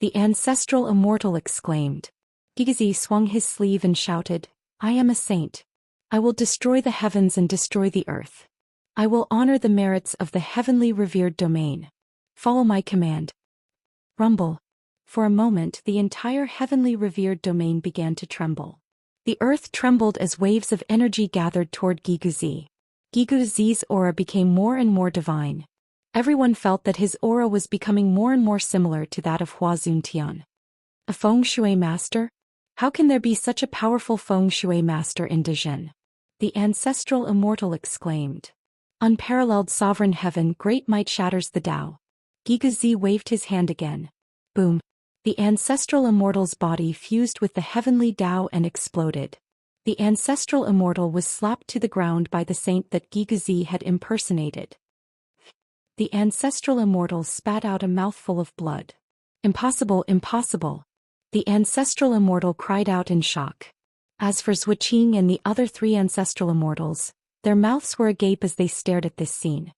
The ancestral immortal exclaimed. Gigazi swung his sleeve and shouted, I am a saint. I will destroy the heavens and destroy the earth. I will honor the merits of the heavenly revered domain. Follow my command. Rumble. For a moment the entire heavenly revered domain began to tremble. The earth trembled as waves of energy gathered toward Gigazi. Gigazi's aura became more and more divine. Everyone felt that his aura was becoming more and more similar to that of Hua Zuntian. A feng shui master? How can there be such a powerful feng shui master in Dezhen? The ancestral immortal exclaimed. Unparalleled sovereign heaven, great might shatters the Tao. Gigazi waved his hand again. Boom. The ancestral immortal's body fused with the heavenly Tao and exploded. The ancestral immortal was slapped to the ground by the saint that Gigazi had impersonated. The ancestral immortal spat out a mouthful of blood. Impossible, impossible. The ancestral immortal cried out in shock. As for Zhuqing and the other 3 ancestral immortals, their mouths were agape as they stared at this scene.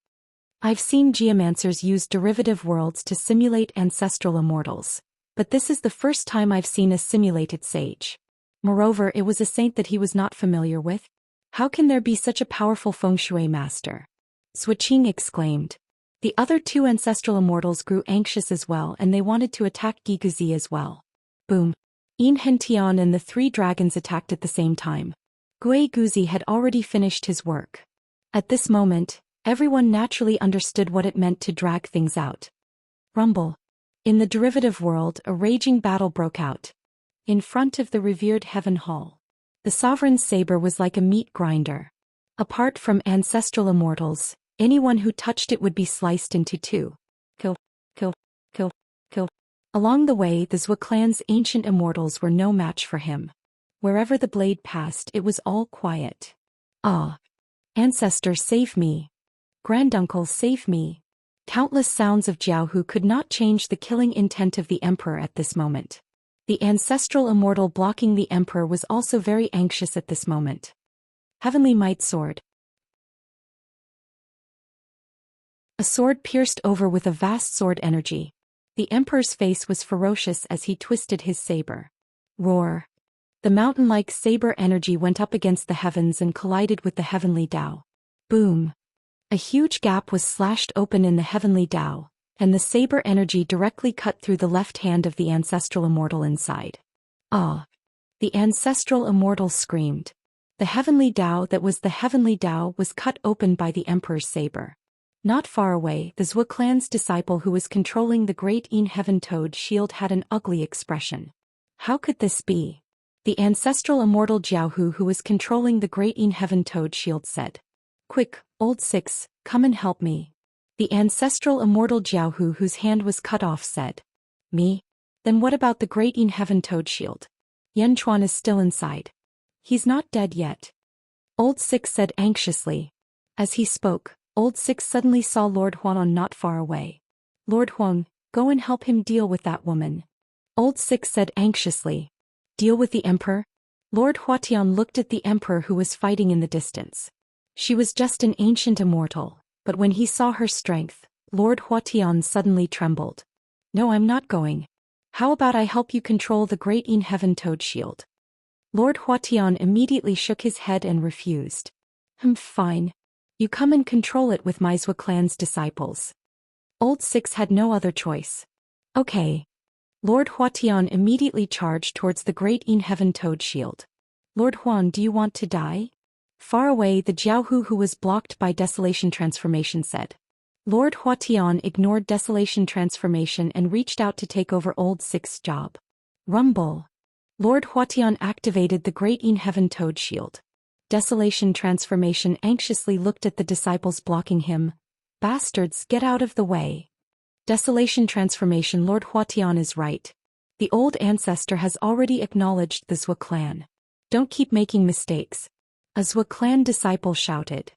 I've seen geomancers use derivative worlds to simulate ancestral immortals, but this is the first time I've seen a simulated sage. Moreover, it was a saint that he was not familiar with. How can there be such a powerful feng shui master? Zhuqing exclaimed. The other 2 ancestral immortals grew anxious as well, and they wanted to attack Gigazi as well. Boom. Hentian and the 3 dragons attacked at the same time. Gui Guzi had already finished his work. At this moment, everyone naturally understood what it meant to drag things out. Rumble. In the derivative world, a raging battle broke out. In front of the revered heaven hall, the sovereign's saber was like a meat grinder. Apart from ancestral immortals, anyone who touched it would be sliced into 2. Kill, kill, kill, kill. Along the way, the Zhou clan's ancient immortals were no match for him. Wherever the blade passed, it was all quiet. Ah! Ancestor, save me! Granduncle, save me! Countless sounds of Jiaohu could not change the killing intent of the emperor at this moment. The ancestral immortal blocking the emperor was also very anxious at this moment. Heavenly Might Sword. A sword pierced over with a vast sword energy. The emperor's face was ferocious as he twisted his saber. Roar. The mountain-like saber energy went up against the heavens and collided with the heavenly Tao. Boom. A huge gap was slashed open in the heavenly Tao, and the saber energy directly cut through the left hand of the ancestral immortal inside. Ah! The ancestral immortal screamed. The heavenly Tao that was the heavenly Tao was cut open by the emperor's saber. Not far away, the Zhou clan's disciple who was controlling the great in-heaven toad shield had an ugly expression. How could this be? The ancestral immortal Jiaohu who was controlling the great in-heaven toad shield said. Quick, old 6, come and help me. The ancestral immortal Jiaohu whose hand was cut off said. Me? Then what about the great in-heaven toad shield? Yan Chuan is still inside. He's not dead yet. Old 6 said anxiously. As he spoke, Old 6 suddenly saw Lord Huan not far away. Lord Huang, go and help him deal with that woman. Old 6 said anxiously. Deal with the emperor? Lord Huatian looked at the emperor who was fighting in the distance. She was just an ancient immortal, but when he saw her strength, Lord Huatian suddenly trembled. No, I'm not going. How about I help you control the great in-heaven toad shield? Lord Huatian immediately shook his head and refused. Fine. You come and control it with my Zhou clan's disciples. Old 6 had no other choice. Okay. Lord Huatian immediately charged towards the great in-heaven toad shield. Lord Huan, do you want to die? Far away, the Jiaohu who was blocked by Desolation Transformation said. Lord Huatian ignored Desolation Transformation and reached out to take over Old 6's job. Rumble. Lord Huatian activated the great in-heaven toad shield. Desolation Transformation anxiously looked at the disciples blocking him. Bastards, get out of the way. Desolation Transformation. Lord Huatian is right. The old ancestor has already acknowledged the Zhou clan. Don't keep making mistakes. A Zhou clan disciple shouted.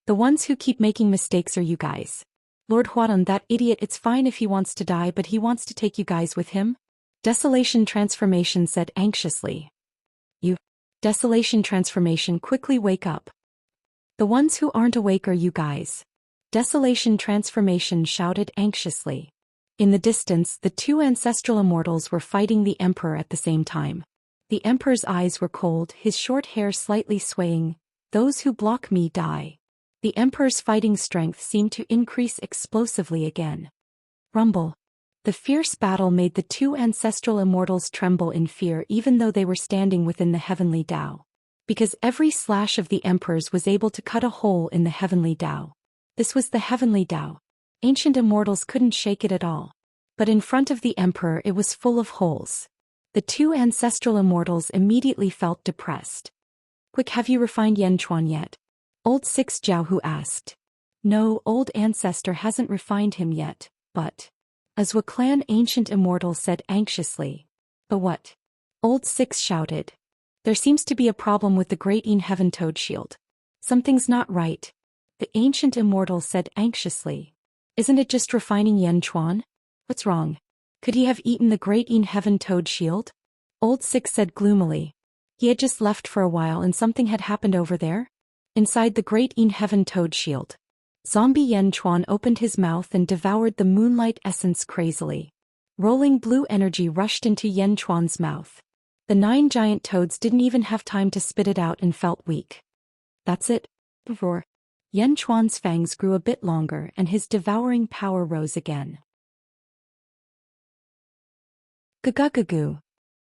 The ones who keep making mistakes are you guys. Lord Huan, that idiot, it's fine if he wants to die, but he wants to take you guys with him? Desolation Transformation said anxiously. You. Desolation Transformation, quickly wake up. The ones who aren't awake are you guys. Desolation Transformation shouted anxiously. In the distance, the two ancestral immortals were fighting the Emperor at the same time. The Emperor's eyes were cold, his short hair slightly swaying. "Those who block me die." The Emperor's fighting strength seemed to increase explosively again. Rumble. The fierce battle made the two ancestral immortals tremble in fear even though they were standing within the heavenly Tao. Because every slash of the Emperor's was able to cut a hole in the heavenly Tao. This was the heavenly Tao. Ancient immortals couldn't shake it at all. But in front of the Emperor it was full of holes. The two ancestral immortals immediately felt depressed. "Quick, have you refined Yanchuan yet?" Old Six Jiaohu asked. "No, old ancestor hasn't refined him yet, but..." Azwa clan ancient immortal said anxiously. "But what?" Old Six shouted. "There seems to be a problem with the Great Heaven Toad Shield. Something's not right." The ancient immortal said anxiously. "Isn't it just refining Yanchuan? What's wrong? Could he have eaten the Great Heaven Toad Shield?" Old Six said gloomily. "He had just left for a while and something had happened over there. Inside the Great Heaven Toad Shield." Zombie Yanchuan opened his mouth and devoured the moonlight essence crazily. Rolling blue energy rushed into Yanchuan's mouth. The 9 giant toads didn't even have time to spit it out and felt weak. "That's it." Roar. Yanchuan's fangs grew a bit longer and his devouring power rose again. Gugugugoo.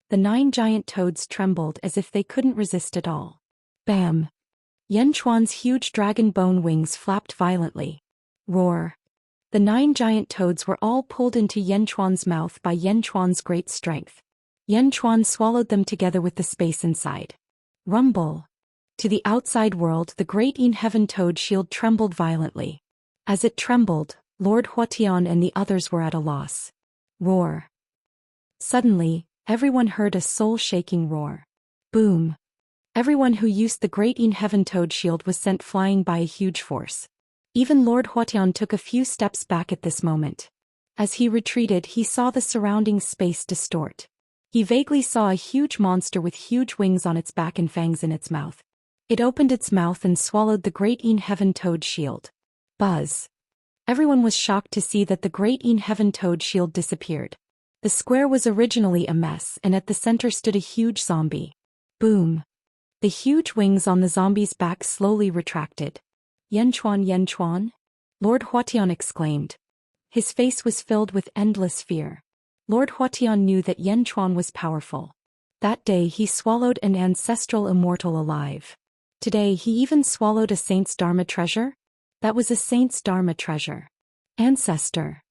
The 9 giant toads trembled as if they couldn't resist at all. Bam! Yanchuan's huge dragon bone wings flapped violently. Roar! The 9 giant toads were all pulled into Yanchuan's mouth by Yanchuan's great strength. Yanchuan swallowed them together with the space inside. Rumble! To the outside world, the Great Heaven Toad Shield trembled violently. As it trembled, Lord Huatian and the others were at a loss. Roar! Suddenly, everyone heard a soul-shaking roar. Boom! Everyone who used the Great Heaven Toad Shield was sent flying by a huge force. Even Lord Huatian took a few steps back at this moment. As he retreated, he saw the surrounding space distort. He vaguely saw a huge monster with huge wings on its back and fangs in its mouth. It opened its mouth and swallowed the Great Heaven Toad Shield. Buzz! Everyone was shocked to see that the Great Heaven Toad Shield disappeared. The square was originally a mess and at the center stood a huge zombie. Boom! The huge wings on the zombie's back slowly retracted. "Yanchuan, Yanchuan?" Lord Huatian exclaimed. His face was filled with endless fear. Lord Huatian knew that Yanchuan was powerful. That day he swallowed an ancestral immortal alive. Today he even swallowed a saint's dharma treasure? That was a saint's dharma treasure. Ancestor!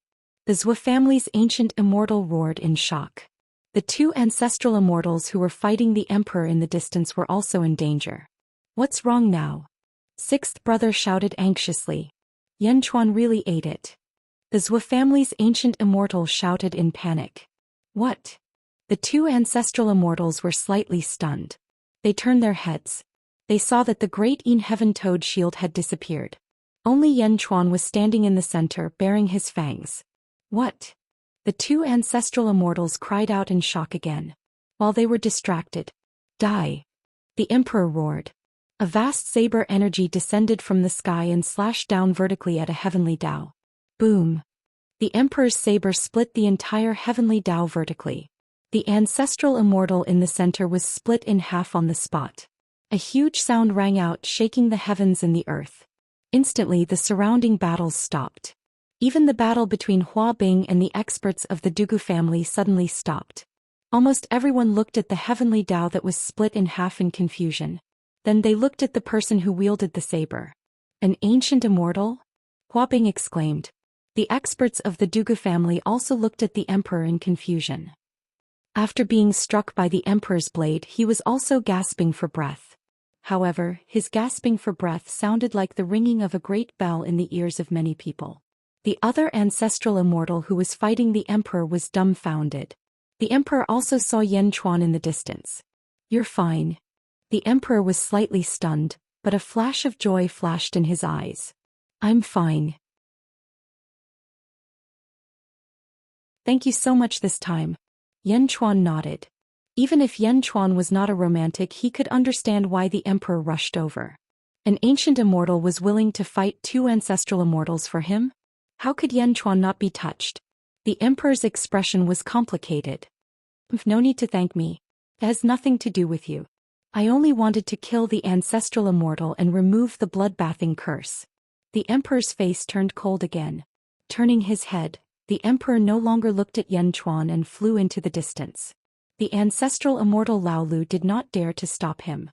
The Zhou family's ancient immortal roared in shock. The 2 ancestral immortals who were fighting the Emperor in the distance were also in danger. "What's wrong now?" 6th brother shouted anxiously. "Yanchuan really ate it." The Zhou family's ancient immortal shouted in panic. "What?" The 2 ancestral immortals were slightly stunned. They turned their heads. They saw that the Great Heaven Toad Shield had disappeared. Only Yanchuan was standing in the center, baring his fangs. "What?" The 2 ancestral immortals cried out in shock again. While they were distracted. "Die!" The Emperor roared. A vast saber energy descended from the sky and slashed down vertically at a heavenly Tao. Boom! The Emperor's saber split the entire heavenly Tao vertically. The ancestral immortal in the center was split in half on the spot. A huge sound rang out, shaking the heavens and the earth. Instantly the surrounding battles stopped. Even the battle between Hua Bing and the experts of the Dugu family suddenly stopped. Almost everyone looked at the heavenly Tao that was split in half in confusion. Then they looked at the person who wielded the saber. "An ancient immortal?" Hua Bing exclaimed. The experts of the Dugu family also looked at the Emperor in confusion. After being struck by the Emperor's blade, he was also gasping for breath. However, his gasping for breath sounded like the ringing of a great bell in the ears of many people. The other ancestral immortal who was fighting the Emperor was dumbfounded. The Emperor also saw Yanchuan in the distance. "You're fine." The Emperor was slightly stunned, but a flash of joy flashed in his eyes. "I'm fine. Thank you so much this time." Yanchuan nodded. Even if Yanchuan was not a romantic, he could understand why the Emperor rushed over. An ancient immortal was willing to fight 2 ancestral immortals for him? How could Yanchuan not be touched? The emperor's expression was complicated. No need to thank me. It has nothing to do with you. I only wanted to kill the ancestral immortal and remove the bloodbathing curse. The emperor's face turned cold again. Turning his head, the emperor no longer looked at Yan Chuan and flew into the distance. The ancestral immortal Lao Lu did not dare to stop him.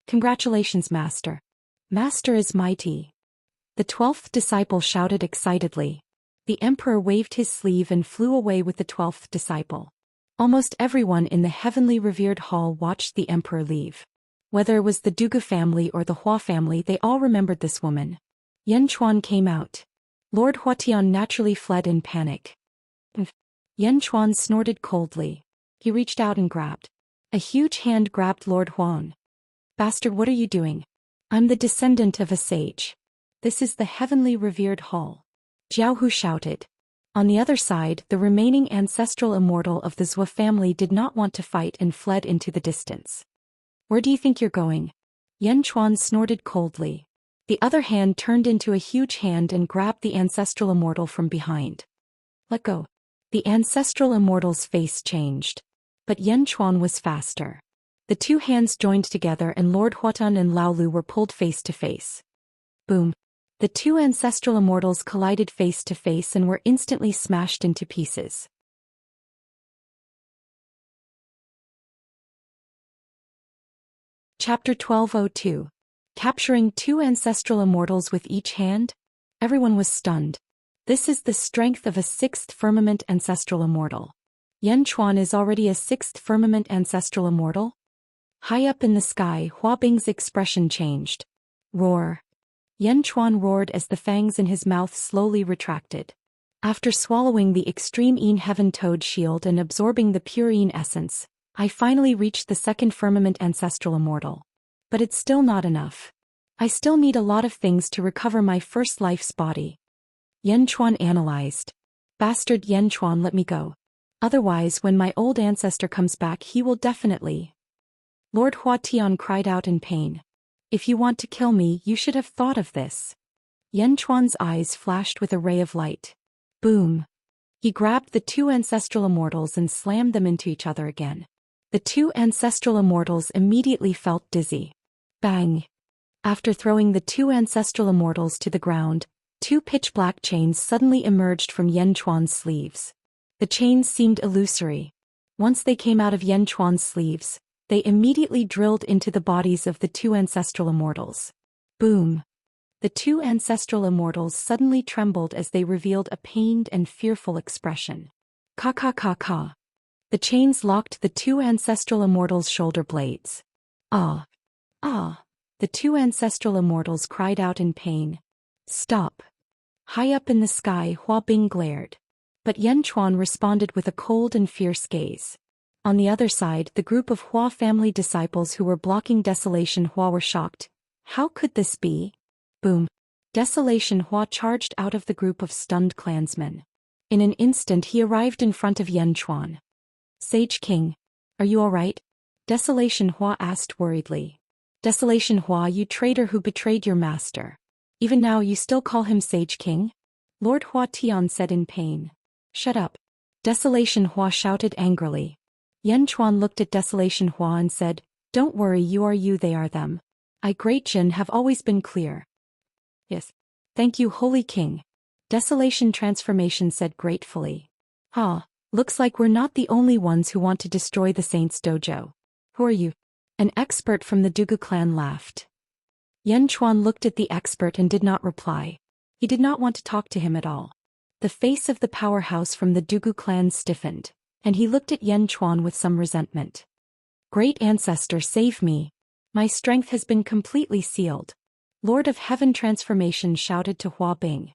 Congratulations, Master. Master is mighty. The 12th disciple shouted excitedly. The emperor waved his sleeve and flew away with the 12th disciple. Almost everyone in the heavenly revered hall watched the emperor leave. Whether it was the Dugu family or the Hua family, they all remembered this woman. Yan Chuan came out. Lord Huatian naturally fled in panic. Yan Chuan snorted coldly. He reached out and grabbed. A huge hand grabbed Lord Huan. Bastard, what are you doing? I'm the descendant of a sage. This is the heavenly revered hall. Jiao Hu shouted. On the other side, the remaining ancestral immortal of the Zhou family did not want to fight and fled into the distance. Where do you think you're going? Yan Chuan snorted coldly. The other hand turned into a huge hand and grabbed the ancestral immortal from behind. Let go. The ancestral immortal's face changed. But Yan Chuan was faster. The two hands joined together and Lord Huatan and Lao Lu were pulled face to face. Boom. The two ancestral immortals collided face to face and were instantly smashed into pieces. Chapter 1202. Capturing two ancestral immortals with each hand? Everyone was stunned. This is the strength of a 6th firmament ancestral immortal. Yan Chuan is already a 6th firmament ancestral immortal? High up in the sky, Hua Bing's expression changed. Roar. Yan Chuan roared as the fangs in his mouth slowly retracted. After swallowing the extreme Een Heaven Toad Shield and absorbing the pure Een essence, I finally reached the 2nd firmament ancestral immortal. But it's still not enough. I still need a lot of things to recover my first life's body. Yan Chuan analyzed. Bastard Yan Chuan, let me go. Otherwise, when my old ancestor comes back, he will definitely. Lord Huatian cried out in pain. If you want to kill me, you should have thought of this. Yan Chuan's eyes flashed with a ray of light. Boom. He grabbed the two ancestral immortals and slammed them into each other again. The two ancestral immortals immediately felt dizzy. Bang. After throwing the two ancestral immortals to the ground, two pitch-black chains suddenly emerged from Yan Chuan's sleeves. The chains seemed illusory. Once they came out of Yan Chuan's sleeves, they immediately drilled into the bodies of the two ancestral immortals. Boom. The two ancestral immortals suddenly trembled as they revealed a pained and fearful expression. Ka ka ka ka. The chains locked the two ancestral immortals' shoulder blades. Ah. Ah. The two ancestral immortals cried out in pain. Stop. High up in the sky, Hua Bing glared. But Yan Chuan responded with a cold and fierce gaze. On the other side, the group of Hua family disciples who were blocking Desolation Hua were shocked. How could this be? Boom. Desolation Hua charged out of the group of stunned clansmen. In an instant he arrived in front of Yan Chuan. Sage King, are you all right? Desolation Hua asked worriedly. Desolation Hua, you traitor who betrayed your master. Even now you still call him Sage King? Lord Huatian said in pain. Shut up. Desolation Hua shouted angrily. Yan Chuan looked at Desolation Hua and said, Don't worry, you are you, they are them. I, Great Jin, have always been clear. Yes. Thank you, Holy King. Desolation Transformation said gratefully. Looks like we're not the only ones who want to destroy the Saint's dojo. Who are you? An expert from the Dugu clan laughed. Yan Chuan looked at the expert and did not reply. He did not want to talk to him at all. The face of the powerhouse from the Dugu clan stiffened, and he looked at Yan Chuan with some resentment. Great Ancestor, save me. My strength has been completely sealed. Lord of Heaven Transformation shouted to Hua Bing.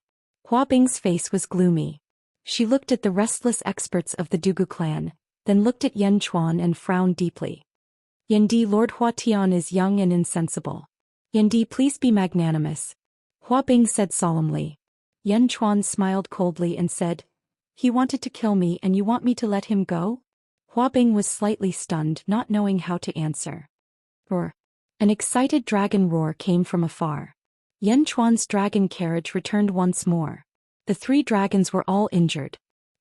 Hua Bing's face was gloomy. She looked at the restless experts of the Dugu clan, then looked at Yan Chuan and frowned deeply. Yendi, Lord Huatian is young and insensible. Yendi, please be magnanimous. Hua Bing said solemnly. Yan Chuan smiled coldly and said, He wanted to kill me and you want me to let him go? Hua Bing was slightly stunned, not knowing how to answer. Roar. An excited dragon roar came from afar. Yan Chuan's dragon carriage returned once more. The three dragons were all injured.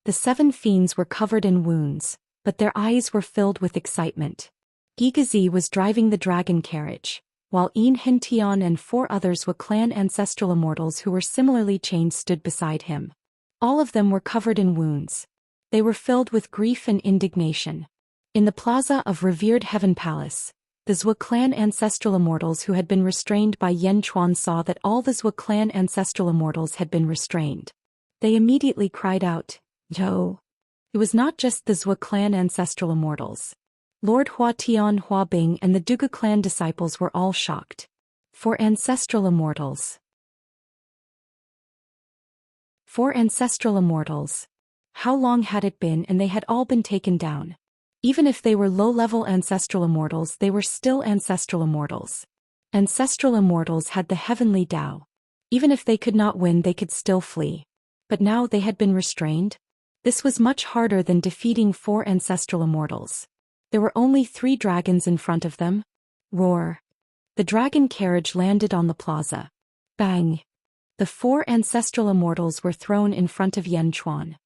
The 7 fiends were covered in wounds, but their eyes were filled with excitement. Gigazi was driving the dragon carriage, while Enrich and 4 others Zhou clan ancestral immortals who were similarly chained stood beside him. All of them were covered in wounds. They were filled with grief and indignation. In the plaza of revered Heaven Palace, the Zhou clan ancestral immortals who had been restrained by Yan Chuan saw that all the Zhou clan ancestral immortals had been restrained. They immediately cried out, "Yo!" It was not just the Zhou clan ancestral immortals. Lord Hua Tian Hua Bing and the Dugu clan disciples were all shocked. 4 ancestral immortals. 4 ancestral immortals. How long had it been and they had all been taken down? Even if they were low-level ancestral immortals, they were still ancestral immortals. Ancestral immortals had the heavenly Tao. Even if they could not win, they could still flee. But now they had been restrained. This was much harder than defeating 4 ancestral immortals. There were only 3 dragons in front of them. Roar. The dragon carriage landed on the plaza. Bang. The 4 ancestral immortals were thrown in front of Yan Chuan.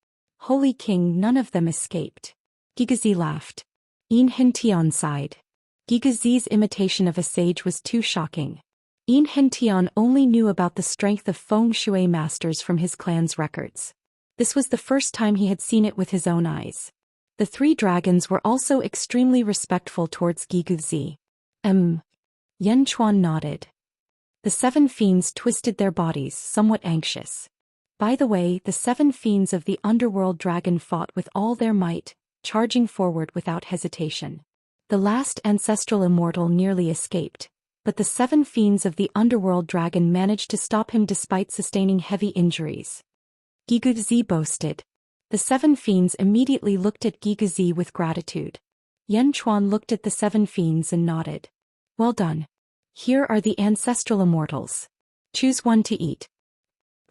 Holy King, none of them escaped. Gigazi laughed. Enrich sighed. Gigazi's imitation of a sage was too shocking. Enrich only knew about the strength of feng shui masters from his clan's records. This was the first time he had seen it with his own eyes. The 3 dragons were also extremely respectful towards Gigazi. Yan Chuan nodded. The 7 fiends twisted their bodies, somewhat anxious. By the way, the 7 fiends of the underworld dragon fought with all their might, charging forward without hesitation. The last ancestral immortal nearly escaped, but the 7 fiends of the underworld dragon managed to stop him despite sustaining heavy injuries. Gigazi boasted. The 7 fiends immediately looked at Gigazi with gratitude. Yan Chuan looked at the 7 fiends and nodded. Well done. Here are the ancestral immortals. Choose one to eat.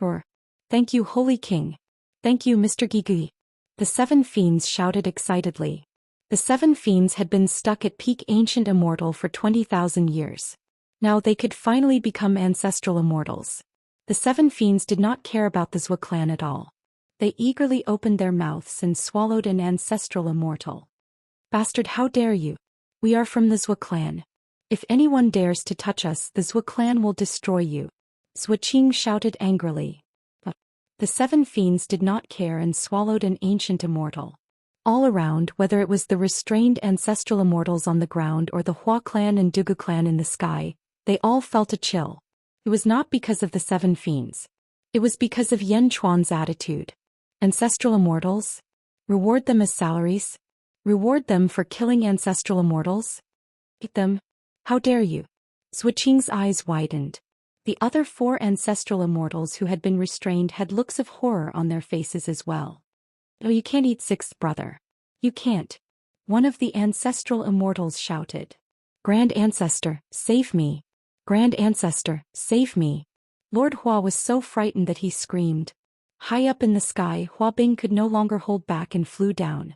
Or, thank you, Holy King. Thank you, Mr. Gigazi. The 7 fiends shouted excitedly. The 7 fiends had been stuck at peak ancient immortal for 20,000 years. Now they could finally become ancestral immortals. The 7 fiends did not care about the Zhou clan at all. They eagerly opened their mouths and swallowed an ancestral immortal. Bastard, how dare you? We are from the Zhou clan. If anyone dares to touch us, the Zhou clan will destroy you. Zhou Qing shouted angrily. But the 7 fiends did not care and swallowed an ancient immortal. All around, whether it was the restrained ancestral immortals on the ground or the Hua clan and Dugu clan in the sky, they all felt a chill. It was not because of the 7 fiends. It was because of Yan Chuan's attitude. Ancestral immortals? Reward them as salaries? Reward them for killing ancestral immortals? Eat them? How dare you? Zhou Qing's eyes widened. The other 4 ancestral immortals who had been restrained had looks of horror on their faces as well. Oh, you can't eat 6th brother. You can't. One of the ancestral immortals shouted. Grand Ancestor, save me. Grand Ancestor, save me. Lord Hua was so frightened that he screamed. High up in the sky, Hua Bing could no longer hold back and flew down.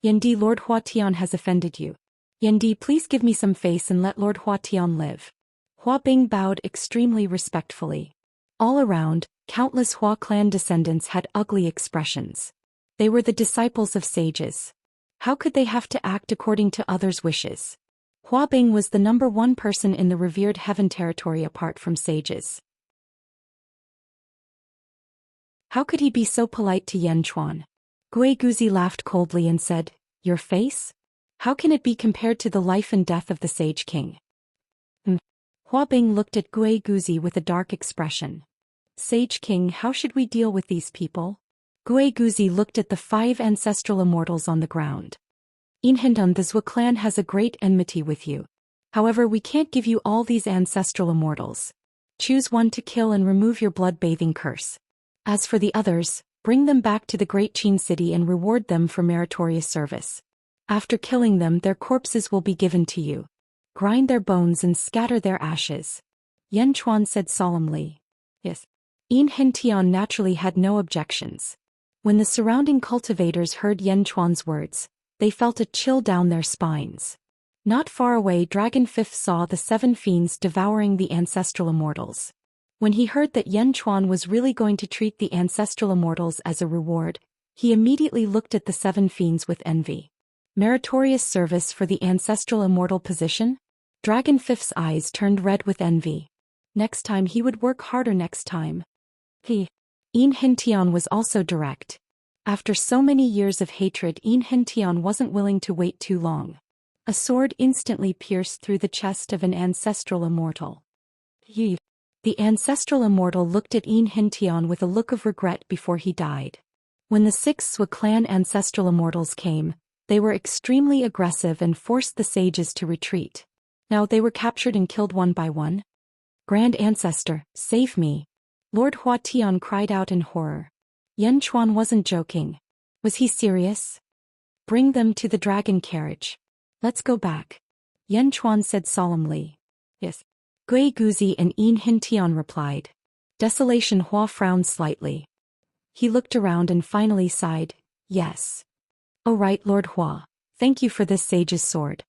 Yendi, Lord Hua Tian has offended you. Yendi, please give me some face and let Lord Hua Tian live. Hua Bing bowed extremely respectfully. All around, countless Hua clan descendants had ugly expressions. They were the disciples of sages. How could they have to act according to others' wishes? Hua Bing was the number 1 person in the revered heaven territory apart from sages. How could he be so polite to Yan Chuan? Gui Guzi laughed coldly and said, Your face? How can it be compared to the life and death of the Sage King? Hua Bing looked at Gui Guzi with a dark expression. Sage King, how should we deal with these people? Gui Guzi looked at the 5 ancestral immortals on the ground. Inhindan, the Zhou clan has a great enmity with you. However, we can't give you all these ancestral immortals. Choose one to kill and remove your blood-bathing curse. As for the others, bring them back to the Great Qin City and reward them for meritorious service. After killing them, their corpses will be given to you. Grind their bones and scatter their ashes. Yan Chuan said solemnly. Yes. Enrich naturally had no objections. When the surrounding cultivators heard Yan Chuan's words, they felt a chill down their spines. Not far away, Dragon Fifth saw the 7 fiends devouring the ancestral immortals. When he heard that Yan Chuan was really going to treat the ancestral immortals as a reward, He immediately looked at the 7 fiends with envy. Meritorious service for the ancestral immortal position? Dragon Fifth's eyes turned red with envy. Next time he would work harder next time. Enrich was also direct. After so many years of hatred, Enrich wasn't willing to wait too long. A sword instantly pierced through the chest of an ancestral immortal. The ancestral immortal looked at Enrich with a look of regret before he died. When the 6 Swa clan ancestral immortals came, they were extremely aggressive and forced the sages to retreat. Now they were captured and killed one by one. Grand Ancestor, save me! Lord Hua Tian cried out in horror. Yan Chuan wasn't joking. Was he serious? Bring them to the dragon carriage. Let's go back. Yan Chuan said solemnly. Yes. Gui Guzi and Enrich replied. Desolation Hua frowned slightly. He looked around and finally sighed, yes. Oh right, Lord Hua, thank you for this sage's sword.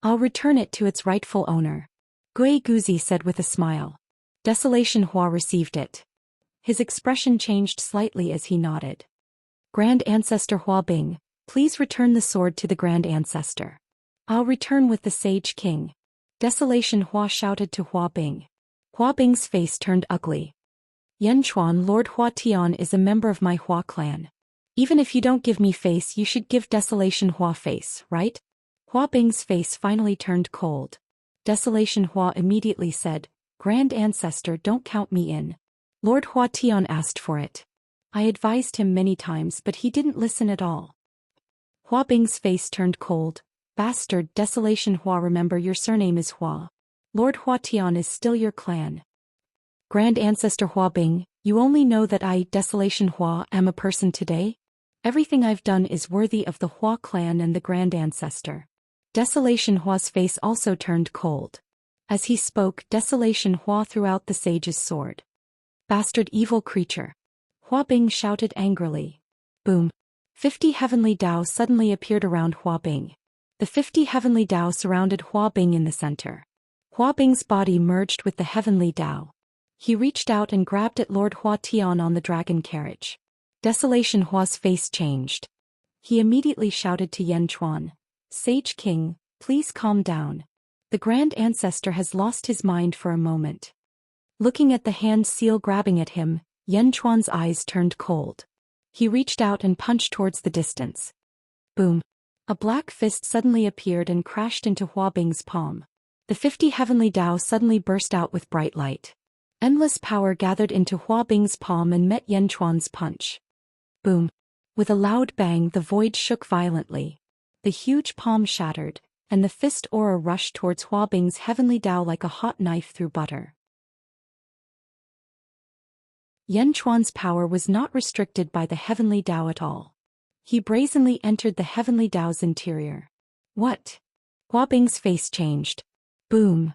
I'll return it to its rightful owner. Gui Guzi said with a smile. Desolation Hua received it. His expression changed slightly as he nodded. Grand Ancestor Hua Bing, please return the sword to the Grand Ancestor. I'll return with the Sage King. Desolation Hua shouted to Hua Bing. Hua Bing's face turned ugly. Yan Chuan, Lord Hua Tian is a member of my Hua clan. Even if you don't give me face, you should give Desolation Hua face, right? Hua Bing's face finally turned cold. Desolation Hua immediately said, Grand Ancestor, don't count me in. Lord Hua Tian asked for it. I advised him many times but he didn't listen at all. Hua Bing's face turned cold. Bastard, Desolation Hua, remember your surname is Hua. Lord Hua Tian is still your clan. Grand Ancestor Hua Bing, you only know that I, Desolation Hua, am a person today? Everything I've done is worthy of the Hua clan and the Grand Ancestor. Desolation Hua's face also turned cold. As he spoke, Desolation Hua threw out the sage's sword. Bastard evil creature! Hua Bing shouted angrily. Boom! 50 heavenly Dao suddenly appeared around Hua Bing. The 50 heavenly Dao surrounded Hua Bing in the center. Hua Bing's body merged with the heavenly Dao. He reached out and grabbed at Lord Hua Tian on the dragon carriage. Desolation Hua's face changed. He immediately shouted to Yan Chuan, Sage King, please calm down. The Grand Ancestor has lost his mind for a moment. Looking at the hand seal grabbing at him, Yan Chuan's eyes turned cold. He reached out and punched towards the distance. Boom! A black fist suddenly appeared and crashed into Hua Bing's palm. The 50 heavenly Dao suddenly burst out with bright light. Endless power gathered into Hua Bing's palm and met Yan Chuan's punch. Boom! With a loud bang, the void shook violently. The huge palm shattered, and the fist aura rushed towards Hua Bing's heavenly Dao like a hot knife through butter. Yan Chuan's power was not restricted by the heavenly Dao at all. He brazenly entered the heavenly Dao's interior. What? Hua Bing's face changed. Boom!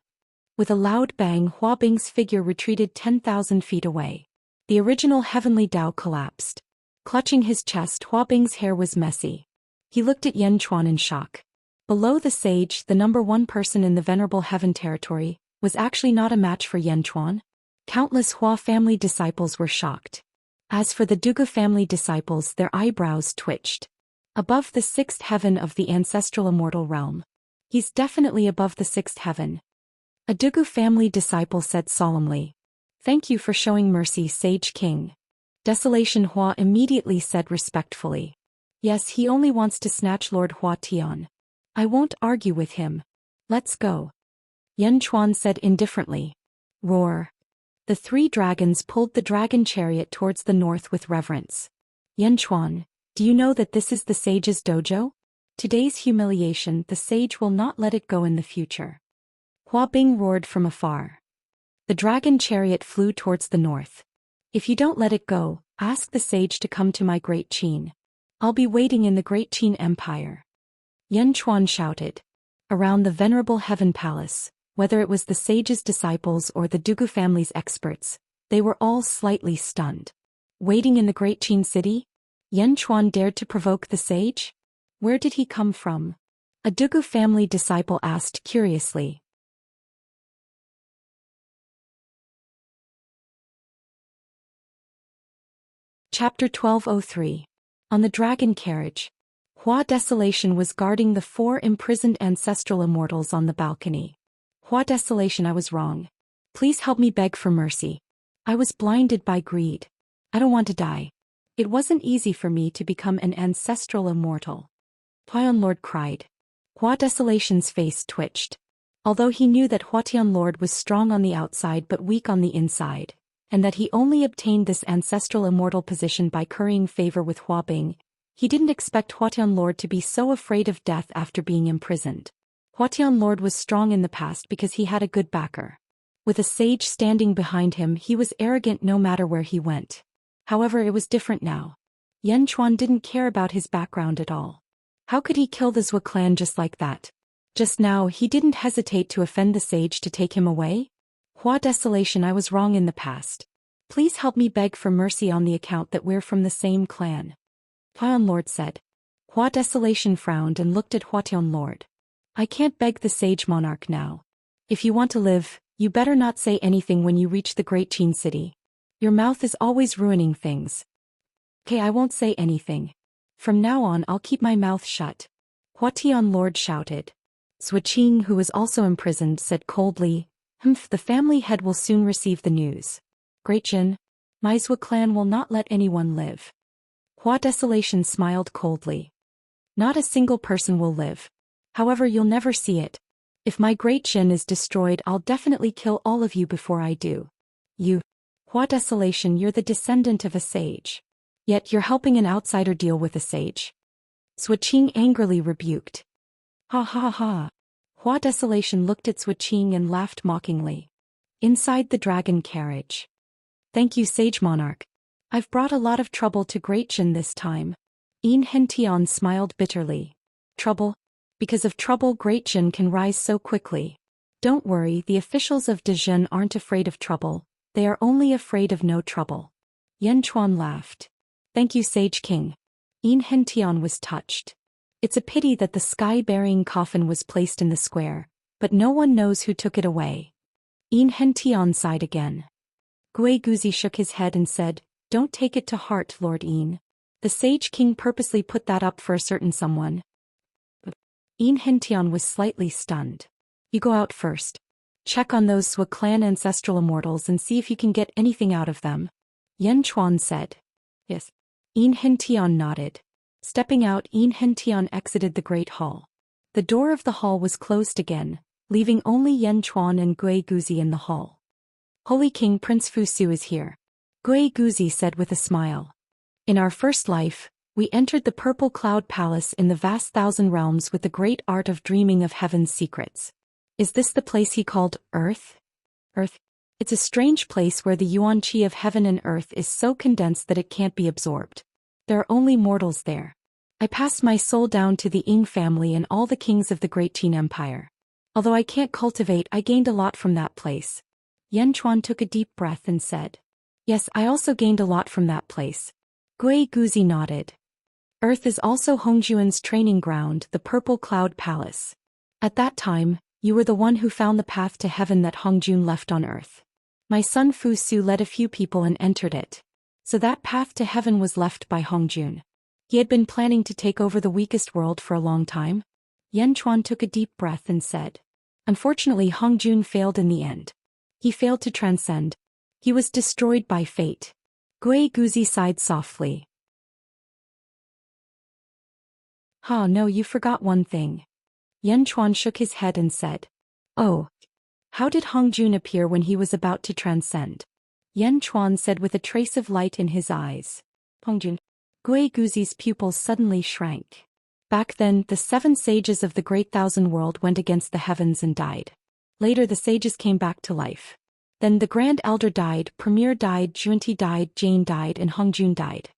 With a loud bang, Hua Bing's figure retreated 10,000 feet away. The original heavenly Dao collapsed. Clutching his chest, Hua Bing's hair was messy. He looked at Yan Chuan in shock. Below the sage, the number 1 person in the Venerable Heaven territory, was actually not a match for Yan Chuan. Countless Hua family disciples were shocked. As for the Dugu family disciples, their eyebrows twitched. Above the 6th heaven of the ancestral immortal realm. He's definitely above the 6th heaven. A Dugu family disciple said solemnly. Thank you for showing mercy, Sage King. Desolation Hua immediately said respectfully. Yes, he only wants to snatch Lord Hua Tian. I won't argue with him. Let's go. Yan Chuan said indifferently. Roar. The 3 dragons pulled the dragon chariot towards the north with reverence. Yan Chuan, do you know that this is the sage's dojo? Today's humiliation, the sage will not let it go in the future. Hua Bing roared from afar. The dragon chariot flew towards the north. If you don't let it go, ask the sage to come to my Great Qin. I'll be waiting in the Great Qin Empire. Yan Chuan shouted. Around the Venerable Heaven Palace, whether it was the sage's disciples or the Dugu family's experts, they were all slightly stunned. Waiting in the Great Qin city? Yan Chuan dared to provoke the sage? Where did he come from? A Dugu family disciple asked curiously. Chapter 1203. On the dragon carriage, Hua Desolation was guarding the 4 imprisoned ancestral immortals on the balcony. Hua Desolation, I was wrong. Please help me beg for mercy. I was blinded by greed. I don't want to die. It wasn't easy for me to become an ancestral immortal. Huatian Lord cried. Hua Desolation's face twitched. Although he knew that Huatian Lord was strong on the outside but weak on the inside, and that he only obtained this ancestral immortal position by currying favor with Hua Bing, he didn't expect Huatian Lord to be so afraid of death after being imprisoned. Huatian Lord was strong in the past because he had a good backer. With a sage standing behind him, he was arrogant no matter where he went. However, it was different now. Yan Chuan didn't care about his background at all. How could he kill the Zhou clan just like that? Just now he didn't hesitate to offend the sage to take him away. Hua Desolation, I was wrong in the past. Please help me beg for mercy on the account that we're from the same clan. Huatian Lord said. Hua Desolation frowned and looked at Huatian Lord. I can't beg the sage monarch now. If you want to live, you better not say anything when you reach the Great Qin City. Your mouth is always ruining things. Okay, I won't say anything. From now on I'll keep my mouth shut. Huatian Lord shouted. Zhou Qing, who was also imprisoned, said coldly, Humph, the family head will soon receive the news. Great Qin, my Zhou clan will not let anyone live. Hua Desolation smiled coldly. Not a single person will live. However, you'll never see it. If my Great Qin is destroyed, I'll definitely kill all of you before I do. You, Hua Desolation, you're the descendant of a sage. Yet you're helping an outsider deal with a sage. Zhou Qing angrily rebuked. Ha ha ha. Hua Desolation looked at Zhou Qing and laughed mockingly. Inside the dragon carriage. Thank you, Sage Monarch. I've brought a lot of trouble to Great Qin this time. Hentian smiled bitterly. Trouble? Because of trouble Great Qin can rise so quickly. Don't worry, the officials of Dezhen aren't afraid of trouble, they are only afraid of no trouble. Yan Chuan laughed. Thank you, Sage King. Hentian was touched. It's a pity that the sky-bearing coffin was placed in the square, but no one knows who took it away. Hentian sighed again. Gui Guzi shook his head and said, Don't take it to heart, Lord Yin. The Sage King purposely put that up for a certain someone. Hentian was slightly stunned. You go out first. Check on those Zhou clan ancestral immortals and see if you can get anything out of them. Yan Chuan said. Yes. Hentian nodded. Stepping out, Hentian exited the great hall. The door of the hall was closed again, leaving only Yan Chuan and Gui Guzi in the hall. Holy King Prince Fusu is here. Gui Guzi said with a smile. In our first life, we entered the Purple Cloud Palace in the vast Thousand Realms with the great art of dreaming of heaven's secrets. Is this the place he called Earth? Earth? It's a strange place where the yuan qi of heaven and earth is so condensed that it can't be absorbed. There are only mortals there. I passed my soul down to the Ying family and all the kings of the Great Qin Empire. Although I can't cultivate, I gained a lot from that place. Yan Chuan took a deep breath and said. Yes, I also gained a lot from that place. Gui Guzi nodded. Earth is also Hongjuan's training ground, the Purple Cloud Palace. At that time, you were the one who found the path to heaven that Hongjun left on earth. My son Fu Su led a few people and entered it. So that path to heaven was left by Hongjun. He had been planning to take over the weakest world for a long time. Yan Chuan took a deep breath and said. Unfortunately, Hongjun failed in the end. He failed to transcend. He was destroyed by fate. Gui Guzi sighed softly. No, you forgot one thing. Yan Chuan shook his head and said. Oh. How did Hongjun appear when he was about to transcend? Yan Chuan said with a trace of light in his eyes. Hongjun. Gui Guzi's pupils suddenly shrank. Back then, the 7 sages of the Great Thousand World went against the heavens and died. Later the sages came back to life. Then the Grand Elder died, Premier died, Junti died, Jane died, and Hongjun died.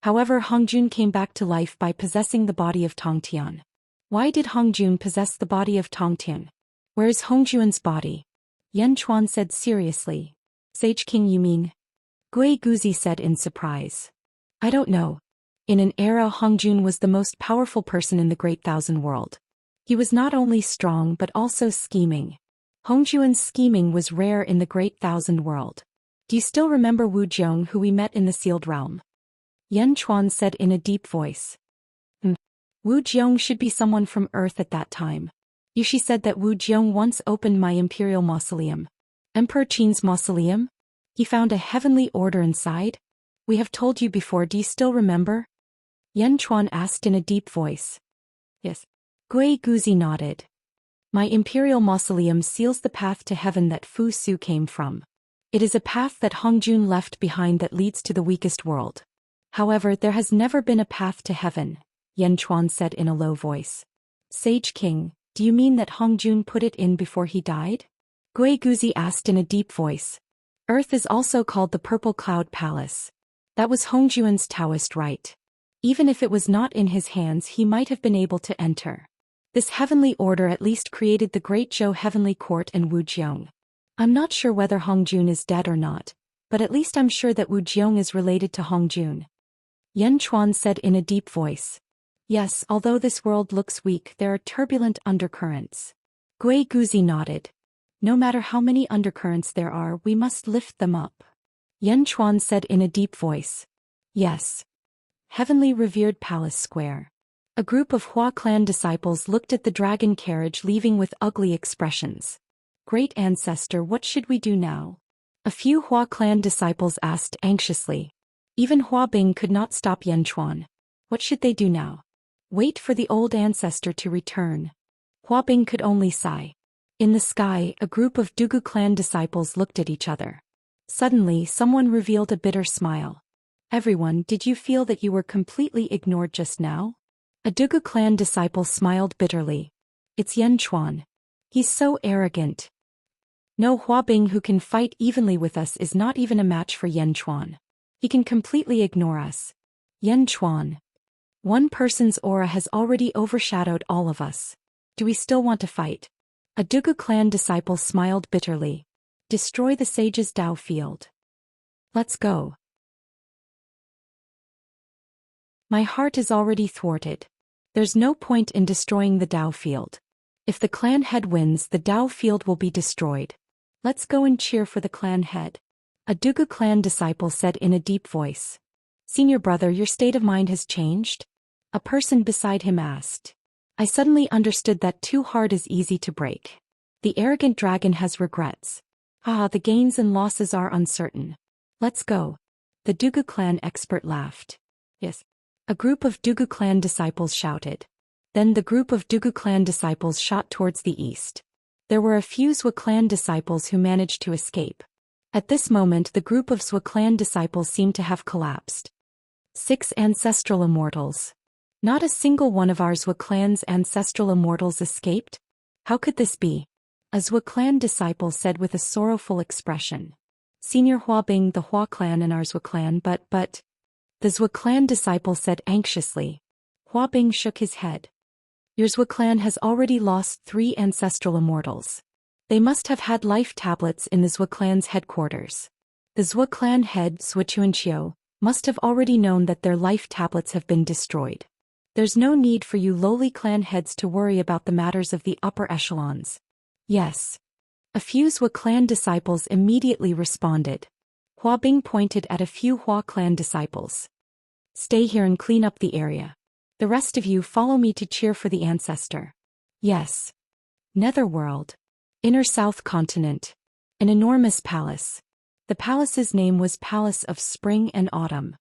However, Hongjun came back to life by possessing the body of Tongtian. Why did Hongjun possess the body of Tongtian? Where is Hongjuan's body? Yan Chuan said seriously. Sage King, you mean? Gui Guzi said in surprise. I don't know. In an era, Hongjun was the most powerful person in the Great Thousand World. He was not only strong but also scheming. Hongjuan's scheming was rare in the Great Thousand World. Do you still remember Wu Jiong, who we met in the Sealed Realm? Yan Chuan said in a deep voice. Wu Jiong should be someone from Earth at that time. Yushi said that Wu Jiong once opened my imperial mausoleum. Emperor Qin's mausoleum? He found a heavenly order inside? We have told you before, do you still remember? Yan Chuan asked in a deep voice. Yes. Gui Guzi nodded. My imperial mausoleum seals the path to heaven that Fu Su came from. It is a path that Hongjun left behind that leads to the weakest world. However, there has never been a path to heaven, Yan Chuan said in a low voice. Sage King, do you mean that Hongjun put it in before he died? Gui Guzi asked in a deep voice. Earth is also called the Purple Cloud Palace. That was Hongjun's Taoist right. Even if it was not in his hands, he might have been able to enter. This heavenly order at least created the Great Zhou Heavenly Court and Wu Jiong. I'm not sure whether Hongjun is dead or not, but at least I'm sure that Wu Jiong is related to Hongjun. Yan Chuan said in a deep voice. Yes, although this world looks weak, there are turbulent undercurrents. Gui Guzi nodded. No matter how many undercurrents there are, we must lift them up. Yan Chuan said in a deep voice. Yes. Heavenly Revered Palace Square. A group of Hua clan disciples looked at the dragon carriage leaving with ugly expressions. Great Ancestor, what should we do now? A few Hua clan disciples asked anxiously. Even Hua Bing could not stop Yan Chuan. What should they do now? Wait for the old ancestor to return. Hua Bing could only sigh. In the sky, a group of Dugu clan disciples looked at each other. Suddenly, someone revealed a bitter smile. Everyone, did you feel that you were completely ignored just now? A Dugu clan disciple smiled bitterly. It's Yan Chuan. He's so arrogant. No Hua Bing who can fight evenly with us is not even a match for Yan Chuan. He can completely ignore us. Yan Chuan. One person's aura has already overshadowed all of us. Do we still want to fight? A Dugu clan disciple smiled bitterly. Destroy the sage's Dao field. Let's go. My heart is already thwarted. There's no point in destroying the Dao field. If the clan head wins, the Dao field will be destroyed. Let's go and cheer for the clan head. A Dugu clan disciple said in a deep voice. Senior brother, your state of mind has changed? A person beside him asked. I suddenly understood that too hard is easy to break. The arrogant dragon has regrets. The gains and losses are uncertain. Let's go. The Dugu clan expert laughed. Yes. A group of Dugu clan disciples shouted. Then the group of Dugu clan disciples shot towards the east. There were a few Zhou clan disciples who managed to escape. At this moment, the group of Zhou clan disciples seemed to have collapsed. 6 ancestral immortals. Not a single one of our Zhou clan's ancestral immortals escaped? How could this be? A Zhou clan disciple said with a sorrowful expression. Senior Hua Bing, the Hua clan and our Zhou clan, but. The Zhou clan disciple said anxiously. Hua Bing shook his head. Your Zhou clan has already lost 3 ancestral immortals. They must have had life tablets in the Zhou clan's headquarters. The Zhou clan head, Zhou Chuanqiu, must have already known that their life tablets have been destroyed. There's no need for you lowly clan heads to worry about the matters of the upper echelons. Yes. A few Zhou clan disciples immediately responded. Hua Bing pointed at a few Hua clan disciples. Stay here and clean up the area. The rest of you follow me to cheer for the ancestor. Yes. Netherworld. Inner South Continent. An enormous palace. The palace's name was Palace of Spring and Autumn.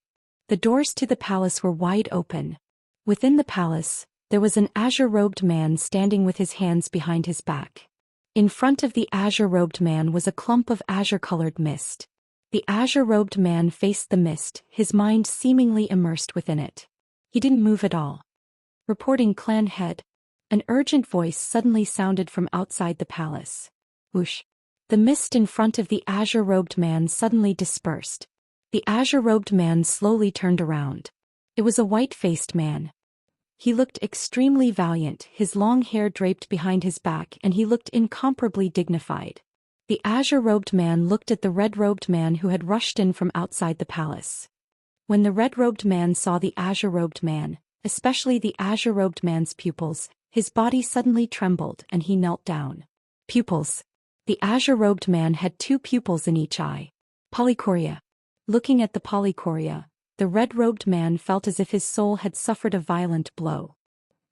The doors to the palace were wide open. Within the palace, there was an azure-robed man standing with his hands behind his back. In front of the azure-robed man was a clump of azure-colored mist. The azure-robed man faced the mist, his mind seemingly immersed within it. He didn't move at all. Reporting clan head. An urgent voice suddenly sounded from outside the palace. Whoosh. The mist in front of the azure-robed man suddenly dispersed. The azure-robed man slowly turned around. It was a white-faced man. He looked extremely valiant, his long hair draped behind his back, and he looked incomparably dignified. The azure-robed man looked at the red-robed man who had rushed in from outside the palace. When the red-robed man saw the azure-robed man, especially the azure-robed man's pupils, his body suddenly trembled and he knelt down. Pupils. The azure-robed man had 2 pupils in each eye. Polychoria. Looking at the polychoria, The red-robed man felt as if his soul had suffered a violent blow.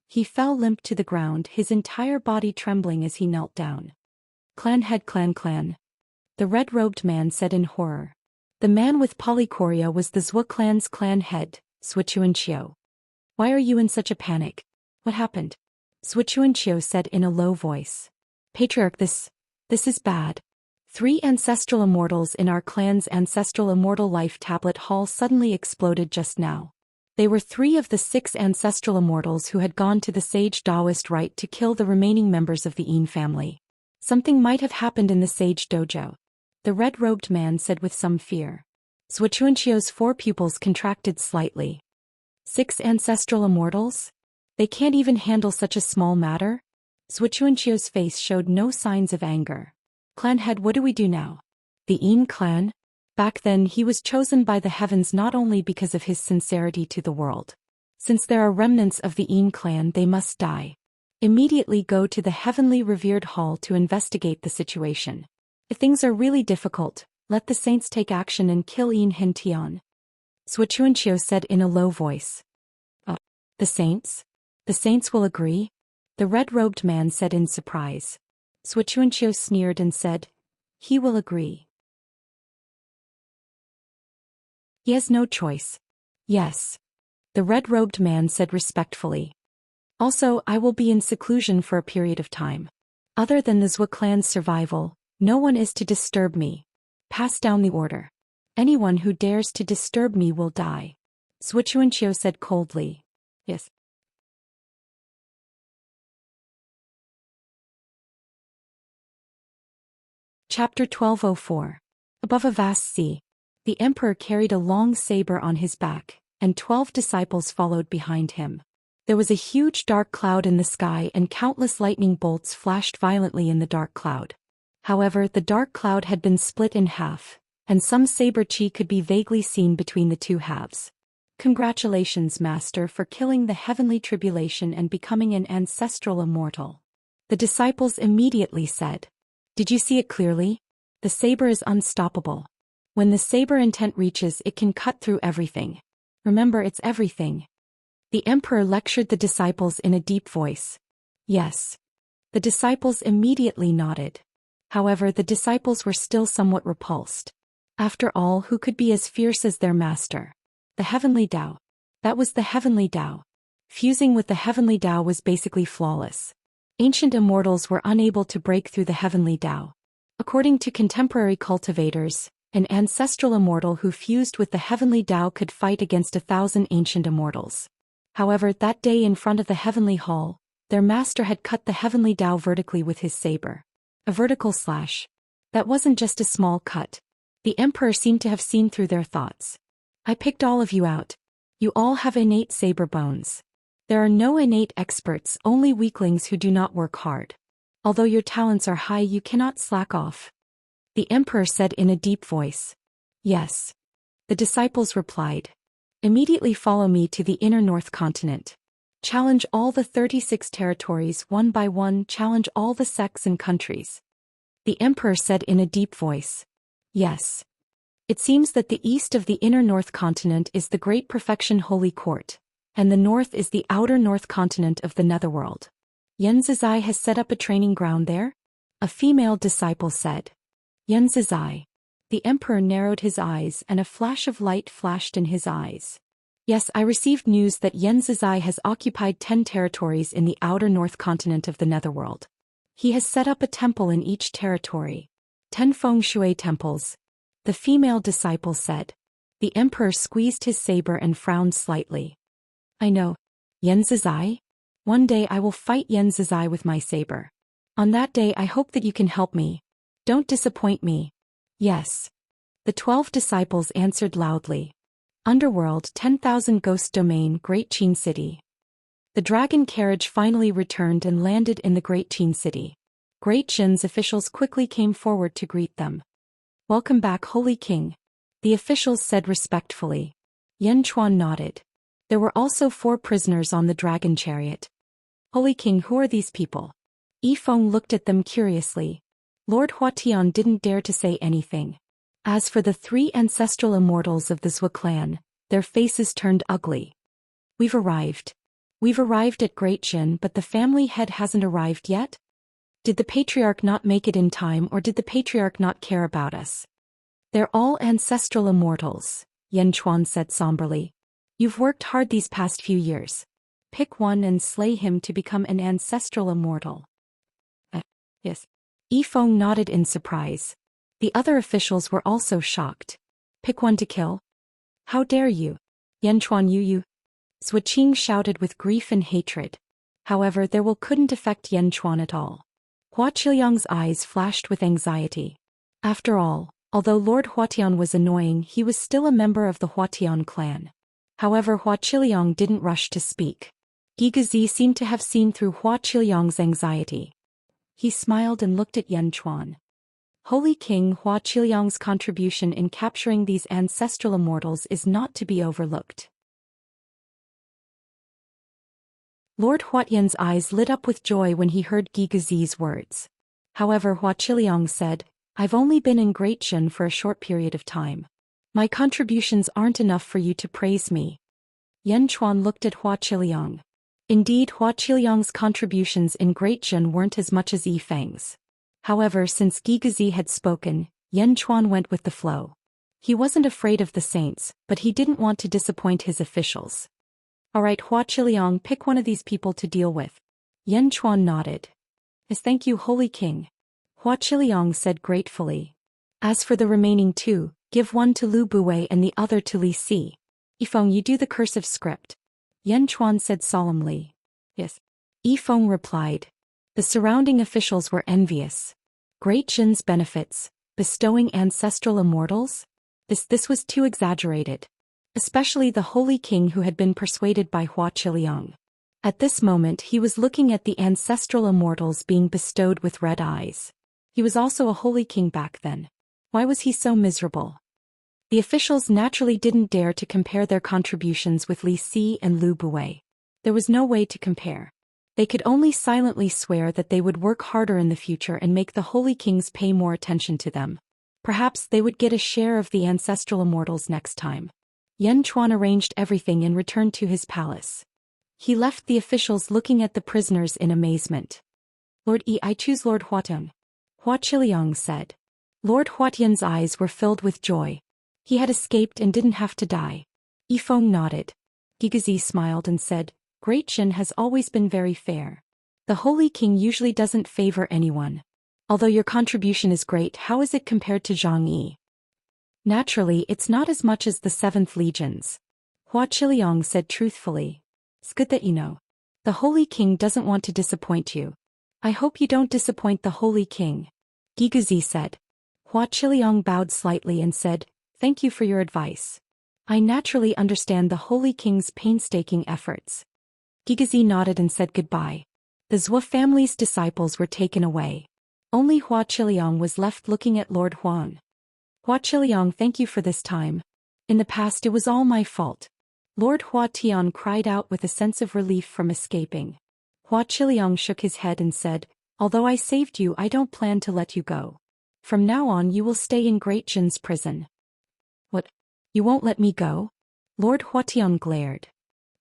He fell limp to the ground, his entire body trembling as he knelt down. Clan head, clan. The red-robed man said in horror. The man with polychoria was the Zhua clan's clan head, Zhuchuanqiu. Why are you in such a panic? What happened? Zhuchuanqiu said in a low voice. Patriarch, this is bad. 3 ancestral immortals in our clan's ancestral immortal life tablet hall suddenly exploded just now. They were 3 of the 6 ancestral immortals who had gone to the sage Taoist rite to kill the remaining members of the Yin family. Something might have happened in the sage dojo. The red-robed man said with some fear. Zhuchuanqiu's 4 pupils contracted slightly. 6 ancestral immortals? They can't even handle such a small matter? Zhuchuanqiu's face showed no signs of anger. Clan head, what do we do now? The Yin clan? Back then he was chosen by the heavens not only because of his sincerity to the world. Since there are remnants of the Yin clan, they must die. Immediately go to the heavenly revered hall to investigate the situation. If things are really difficult, let the saints take action and kill Yin Hentian. Zhuchuanqiu said in a low voice. Oh, the saints? The saints will agree? The red-robed man said in surprise. Zhuchuanqiu sneered and said, he will agree. He has no choice. Yes. The red-robed man said respectfully. Also, I will be in seclusion for a period of time. Other than the Zhua clan's survival, no one is to disturb me. Pass down the order. Anyone who dares to disturb me will die. Zhuchuanqiu said coldly. Yes. Chapter 1204. Above a vast sea, the emperor carried a long saber on his back, and 12 disciples followed behind him. There was a huge dark cloud in the sky and countless lightning bolts flashed violently in the dark cloud. However, the dark cloud had been split in half, and some saber chi could be vaguely seen between the 2 halves. Congratulations, Master, for killing the heavenly tribulation and becoming an ancestral immortal. The disciples immediately said. Did you see it clearly? The saber is unstoppable. When the saber intent reaches, it can cut through everything. Remember, it's everything. The emperor lectured the disciples in a deep voice. Yes. The disciples immediately nodded. However, the disciples were still somewhat repulsed. After all, who could be as fierce as their master? The heavenly Tao. That was the heavenly Tao. Fusing with the heavenly Tao was basically flawless. Ancient immortals were unable to break through the heavenly Tao. According to contemporary cultivators, an ancestral immortal who fused with the heavenly Tao could fight against 1,000 ancient immortals. However, that day in front of the heavenly hall, their master had cut the heavenly Tao vertically with his saber. A vertical slash. That wasn't just a small cut. The emperor seemed to have seen through their thoughts. I picked all of you out. You all have innate saber bones. There are no innate experts, only weaklings who do not work hard. Although your talents are high, you cannot slack off. The emperor said in a deep voice. Yes. The disciples replied. Immediately follow me to the inner north continent. Challenge all the 36 territories one by one, challenge all the sects and countries. The emperor said in a deep voice. Yes. It seems that the east of the inner north continent is the Great Perfection Holy Court, and the north is the outer north continent of the netherworld. Yenzizai has set up a training ground there? A female disciple said. Yenzizai. The emperor narrowed his eyes and a flash of light flashed in his eyes. Yes, I received news that Yenzizai has occupied 10 territories in the outer north continent of the netherworld. He has set up a temple in each territory. 10 feng shui temples. The female disciple said. The emperor squeezed his saber and frowned slightly. I know. Yenzizai? One day I will fight Yenzizai with my saber. On that day I hope that you can help me. Don't disappoint me. Yes. The 12 disciples answered loudly. Underworld, 10,000 Ghost Domain, Great Qin City. The dragon carriage finally returned and landed in the Great Qin City. Great Qin's officials quickly came forward to greet them. Welcome back, Holy King. The officials said respectfully. Yan Chuan nodded. There were also 4 prisoners on the dragon chariot. Holy King, who are these people? Yifeng looked at them curiously. Lord Huatian didn't dare to say anything. As for the 3 ancestral immortals of the Zhua clan, Their faces turned ugly. We've arrived. We've arrived at Great Jin, but the family head hasn't arrived yet? Did the patriarch not make it in time, or did the patriarch not care about us? They're all ancestral immortals, Yan Chuan said somberly. You've worked hard these past few years. Pick one and slay him to become an ancestral immortal. Yes. Yifeng nodded in surprise. The other officials were also shocked. Pick one to kill? How dare you? Yan Chuan you. Zhuqing shouted with grief and hatred. However, their will couldn't affect Yan Chuan at all. Hua Qiliang's eyes flashed with anxiety. After all, although Lord Huatian was annoying, he was still a member of the Huatian clan. However, Hua Qiliang didn't rush to speak. Gigazi seemed to have seen through Hua Qiliang's anxiety. He smiled and looked at Yan Chuan. Holy King, Hua Qiliang's contribution in capturing these ancestral immortals is not to be overlooked. Lord Huatian's eyes lit up with joy when he heard Gigazi's words. However, Hua Qiliang said, I've only been in Great Jin for a short period of time. My contributions aren't enough for you to praise me. Yan Chuan looked at Hua Qiliang. Indeed, Hua Qiliang's contributions in Great Jin weren't as much as Yifeng's. However, since Gigazi had spoken, Yan Chuan went with the flow. He wasn't afraid of the saints, but he didn't want to disappoint his officials. Alright, Hua Qiliang, pick one of these people to deal with. Yan Chuan nodded. Yes, thank you, Holy King. Hua Qiliang said gratefully. As for the remaining two, give one to Lu Buwei and the other to Li Si. Yifeng, you do the cursive script. Yan Chuan said solemnly. Yes. Yifeng replied. The surrounding officials were envious. Great Jin's benefits, bestowing ancestral immortals? This was too exaggerated. Especially the Holy King, who had been persuaded by Hua Qiliang. At this moment he was looking at the ancestral immortals being bestowed with red eyes. He was also a Holy King back then. Why was he so miserable? The officials naturally didn't dare to compare their contributions with Li Si and Lu Buwei. There was no way to compare. They could only silently swear that they would work harder in the future and make the Holy Kings pay more attention to them. Perhaps they would get a share of the ancestral immortals next time. Yan Chuan arranged everything and returned to his palace. He left the officials looking at the prisoners in amazement. Lord Yi, I choose Lord Huatian. Hua Qiliang said. Lord Huatian's eyes were filled with joy. He had escaped and didn't have to die. Yifeng nodded. Gigazi smiled and said, Great Jin has always been very fair. The Holy King usually doesn't favor anyone. Although your contribution is great, how is it compared to Zhang Yi? Naturally, it's not as much as the 7th Legions. Hua Qiliang said truthfully. It's good that you know. The Holy King doesn't want to disappoint you. I hope you don't disappoint the Holy King. Gigazi said. Hua Qiliang bowed slightly and said, Thank you for your advice. I naturally understand the Holy King's painstaking efforts. Gigazi nodded and said goodbye. The Zhou family's disciples were taken away. Only Hua Qiliang was left looking at Lord Huan. Hua Qiliang, thank you for this time. In the past it was all my fault. Lord Huatian cried out with a sense of relief from escaping. Hua Qiliang shook his head and said, Although I saved you, I don't plan to let you go. From now on you will stay in Great Jin's prison. What? You won't let me go? Lord Huatian glared.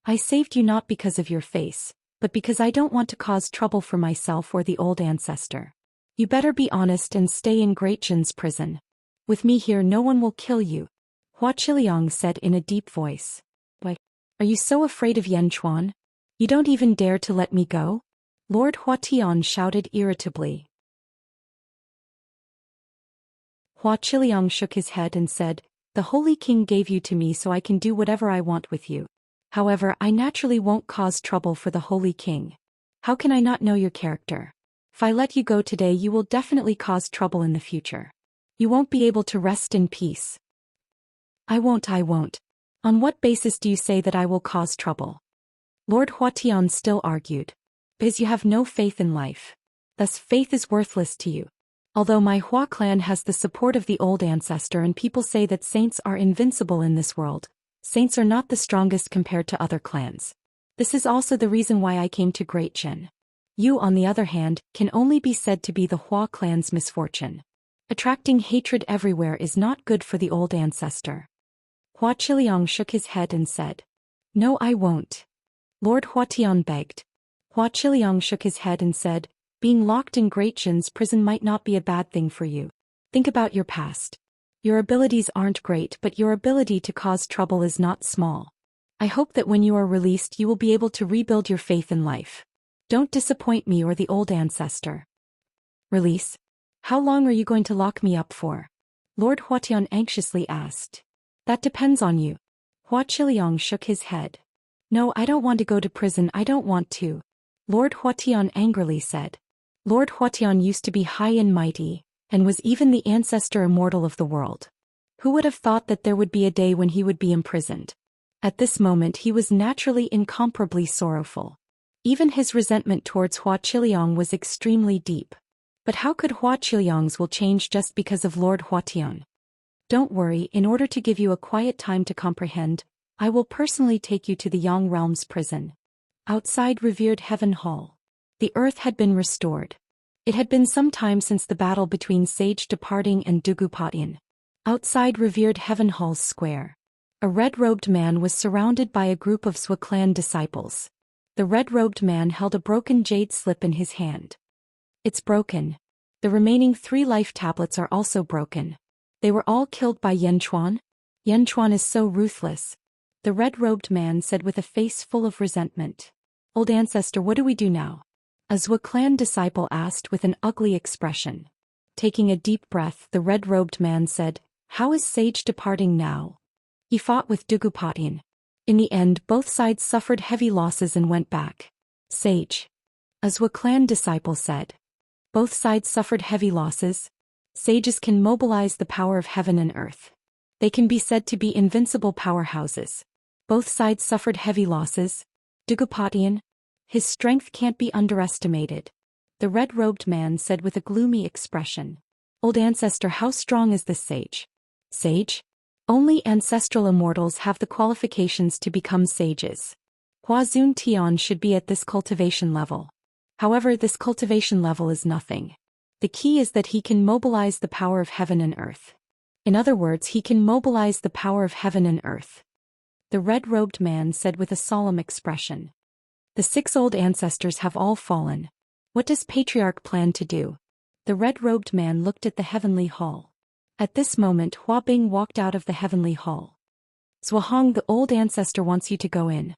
I saved you not because of your face, but because I don't want to cause trouble for myself or the old ancestor. You better be honest and stay in Great Jin's prison. With me here no one will kill you. Hua Qiliang said in a deep voice. Why, are you so afraid of Yan Chuan? You don't even dare to let me go? Lord Huatian shouted irritably. Hua Qiliang shook his head and said, The Holy King gave you to me so I can do whatever I want with you. However, I naturally won't cause trouble for the Holy King. How can I not know your character? If I let you go today you will definitely cause trouble in the future. You won't be able to rest in peace. I won't. On what basis do you say that I will cause trouble? Lord Huatian still argued. Because you have no faith in life. Thus faith is worthless to you. Although my Hua clan has the support of the old ancestor and people say that saints are invincible in this world, saints are not the strongest compared to other clans. This is also the reason why I came to Great Jin. You, on the other hand, can only be said to be the Hua clan's misfortune. Attracting hatred everywhere is not good for the old ancestor. Hua Qiliang shook his head and said, "No, I won't." Lord Huatian begged. Hua Qiliang shook his head and said, "Being locked in Great Jin's prison might not be a bad thing for you. Think about your past. Your abilities aren't great, but your ability to cause trouble is not small. I hope that when you are released you will be able to rebuild your faith in life. Don't disappoint me or the old ancestor." "Release? How long are you going to lock me up for?" Lord Huatian anxiously asked. "That depends on you." Hua Qiliang shook his head. "No, I don't want to go to prison, I don't want to," Lord Huatian angrily said. Lord Huatian used to be high and mighty, and was even the ancestor immortal of the world. Who would have thought that there would be a day when he would be imprisoned? At this moment he was naturally incomparably sorrowful. Even his resentment towards Hua Qiliang was extremely deep. But how could Hua Qiliang's will change just because of Lord Huatian? "Don't worry, in order to give you a quiet time to comprehend, I will personally take you to the Yang Realm's prison." Outside revered Heaven Hall. The earth had been restored. It had been some time since the battle between Sage Departing and Dugupatian. Outside revered Heaven Hall's square. A red-robed man was surrounded by a group of Swa clan disciples. The red-robed man held a broken jade slip in his hand. "It's broken. The remaining 3 life tablets are also broken. They were all killed by Yan Chuan? Yan Chuan is so ruthless," the red-robed man said with a face full of resentment. "Old ancestor, what do we do now?" a Zwa clan disciple asked with an ugly expression. Taking a deep breath, the red-robed man said, "How is Sage Departing now?" "He fought with Dugupatian. In the end, both sides suffered heavy losses and went back." "Sage," a Zwa clan disciple said. "Both sides suffered heavy losses? Sages can mobilize the power of heaven and earth. They can be said to be invincible powerhouses. Both sides suffered heavy losses? Dugupatian? His strength can't be underestimated," the red-robed man said with a gloomy expression. "Old ancestor, how strong is this sage?" "Sage? Only ancestral immortals have the qualifications to become sages. Hua Zun Tian should be at this cultivation level. However, this cultivation level is nothing. The key is that he can mobilize the power of heaven and earth. In other words, he can mobilize the power of heaven and earth," the red-robed man said with a solemn expression. "The 6 old ancestors have all fallen. What does Patriarch plan to do?" The red-robed man looked at the heavenly hall. At this moment Hua Bing walked out of the heavenly hall. "Zwahong, the old ancestor wants you to go in."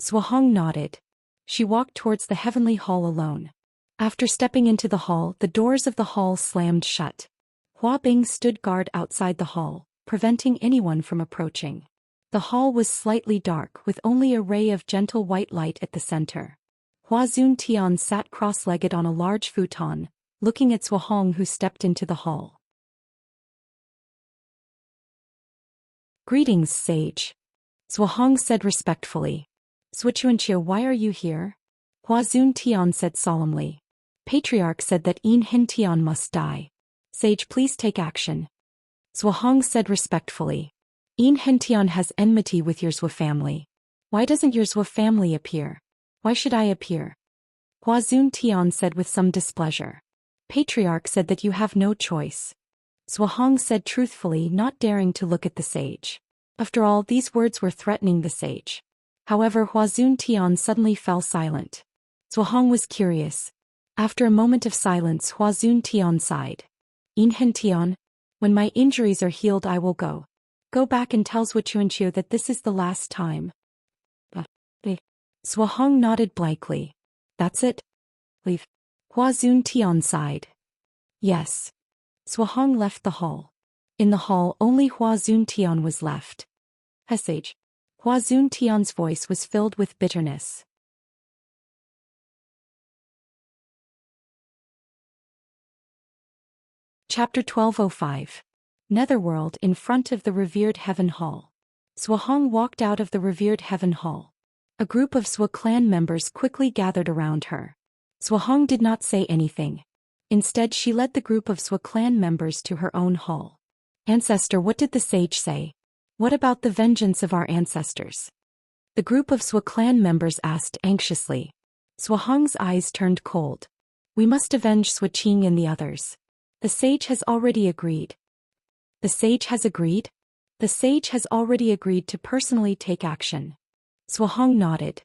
Zwahong nodded. She walked towards the heavenly hall alone. After stepping into the hall, the doors of the hall slammed shut. Hua Bing stood guard outside the hall, preventing anyone from approaching. The hall was slightly dark, with only a ray of gentle white light at the center. Hua Zun Tian sat cross-legged on a large futon, looking at Zwahong, who stepped into the hall. "Greetings, sage," Zwahong said respectfully. "Swichuanchia, why are you here?" Hua Zun Tian said solemnly. "Patriarch said that Ein Hin Tian must die. Sage, please take action." Zwahong said respectfully. "Ein Hin Tian has enmity with your Zwa family. Why doesn't your Zwa family appear? Why should I appear?" Hua Zun Tian said with some displeasure. "Patriarch said that you have no choice." Zwahong said truthfully, not daring to look at the sage. After all, these words were threatening the sage. However, Hua Zun Tian suddenly fell silent. Zwahong was curious. After a moment of silence, Hua Zun Tian sighed. "Ein Hin Tian, when my injuries are healed I will go. Go back and tell Zwichuanchio that this is the last time." Zwahong nodded blankly. "That's it? Leave?" Hua Zun Tian sighed. "Yes." Zwahong left the hall. In the hall, only Hua Zun Tian was left. "Sage." Hua Zun Tian's voice was filled with bitterness. Chapter 1205. Netherworld. In front of the revered Heaven Hall. Zwahong walked out of the revered Heaven Hall. A group of Zwa clan members quickly gathered around her. Zwahong did not say anything. Instead, she led the group of Zwa clan members to her own hall. "Ancestor, what did the sage say? What about the vengeance of our ancestors?" The group of Zwa clan members asked anxiously. Zwahong's eyes turned cold. "We must avenge Zwiching and the others. The sage has already agreed." "The sage has agreed?" The sage has already agreed to personally take action. Suahong nodded.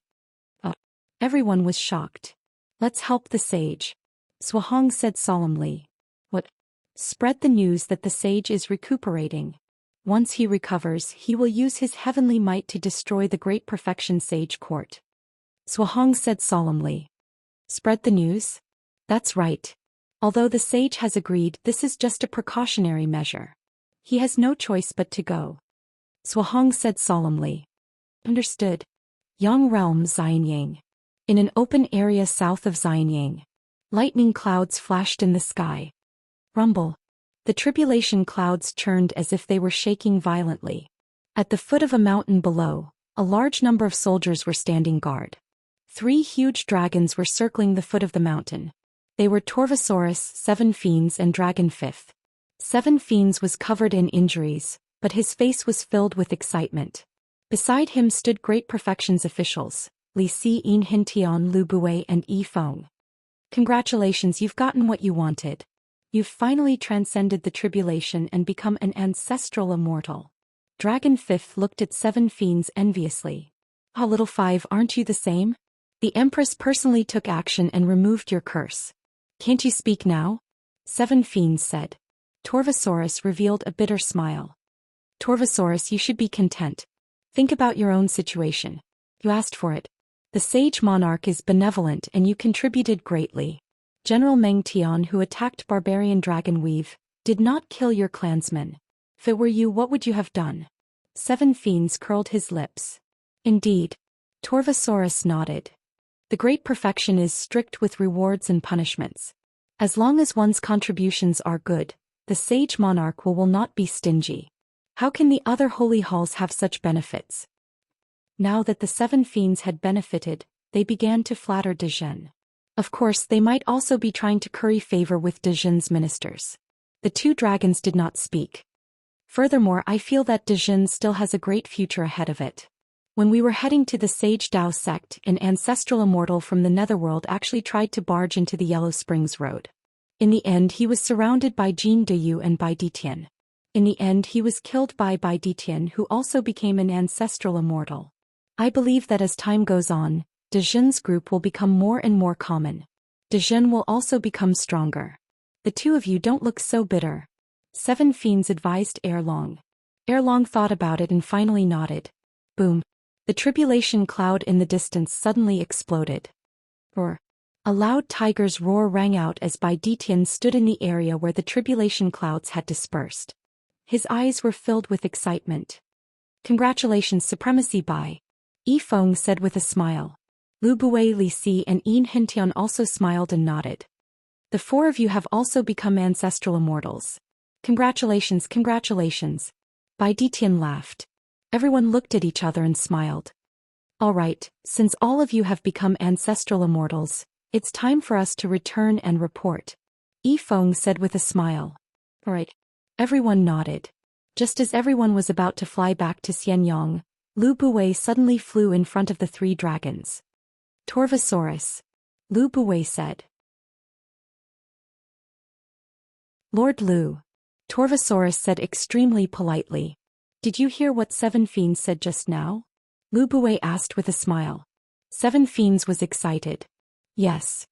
Everyone was shocked. Let's help the sage, Suahong said solemnly. What? Spread the news that the sage is recuperating. Once he recovers, he will use his heavenly might to destroy the great perfection sage court. Suahong said solemnly. Spread the news? That's right. Although the sage has agreed, this is just a precautionary measure. He has no choice but to go. Suahong said solemnly. Understood. Yang Realm Xianyang. In an open area south of Xianyang, lightning clouds flashed in the sky. Rumble. The tribulation clouds churned as if they were shaking violently. At the foot of a mountain below, a large number of soldiers were standing guard. 3 huge dragons were circling the foot of the mountain. They were Torvosaurus, 7 Fiends and Dragon 5th. 7 Fiends was covered in injuries, but his face was filled with excitement. Beside him stood Great Perfection's officials, Li Si, En Hintian, Lu Bue and Yi Feng. Congratulations, you've gotten what you wanted. You've finally transcended the tribulation and become an ancestral immortal. Dragon 5th looked at 7 Fiends enviously. Ah, little 5, aren't you the same? The Empress personally took action and removed your curse. Can't you speak now? 7 Fiends said. Torvosaurus revealed a bitter smile. Torvosaurus, you should be content. Think about your own situation. You asked for it. The sage monarch is benevolent and you contributed greatly. General Meng Tian, who attacked barbarian dragon weave, did not kill your clansmen. If it were you, what would you have done? 7 Fiends curled his lips. Indeed. Torvosaurus nodded. The great perfection is strict with rewards and punishments. As long as one's contributions are good, the sage monarch will not be stingy. How can the other holy halls have such benefits? Now that the 7 Fiends had benefited, they began to flatter De Jin. Of course, they might also be trying to curry favor with De Jin's ministers. The 2 dragons did not speak. Furthermore, I feel that De Jin still has a great future ahead of it. When we were heading to the Sage Dao sect, an ancestral immortal from the Netherworld actually tried to barge into the Yellow Springs Road. In the end, he was surrounded by Jin Deyu and Bai Ditian. In the end, he was killed by Bai Ditian, who also became an ancestral immortal. I believe that as time goes on, De Jin's group will become more and more common. De Jin will also become stronger. The 2 of you don't look so bitter. 7 Fiends advised Erlong. Erlong thought about it and finally nodded. Boom. The tribulation cloud in the distance suddenly exploded. Roar. A loud tiger's roar rang out as Bai Ditian stood in the area where the tribulation clouds had dispersed. His eyes were filled with excitement. Congratulations, Supremacy Bai. Yi Feng said with a smile. Lu Bue, Li Si and En Hintian also smiled and nodded. The 4 of you have also become ancestral immortals. Congratulations, congratulations. Bai Ditian laughed. Everyone looked at each other and smiled. All right, since all of you have become ancestral immortals, it's time for us to return and report. Yi Feng said with a smile. All right. Everyone nodded. Just as everyone was about to fly back to Xianyang, Lu Bue suddenly flew in front of the 3 dragons. Torvosaurus. Lu Bue said. Lord Lu. Torvosaurus said extremely politely. Did you hear what 7 Fiends said just now? Lu Bue asked with a smile. 7 Fiends was excited. Yes.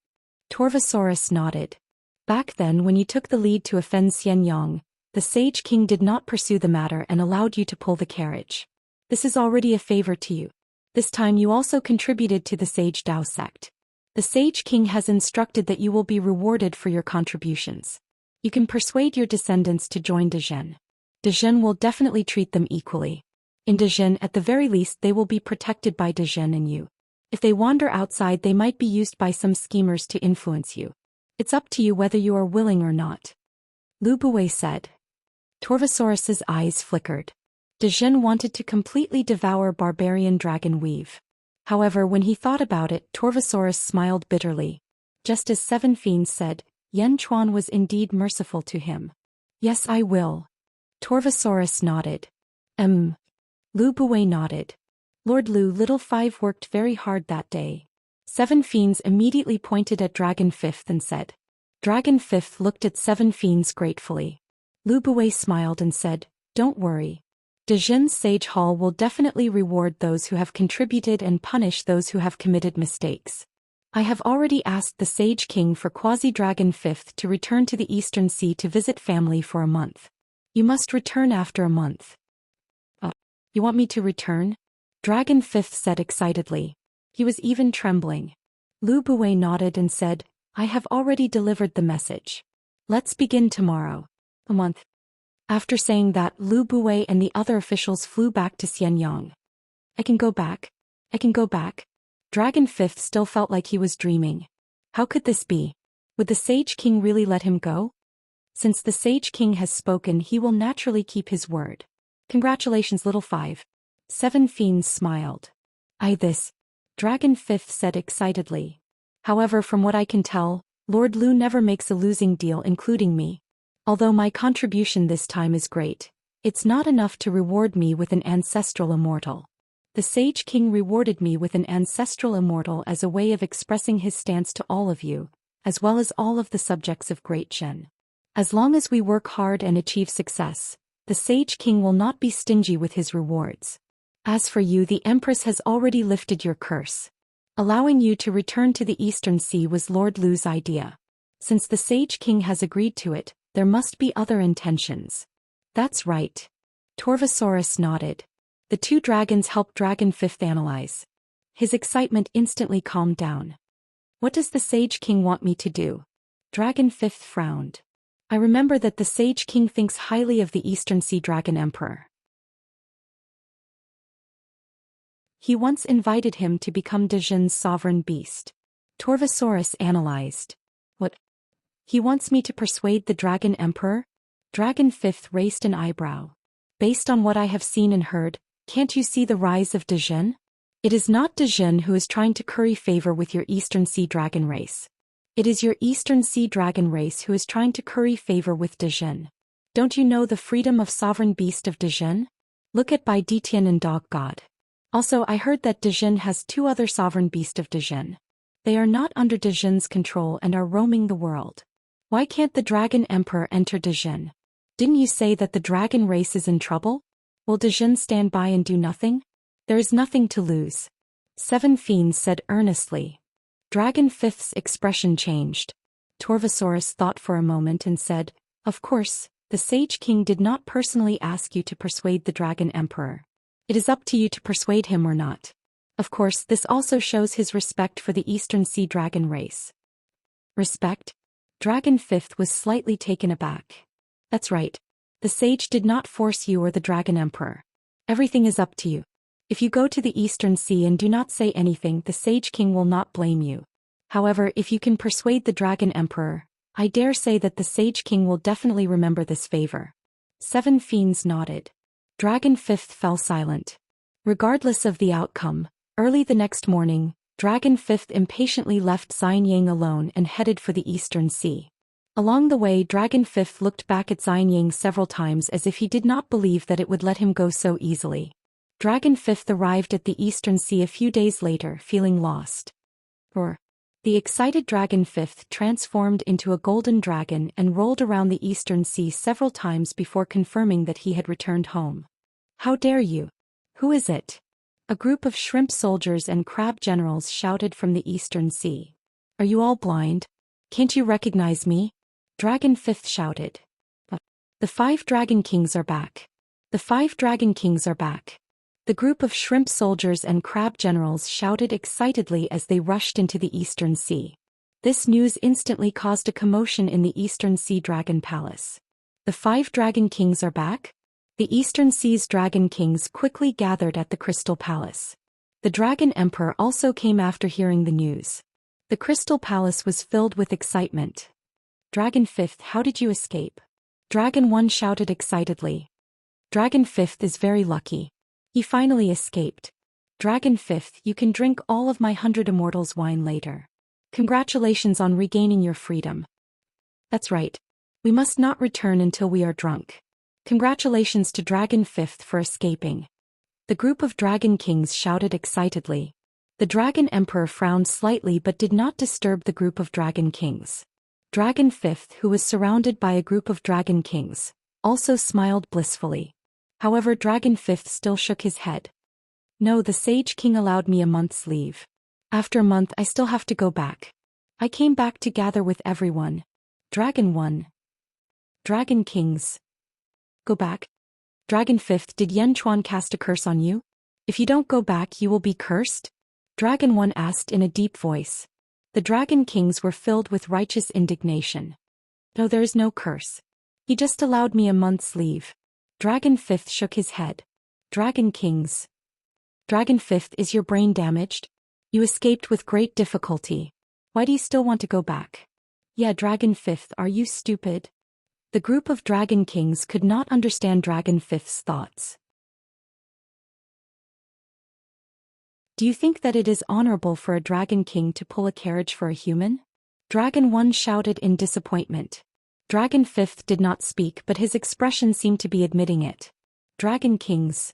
Torvosaurus nodded. Back then, when you took the lead to offend Xianyang, the Sage King did not pursue the matter and allowed you to pull the carriage. This is already a favor to you. This time you also contributed to the Sage Dao sect. The Sage King has instructed that you will be rewarded for your contributions. You can persuade your descendants to join De Jin. De Jin will definitely treat them equally. In De Jin, at the very least, they will be protected by De Jin and you. If they wander outside, they might be used by some schemers to influence you. It's up to you whether you are willing or not. Lu Bue said. Torvosaurus's eyes flickered. De Jin wanted to completely devour barbarian dragon weave. However, when he thought about it, Torvosaurus smiled bitterly. Just as 7 Fiends said, Yen Chuan was indeed merciful to him. Yes, I will. Torvosaurus nodded. Lu Bue nodded. Lord Lu, Little 5 worked very hard that day. 7 Fiends immediately pointed at Dragon 5th and said. Dragon 5th looked at 7 Fiends gratefully. Lu Bue smiled and said, Don't worry. Dejin's Sage Hall will definitely reward those who have contributed and punish those who have committed mistakes. I have already asked the Sage King for Quasi-Dragon Fifth to return to the Eastern Sea to visit family for a month. You must return after a month. Oh, you want me to return? Dragon Fifth said excitedly. He was even trembling. Lu Buwei nodded and said, I have already delivered the message. Let's begin tomorrow. A month. After saying that, Lu Buwei and the other officials flew back to Xianyang. I can go back. I can go back. Dragon Fifth still felt like he was dreaming. How could this be? Would the Sage King really let him go? Since the Sage King has spoken, he will naturally keep his word. Congratulations, little five. Seven Fiends smiled. This. Dragon Fifth said excitedly. However, from what I can tell, Lord Lu never makes a losing deal, including me. Although my contribution this time is great, it's not enough to reward me with an ancestral immortal. The Sage King rewarded me with an ancestral immortal as a way of expressing his stance to all of you, as well as all of the subjects of Great Shen. As long as we work hard and achieve success, the Sage King will not be stingy with his rewards. As for you, the Empress has already lifted your curse. Allowing you to return to the Eastern Sea was Lord Lu's idea. Since the Sage King has agreed to it, there must be other intentions. That's right. Torvosaurus nodded. The two dragons helped Dragon Fifth analyze. His excitement instantly calmed down. What does the Sage King want me to do? Dragon Fifth frowned. I remember that the Sage King thinks highly of the Eastern Sea Dragon Emperor. He once invited him to become Dejin's sovereign beast. Torvosaurus analyzed. What? He wants me to persuade the Dragon Emperor? Dragon Fifth raised an eyebrow. Based on what I have seen and heard, can't you see the rise of Dejin? It is not Dejin who is trying to curry favor with your Eastern Sea Dragon race. It is your Eastern Sea Dragon race who is trying to curry favor with Dejin. Don't you know the freedom of sovereign beast of Dejin? Look at Bai Ditian and Dog God. Also, I heard that Dejin has two other sovereign beast of Dejin. They are not under Dejin's control and are roaming the world. Why can't the Dragon Emperor enter Dejin? Didn't you say that the dragon race is in trouble? Will Dejin stand by and do nothing? There is nothing to lose. Seven Fiends said earnestly. Dragon Fifth's expression changed. Torvosaurus thought for a moment and said, Of course, the Sage King did not personally ask you to persuade the Dragon Emperor. It is up to you to persuade him or not. Of course, this also shows his respect for the Eastern Sea Dragon race. Respect? Dragon Fifth was slightly taken aback. That's right. The Sage did not force you or the Dragon Emperor. Everything is up to you. If you go to the Eastern Sea and do not say anything, the Sage King will not blame you. However, if you can persuade the Dragon Emperor, I dare say that the Sage King will definitely remember this favor. Seven Fiends nodded. Dragon Fifth fell silent. Regardless of the outcome, early the next morning, Dragon Fifth impatiently left Xianyang alone and headed for the Eastern Sea. Along the way, Dragon Fifth looked back at Xianyang several times as if he did not believe that it would let him go so easily. Dragon Fifth arrived at the Eastern Sea a few days later, feeling lost. The excited Dragon Fifth transformed into a golden dragon and rolled around the Eastern Sea several times before confirming that he had returned home. How dare you? Who is it? A group of shrimp soldiers and crab generals shouted from the Eastern Sea. Are you all blind? Can't you recognize me? Dragon Fifth shouted. The 5 Dragon Kings are back. The 5 Dragon Kings are back. The group of shrimp soldiers and crab generals shouted excitedly as they rushed into the Eastern Sea. This news instantly caused a commotion in the Eastern Sea Dragon Palace. The 5 Dragon Kings are back? The Eastern Sea's Dragon Kings quickly gathered at the Crystal Palace. The Dragon Emperor also came after hearing the news. The Crystal Palace was filled with excitement. Dragon Fifth, how did you escape? Dragon One shouted excitedly. Dragon Fifth is very lucky. He finally escaped. Dragon Fifth, you can drink all of my 100 Immortals wine later. Congratulations on regaining your freedom. That's right. We must not return until we are drunk. Congratulations to Dragon Fifth for escaping. The group of Dragon Kings shouted excitedly. The Dragon Emperor frowned slightly but did not disturb the group of Dragon Kings. Dragon Fifth, who was surrounded by a group of Dragon Kings, also smiled blissfully. However, Dragon Fifth still shook his head. No, the Sage King allowed me a month's leave. After a month I still have to go back. I came back to gather with everyone. Dragon 1. Dragon Kings. Go back? Dragon Fifth, did Yen Chuan cast a curse on you? If you don't go back you will be cursed? Dragon 1 asked in a deep voice. The Dragon Kings were filled with righteous indignation. No, there is no curse. He just allowed me a month's leave. Dragon Fifth shook his head. Dragon Kings. Dragon Fifth, is your brain damaged? You escaped with great difficulty. Why do you still want to go back? Yeah, Dragon Fifth, are you stupid? The group of Dragon Kings could not understand Dragon Fifth's thoughts. Do you think that it is honorable for a Dragon King to pull a carriage for a human? Dragon 1 shouted in disappointment. Dragon Fifth did not speak, but his expression seemed to be admitting it. Dragon Kings.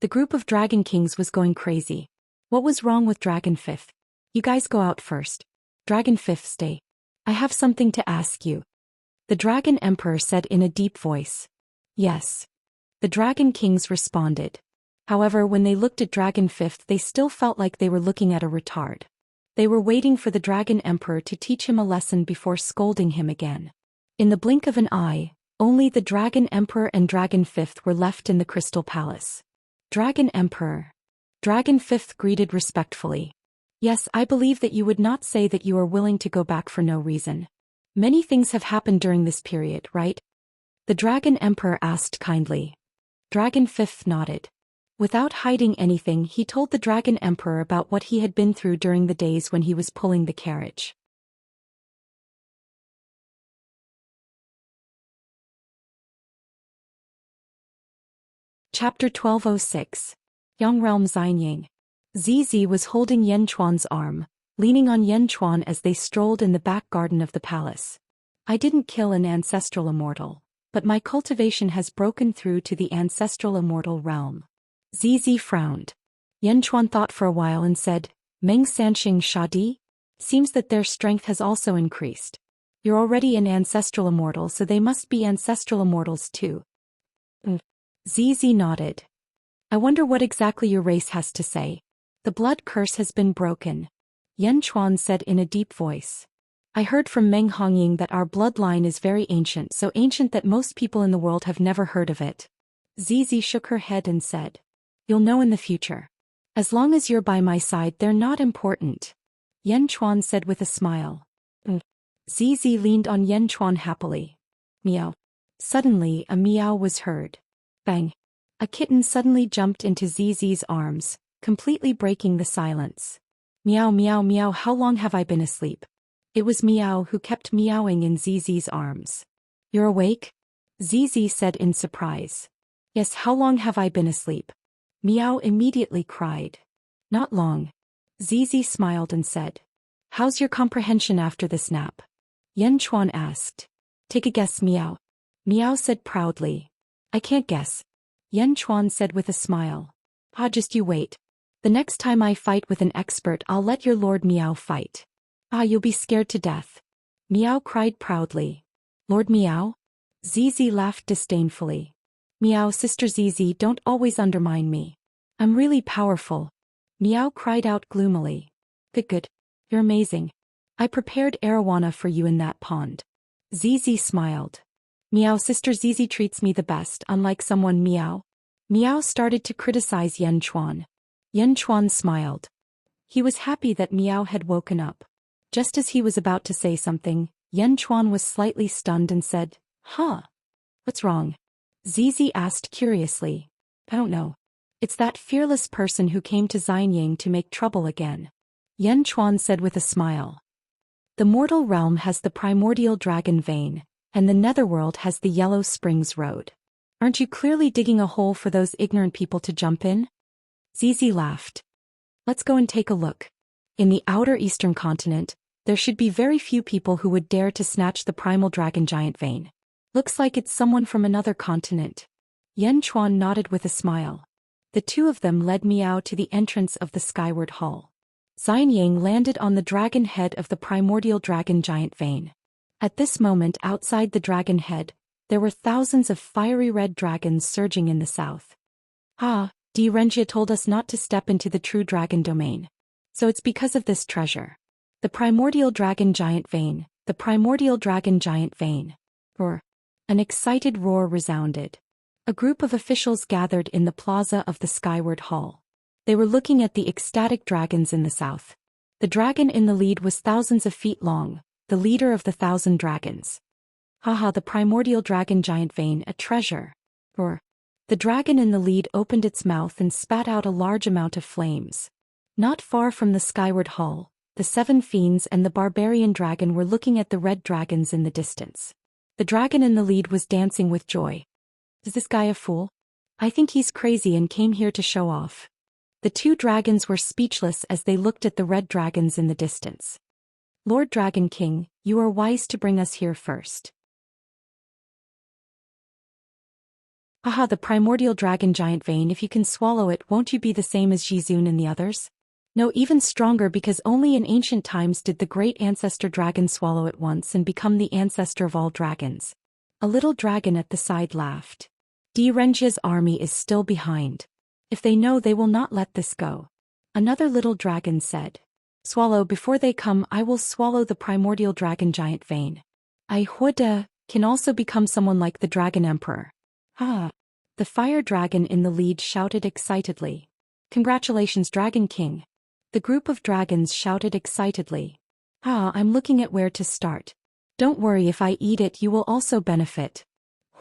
The group of Dragon Kings was going crazy. What was wrong with Dragon Fifth? You guys go out first. Dragon Fifth, stay. I have something to ask you. The Dragon Emperor said in a deep voice. Yes. The Dragon Kings responded. However, when they looked at Dragon Fifth, they still felt like they were looking at a retard. They were waiting for the Dragon Emperor to teach him a lesson before scolding him again. In the blink of an eye, only the Dragon Emperor and Dragon Fifth were left in the Crystal Palace. Dragon Emperor. Dragon Fifth greeted respectfully. Yes, I believe that you would not say that you are willing to go back for no reason. Many things have happened during this period, right? The Dragon Emperor asked kindly. Dragon Fifth nodded. Without hiding anything, he told the Dragon Emperor about what he had been through during the days when he was pulling the carriage. Chapter 1206. Yang Realm Xianying. Zizi was holding Yen Chuan's arm, leaning on Yen Chuan as they strolled in the back garden of the palace. I didn't kill an ancestral immortal, but my cultivation has broken through to the ancestral immortal realm. Zizi frowned. Yen Chuan thought for a while and said, Meng Sanxing Shadi? Seems that their strength has also increased. You're already an ancestral immortal, so they must be ancestral immortals too. Zizi nodded. I wonder what exactly your race has to say. The blood curse has been broken. Yen Chuan said in a deep voice. I heard from Meng Hongying that our bloodline is very ancient, so ancient that most people in the world have never heard of it. Zizi shook her head and said. You'll know in the future. As long as you're by my side, they're not important. Yen Chuan said with a smile. Zizi leaned on Yen Chuan happily. Meow. Suddenly, a meow was heard. Bang. A kitten suddenly jumped into Zizi's arms, completely breaking the silence. Meow meow meow, how long have I been asleep? It was Meow who kept meowing in Zizi's arms. You're awake? Zizi said in surprise. Yes, how long have I been asleep? Meow immediately cried. Not long. Zizi smiled and said. How's your comprehension after this nap? Yen Chuan asked. Take a guess, Meow. Meow said proudly. I can't guess. Yen Chuan said with a smile. Just you wait. The next time I fight with an expert, I'll let your Lord Meow fight. You'll be scared to death. Meow cried proudly. Lord Meow? Zizi laughed disdainfully. Meow, Sister Zizi, don't always undermine me. I'm really powerful. Meow cried out gloomily. Good. You're amazing. I prepared arowana for you in that pond. Zizi smiled. Meow, Sister Zizi treats me the best, unlike someone Meow. Meow started to criticize Yen Chuan. Yen Chuan smiled. He was happy that Meow had woken up. Just as he was about to say something, Yen Chuan was slightly stunned and said, What's wrong? Zizi asked curiously. I don't know. It's that fearless person who came to Xianying to make trouble again. Yen Chuan said with a smile. The mortal realm has the primordial dragon vein, and the netherworld has the Yellow Springs Road. Aren't you clearly digging a hole for those ignorant people to jump in? Zizi laughed. Let's go and take a look. In the outer eastern continent, there should be very few people who would dare to snatch the primal dragon giant vein. Looks like it's someone from another continent. Yen Chuan nodded with a smile. The two of them led Meow to the entrance of the skyward hall. Xianying landed on the dragon head of the primordial dragon giant vein. At this moment outside the dragon head, There were thousands of fiery red dragons surging in the south. Ah, Renjia told us not to step into the true dragon domain. So it's because of this treasure. The primordial dragon giant vein, the primordial dragon giant vein. Roar. An excited roar resounded. A group of officials gathered in the plaza of the Skyward Hall. They were looking at the ecstatic dragons in the south. The dragon in the lead was thousands of feet long, the leader of the 1,000 dragons. Haha, the primordial dragon giant vein, a treasure. Roar. The dragon in the lead opened its mouth and spat out a large amount of flames. Not far from the Skyward Hall, the 7 fiends and the barbarian dragon were looking at the red dragons in the distance. The dragon in the lead was dancing with joy. Is this guy a fool? I think he's crazy and came here to show off. The 2 dragons were speechless as they looked at the red dragons in the distance. Lord Dragon King, you are wise to bring us here first. Haha, the primordial dragon giant vein, if you can swallow it, won't you be the same as Jizun and the others? No, even stronger, because only in ancient times did the great ancestor dragon swallow it once and become the ancestor of all dragons. A little dragon at the side laughed. Renjia's army is still behind. If they know, they will not let this go. Another little dragon said. Swallow, before they come, I will swallow the primordial dragon giant vein. I can also become someone like the Dragon Emperor. Ah! The fire dragon in the lead shouted excitedly. Congratulations, Dragon King. The group of dragons shouted excitedly. Ah, I'm looking at where to start. Don't worry, if I eat it you will also benefit.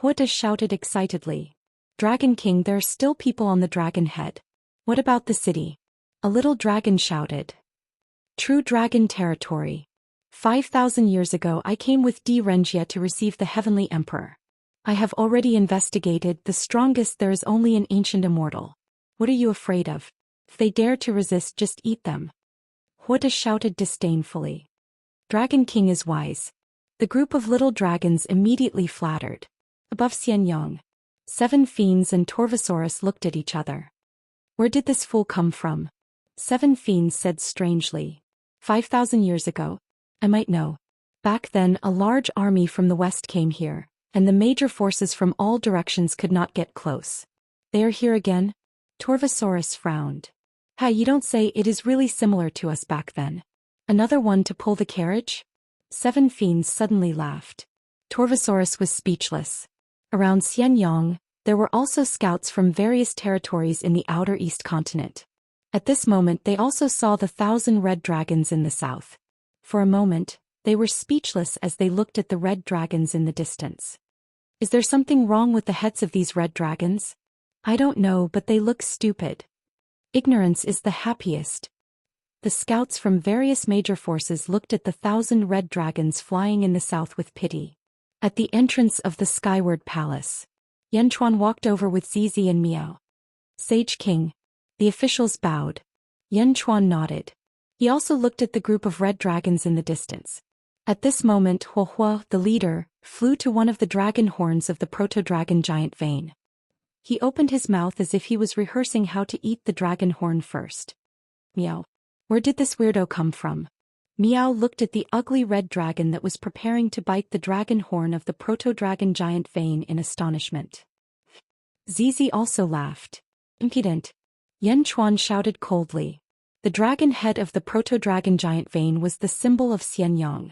Huda shouted excitedly. Dragon King, there are still people on the dragon head. What about the city? A little dragon shouted. True dragon territory. 5,000 years ago I came with Renjia to receive the Heavenly Emperor. I have already investigated, the strongest there is only an ancient immortal. What are you afraid of? If they dare to resist, just eat them. Huda shouted disdainfully. Dragon King is wise. The group of little dragons immediately flattered. Above Xianyang, 7 fiends and Torvosaurus looked at each other. Where did this fool come from? 7 fiends said strangely. 5,000 years ago. I might know. Back then a large army from the west came here, and the major forces from all directions could not get close. They are here again? Torvosaurus frowned. You don't say, it is really similar to us back then. Another one to pull the carriage? 7 fiends suddenly laughed. Torvosaurus was speechless. Around Xianyang, there were also scouts from various territories in the outer east continent. At this moment they also saw the 1,000 red dragons in the south. For a moment, they were speechless as they looked at the red dragons in the distance. Is there something wrong with the heads of these red dragons? I don't know, but they look stupid. Ignorance is the happiest. The scouts from various major forces looked at the 1,000 red dragons flying in the south with pity. At the entrance of the Skyward Palace, Yanchuan walked over with Zizi and Miao. Sage King. The officials bowed. Yanchuan nodded. He also looked at the group of red dragons in the distance. At this moment Huohua, the leader, flew to one of the dragon horns of the proto-dragon giant vein. He opened his mouth as if he was rehearsing how to eat the dragon horn first. Meow. Where did this weirdo come from? Meow looked at the ugly red dragon that was preparing to bite the dragon horn of the proto-dragon giant vein in astonishment. Zizi also laughed. Impudent. Yanchuan shouted coldly. The dragon head of the proto-dragon giant vein was the symbol of Xianyang.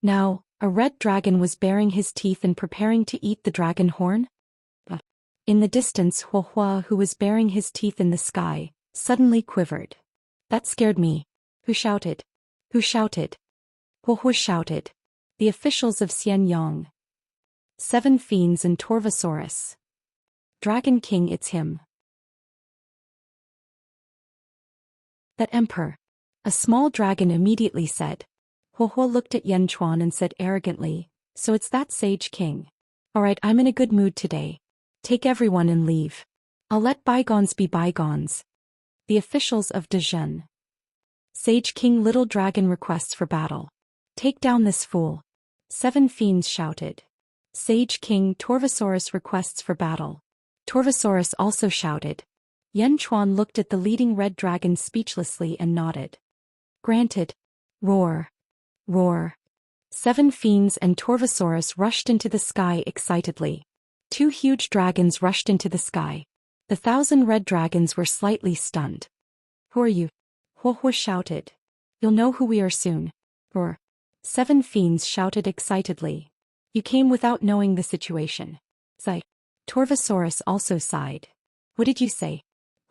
Now, a red dragon was baring his teeth and preparing to eat the dragon horn? In the distance Huohua, who was baring his teeth in the sky, suddenly quivered. That scared me. Who shouted? Who shouted? Huohua shouted. The officials of Xianyang. 7 fiends and Torvosaurus. Dragon King, it's him. That emperor. A small dragon immediately said. Huohua looked at Yanchuan and said arrogantly, so it's that Sage King. Alright, I'm in a good mood today. Take everyone and leave. I'll let bygones be bygones. The officials of Dezhen. Sage King, little dragon requests for battle. Take down this fool. 7 fiends shouted. Sage King, Torvosaurus requests for battle. Torvosaurus also shouted. Yanchuan looked at the leading red dragon speechlessly and nodded. Granted. Roar. Roar. 7 fiends and Torvosaurus rushed into the sky excitedly. 2 huge dragons rushed into the sky. The 1,000 red dragons were slightly stunned. Who are you? Huohuo shouted. You'll know who we are soon. Roar. 7 fiends shouted excitedly. You came without knowing the situation. Sigh. Torvosaurus also sighed. What did you say?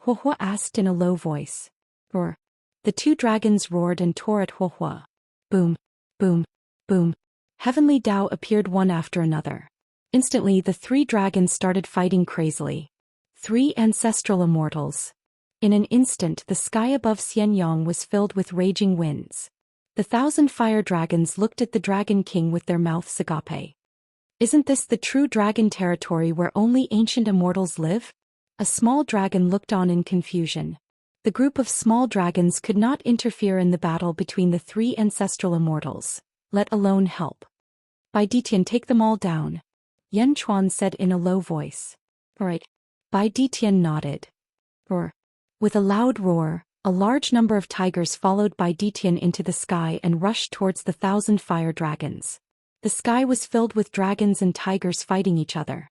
Huohuo asked in a low voice. Roar. The 2 dragons roared and tore at Huohuo. Boom. Boom. Boom. Heavenly Tao appeared one after another. Instantly the 3 dragons started fighting crazily. 3 ancestral immortals. In an instant the sky above Xianyang was filled with raging winds. The 1,000 fire dragons looked at the Dragon King with their mouths agape. Isn't this the true dragon territory where only ancient immortals live? A small dragon looked on in confusion. The group of small dragons could not interfere in the battle between the 3 ancestral immortals, let alone help. Bai Ditian, take them all down, Yan Chuan said in a low voice. Right. Bai Ditian nodded. Roar. With a loud roar, a large number of tigers followed Bai Ditian into the sky and rushed towards the 1,000 fire dragons. The sky was filled with dragons and tigers fighting each other.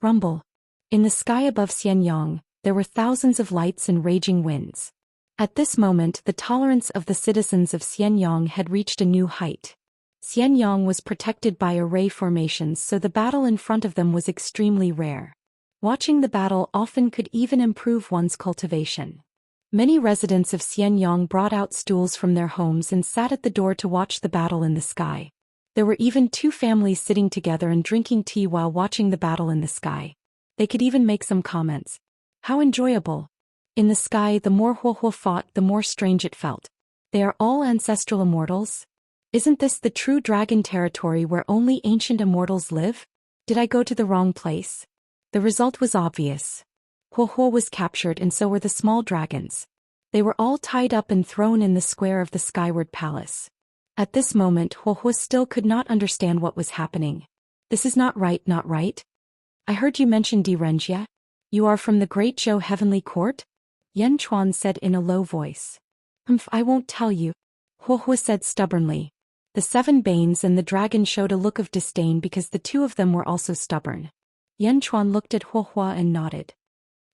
Rumble. In the sky above Xianyang, there were thousands of lights and raging winds. At this moment the tolerance of the citizens of Xianyang had reached a new height. Xianyang was protected by array formations, so the battle in front of them was extremely rare. Watching the battle often could even improve one's cultivation. Many residents of Xianyang brought out stools from their homes and sat at the door to watch the battle in the sky. There were even 2 families sitting together and drinking tea while watching the battle in the sky. They could even make some comments. How enjoyable. In the sky, the more Huohuo fought, the more strange it felt. They are all ancestral immortals? Isn't this the true dragon territory where only ancient immortals live? Did I go to the wrong place? The result was obvious. Huohuo was captured and so were the small dragons. They were all tied up and thrown in the square of the Skyward Palace. At this moment Huohuo still could not understand what was happening. This is not right, not right? I heard you mention Derengya. You are from the Great Zhou Heavenly Court? Yan Chuan said in a low voice. I won't tell you, Huohuo said stubbornly. The 7 Banes and the dragon showed a look of disdain because the 2 of them were also stubborn. Yan Chuan looked at Huohuo and nodded.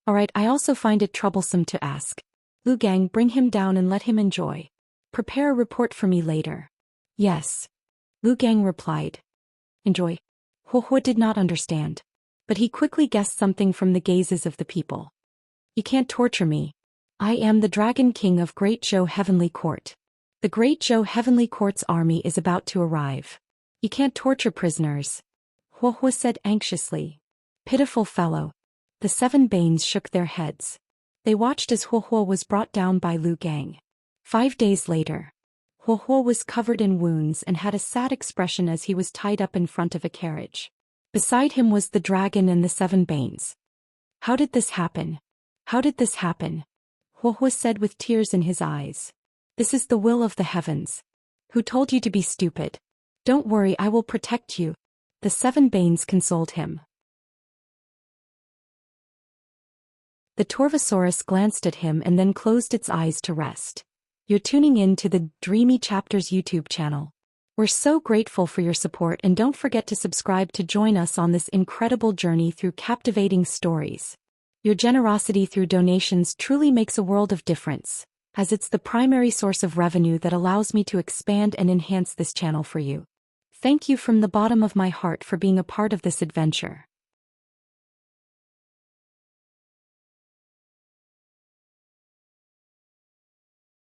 Alright, I also find it troublesome to ask. Lu Gang, bring him down and let him enjoy. Prepare a report for me later. Yes. Lu Gang replied. Enjoy. Huohuo did not understand. But he quickly guessed something from the gazes of the people. You can't torture me. I am the Dragon King of Great Zhou Heavenly Court. The Great Zhou Heavenly Court's army is about to arrive. You can't torture prisoners. Huohuo said anxiously. Pitiful fellow. The 7 Banes shook their heads. They watched as Huohuo was brought down by Lu Gang. 5 days later. Huohuo was covered in wounds and had a sad expression as he was tied up in front of a carriage. Beside him was the dragon and the 7 Banes. How did this happen? How did this happen? Huohuo said with tears in his eyes. This is the will of the heavens. Who told you to be stupid? Don't worry, I will protect you. The 7 Banes consoled him. The Torvosaurus glanced at him and then closed its eyes to rest. You're tuning in to the Dreamy Chapters YouTube channel. We're so grateful for your support and don't forget to subscribe to join us on this incredible journey through captivating stories. Your generosity through donations truly makes a world of difference, as it's the primary source of revenue that allows me to expand and enhance this channel for you. Thank you from the bottom of my heart for being a part of this adventure.